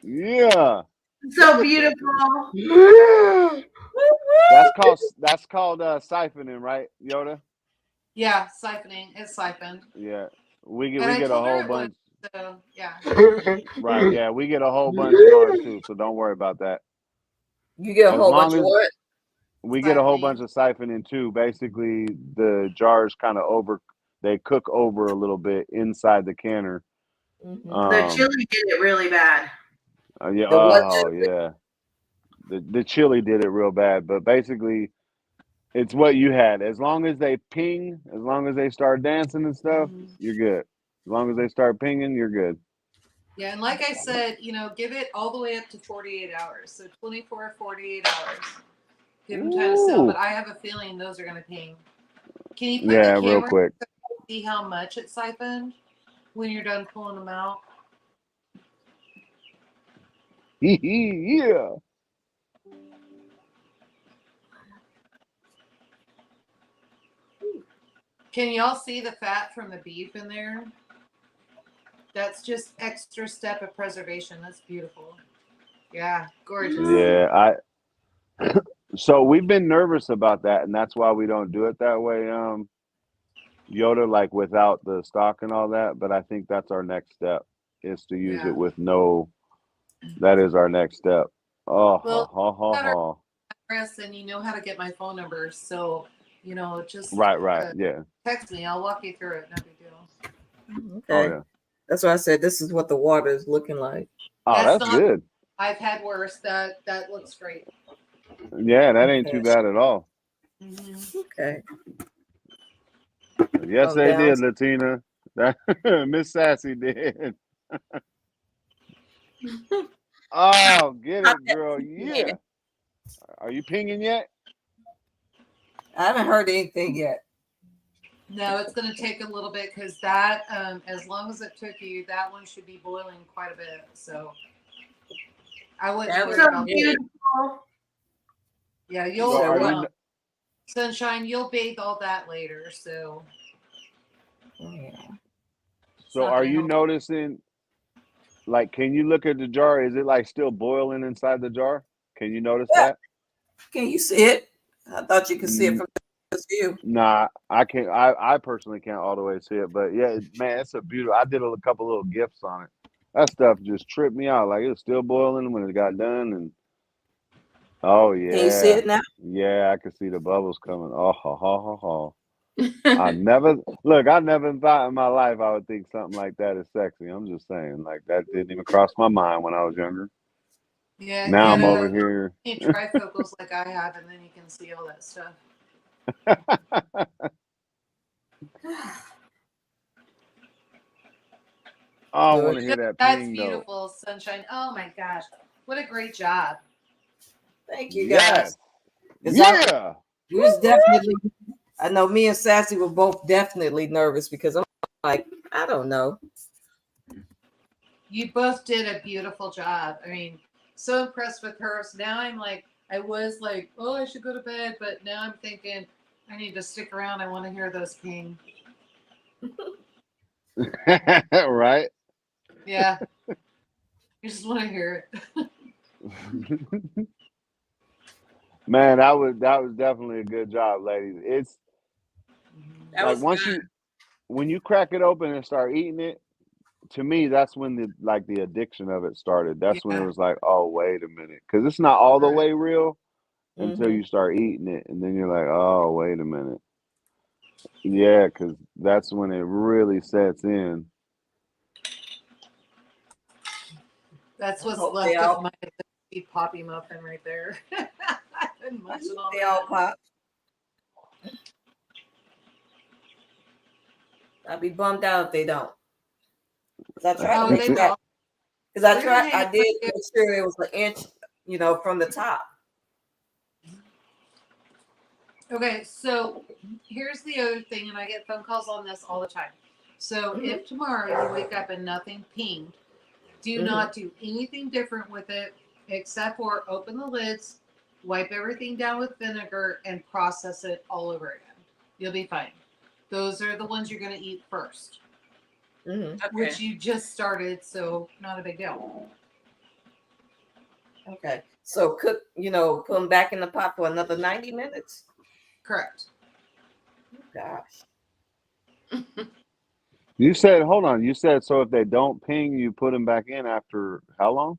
Yeah. So beautiful. That's called siphoning, right, Yoda? Yeah, siphoning. It's siphoned. Yeah. We get a told her whole it bunch. was, so yeah. Right, yeah, we get a whole bunch of ours too, so don't worry about that. You get a whole bunch of what? We get a whole bunch of siphoning too. Basically, the jars kind of they cook over a little bit inside the canner. The chili did it really bad. Yeah. The chili did it real bad, but basically, it's what you had. As long as they ping, as long as they start dancing and stuff, you're good. As long as they start pinging, you're good. Yeah, and like I said, give it all the way up to 48 hours. So 24, 48 hours. Give them time to sell, but I have a feeling those are going to ping. Can you put the camera real quick. to see how much it siphoned when you're done pulling them out? Yeah. Can y'all see the fat from the beef in there? That's just extra step of preservation. That's beautiful. Yeah, gorgeous. Yeah, so we've been nervous about that, and that's why we don't do it that way, Yoda, like without the stock and all that. But I think that's our next step is to use Yeah. it with no. That is our next step. Oh, Well, ha, ha, got our ha. address and you know how to get my phone number. So, just Right. Yeah. text me. I'll walk you through it. No big deal. Okay. Oh, yeah. That's why I said this is what the water is looking like. Oh, that's not. good. I've had worse. That looks great. Yeah, that ain't too bad at all. Mm-hmm. Okay. Yes, they down. did, Latina. That Miss Sassy did. Oh, get it, girl. Yeah. Are you pinging yet? I haven't heard anything yet. No, it's going to take a little bit because that, as long as it took you, that one should be boiling quite a bit. So I wouldn't That worry was about beautiful. Yeah, So you'll are you? Sunshine. You'll bathe all that later. So So not are gonna you help. noticing? Like, can you look at the jar? Is it like still boiling inside the jar? Can you notice that? Can you see it? I thought you could see it from this view. Nah, I can't. I personally can't all the way see it, but yeah, man, it's a beautiful. I did a couple little gifts on it. That stuff just tripped me out. Like it was still boiling when it got done, and oh yeah, Can you see it now? yeah, I could see the bubbles coming. Oh, ha, ha, ha, ha. I never thought in my life I would think something like that is sexy. I'm just saying, like that didn't even cross my mind when I was younger. Yeah, Now I'm get over here. trifocals like I have, and then you can see all that stuff. I want to hear that That's ping though. beautiful, Sunshine. Oh my gosh, what a great job! Thank you guys. Yes. Yeah. We was definitely. I know me and Sassy were both definitely nervous because I'm like, I don't know. You both did a beautiful job. I mean, so impressed with her. So now I was like, oh, I should go to bed, but now I'm thinking I need to stick around. I want to hear those ping. Right. Yeah. You just want to hear it. Man, that was definitely a good job, ladies. It's That like was fun. when you crack it open and start eating it, to me, that's when the addiction of it started. That's when it was like, oh, wait a minute, because it's not all the way real until you start eating it, and then you're like, oh, wait a minute, yeah, because that's when it really sets in. That's what's left of my poppy muffin right there. I've been munching on They all pop. I'd be bummed out if they don't. Because I tried to make that. Because I did make sure it was an inch, from the top. Okay, so here's the other thing, and I get phone calls on this all the time. So if tomorrow you wake up and nothing pinged, do not do anything different with it except for open the lids, wipe everything down with vinegar, and process it all over again. You'll be fine. Those are the ones you're going to eat first, which you just started, so not a big deal. Okay. So cook, put them back in the pot for another 90 minutes? Correct. Oh, gosh. You said, hold on. You said, so if they don't ping, you put them back in after how long?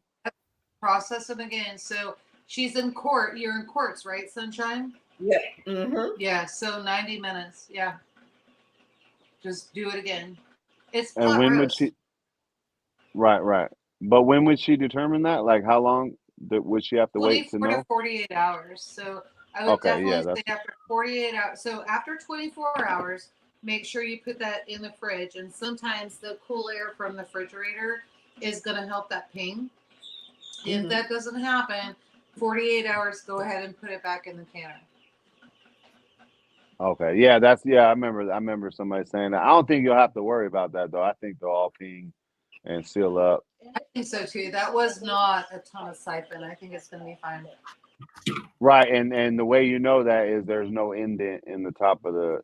Process them again. So she's in court. You're in courts, right, Sunshine? Yeah. Yeah. So 90 minutes. Yeah. Just do it again. It's And pot when would roast. she? Right. But when would she determine that? Like, how long would she have to wait to 24 know? to 48 hours. So I would definitely say after 48 hours. So after 24 hours, make sure you put that in the fridge. And sometimes the cool air from the refrigerator is going to help that ping. If that doesn't happen, 48 hours, go ahead and put it back in the canner. Okay. Yeah, I remember somebody saying that. I don't think you'll have to worry about that though. I think they'll all ping and seal up. I think so too. That was not a ton of siphon. I think it's gonna be fine. Right, and the way you know that is there's no indent in the top of the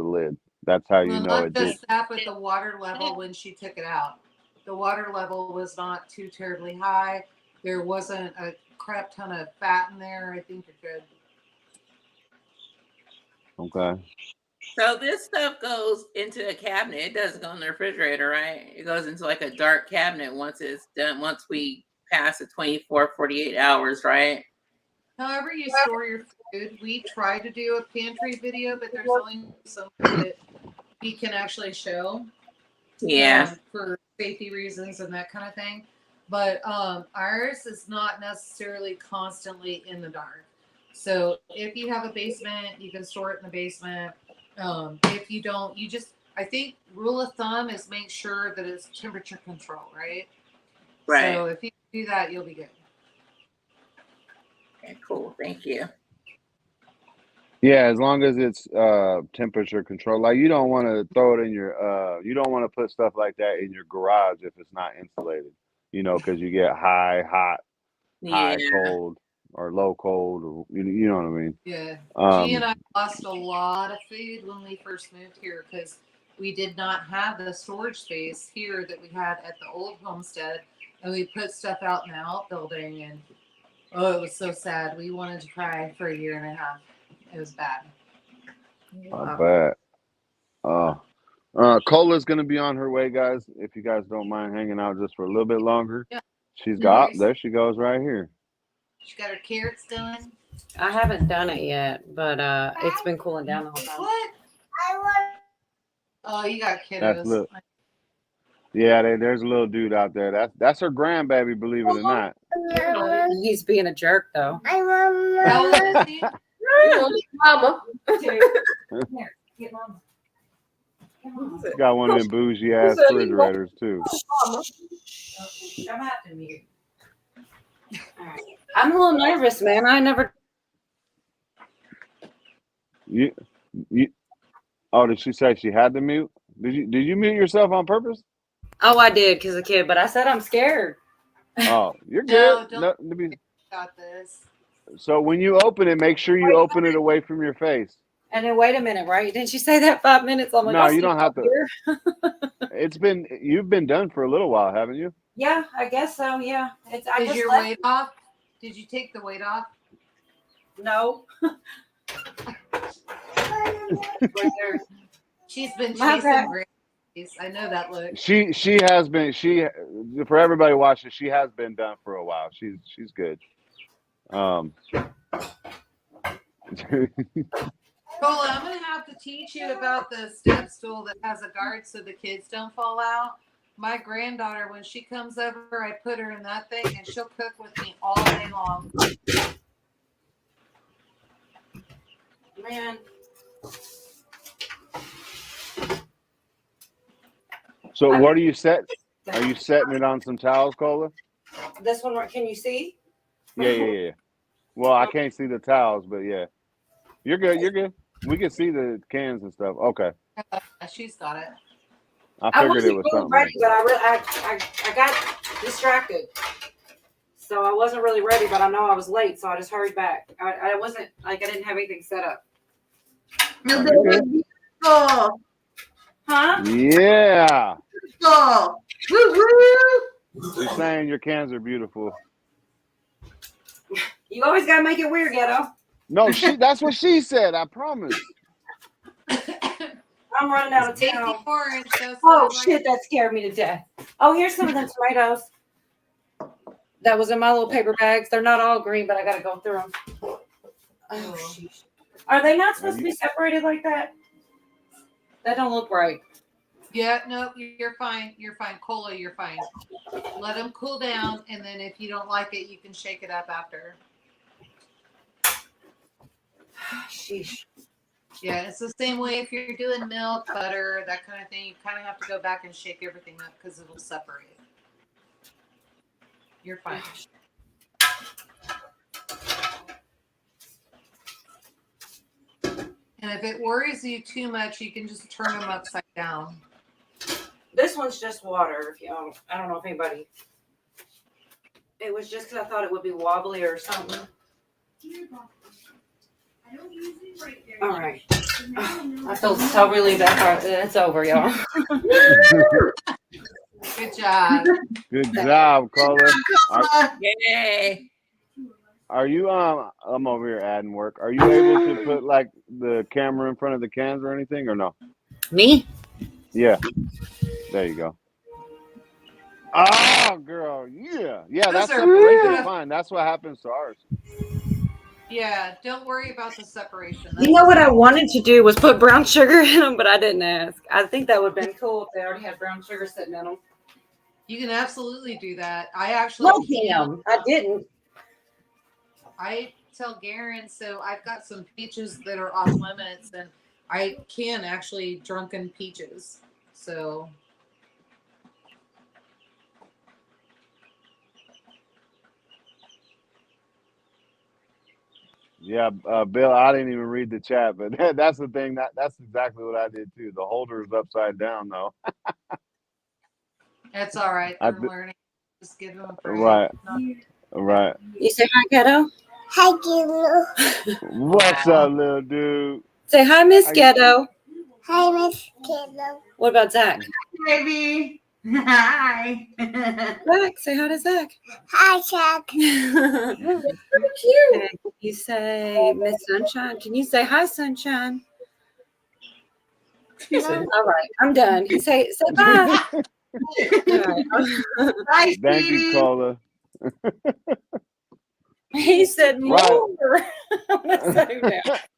lid. That's how you Well, know not it did. just that, but the water level when she took it out. The water level was not too terribly high. There wasn't a crap ton of fat in there. I think you're good. Okay. So this stuff goes into a cabinet. It doesn't go in the refrigerator, right? It goes into like a dark cabinet once it's done, once we pass the 24, 48 hours, right? However you store your food, we try to do a pantry video, but there's only so much that we can actually show. Yeah. For safety reasons and that kind of thing. But ours is not necessarily constantly in the dark. So if you have a basement, you can store it in the basement. If you don't, you just, I think rule of thumb is make sure that it's temperature control, right? Right. So if you do that, you'll be good. Okay, cool. Thank you. Yeah, as long as it's temperature control. Like you don't want to throw it in your you don't want to put stuff like that in your garage if it's not insulated. You know, because you get high, hot, high, cold, or low cold, or you know what I mean. Yeah. G and I lost a lot of food when we first moved here because we did not have the storage space here that we had at the old homestead, and we put stuff out in the outbuilding, and oh, it was so sad. We wanted to cry for a year and a half. It was bad. I bet. Cola's gonna be on her way, guys. If you guys don't mind hanging out just for a little bit longer. Yeah. She's No got worries. there. She goes right here. She got her carrots done. I haven't done it yet, but it's been cooling down the whole time. What? Oh, you got That's kiddos. little. Yeah, there's a little dude out there. That's her grandbaby, believe it or not. He's being a jerk, though. How old is he? Mama. Here, get mama. Got one of them bougie ass refrigerators too. I'm having mute. I'm a little nervous, man. I never. You. Oh, did she say she had to mute? Did you mute yourself on purpose? Oh, I did because a kid, but I said I'm scared. Oh, you're No, good. don't. Got this. So when you open it, make sure you open it away from your face. And then wait a minute, right? Didn't you say that 5 minutes? I'm like, No, I'll you sleep don't have out to. here. You've been done for a little while, haven't you? Yeah, I guess so. Yeah. Is just your left. weight off? Did you take the weight off? No. She's been My chasing bad. Grace. I know that look. She has been. For everybody watching, she has been done for a while. She's good. Cola, I'm gonna have to teach you about the step stool that has a guard so the kids don't fall out. My granddaughter, when she comes over, I put her in that thing and she'll cook with me all day long. Man. So what are you set? Are you setting it on some towels, Cola? This one, can you see? Yeah. Well, I can't see the towels, but yeah, you're good. You're good. We can see the cans and stuff. Okay. She's got it. I figured it was really something. ready, but I got distracted, so I wasn't really ready. But I know I was late, so I just hurried back. I wasn't like I didn't have anything set up. Beautiful. Huh? Yeah. Beautiful. Woo woo. She's saying your cans are beautiful. You always gotta make it weird, Ghetto. No, that's what she said. I promise. I'm running out of Tasty town. orange. Oh shit, that scared me to death. Oh, here's some of the tomatoes. That was in my little paper bags. They're not all green, but I gotta go through them. Oh, sheesh. Are they not supposed to be separated like that? That don't look right. Yeah, no, you're fine. You're fine. Cola, you're fine. Let them cool down, and then if you don't like it, you can shake it up after. Sheesh. Yeah, it's the same way if you're doing milk, butter, that kind of thing. You kind of have to go back and shake everything up because it'll separate. You're fine. And if it worries you too much, you can just turn them upside down. This one's just water. If you don't, I don't know if anybody. It was just because I thought it would be wobbly or something. All right. I feel so relieved that part. It's over, y'all. Good job. Good job, caller. Yay. Are you I'm over here adding work. Are you able to put like the camera in front of the cans or anything or no? Me? Yeah. There you go. Oh, girl. Yeah. Yeah, Those that are separation's good. fine. That's what happens to ours. Yeah, don't worry about the separation. You know what I wanted to do was put brown sugar in them, but I didn't ask. I think that would have been cool if they already had brown sugar sitting in them. You can absolutely do that. I actually No, Pam, I didn't. I tell Garen, so I've got some peaches that are off limits, and I can actually drunken peaches. So Yeah, Bill, I didn't even read the chat, but that's the thing. That's exactly what I did too. The holder is upside down though. that's all right. I They're did- learning. Just give them a break. Right. Not- Right. You say hi, Ghetto. Hi, Ghetto. What's up, little dude? Say hi, Miss How you- Ghetto. Hi, Miss Kiddo. What about Zach? Baby. Hi. Zach, say hi to Zach. Hi, Chuck. So cute. You say Miss Sunshine. Can you say hi, Sunshine? He said, all right, I'm done. He say bye. All right. Hi, Thank you, sweetie. caller. He said Right. more. I'm gonna say that.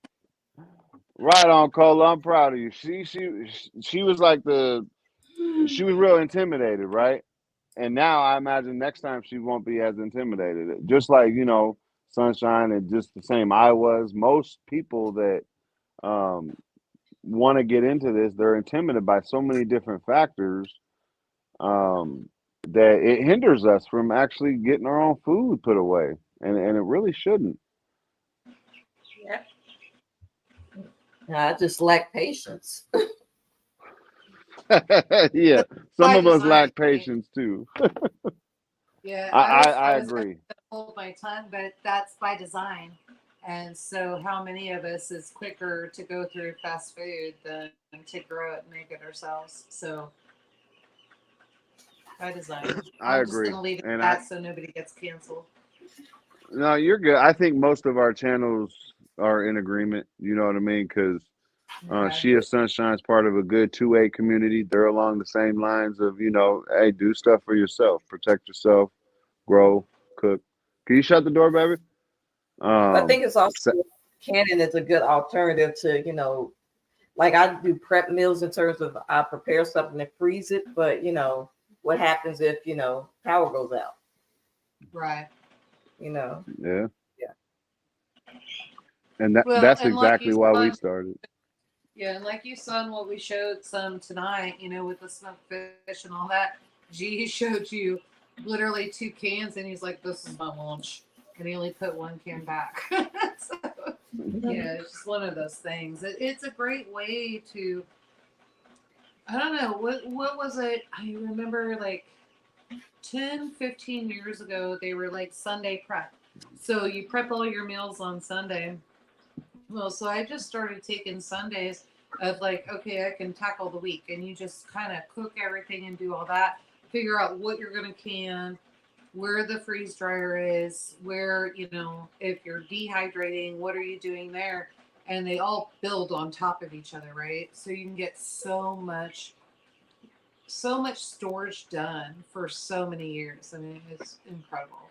Right on, Cola. I'm proud of you. She was like she was real intimidated, right? And now I imagine next time she won't be as intimidated. Just like, Sunshine and just the same I was. Most people that want to get into this, they're intimidated by so many different factors that it hinders us from actually getting our own food put away. And it really shouldn't. Yep. I just lack patience. Yeah, some by of us design, lack right? patience too. Yeah, I was gonna agree. hold my tongue, but that's by design. And so, how many of us is quicker to go through fast food than to grow it and make it ourselves? So, by design. I I'm just agree. gonna leave it And at that so nobody gets canceled. No, you're good. I think most of our channels are in agreement. You know what I mean? Because Okay. She is Sunshine's part of a good 2A community. They're along the same lines of, hey, do stuff for yourself, protect yourself, grow, cook. Can you shut the door, baby? I think it's also so- canning is a good alternative to, like I do prep meals in terms of I prepare something and freeze it, but what happens if power goes out? Right. Yeah. Yeah. And Well, that's and like exactly you why we saw, started. yeah, and like you saw in what we showed some tonight, with the smoked fish and all that. G showed you literally 2 cans, and he's like, "This is my lunch," and he only put 1 can back. So, yeah, it's just one of those things. It's a great way to. I don't know what was it. I remember like 10, 15 years ago, they were like Sunday prep. So you prep all your meals on Sunday. Well, so I just started taking Sundays of like, okay, I can tackle the week, and you just kind of cook everything and do all that. Figure out what you're gonna can, where the freeze dryer is, where if you're dehydrating, what are you doing there? And they all build on top of each other, right? So you can get so much storage done for so many years. I mean, it's incredible.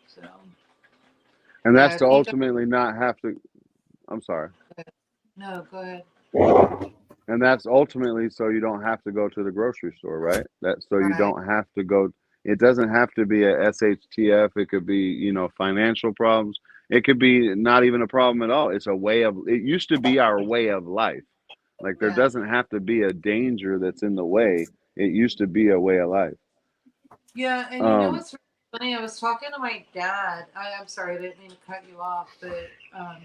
So. And that's Yeah, to if you ultimately not have to. I'm sorry. No, go ahead. And that's ultimately so you don't have to go to the grocery store, right? You Right. don't have to go. It doesn't have to be a SHTF. It could be, financial problems. It could be not even a problem at all. It's it used to be our way of life. Like there Yeah. doesn't have to be a danger that's in the way. It used to be a way of life. Yeah, and what's really funny? I was talking to my dad. I'm sorry, I didn't mean to cut you off, but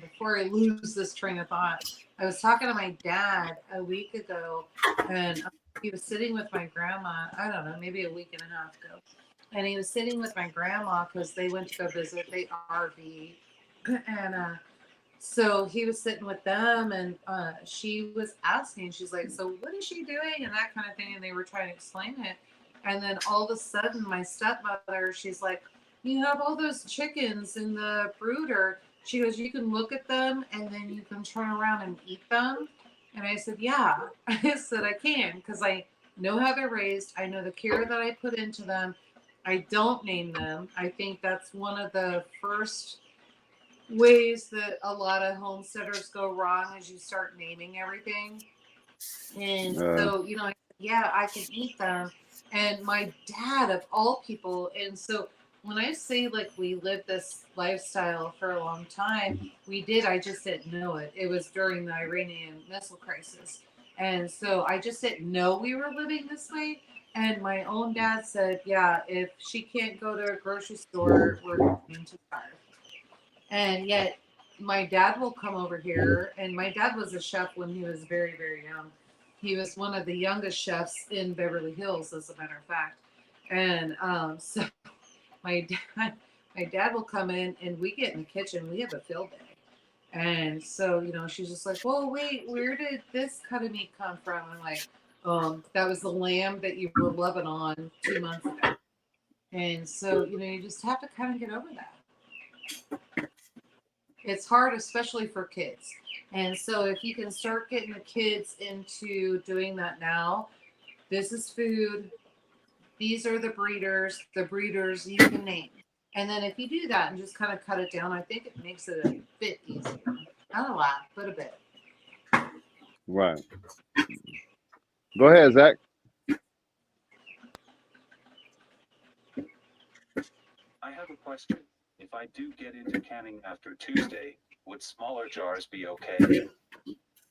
before I lose this train of thought, I was talking to my dad a week ago, and he was sitting with my grandma. I don't know, maybe a week and a half ago, and he was sitting with my grandma because they went to go visit. They RV, and so he was sitting with them, and she was asking. She's like, "So what is she doing?" and that kind of thing. And they were trying to explain it, and then all of a sudden, my stepmother, she's like, "You have all those chickens in the brooder." She goes, "You can look at them, and then you can turn around and eat them." And I said, "Yeah." I said, "I can, because I know how they're raised. I know the care that I put into them. I don't name them." I think that's one of the first ways that a lot of homesteaders go wrong is you start naming everything. And so, you know, I said, "Yeah, I can eat them." And my dad, of all people, and so when I say like we lived this lifestyle for a long time, we did. I just didn't know it. It was during the Iranian missile crisis. And so I just didn't know we were living this way. And my own dad said, "Yeah, if she can't go to a grocery store, we're going to starve." And yet my dad will come over here, and my dad was a chef when he was very, very young. He was one of the youngest chefs in Beverly Hills, as a matter of fact. And so my dad will come in, and we get in the kitchen. We have a field day. And so, you know, she's just like, "Well, wait, where did this cut of meat come from?" I'm like, "That was the lamb that you were loving on 2 months ago." And so, you know, you just have to kind of get over that. It's hard, especially for kids. And so if you can start getting the kids into doing that now, this is food. These are the breeders you can name. And then if you do that and just kind of cut it down, I think it makes it a bit easier. Not a lot, but a bit. Right. Go ahead, Zach. I have a question. If I do get into canning after Tuesday, would smaller jars be okay?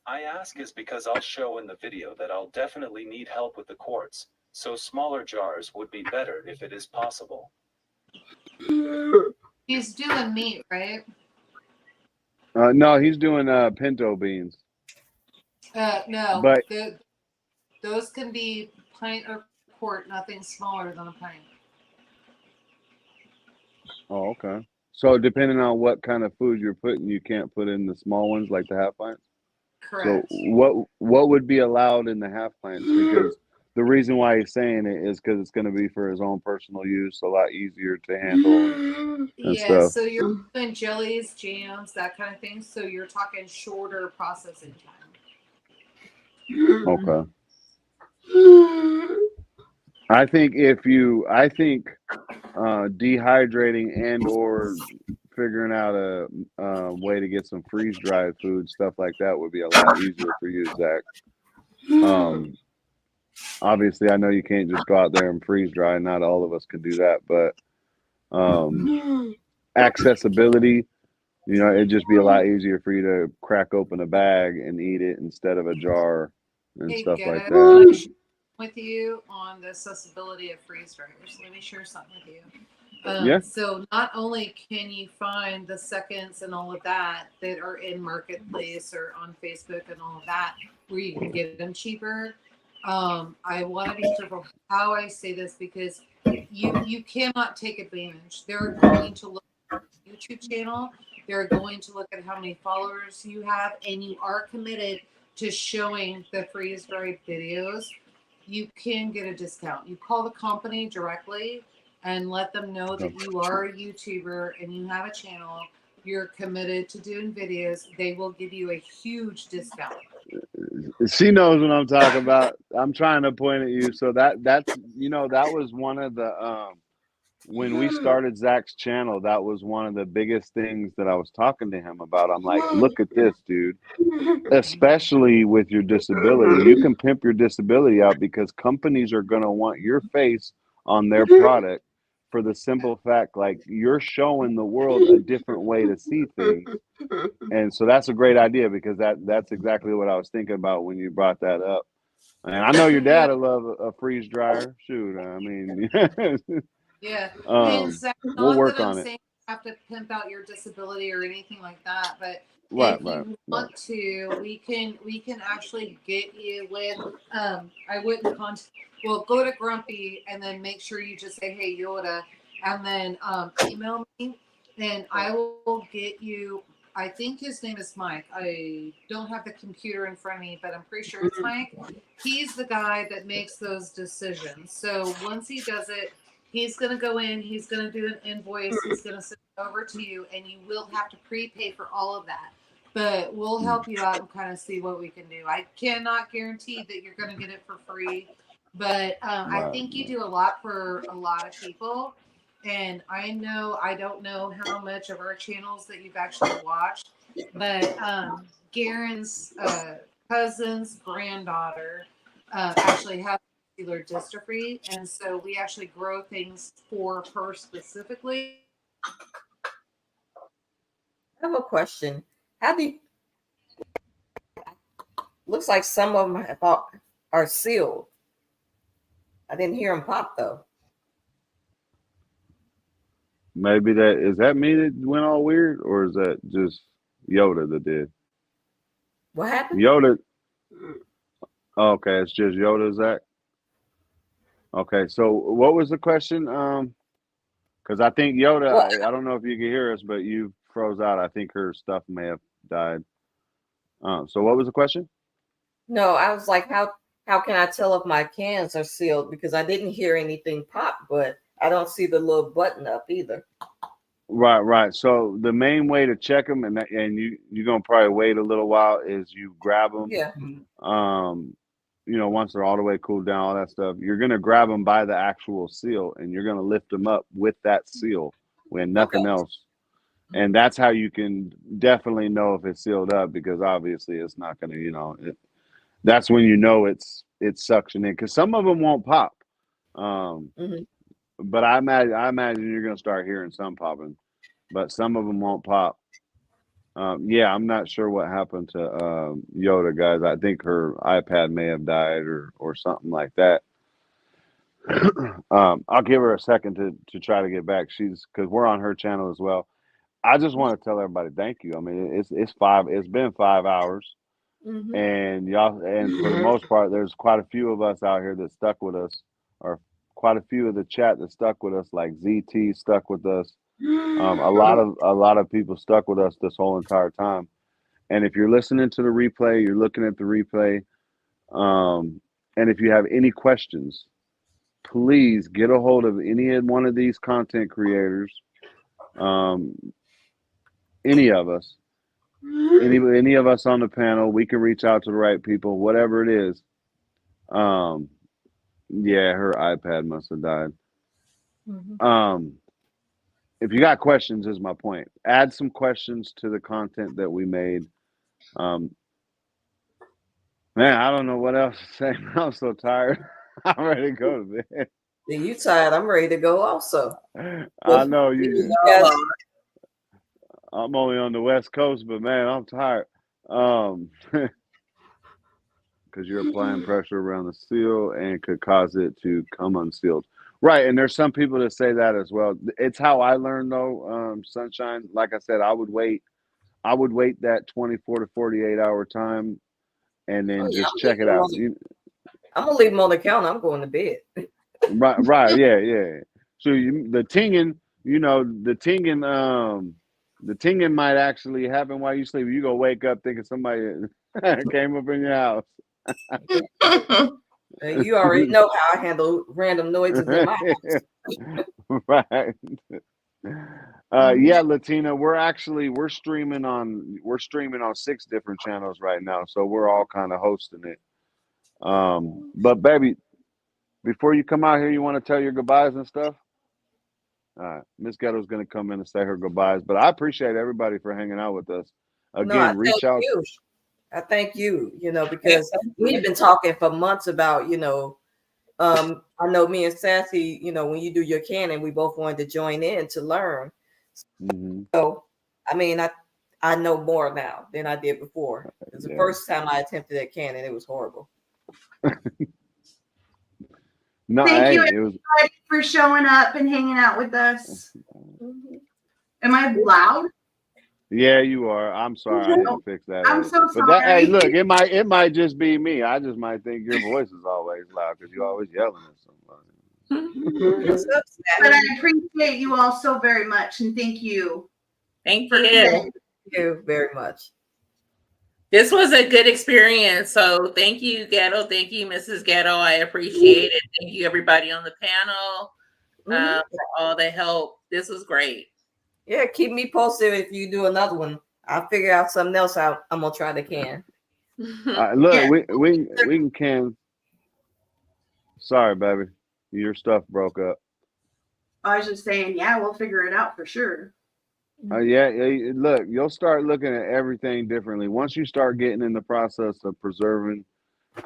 I ask is because I'll show in the video that I'll definitely need help with the quartz, so smaller jars would be better if it is possible. He's doing meat, right? No, he's doing pinto beans. No, But those can be pint or quart, nothing smaller than a pint. oh, okay. So depending on what kind of food you're putting, you can't put in the small ones like the half pints. Correct. So what would be allowed in the half pints? Because the reason why he's saying it is because it's going to be for his own personal use, a lot easier to handle and Yeah, stuff. so you're doing jellies, jams, that kind of thing. So you're talking shorter processing time. Okay. I think dehydrating and or figuring out a way to get some freeze dried food, stuff like that, would be a lot easier for you, Zach. Obviously, I know you can't just go out there and freeze dry. Not all of us can do that, but accessibility, you know, it'd just be a lot easier for you to crack open a bag and eat it instead of a jar and Hey, stuff get like it. that. With you on the accessibility of freeze dryers. Let me share something with you. Yeah. So not only can you find the seconds and all of that are in Marketplace or on Facebook and all of that, where you can get them cheaper. I want to be careful how I say this, because you cannot take advantage. They're going to look at your YouTube channel. They're going to look at how many followers you have, and you are committed to showing the freeze dried videos. You can get a discount. You call the company directly and let them know that you are a YouTuber and you have a channel. You're committed to doing videos. They will give you a huge discount. She knows what I'm talking about. I'm trying to point at you. So that's, you know, that was one of the when we started Zach's channel, that was one of the biggest things that I was talking to him about. I'm like, look at this, dude. Especially with your disability, you can pimp your disability out because companies are going to want your face on their product for the simple fact, like, you're showing the world a different way to see things. And so that's a great idea, because that's exactly what I was thinking about when you brought that up. And I know your dad will love a freeze dryer. Shoot, I mean, Yeah. we'll work on it. Saying have to pimp out your disability or anything like that. But Right, if right, you right. want to, we can actually get you with. I wouldn't contact. Well, go to Grumpy and then make sure you just say, "Hey, Yoda," and then email me, and I will get you. I think his name is Mike. I don't have the computer in front of me, but I'm pretty sure it's Mike. He's the guy that makes those decisions. So once he does it, he's going to go in, he's going to do an invoice, he's going to send it over to you, and you will have to prepay for all of that. But we'll help you out and kind of see what we can do. I cannot guarantee that you're going to get it for free, but I think you do a lot for a lot of people. And I don't know how much of our channels that you've actually watched, but Garen's cousin's granddaughter actually has muscular dystrophy, and so we actually grow things for her specifically. I have a question. How do you, looks like some of them are sealed. I didn't hear them pop though. Maybe is that me that went all weird, or is that just Yoda that did? What happened? Yoda. Okay, it's just Yoda, Zach. Okay, so what was the question? Because I think Yoda, Well, I don't know if you can hear us, but you froze out. I think her stuff may have died. So what was the question? no, I was like, how can I tell if my cans are sealed? Because I didn't hear anything pop, but I don't see the little button up either. Right. So the main way to check them, and you're gonna probably wait a little while, is you grab them. Yeah. Once they're all the way cooled down, all that stuff, you're gonna grab them by the actual seal, and you're gonna lift them up with that seal, when nothing else. And that's how you can definitely know if it's sealed up, because obviously it's not gonna, that's when you know it's suctioning, because some of them won't pop. But I imagine you're gonna start hearing some popping, but some of them won't pop. Yeah, I'm not sure what happened to Yoda, guys. I think her iPad may have died or something like that. I'll give her a second to try to get back. Because we're on her channel as well. I just want to tell everybody thank you. I mean, it's been 5 hours, and y'all, and for the most part, there's quite a few of us out here that stuck with us, or quite a few of the chat that stuck with us, like ZT stuck with us. A lot of people stuck with us this whole entire time. And if you're listening to the replay, you're looking at the replay, and if you have any questions, please get a hold of any one of these content creators, any of us, any of us on the panel. We can reach out to the right people, whatever it is. Yeah, her iPad must have died. If you got questions, is my point. Add some questions to the content that we made. Man, I don't know what else to say. I'm so tired. I'm ready to go to bed. You tired? I'm ready to go also. I know you. I'm only on the West Coast, but man, I'm tired. Because you're applying pressure around the seal and could cause it to come unsealed. Right, and there's some people that say that as well. It's how I learned though, Sunshine. Like I said, I would wait that 24 to 48 hour time, and then just check it out. I'm gonna leave them on the counter. I'm going to bed. Right, yeah. So the tinging might actually happen while you sleep. You go wake up thinking somebody came up in your house. You already know how I handle random noises in my house. Right. Yeah, Latina, we're streaming on 6 different channels right now, so we're all kind of hosting it. But baby, before you come out here, you want to tell your goodbyes and stuff? All right, Miss Ghetto's gonna come in and say her goodbyes, but I appreciate everybody for hanging out with us. Again, reach out. I thank you, because we've been talking for months about, I know me and Sassy, when you do your canning, we both wanted to join in to learn. So, I mean, I know more now than I did before. It was the first time I attempted that canning. It was horrible. No, thank you everybody for showing up and hanging out with us. Am I loud? Yeah, you are. I'm sorry, I didn't fix that. I'm so But that, hey, sorry. look, it might just be me. I just might think your voice is always loud because you're always yelling at somebody. But I appreciate you all so very much, and thank you. Thank for you. today. Thank you very much. This was a good experience. So thank you, Ghetto. Thank you, Mrs. Ghetto. I appreciate it. Thank you, everybody on the panel, for all the help. This was great. Yeah, keep me posted if you do another one. I'll figure out something else I'm gonna try to can. Look, Yeah. we can. Sorry, baby, your stuff broke up. I was just saying, yeah, we'll figure it out for sure. Yeah, look, you'll start looking at everything differently once you start getting in the process of preserving,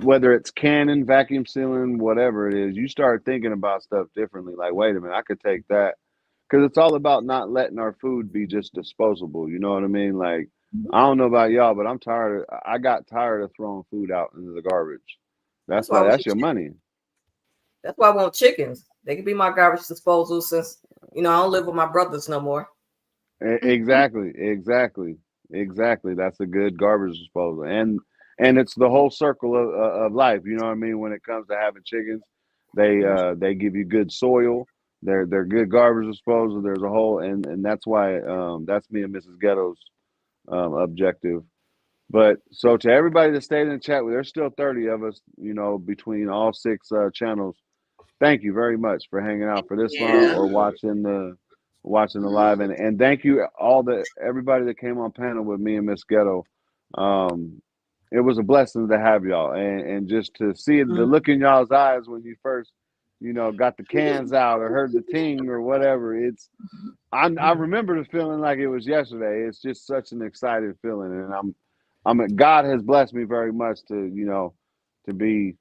whether it's canning, vacuum sealing, whatever it is. You start thinking about stuff differently. Like, wait a minute, I could take that, because it's all about not letting our food be just disposable. You know what I mean? Like, I don't know about y'all, but I got tired of throwing food out into the garbage. That's why I that's want your money. That's why I want chickens. They can be my garbage disposal since I don't live with my brothers no more. Exactly. That's a good garbage disposal, and it's the whole circle of life. You know what I mean? When it comes to having chickens, they give you good soil. They're good garbage disposal. There's a whole, and that's why that's me and Mrs. Ghetto's objective. But so to everybody that stayed in the chat, there's still 30 of us, between all 6 channels. Thank you very much for hanging out for this long or watching the live, and thank you everybody that came on panel with me and Miss Ghetto. It was a blessing to have y'all, and just to see the look in y'all's eyes when you first got the cans out or heard the ting or whatever. I remember the feeling like it was yesterday. It's just such an excited feeling, and God has blessed me very much to be,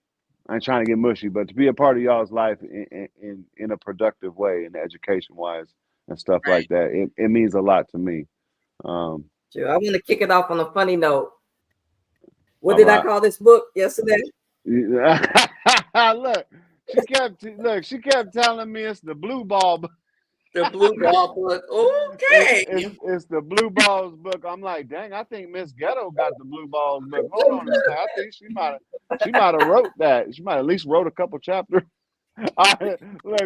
I ain't trying to get mushy, but to be a part of y'all's life in a productive way, and education wise and stuff like that. It means a lot to me. Sure, I want to kick it off on a funny note. What did I call this book yesterday? Look, she kept telling me it's the blue ball book. The blue ball book. Okay. It's the blue balls book. I'm like, dang, I think Miss Ghetto got the blue balls book. Hold on a second. I think she might have wrote that. She might at least wrote a couple chapters. All right, look.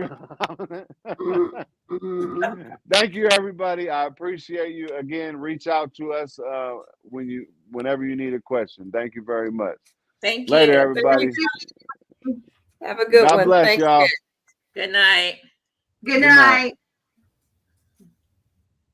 Thank you, everybody. I appreciate you. Again, reach out to us whenever you need a question. Thank you very much. Thank you. Later, everybody. Have a good one. God bless y'all. Good night. Good night.